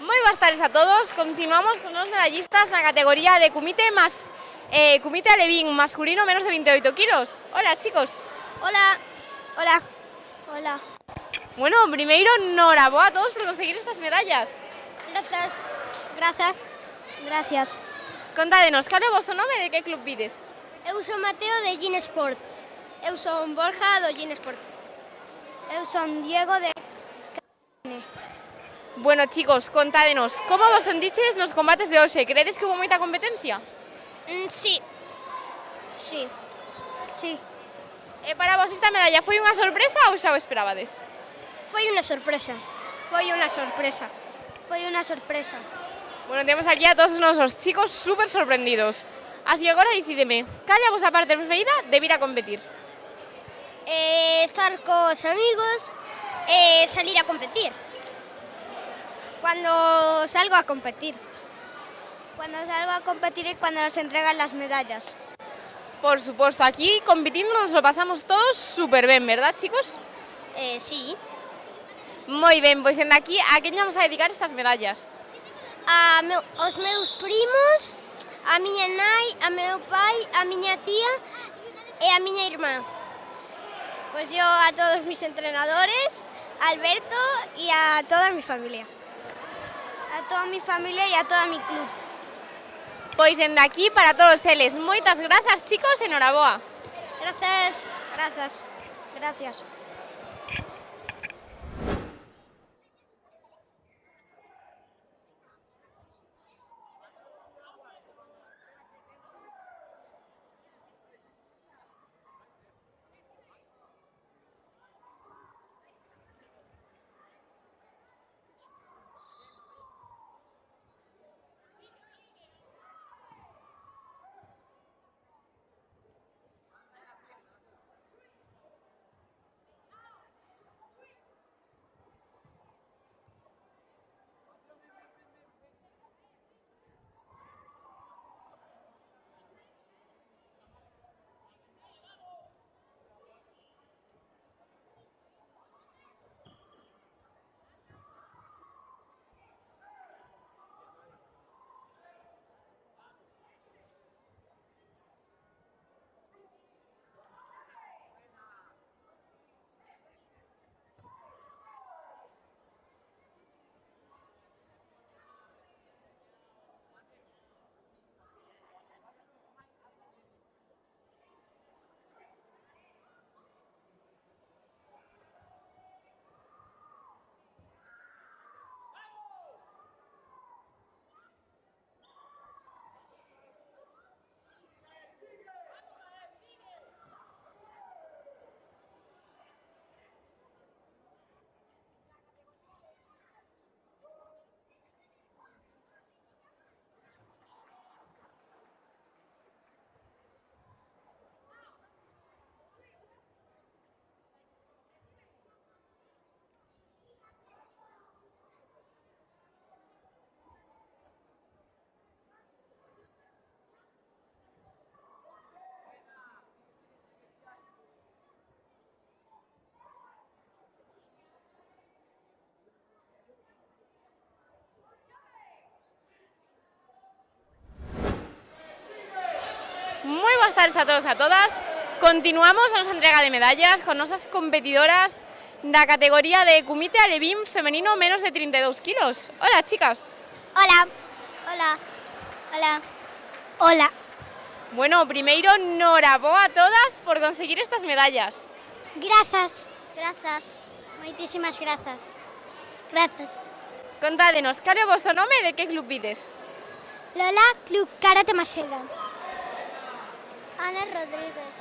Moi boas tardes a todos, continuamos con os medallistas na categoría de kumite alevín masculino menos de 28 kilos. Hola, chicos. Hola. Bueno, primeiro, enhoraboa a todos por conseguir estas medallas. Gracias. Contádenos, cal é o voso nome e de que club vides? Eu son Mateo de Gin Sport. Eu son Borja do Gin Sport. Eu son Diego de... Bueno, chicos, contádenos, como vos sentiches nos combates de hoxe? Credes que hubo moita competencia? Sí. E para vos esta medalla foi unha sorpresa ou xa o esperabades? Foi unha sorpresa. Bueno, temos aquí a todos os nosos chicos super sorprendidos. Así que agora decideme, cal é a vosa parte preferida de vir a competir? Estar cos amigos e salir a competir. Cuando salgo a competir. es cuando nos entregan las medallas. Por supuesto, aquí compitiendo nos lo pasamos todos súper bien, ¿verdad, chicos? Sí. Moi ben, pois dende aquí, a quen vamos a dedicar estas medallas? aos meus primos, a miña nai, a meu pai, a miña tía e a miña irmá. Pues yo a todos mis entrenadores, a Alberto y a toda mi familia. A toda mi familia e a toda mi club. Pois dende aquí para todos eles. Moitas grazas, chicos, enhoraboa. Gracias, gracias, gracias. Moi boas tardes a todos e a todas. Continuamos a nosa entrega de medallas con nosas competidoras da categoría de Kumite Alevín femenino menos de 32 kilos. Hola, chicas. Hola. Hola. Hola. Hola. Bueno, primeiro, noraboa a todas por conseguir estas medallas. Grazas. Grazas. Moitísimas grazas. Grazas. Contádenos, cal é o voso nome e de que club vides? Lola, Club Karate Maceda. Ana Rodríguez.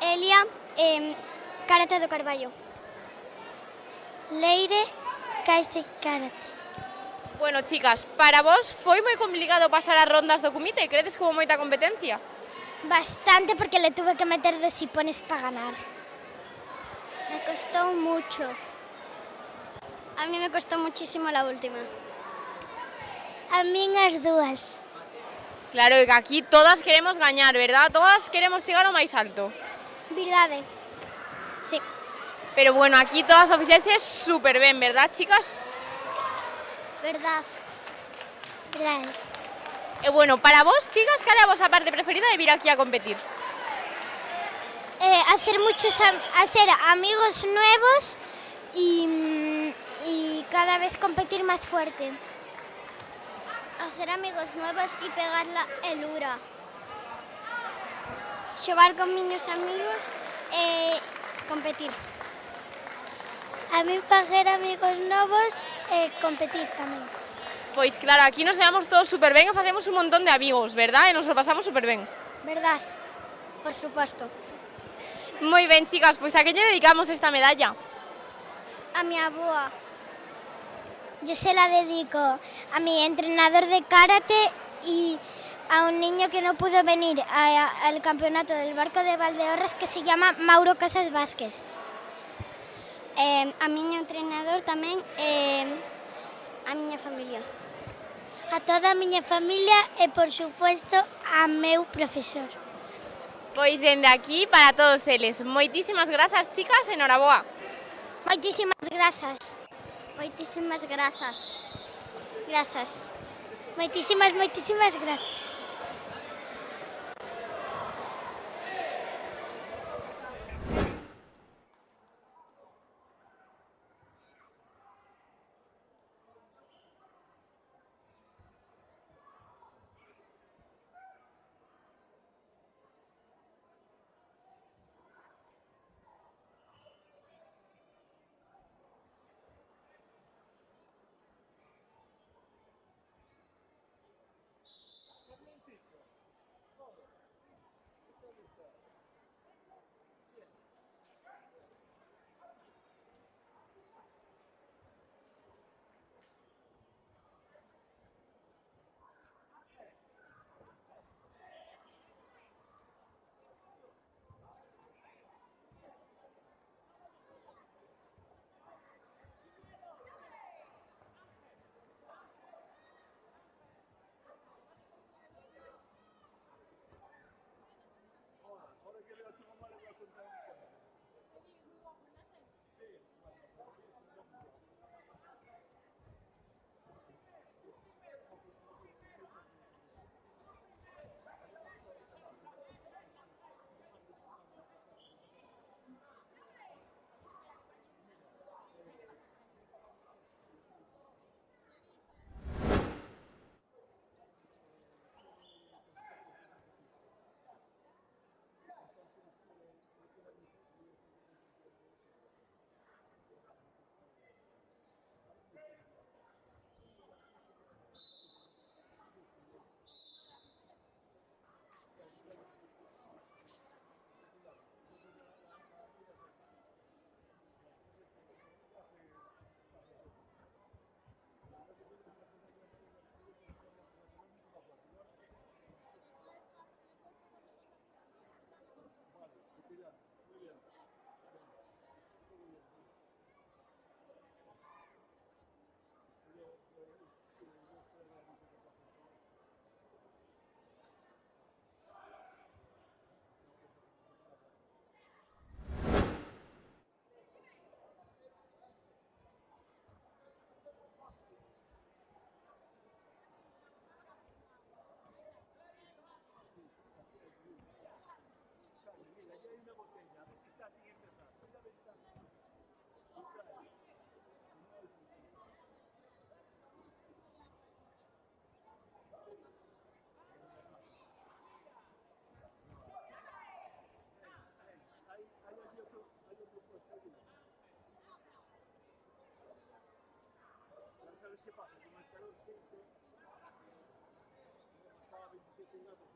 Elia, Karate do Carballo. Leire, Caice Karate. Bueno, chicas, para vos foi moi complicado pasar as rondas do Kumite? Credes que hubo moita competencia? Bastante, porque le tuve que meter 2 hipones para ganar. Me costó mucho. A mí me costó muchísimo la última. A mí as dúas. Claro, que aquí todas queremos gañar, verdad? Todas queremos chegar ao máis alto. Verdade. Sí. Pero bueno, aquí todas o fixeches super ben, verdad, chicas? Verdad. Verdade. E bueno, para vos, chicas, cal é a vosa parte preferida de vir aquí a competir? Hacer amigos nuevos y cada vez competir más fuerte. Hacer amigos nuevos y pegarla el ura. Xogar con miños amigos e competir. A mí facer amigos novos e competir tamén. Pois claro, aquí nos llevamos todos super ben e facemos un montón de amigos, verdad? E nos lo pasamos super ben. Verdad, por supuesto. Moi ben, chicas, pois a que lle dedicamos esta medalla? A mi aboa. Yo se la dedico a mi entrenador de karate y a un niño que no pudo venir al campeonato del Barco de Valdeorras, que se llama Mauro Casas Vázquez. A mi entrenador tamén a miña familia. A toda a miña familia e, por supuesto, a meu profesor. Pois dende aquí para todos eles. Moitísimas grazas, chicas, enhoraboa. Moitísimas grazas. Moitísimas grazas. Grazas. Moitísimas grazas. ¿Sabes qué pasa? Con el calor que hizo, estaba 27 grados.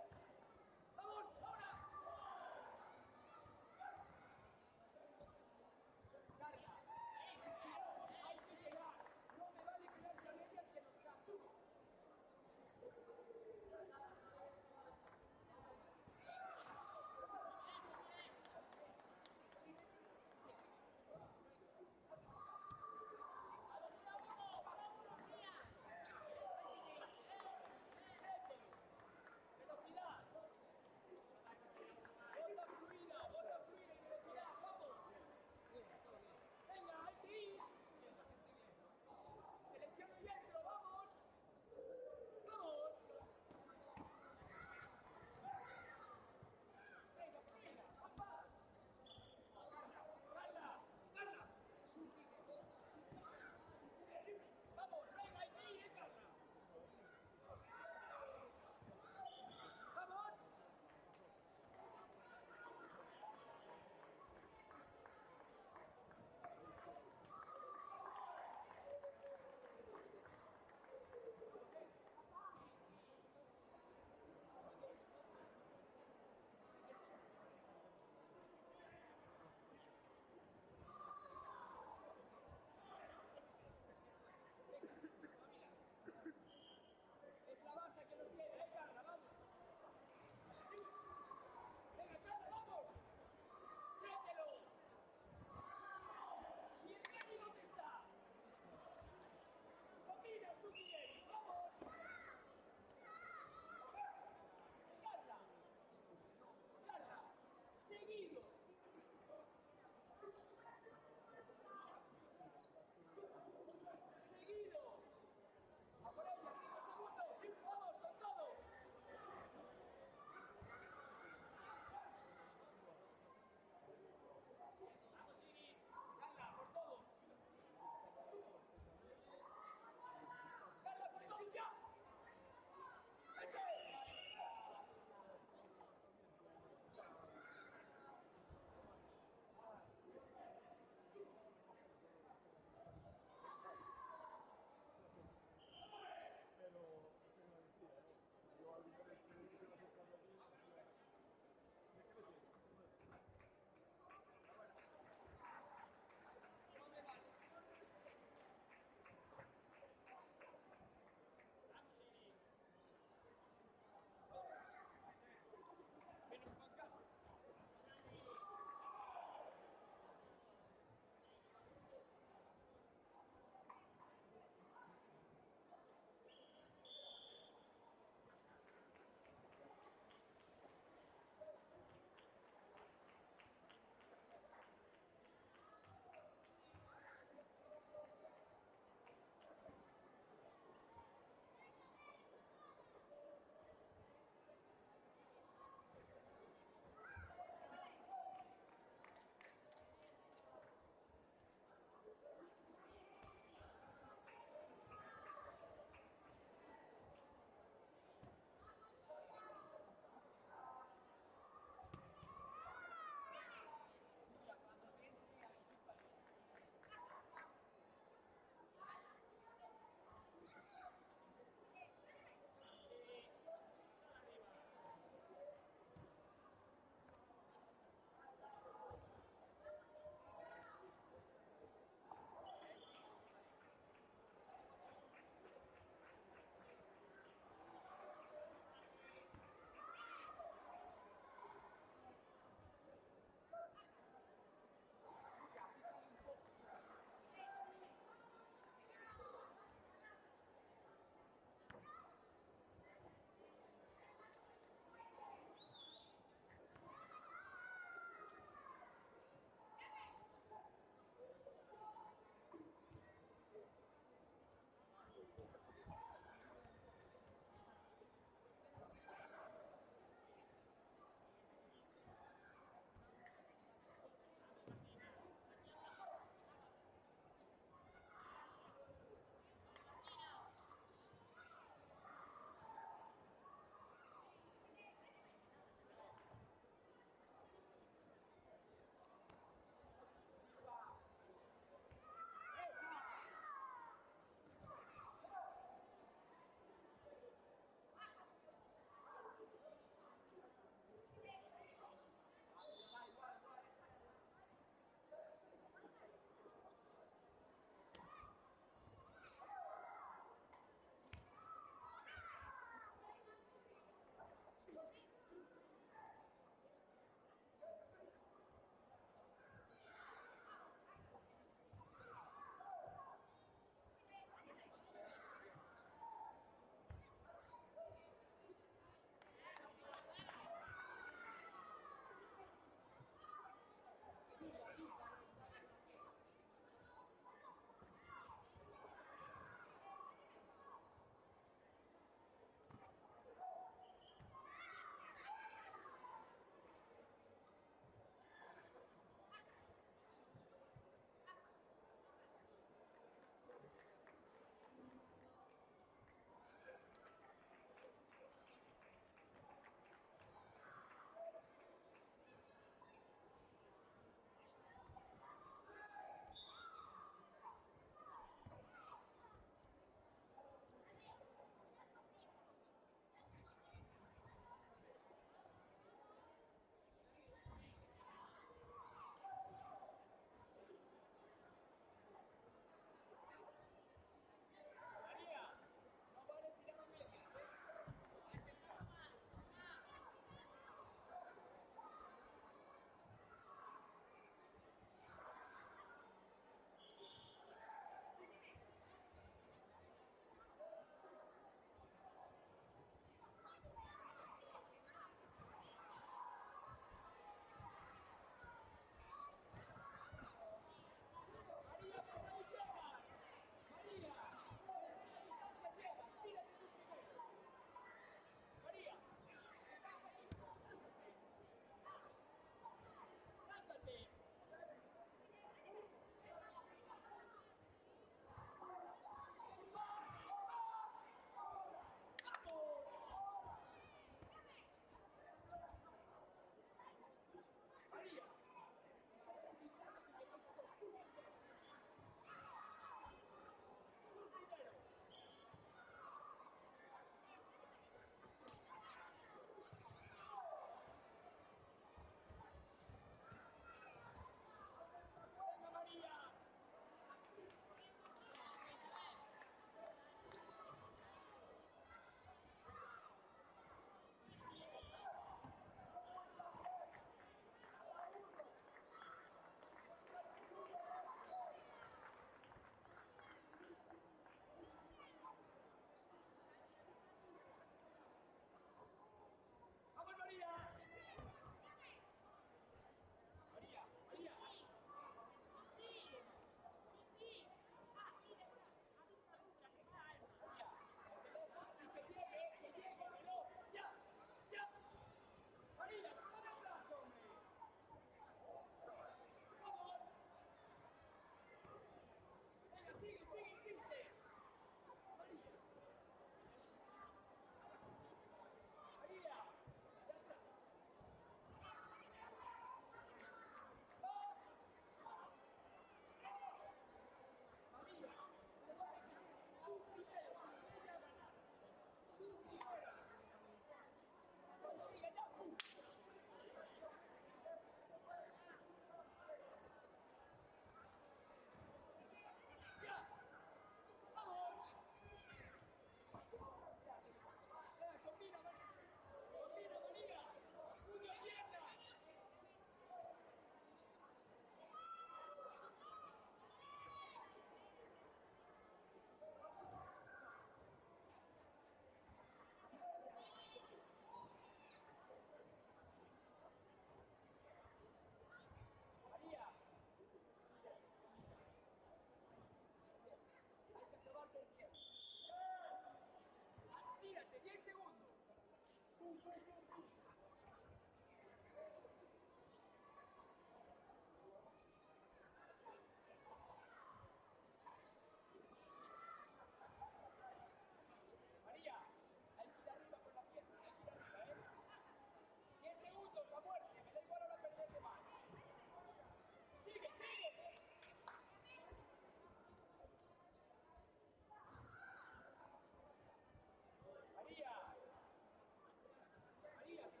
María,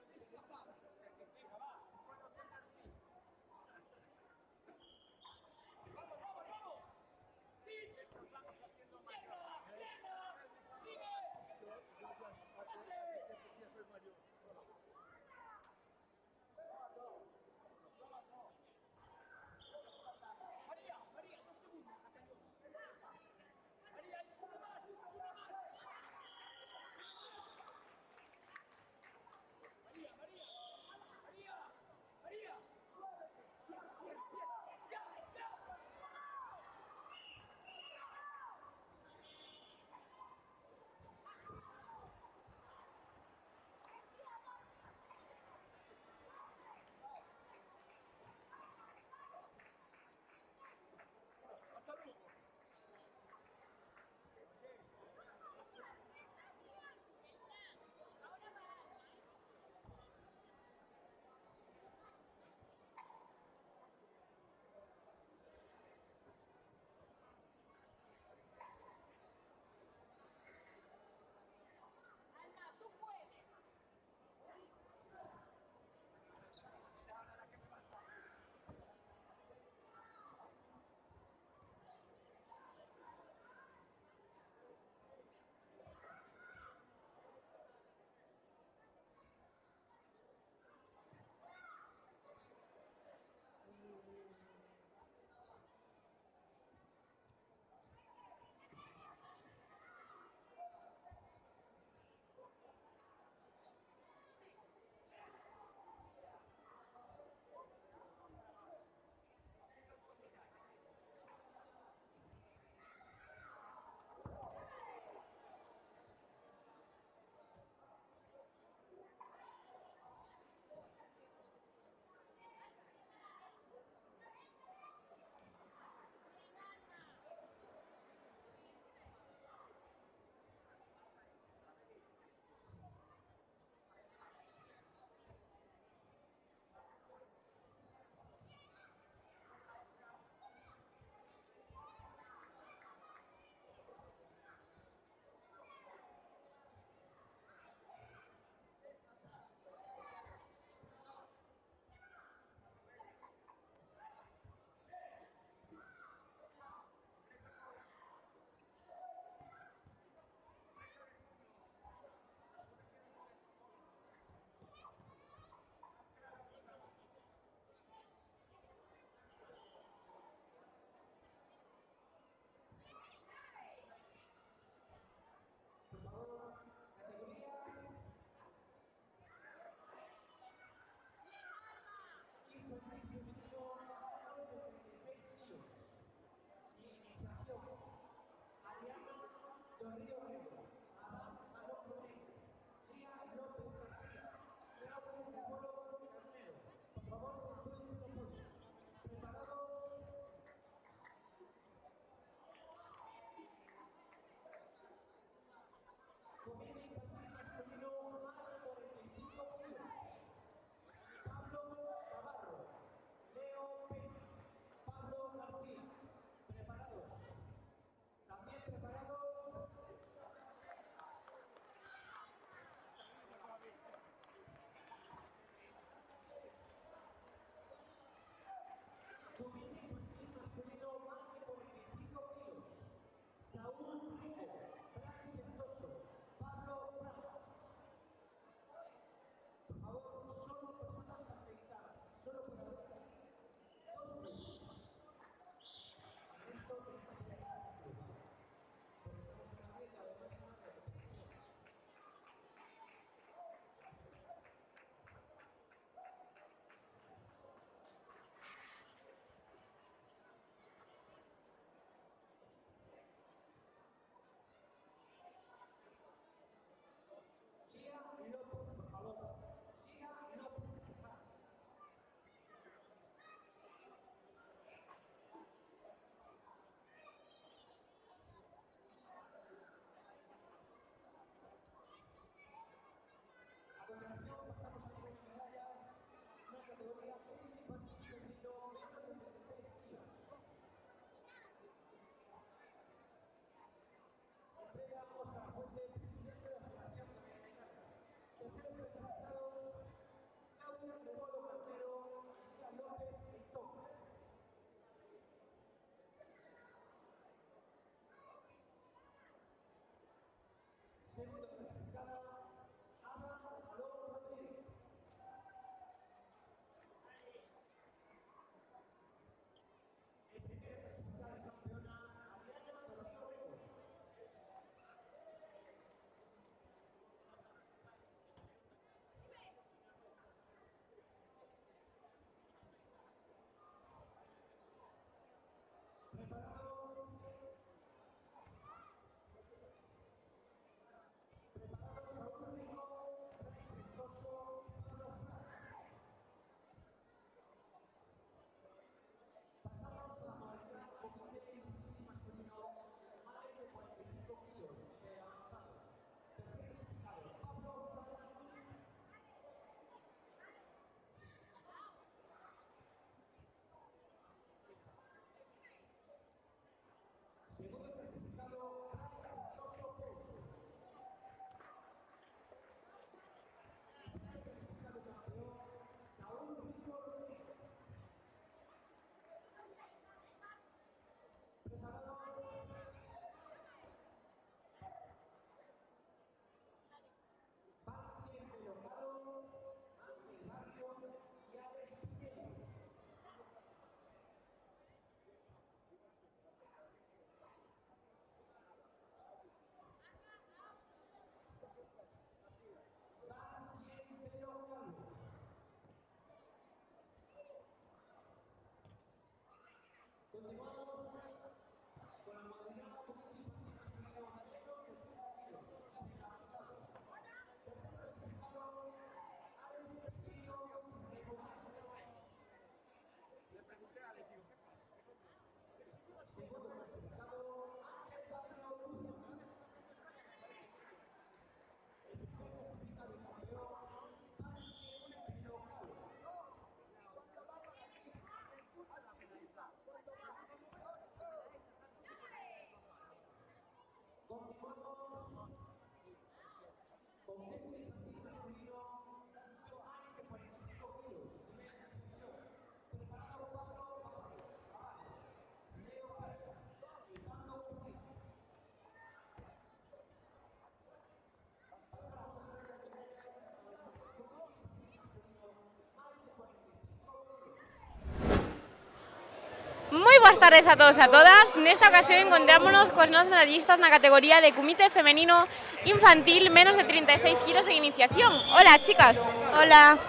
Moi boas tardes a todos e a todas. Nesta ocasión encontrámonos cos novos medallistas na categoría de comité femenino infantil menos de 36 kilos de iniciación. Hola, chicas. Hola.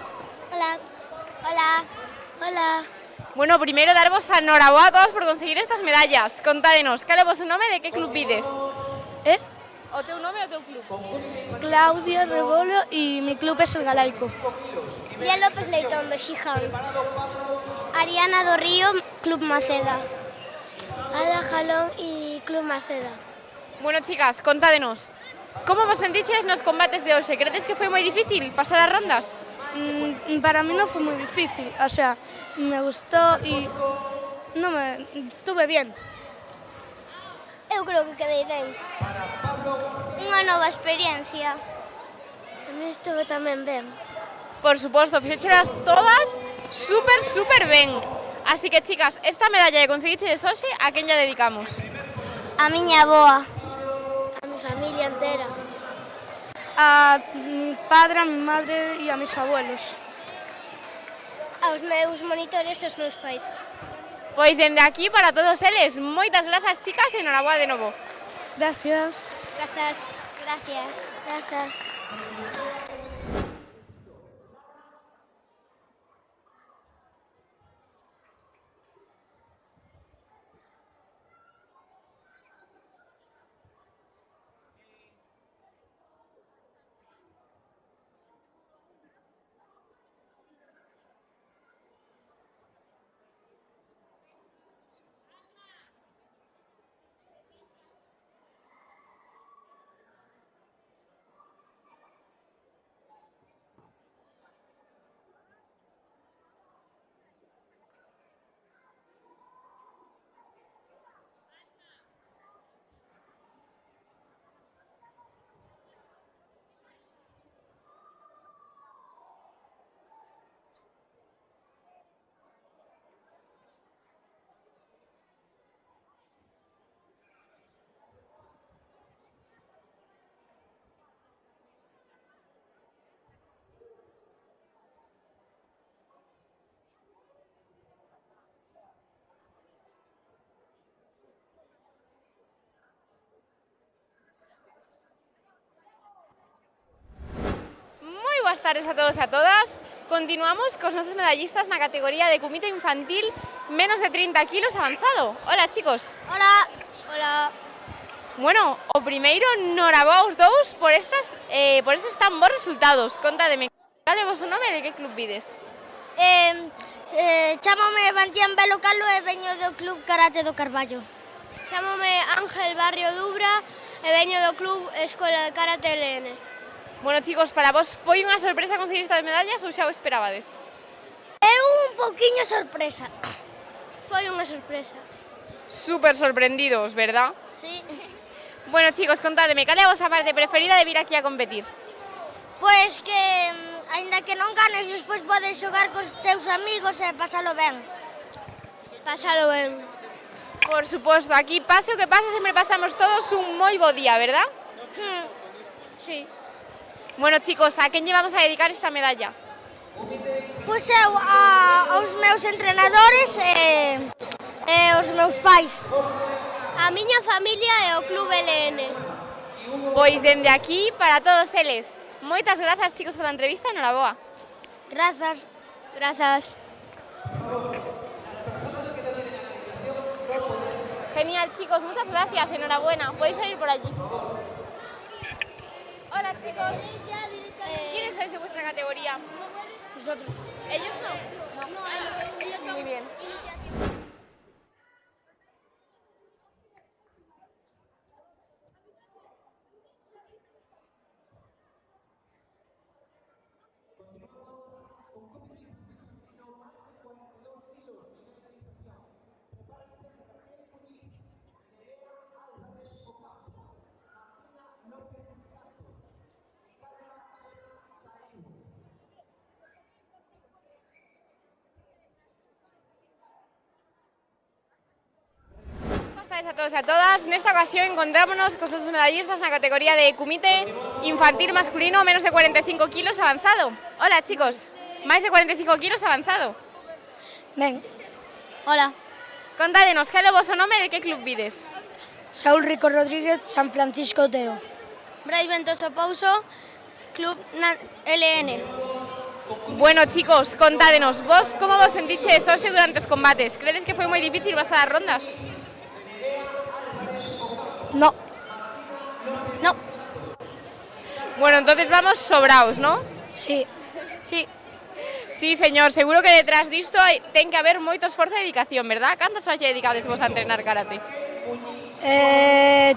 Hola. Hola. Hola. Bueno, primeiro darvos a enhoraboa a todas por conseguir estas medallas. Contádenos, cal é o vosso nome e de que club vides? O teu nome e o teu club? Claudia Rebolo y mi club es el Galaico. Lía López Leitón, do Xiján. Ariana do Río, Club Maceda. Ada Jalón y Club Maceda. Bueno, chicas, contádenos, como vos sentiches nos combates de hoxe? Credes que foi moi difícil pasar as rondas? Para mí no fue muy difícil, o sea, me gustó y estuve bien. Eu creo que quedei ben. Unha nova experiencia. A mí estuve tamén ben. Por suposto, fixechelas todas super ben. Así que, chicas, esta medalla que conseguiches hoxe, a quen lla dedicamos? A miña avoa. A mi familia entera. A mi padre, a mi madre y a mis abuelos. Aos meus monitores e aos meus pais. Pois dende aquí para todos eles, moitas grazas, chicas, e enhoraboa de novo. Gracias. Grazas. Gracias. Grazas. Boas tardes a todos e a todas. Continuamos cos nosos medallistas na categoría de comité infantil menos de 30 kilos avanzado. Hola, chicos. Hola. Hola. Bueno, o primeiro, noraboa aos dous por estes tan bons resultados. Contademe, cal é o vosso nome e de que club vides? Chámame Bantián Belo Calo e veño do Club Karate do Carballo. Chámome Ángel Barrio Dubra e veño do Club Escola de Karate LN. Bueno, chicos, para vos foi unha sorpresa conseguir estas medallas ou xa o esperabades? É un pouquiño sorpresa. Foi unha sorpresa. Súper sorprendidos, verdad? Sí. Bueno, chicos, contádeme, cal é a vosa parte preferida de vir aquí a competir? Pois que, aínda que non ganes, despois podes xogar cos teus amigos e pasalo ben. Pasalo ben. Por suposto, aquí pase o que pase, sempre pasamos todos un moi bo día, verdad? Sí. Bueno, chicos, a quen lle vamos a dedicar esta medalla? Pois eu aos meus entrenadores e aos meus pais. A miña familia e o Club LN. Pois dende aquí, para todos eles. Moitas grazas, chicos, pola entrevista e noraboa. Grazas. Grazas. Genial, chicos, muchas gracias, enhorabuena. Podéis salir por allí. Hola, chicos. ¿Quiénes sois de vuestra categoría? Nosotros. ¿Ellos no? No, ellos son muy bien. A todos e a todas, nesta ocasión encontrámonos cos nosos medallistas na categoría de Kumite infantil masculino menos de 45 kilos avanzado. Hola, chicos, máis de 45 kilos avanzado. Ben. Hola. Contádenos, cal é o voso nome e de que club vides? Saúl Rico Rodríguez, San Francisco Teo. Brais Ventoso Pouso, Club LN. Bueno, chicos, contádenos, vos como vos sentiches hoxe durante os combates? Credes que foi moi difícil pasar as rondas? No. No. Bueno, entonces vamos sobraos, ¿no? Sí. Sí. Sí, señor, seguro que detrás disto ten que haber moito esforzo e dedicación, verdad? Cantos horas lle dedicades vos a entrenar karate? 3.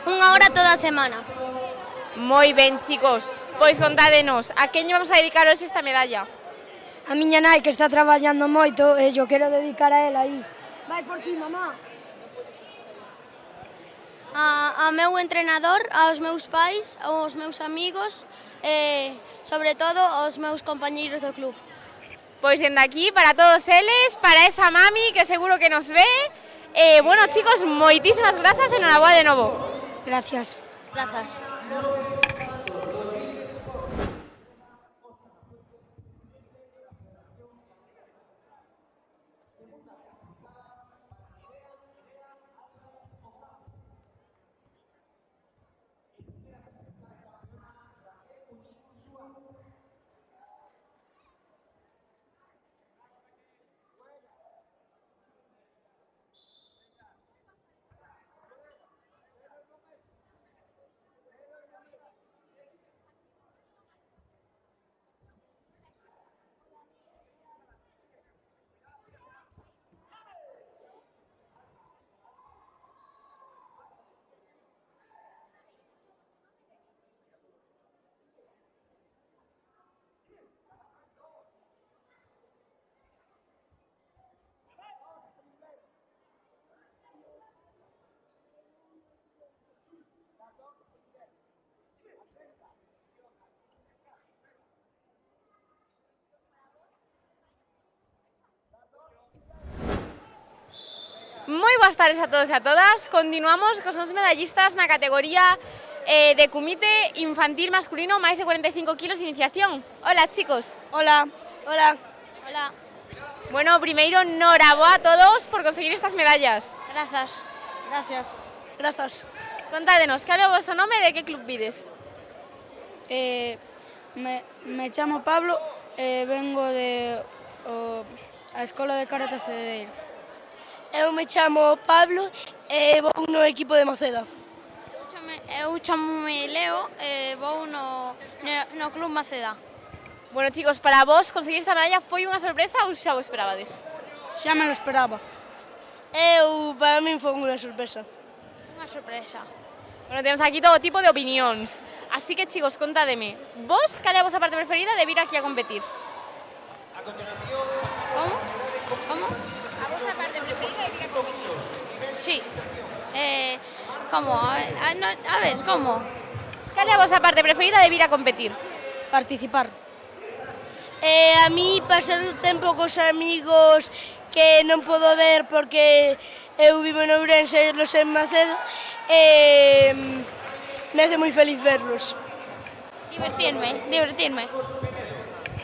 1 hora toda a semana. Moi ben, chicos. Pois contádenos, a quen lle vamos a dedicaros esta medalla? A miña nai que está traballando moito e yo quero dedicar a ela aí. Vai por ti, mamá. A meu entrenador, aos meus pais, aos meus amigos e, sobre todo, aos meus compañeiros do club. Pois dende aquí, para todos eles, para esa mami que seguro que nos ve. Bueno, chicos, moitísimas grazas e noraboa de novo. Gracias. Grazas. Moi boas tardes a todos e a todas. Continuamos cos nosos medallistas na categoría de Kumite infantil masculino máis de 45 kilos de iniciación. Hola, chicos. Hola. Hola. Hola. Bueno, primeiro, noraboa a todos por conseguir estas medallas. Grazas. Gracias. Grazas. Contádenos, cal é o voso nome e de que club vides? Me chamo Pablo vengo a Escola de Karate Cedeiro. Eu me chamo Pablo e vou no equipo de Maceda. Eu chamo-me Leo e vou no Club Maceda. Bueno, chicos, para vos conseguir esta medalla foi unha sorpresa ou xa o esperabades? Xa me lo esperaba. Para min foi unha sorpresa. Unha sorpresa. Bueno, temos aquí todo tipo de opinións. Así que, chicos, contádeme, vos, cal é a vosa parte preferida de vir aquí a competir? Como? A vosa parte preferida de vir a competir? Sí. Como? A ver, como? Cal é a vosa parte preferida de vir a competir? Participar. A mí pasar o tempo cos amigos que non podo ver porque eu vivo en Ourense e los en Macedo, me hace moi feliz verlos. Divertirme.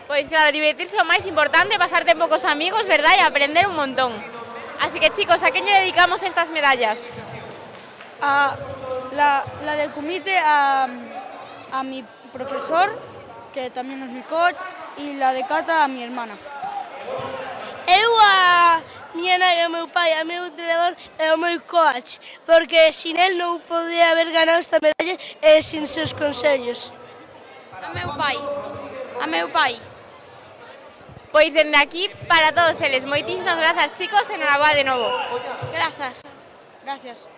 Pois claro, divertirse é o máis importante, pasar tempo cos amigos, verdad, e aprender un montón. Así que, chicos, a quen lle dedicamos estas medallas? La del comité a mi profesor, que tamén é mi coach, e la de kata a mi hermana. Eu a miña nai e o meu pai, a meu entrenador e o meu coach, porque sin el non podía haber ganado esta medalla e sin seus consellos. A meu pai. Pois dende aquí, para todos eles, moitísimas grazas, chicos, e noraboa de novo. Grazas. Gracias.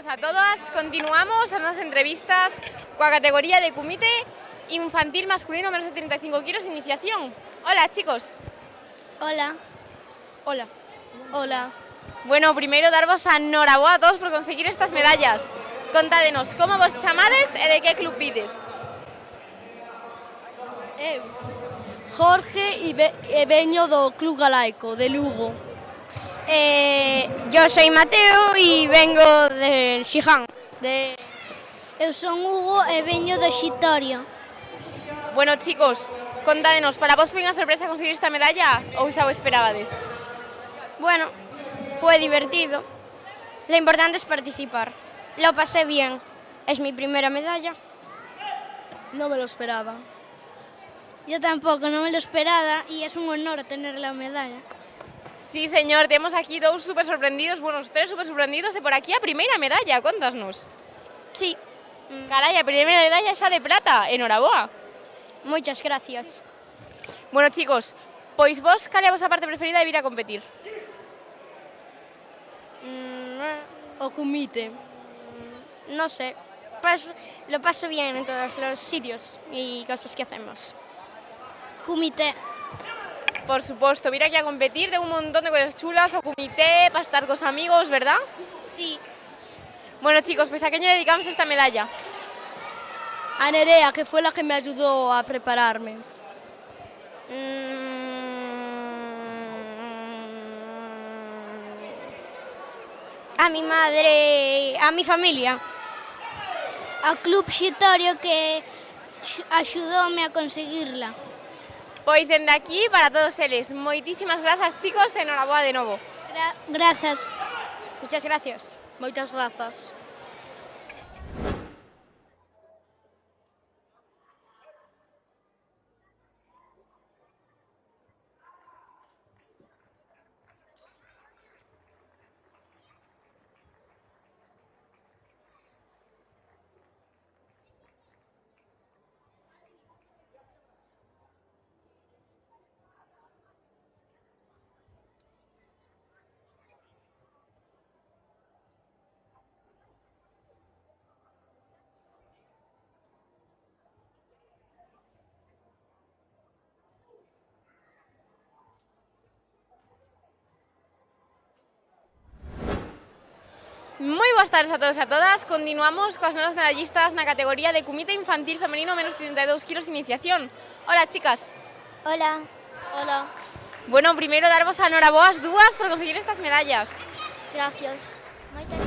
A todas, continuamos as nosas entrevistas coa categoría de kumite infantil masculino menos de 35 kilos de iniciación. Hola, chicos. Hola. Bueno, primeiro darvos a noraboa a todos por conseguir estas medallas. Contádenos como vos chamades e de que club vides. Jorge e veño do Club Galaico, de Lugo. Yo soy Mateo y vengo del Xijan. Eu son Hugo e veño do Xitorio. Bueno, chicos, contádenos, para vos foi unha sorpresa conseguir esta medalla ou xa o esperabades? Bueno, fue divertido. Lo importante es participar. Lo pasé bien. Es mi primera medalla. No me lo esperaba. Yo tampoco, no me lo esperaba y es un honor tener la medalla. Sí, señor, temos aquí dous super sorprendidos, bueno, os tres super sorprendidos e por aquí a primeira medalla, contasnos. Sí. Carai, a primeira medalla xa de plata, enhoraboa. Moitas gracias. Bueno, chicos, pois vos, cal é a vosa parte preferida de vir a competir? O comité. No sé, lo paso bien en todos los sitios y cosas que hacemos. Comité. Por suposto, vir aquí a competir de un montón de cosas chulas, o comité, para estar cos amigos, ¿verdad? Sí. Bueno, chicos, pues ¿a qué año dedicamos esta medalla? A Nerea, que fue la que me ayudó a prepararme. A mi madre, a mi familia. Al Club Xitorio que axudoume a conseguirla. Pois dende aquí, para todos eles, moitísimas grazas, chicos, e enhoraboa de novo. Grazas. Muchas gracias. Moitas grazas. Moi boas tardes a todos e a todas. Continuamos coas novas medallistas na categoría de comité infantil femenino menos 32 kilos iniciación. Hola, chicas. Hola. Hola. Bueno, primeiro darvos a enhoraboa as dúas por conseguir estas medallas. Gracias. Moitas